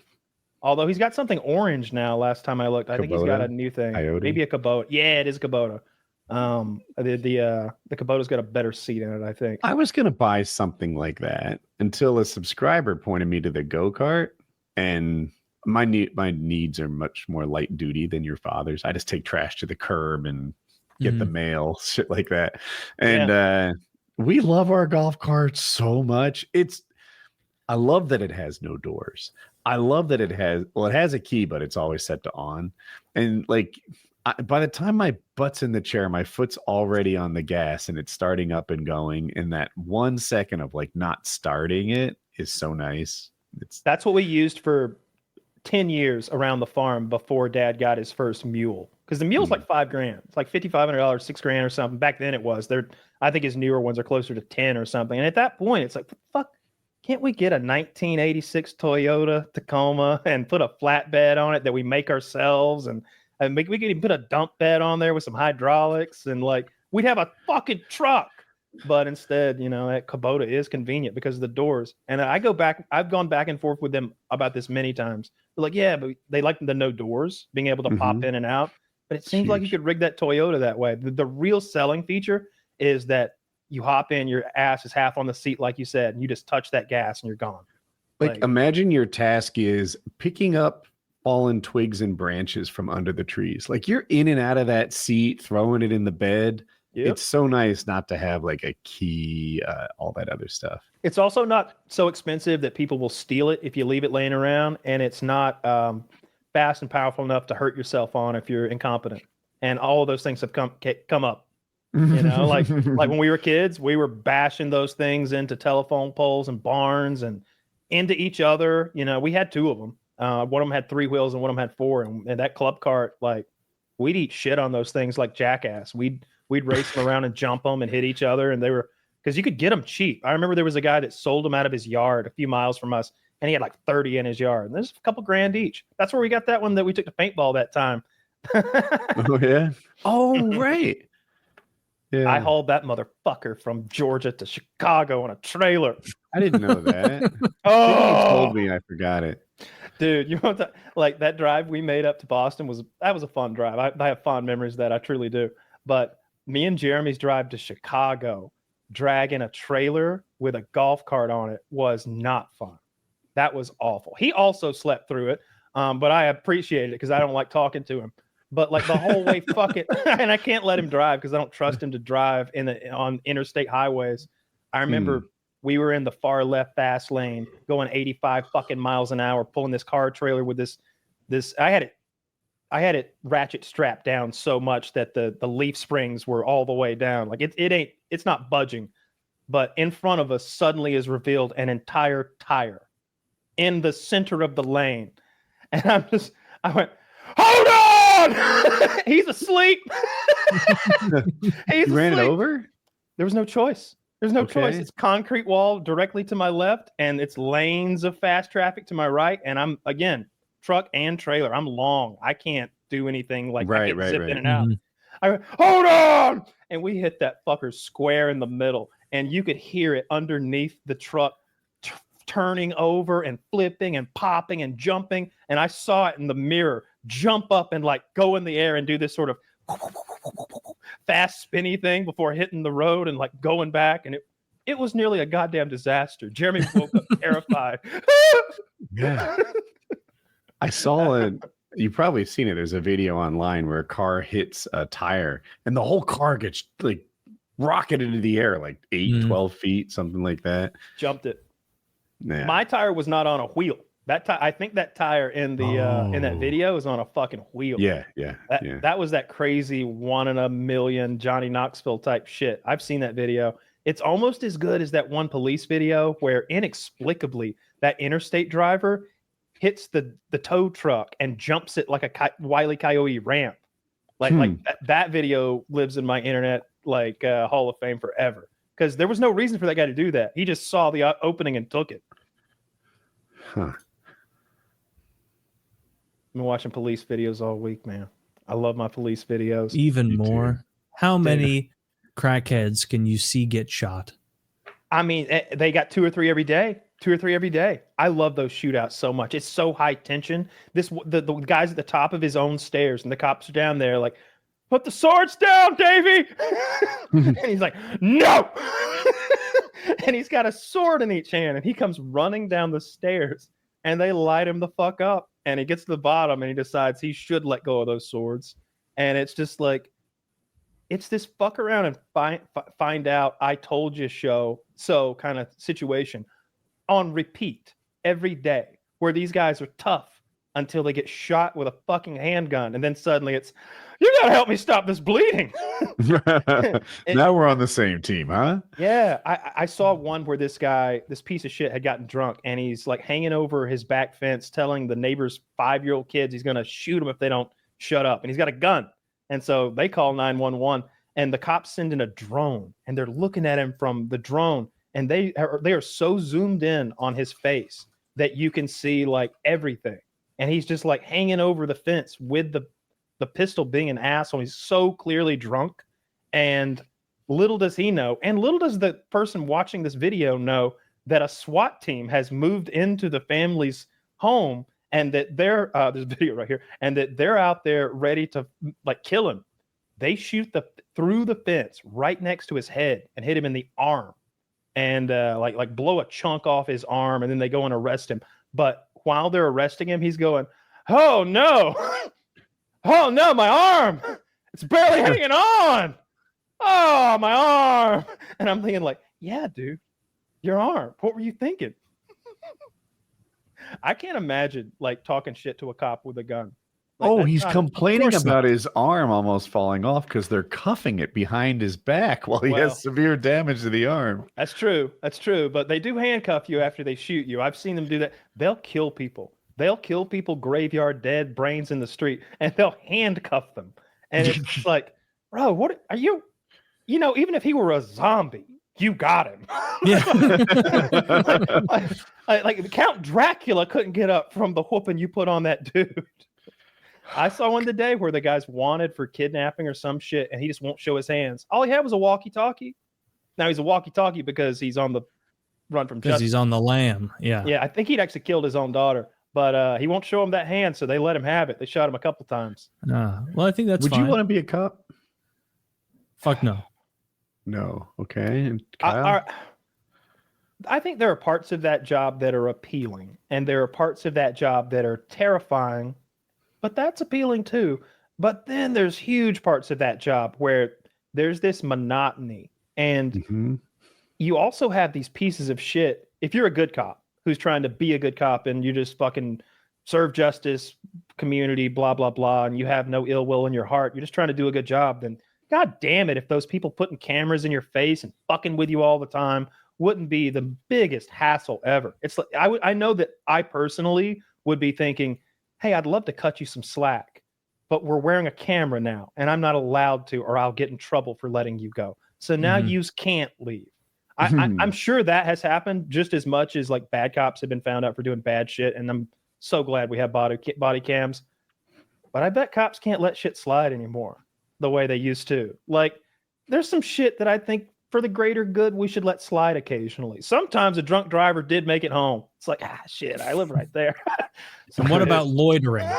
Although he's got something orange now. Last time I looked, I think he's got a new thing. Coyote? Maybe a Kubota. Yeah, it is a Kubota. The Kubota's got a better seat in it, I think. I was gonna buy something like that until a subscriber pointed me to the go-kart, and my needs are much more light duty than your father's. I just take trash to the curb and get the mail, shit like that. And we love our golf carts so much. I love that it has no doors. I love that it has a key, but it's always set to on. And like, by the time my butt's in the chair, my foot's already on the gas and it's starting up and going. And that 1 second of like not starting it is so nice. That's what we used for 10 years around the farm before Dad got his first mule. Because the mule's like $5,000. It's like $5,500, $6,000 or something. Back then it was. I think his newer ones are closer to 10 or something. And at that point, it's like, fuck, can't we get a 1986 Toyota Tacoma and put a flatbed on it that we make ourselves? And we could even put a dump bed on there with some hydraulics, and like we'd have a fucking truck. But instead, that Kubota is convenient because of the doors. And I've gone back and forth with them about this many times. They're like, yeah, but they like the no doors, being able to pop in and out. But it seems like you could rig that Toyota that way. The real selling feature is that you hop in, your ass is half on the seat, like you said, and you just touch that gas and you're gone. Like imagine your task is picking up fallen twigs and branches from under the trees. Like you're in and out of that seat, throwing it in the bed. Yep. It's so nice not to have like a key, all that other stuff. It's also not so expensive that people will steal it if you leave it laying around, and it's not fast and powerful enough to hurt yourself on if you're incompetent. And all of those things have come up. Like when we were kids, we were bashing those things into telephone poles and barns and into each other. We had 2 of them. One of them had 3 wheels and one of them had 4. And that club cart, like we'd eat shit on those things like jackass. We'd race them around and jump them and hit each other. And they were, because you could get them cheap. I remember there was a guy that sold them out of his yard a few miles from us, and he had like 30 in his yard. And there's a couple grand each. That's where we got that one that we took to paintball that time. Oh yeah. Oh right. Yeah. I hauled that motherfucker from Georgia to Chicago on a trailer. I didn't know that. You told me, I forgot it. Dude, you want to like that drive we made up to Boston was a fun drive. I have fond memories of that. I truly do. But me and Jeremy's drive to Chicago, dragging a trailer with a golf cart on it, was not fun. That was awful. He also slept through it, but I appreciate it because I don't like talking to him. But like the whole way, fuck it. And I can't let him drive because I don't trust him to drive on interstate highways. I remember We were in the far left fast lane, going 85 fucking miles an hour, pulling this car trailer with this. I had it ratchet strapped down so much that the leaf springs were all the way down. Like it's not budging. But in front of us suddenly is revealed an entire tire in the center of the lane. And I went, hold on! He's asleep. He ran it over? There was no choice. There's no choice. It's concrete wall directly to my left, and it's lanes of fast traffic to my right. And I'm, again, truck and trailer. I'm long. I can't do anything like I can zip in and out. I went, hold on! And we hit that fucker square in the middle. And you could hear it underneath the truck turning over and flipping and popping and jumping. And I saw it in the mirror jump up and like go in the air and do this sort of fast spinny thing before hitting the road and like going back. And it was nearly a goddamn disaster. Jeremy woke up terrified. Yeah. I saw it. You've probably seen it. There's a video online where a car hits a tire and the whole car gets like rocket into the air like 12 feet, something like that. Jumped it. Yeah. My tire was not on a wheel. I think that tire in the in that video is on a fucking wheel. Yeah. That was that crazy 1 in a million Johnny Knoxville type shit. I've seen that video. It's almost as good as that one police video where inexplicably that interstate driver hits the tow truck and jumps it like a Wile E. Coyote ramp. Like that video lives in my internet like Hall of Fame forever, because there was no reason for that guy to do that. He just saw the opening and took it. Huh. I've been watching police videos all week, man. I love my police videos. Even more. How many crackheads can you see get shot? I mean, they got 2 or 3 every day. 2 or 3 every day. I love those shootouts so much. It's so high tension. The guy's at the top of his own stairs, and the cops are down there like, put the swords down, Davey. And he's like, no. And he's got a sword in each hand, and he comes running down the stairs, and they light him the fuck up. And he gets to the bottom, and he decides he should let go of those swords. And it's just like, it's this fuck around and find out I told you show so kind of situation on repeat every day, where these guys are tough until they get shot with a fucking handgun, and then suddenly it's, you gotta help me stop this bleeding. Now we're on the same team, huh? Yeah, I saw one where this piece of shit had gotten drunk, and he's like hanging over his back fence telling the neighbor's 5-year-old kids he's gonna shoot them if they don't shut up, and he's got a gun. And so they call 911, and the cops send in a drone, and they're looking at him from the drone, and they are so zoomed in on his face that you can see like everything. And he's just like hanging over the fence with the pistol, being an asshole. He's so clearly drunk. And little does he know, and little does the person watching this video know, that a SWAT team has moved into the family's home, and that there's a video right here, and that they're out there ready to like kill him. They shoot through the fence right next to his head and hit him in the arm, and like blow a chunk off his arm, and then they go and arrest him. But while they're arresting him, he's going, oh no, oh no, my arm, it's barely hanging on. Oh, my arm. And I'm thinking like, yeah, dude, your arm. What were you thinking? I can't imagine like talking shit to a cop with a gun. Like, he's complaining about his arm almost falling off because they're cuffing it behind his back while he has severe damage to the arm. That's true. That's true. But they do handcuff you after they shoot you. I've seen them do that. They'll kill people. They'll kill people graveyard dead, brains in the street, and they'll handcuff them. And it's like, bro, what are you? You know, even if he were a zombie, you got him. Yeah. like Count Dracula couldn't get up from the whooping you put on that dude. I saw one today where the guy's wanted for kidnapping or some shit, and he just won't show his hands. All he had was a walkie-talkie. Now he's a walkie-talkie because he's on the run from justice. Because he's on the lam. Yeah. Yeah, I think he'd actually killed his own daughter, but he won't show him that hand, so they let him have it. They shot him a couple times. Well, I think that's Would fine. you want to be a cop? Fuck no. No. Okay. And Kyle? I think there are parts of that job that are appealing, and there are parts of that job that are terrifying, but that's appealing too. But then there's huge parts of that job where there's this monotony, and you also have these pieces of shit. If you're a good cop who's trying to be a good cop and you just fucking serve justice, community, blah, blah, blah, and you have no ill will in your heart, you're just trying to do a good job, then God damn it, if those people putting cameras in your face and fucking with you all the time wouldn't be the biggest hassle ever. It's like I know that I personally would be thinking, hey, I'd love to cut you some slack, but we're wearing a camera now and I'm not allowed to, or I'll get in trouble for letting you go. So now you can't leave. I'm sure that has happened just as much as like bad cops have been found out for doing bad shit. And I'm so glad we have body cams, but I bet cops can't let shit slide anymore the way they used to. Like there's some shit that I think for the greater good, we should let slide occasionally. Sometimes a drunk driver did make it home. It's like, shit, I live right there. And what about loitering?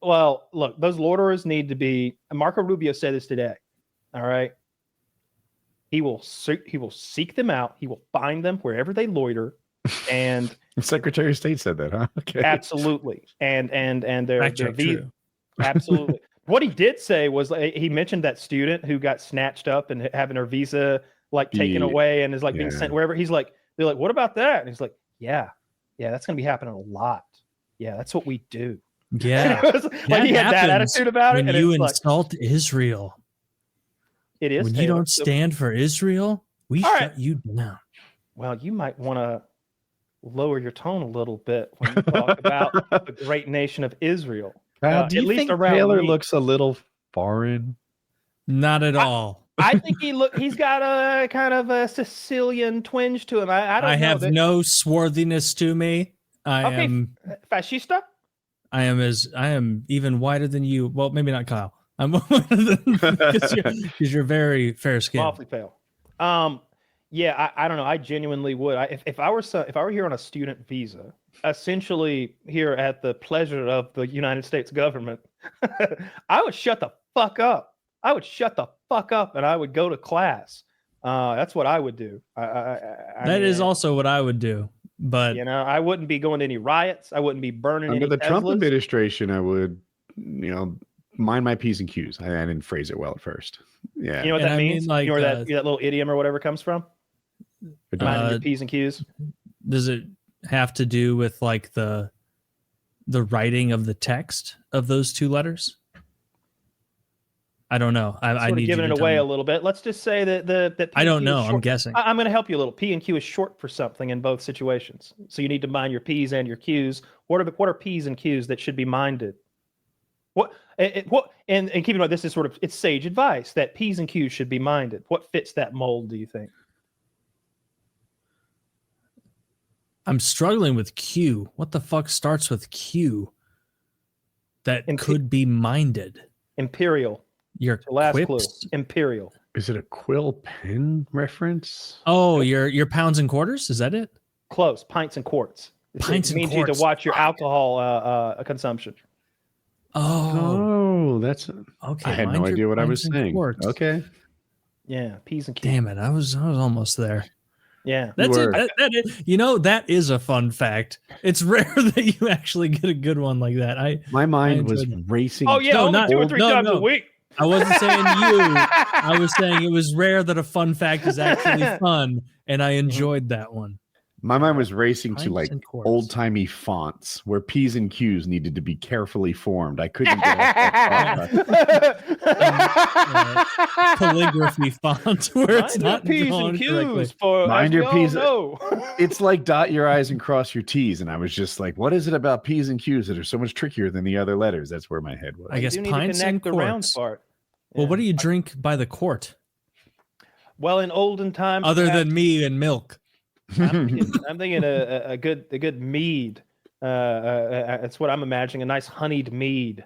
Well, look, those loiterers need to be, Marco Rubio said this today. All right. He will seek them out. He will find them wherever they loiter. And the Secretary of State said that, huh? Okay. Absolutely. And their true. Absolutely. What he did say was he mentioned that student who got snatched up and having her visa like taken away and is like being sent wherever. He's like, they're like, what about that? And he's like, yeah, that's going to be happening a lot. Yeah, that's what we do. Yeah. Like he had that attitude about it. When you insult Israel. It is. When you don't stand for Israel, we shut you down. Well, you might want to lower your tone a little bit when you talk about the great nation of Israel. Do you think Taylor looks a little foreign? Not at all. I think he's got a kind of a Sicilian twinge to him. I don't know. I have no swarthiness to me. I am fascista. I am even whiter than you. Well, maybe not Kyle. I'm whiter than because you're very fair skinned. Awfully pale. Yeah, I don't know. I genuinely would. If I were here on a student visa, essentially here at the pleasure of the United States government, I would shut the fuck up. I would shut the fuck up and I would go to class. That's what I would do. That is also what I would do. But I wouldn't be going to any riots. I wouldn't be burning under any the Trump Teslas. administration. I would, mind my P's and Q's. I didn't phrase it well at first. Yeah, you know what that means? Like, where that little idiom or whatever comes from? Minding your P's and Q's. Does it have to do with like the writing of the text of those two letters? I don't know. I need giving it away a little bit. Let's just say that I don't know. I'm guessing. I'm going to help you a little. P and Q is short for something in both situations, so you need to mind your P's and your Q's. What are P's and Q's that should be minded? And keep in mind, this is it's sage advice that P's and Q's should be minded. What fits that mold, do you think? I'm struggling with Q. What the fuck starts with Q that could be minded? Imperial. Your last quips? Clue. Imperial. Is it a quill pen reference? Oh, your pounds and quarters? Is that it? Close. Pints and quarts. Pints and quarts. It means you to watch your alcohol consumption. Oh, that's okay. I had no idea what I was saying. Quarts. Okay. Yeah, P's and Q's. Damn it, I was almost there. Yeah, that's it. That is a fun fact. It's rare that you actually get a good one like that. My mind was racing. Oh yeah, only 2 or 3 times a week. I wasn't saying you. I was saying it was rare that a fun fact is actually fun, and I enjoyed that one. My mind was racing to like old-timey fonts where P's and Q's needed to be carefully formed. I couldn't get off that calligraphy font where it's not P's and Q's for mind your P's. No. It's like dot your I's and cross your T's, and I was just like, what is it about P's and Q's that are so much trickier than the other letters? That's where my head was. I guess pints and quarts. Well, what do you drink by the quart? Well, in olden times, other than me and milk. I'm thinking a good mead. That's what I'm imagining. A nice honeyed mead.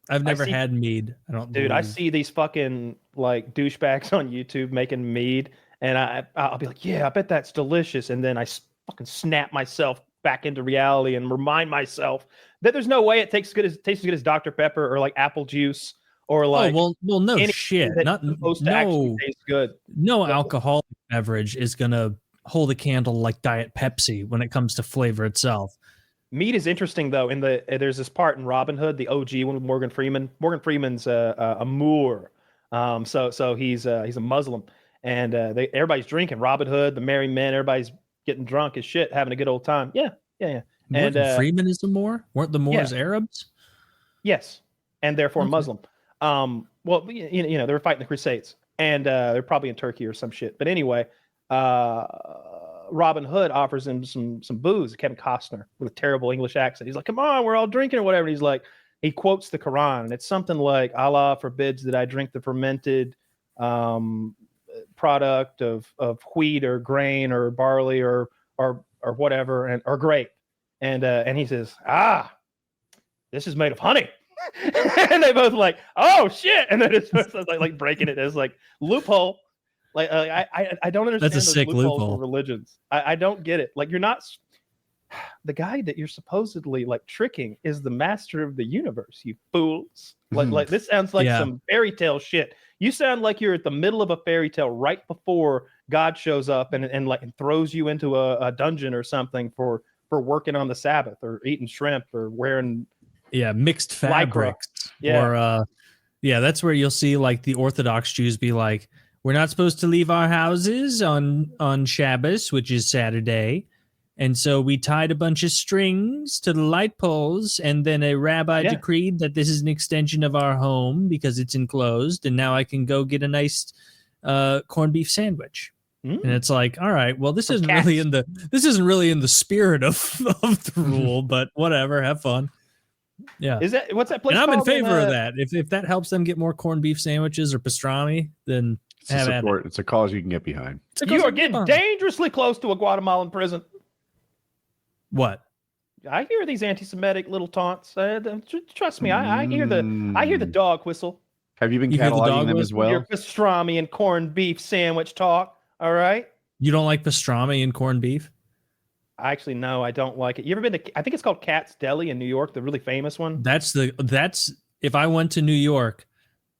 I've never had mead. I don't. Dude, I see these fucking like douchebags on YouTube making mead, and I'll be like, yeah, I bet that's delicious, and then I fucking snap myself back into reality and remind myself that there's no way it tastes as good as Dr. Pepper or like apple juice. Or like, well, no shit. Not supposed to actually taste good. No alcoholic beverage is gonna hold a candle like Diet Pepsi when it comes to flavor itself. Mead is interesting though. There's this part in Robin Hood, the OG one with Morgan Freeman. Morgan Freeman's a Moor, so he's a Muslim, and everybody's drinking. Robin Hood, the merry men, everybody's getting drunk as shit, having a good old time. Yeah. And Freeman is the Moor? Weren't the Moors Arabs? Yes, and therefore Muslim. Well, they were fighting the Crusades, and they're probably in Turkey or some shit. But anyway, Robin Hood offers him some booze. Kevin Costner with a terrible English accent. He's like, "Come on, we're all drinking or whatever." And he's like, he quotes the Quran, and it's something like, "Allah forbids that I drink the fermented product of wheat or grain or barley or whatever or grape." And he says, "This is made of honey." And they both like, "Oh shit!" And then it's like breaking it as like loophole. Like I don't understand. That's a sick loophole. For religions. I don't get it. Like, you're not the guy that you're supposedly like tricking is the master of the universe. You fools! Like this sounds like some fairy tale shit. You sound like you're at the middle of a fairy tale right before God shows up and throws you into a dungeon or something for working on the Sabbath or eating shrimp or wearing mixed fabrics. Or that's where you'll see like the Orthodox Jews be like, "We're not supposed to leave our houses on Shabbos, which is Saturday. And so we tied a bunch of strings to the light poles, and then a rabbi decreed that this is an extension of our home because it's enclosed, and now I can go get a nice corned beef sandwich." And it's like, all right, well, this isn't really in the spirit of the rule, but whatever, have fun. Yeah. What's that place? And I'm in favor of that. If that helps them get more corned beef sandwiches or pastrami, then it's a cause you can get behind. You are getting dangerously close to a Guatemalan prison. What? I hear these anti-Semitic little taunts. Trust me, I hear the dog whistle. Have you been cataloging them as well? Your pastrami and corned beef sandwich talk. All right. You don't like pastrami and corned beef? Actually, no, I don't like it. You ever been to? I think it's called Cats Deli in New York, the really famous one. That's if I went to New York,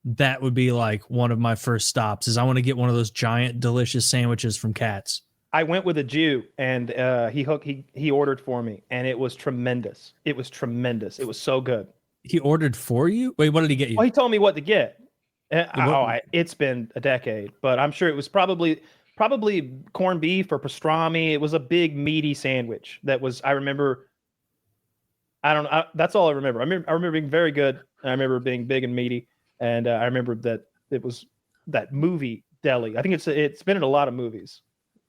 that would be like one of my first stops. Is I want to get one of those giant, delicious sandwiches from Cats. I went with a Jew, and he ordered for me, and it was tremendous. It was tremendous. It was so good. He ordered for you? Wait, what did he get you? Well, he told me what to get. It's been a decade, but I'm sure it was probably corned beef or pastrami. It was a big meaty sandwich that was. I remember. That's all I remember. I remember being very good. And I remember being big and meaty, and I remember that it was that movie deli. I think it's been in a lot of movies.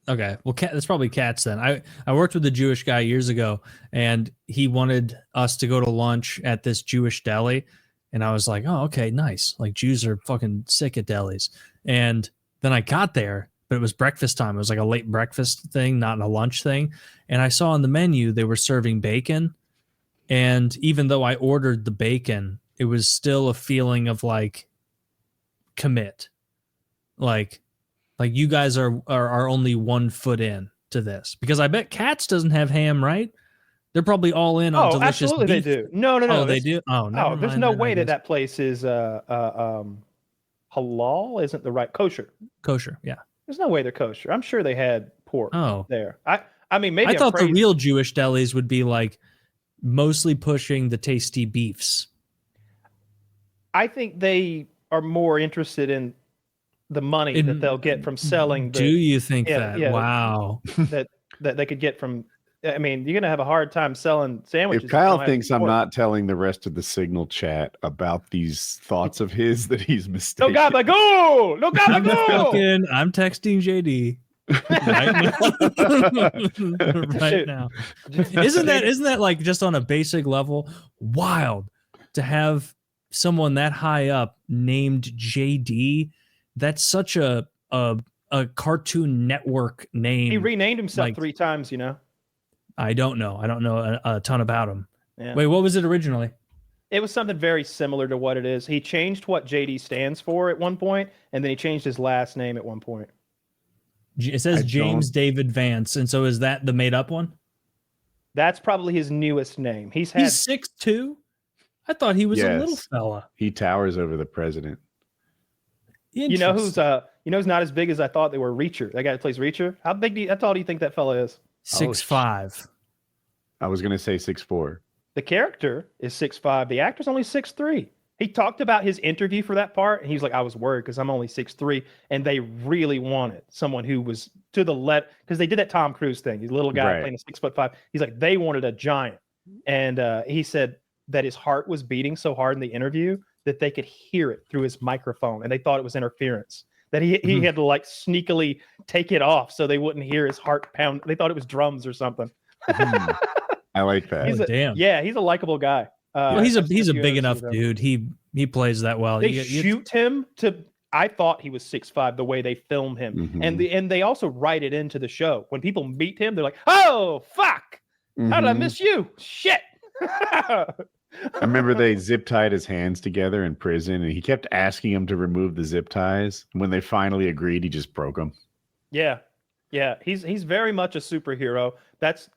Okay, well, that's probably Cats then. I worked with a Jewish guy years ago, and he wanted us to go to lunch at this Jewish deli, and I was like, "Oh, okay, nice. Like, Jews are fucking sick at delis." And then I got there, but it was breakfast time. It was like a late breakfast thing, not a lunch thing. And I saw on the menu they were serving bacon, and even though I ordered the bacon, it was still a feeling of like commit, like you guys are only 1 foot in to this, because I bet Cats doesn't have ham, right? They're probably all in on delicious absolutely beef. They do. No. Oh, they do? Oh, no. There's no way that place is halal isn't the right kosher. Kosher, yeah. There's no way they're kosher. I'm sure they had pork there. I mean, maybe I thought the real Jewish delis would be like mostly pushing the tasty beefs. I think they are more interested in the money that they'll get from selling. Do you think that? Yeah, wow. that they could get from. I mean, you're gonna have a hard time selling sandwiches. If Kyle thinks I'm not telling the rest of the Signal chat about these thoughts of his, that he's mistaken. No gabagool! No gabagool! I'm texting JD right now. Isn't that like, just on a basic level, wild to have someone that high up named JD? That's such a Cartoon Network name. He renamed himself 3 times, you know. I don't know a ton about him. Yeah. Wait, what was it originally? It was something very similar to what it is. He changed what JD stands for at one point, and then he changed his last name at one point. It says James David Vance, and so is that the made up one? That's probably his newest name. He's 6'2"? I thought he was a little fella. He towers over the president. You know who's not as big as I thought they were? Reacher. That guy that plays Reacher. How tall do you think that fella is? 6'5". I was gonna say 6'4". The character is 6'5". The actor's only 6'3". He talked about his interview for that part, and he was like, I was worried because I'm only 6'3", and they really wanted someone who was to the left, because they did that Tom Cruise thing. He's a little guy playing a 6'5". He's like, they wanted a giant. And he said that his heart was beating so hard in the interview that they could hear it through his microphone, and they thought it was interference. That he had to like sneakily take it off so they wouldn't hear his heart pound. They thought it was drums or something. I like that. Damn. Yeah, he's a likable guy. Well, he's a big enough dude. He plays that well. They shoot him to. I thought he was 6'5" the way they film him, and they also write it into the show. When people meet him, they're like, "Oh fuck, how did I miss you? Shit." I remember they zip tied his hands together in prison, and he kept asking him to remove the zip ties. When they finally agreed, he just broke them. Yeah, he's very much a superhero. That's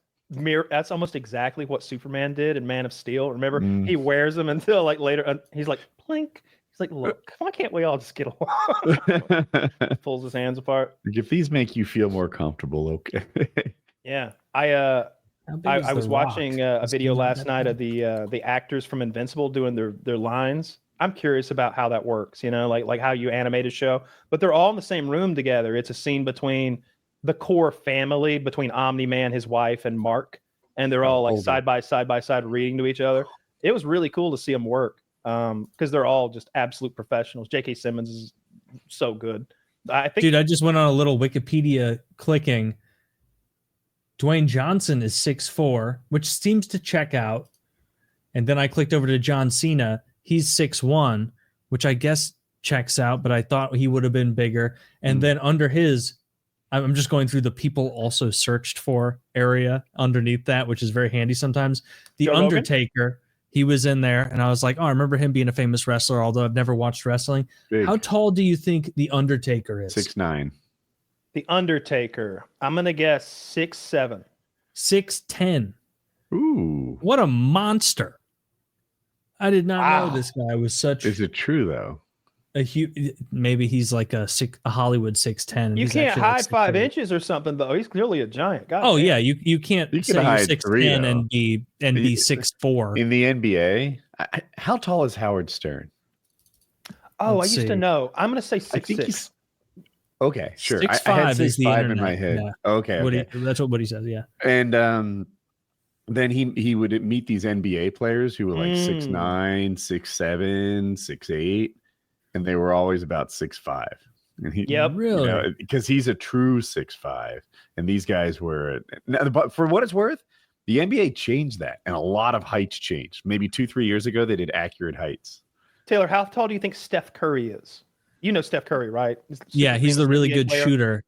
almost exactly what Superman did in Man of Steel. Remember, he wears them until like later. He's like, plink. He's like, look, why can't we all just get along? Pulls his hands apart. If these make you feel more comfortable, okay. Yeah, I was watching a video last night of the actors from Invincible doing their lines. I'm curious about how that works. You know, like how you animate a show, but they're all in the same room together. It's a scene between the core family, between Omni-Man, his wife, and Mark, and they're all like side by side reading to each other. It was really cool to see them work because they're all just absolute professionals. J.K. Simmons is so good. I think, dude, I just went on a little Wikipedia clicking. Dwayne Johnson is 6'4", which seems to check out. And then I clicked over to John Cena. He's 6'1", which I guess checks out, but I thought he would have been bigger. And then under his, I'm just going through the people also searched for area underneath that, which is very handy sometimes. The Joe Undertaker, Logan? He was in there, and I was like, oh, I remember him being a famous wrestler, although I've never watched wrestling. Big. How tall do you think The Undertaker is? 6'9". The Undertaker, I'm going to guess 6'7". 6'10". Ooh. What a monster. I did not know this guy was such Is it true, though? a huge. Maybe he's like a Hollywood 6'10". You He's can't actually hide like 5 inches or something, though. He's clearly a giant. God oh damn. yeah, you can't You say can you're hide 6'10" three, and be 6'4". In the NBA, how tall is Howard Stern? Oh, Let's I used see. to know. I'm going to say I think 6'6". he's okay. Sure, 6'5" I had is the 6'5" in internet, my head. yeah. Okay, That's what he says. Yeah. And then he would meet these NBA players who were like 6'9", 6'7", 6'8", and they were always about 6'5". And he, Really? because he's a true 6'5", and these guys were. But for what it's worth, the NBA changed that, and a lot of heights changed. Maybe 2-3 years ago, they did accurate heights. Taylor, how tall do you think Steph Curry is? You know Steph Curry, right? Yeah, he's the really good player. shooter.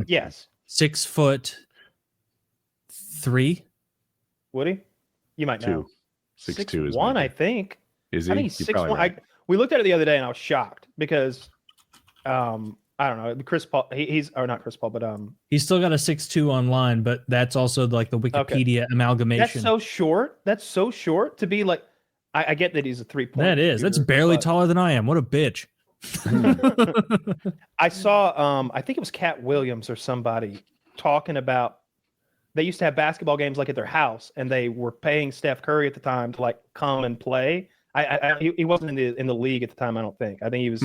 Yes. 6'3". Would he? You might know. 6'2" is 1, I think. Is he? I think he's You're probably 6'1". right. We looked at it the other day, and I was shocked because, I don't know, Chris Paul. He's or not Chris Paul, but He's still got a 6'2" online, but that's also like the Wikipedia amalgamation. That's so short. That's so short to be like. I get that he's a 3-point. That is. That's barely taller than I am. What a bitch. I saw. I think it was Cat Williams or somebody talking about. They used to have basketball games like at their house, and they were paying Steph Curry at the time to like come and play. He wasn't in the league at the time. I don't think. I think he was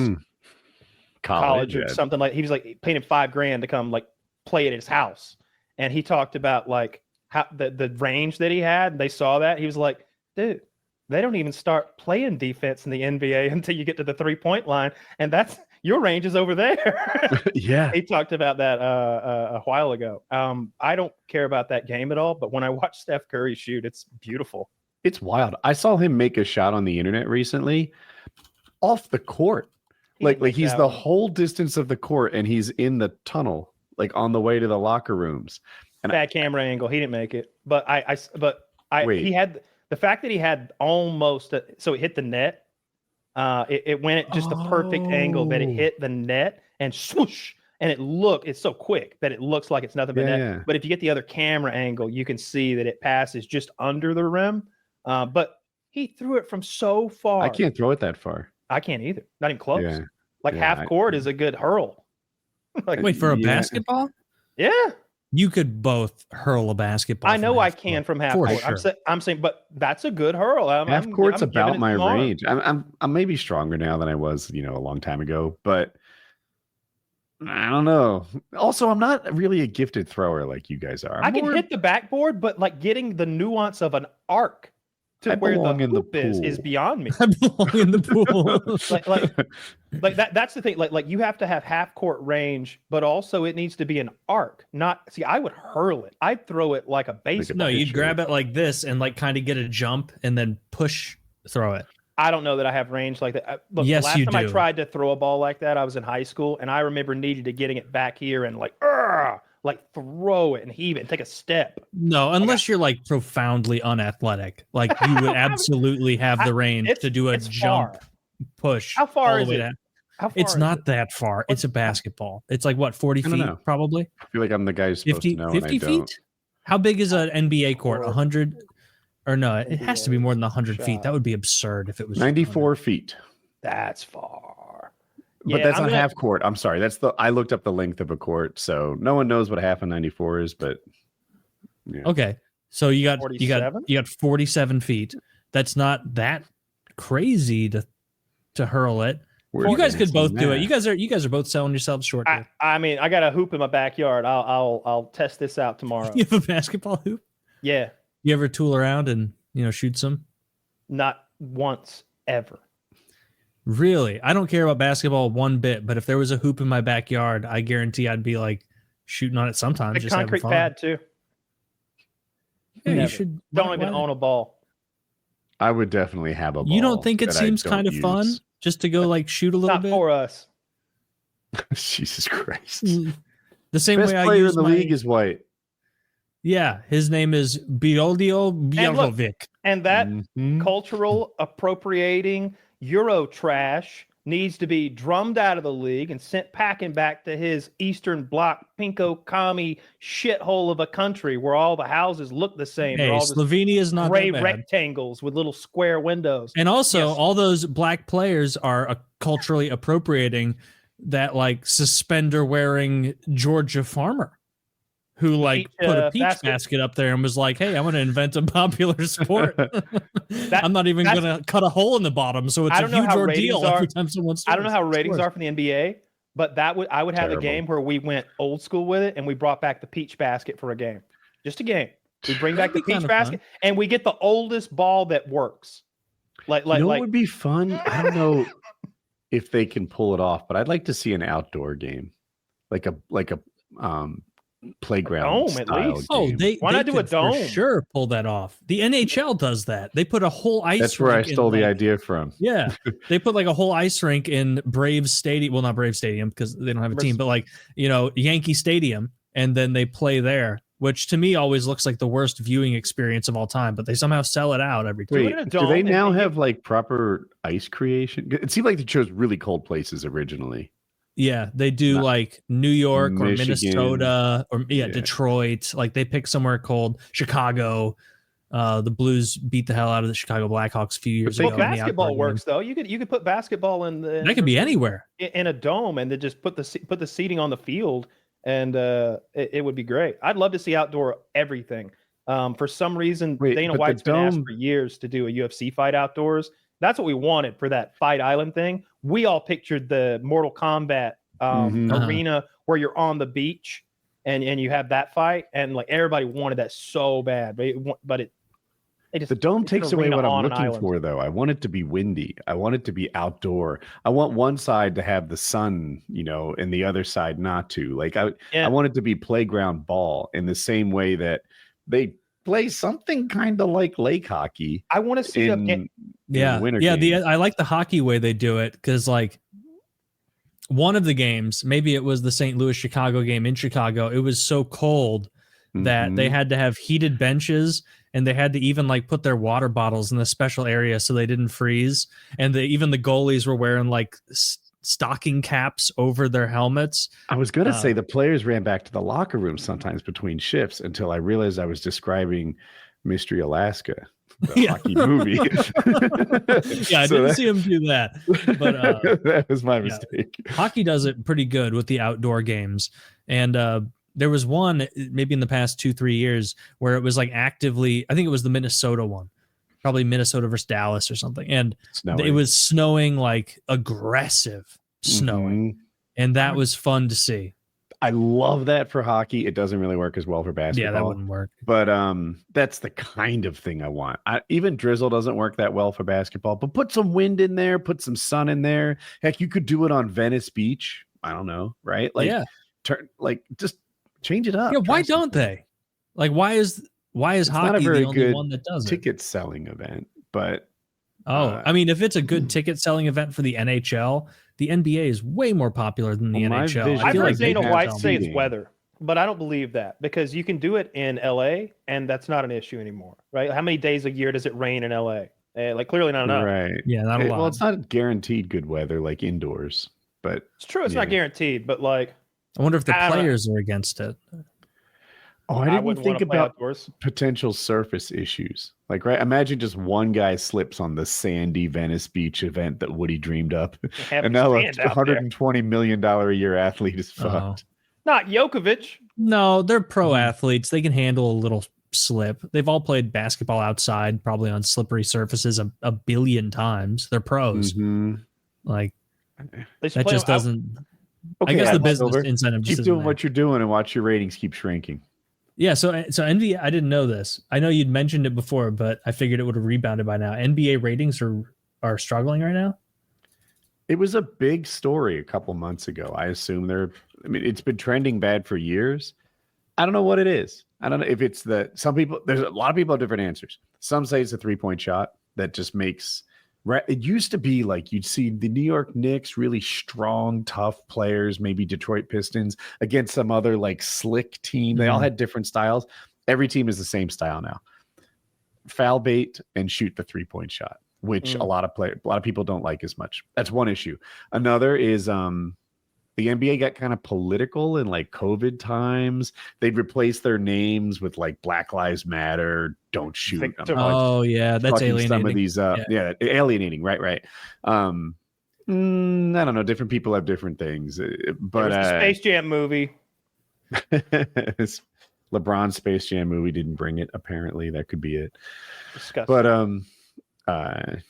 college or something like. He was like paying him $5,000 to come like play at his house, and he talked about like how the range that he had. They saw that he was like, dude, they don't even start playing defense in the NBA until you get to the 3-point line, and that's your range is over there. Yeah, he talked about that a while ago. I don't care about that game at all, but when I watch Steph Curry shoot, it's beautiful. It's wild. I saw him make a shot on the internet recently off the court. Like he's the whole distance of the court, and he's in the tunnel, like on the way to the locker rooms. And bad camera angle. He didn't make it, but Wait. he had the fact that he had almost so it hit the net. It went at just the perfect angle that it hit the net and swoosh, and it's so quick that it looks like it's nothing but net. Yeah. But if you get the other camera angle, you can see that it passes just under the rim. But he threw it from so far. I can't throw it that far. I can't either. Not even close. Yeah. Half court is a good hurl. Wait, for a basketball? Yeah. You could both hurl a basketball. I know I from can half from half For court. sure. I'm saying, but that's a good hurl. Half court's I'm giving about it my some arm. range. I'm maybe stronger now than I was, a long time ago, but I don't know. Also, I'm not really a gifted thrower like you guys are. I can hit the backboard, but like getting the nuance of an arc to where the hoop is beyond me. I belong in the pool. like that's the thing. Like you have to have half court range, but also it needs to be an arc. I would hurl it. I'd throw it like a baseball. No, you'd grab it like this and like kind of get a jump and then throw it. I don't know that I have range like that. Look, yes, the last time I tried to throw a ball like that, I was in high school, and I remember needing to getting it back here and like throw it and heave it and take a step. No, unless you're like profoundly unathletic, like you would absolutely have the range to do a jump, push. How far is it? It's not that far. It's a basketball. It's like what, 40 feet probably? I feel like I'm the guy who's supposed to know. 50 feet? How big is an NBA court? 100? Or no, it has to be more than 100 feet. That would be absurd if it was 94 feet. That's far. But that's not half court. I'm sorry. I looked up the length of a court, so no one knows what half of 94 is, but yeah. Okay. So you got 47 feet. That's not that crazy to hurl it. You guys could both do it. You guys are both selling yourselves short. I mean, I got a hoop in my backyard. I'll test this out tomorrow. You have a basketball hoop? Yeah. You ever tool around and shoot some? Not once ever. Really? I don't care about basketball one bit, but if there was a hoop in my backyard, I guarantee I'd be like shooting on it sometimes. A concrete pad too. Yeah, you should. Don't even own a ball. I would definitely have a ball. You don't think it seems kind of fun just to go like shoot a little bit? Not for us. Jesus Christ. The same Best way player in the league is white. Yeah, his name is Bioldio Bielovic. And that cultural appropriating Euro trash needs to be drummed out of the league and sent packing back to his Eastern Bloc pinko commie shithole of a country where all the houses look the same. Hey, Slovenia is not gray that bad. Rectangles with little square windows. And also, all those black players are culturally appropriating that like suspender wearing Georgia farmer who like put a peach basket up there and was like, hey, I'm going to invent a popular sport. I'm not even going to cut a hole in the bottom. So it's a huge ordeal every time someone starts. I don't know how ratings are for the NBA, but I would have a game where we went old school with it and we brought back the peach basket for a game. Just a game. We bring back the peach basket and we get the oldest ball that works. What would be fun? I don't know if they can pull it off, but I'd like to see an outdoor game. Like a playground dome, at least. Oh, why not do a dome? For sure, pull that off. The NHL does that. They put a whole ice. That's where I stole the idea from. Yeah, they put like a whole ice rink in Braves Stadium. Well, not Braves Stadium because they don't have a team, but like Yankee Stadium, and then they play there. Which to me always looks like the worst viewing experience of all time. But they somehow sell it out every time. Wait, do they now have like proper ice creation? It seemed like they chose really cold places originally. Yeah, they do like New York or Minnesota or Detroit. Like they pick somewhere cold. Chicago. The Blues beat the hell out of the Chicago Blackhawks a few years ago. Basketball works though. You could put basketball in the. That could be anywhere in a dome, and then just put the seating on the field, and it would be great. I'd love to see outdoor everything. For some reason, Dana White's been asked for years to do a UFC fight outdoors. That's what we wanted for that Fight Island thing. We all pictured the Mortal Kombat arena where you're on the beach and you have that fight, and like everybody wanted that so bad, but the dome takes away what I'm looking for, though. I want it to be windy. I want it to be outdoor. I want one side to have the sun, and the other side not to. Like I want it to be playground ball in the same way that they play something kind of like lake hockey. I want to see I like the hockey way they do it because like one of the games, maybe it was the St. Louis Chicago game in Chicago. It was so cold that they had to have heated benches and they had to even like put their water bottles in the special area so they didn't freeze. And even the goalies were wearing like stocking caps over their helmets. I was going to say the players ran back to the locker room sometimes between shifts until I realized I was describing Mystery Alaska, the hockey movie. I didn't see him do that. But that was my mistake. Hockey does it pretty good with the outdoor games. And there was one maybe in the past 2-3 years where it was like actively, I think it was the Minnesota one, probably Minnesota versus Dallas or something. And it was snowing, like aggressive snowing. And that was fun to see. I love that for hockey. It doesn't really work as well for basketball. Yeah, that wouldn't work. But that's the kind of thing I want. Even drizzle doesn't work that well for basketball, but put some wind in there, put some sun in there. Heck, you could do it on Venice Beach. I don't know, right? Like, just change it up. Yeah, why don't they? Like, why is hockey the only one that does it? Ticket selling event, but I mean, if it's a good ticket selling event for the NHL, the NBA is way more popular than the NHL. I've heard Dana White say it's weather, but I don't believe that because you can do it in LA and that's not an issue anymore, right? How many days a year does it rain in LA? Like clearly not enough. Right. Yeah, not a lot. Well, it's not guaranteed good weather like indoors, but it's true. It's not guaranteed, but like, I wonder if the players are against it. Oh, I didn't think about potential surface issues. Like, right? Imagine just one guy slips on the sandy Venice Beach event that Woody dreamed up. And now a $120 million a year athlete is fucked. Not Djokovic. No, they're pro athletes. They can handle a little slip. They've all played basketball outside, probably on slippery surfaces a billion times. They're pros. Like, that just doesn't... Okay, I guess the business incentive just keep doing what you're doing and watch your ratings keep shrinking. Yeah, so NBA, I didn't know this. I know you'd mentioned it before, but I figured it would have rebounded by now. NBA ratings are struggling right now. It was a big story a couple months ago. I assume it's been trending bad for years. I don't know what it is. I don't know if it's there's a lot of people have different answers. Some say it's a 3-point shot that just makes. It used to be like you'd see the New York Knicks, really strong, tough players, maybe Detroit Pistons against some other like slick team. They all had different styles. Every team is the same style now. Foul bait and shoot the 3-point shot, which a lot of people don't like as much. That's one issue. Another is the NBA got kind of political in like COVID times. They'd replace their names with like Black Lives Matter, don't shoot. Oh yeah, that's alienating. Some of these, alienating. Right. I don't know. Different people have different things, but the Space Jam movie. LeBron's Space Jam movie didn't bring it. Apparently, that could be it. Disgusting. But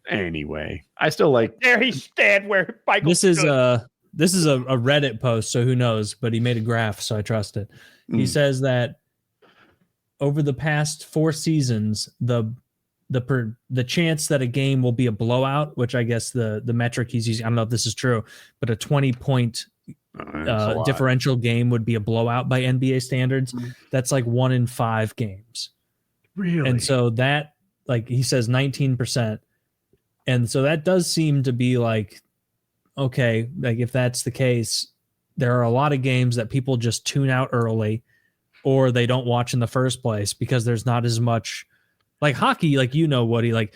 anyway, I still like. There he stand where Michael. This is a Reddit post, so who knows? But he made a graph, so I trust it. He says that over the past 4 seasons, the chance that a game will be a blowout, which I guess the metric he's using, I don't know if this is true, but a 20-point differential game would be a blowout by NBA standards. That's like 1 in 5 games. Really? And so that, like he says, 19%. And so that does seem to be like, okay, like if that's the case, there are a lot of games that people just tune out early or they don't watch in the first place because there's not as much like hockey, like, Woody, like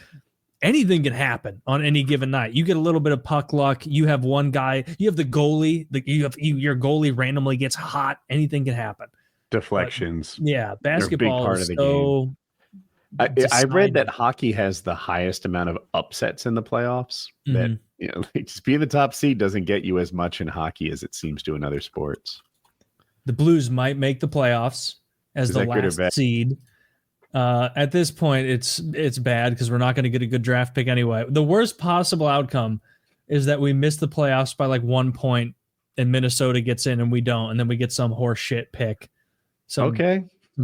anything can happen on any given night. You get a little bit of puck luck. You have one guy, you have the goalie, your goalie randomly gets hot. Anything can happen. Deflections. But, basketball is so... I read that hockey has the highest amount of upsets in the playoffs. That just being the top seed doesn't get you as much in hockey as it seems to in other sports. The Blues might make the playoffs as the last seed. At this point, it's bad because we're not going to get a good draft pick anyway. The worst possible outcome is that we miss the playoffs by like 1 point, and Minnesota gets in and we don't, and then we get some horse shit pick. Some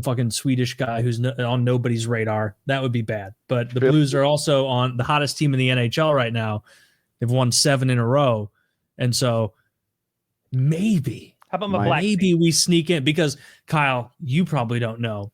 fucking Swedish guy who's on nobody's radar. That would be bad. But the Blues are also on the hottest team in the NHL right now. They've won 7 in a row. And so maybe we sneak in because, Kyle, you probably don't know.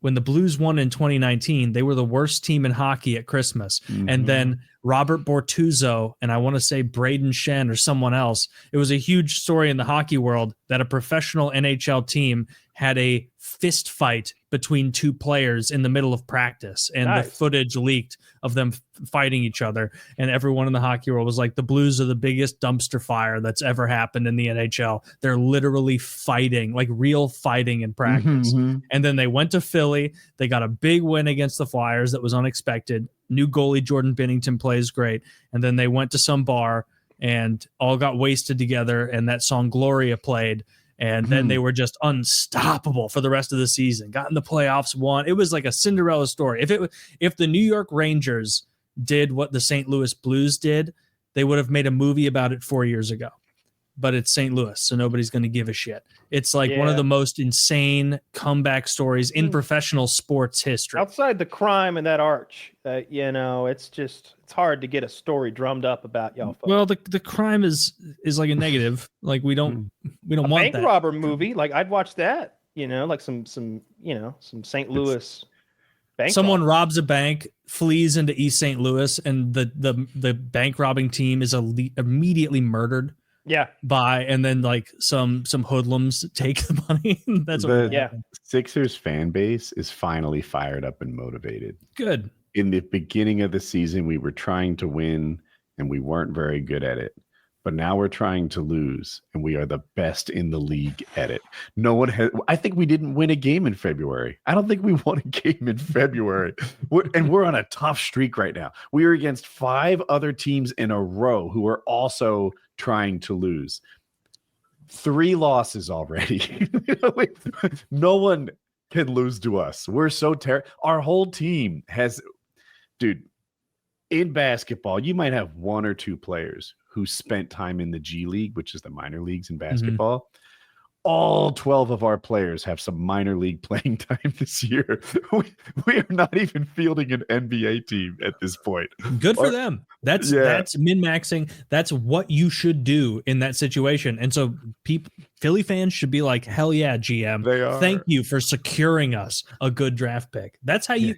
When the Blues won in 2019, they were the worst team in hockey at Christmas. And then Robert Bortuzzo and I want to say Braden Shen or someone else, it was a huge story in the hockey world that a professional NHL team had a fist fight between 2 players in the middle of practice, and the footage leaked of them fighting each other. And everyone in the hockey world was like, the Blues are the biggest dumpster fire that's ever happened in the NHL. They're literally fighting, like real fighting in practice. And then they went to Philly. They got a big win against the Flyers that was unexpected. New goalie Jordan Binnington plays great. And then they went to some bar and all got wasted together, and that song Gloria played. And then they were just unstoppable for the rest of the season. Got in the playoffs, won. It was like a Cinderella story. If the New York Rangers did what the St. Louis Blues did, they would have made a movie about it 4 years ago. But it's St. Louis, so nobody's going to give a shit. It's like one of the most insane comeback stories in professional sports history. Outside the crime and that arch, it's hard to get a story drummed up about y'all folks. Well, the crime is like a negative. Like we don't want bank that. robber movie. Like I'd watch that. Like some St. Louis bank. Someone robs a bank, flees into East St. Louis, and the bank robbing team is immediately murdered. Yeah. And then like some hoodlums take the money. That's the Sixers fan base is finally fired up and motivated. Good. In the beginning of the season, we were trying to win and we weren't very good at it. But now we're trying to lose and we are the best in the league at it. No one has. I think we didn't win a game in February. I don't think we won a game in February. And we're on a tough streak right now. We are against 5 other teams in a row who are also trying to lose. 3 losses already. No one can lose to us. We're so terrible. Our whole team has, dude, in basketball, you might have 1 or 2 players who spent time in the G League, which is the minor leagues in basketball. All 12 of our players have some minor league playing time this year. We are not even fielding an NBA team at this point. Good for them. That's min-maxing. That's what you should do in that situation. And so Philly fans should be like, hell yeah, GM. They are. Thank you for securing us a good draft pick. That's how you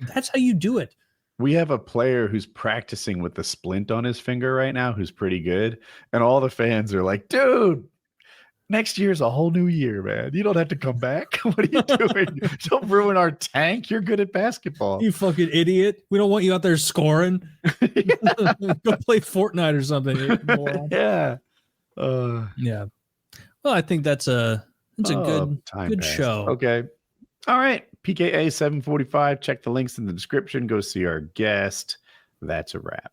do it. We have a player who's practicing with the splint on his finger right now who's pretty good. And all the fans are like, dude, next year's a whole new year, man. You don't have to come back. What are you doing? Don't ruin our tank. You're good at basketball. You fucking idiot. We don't want you out there scoring. Go play Fortnite or something. Yeah. Yeah. Well, I think that's a good show. Okay. All right. PKA 745. Check the links in the description. Go see our guest. That's a wrap.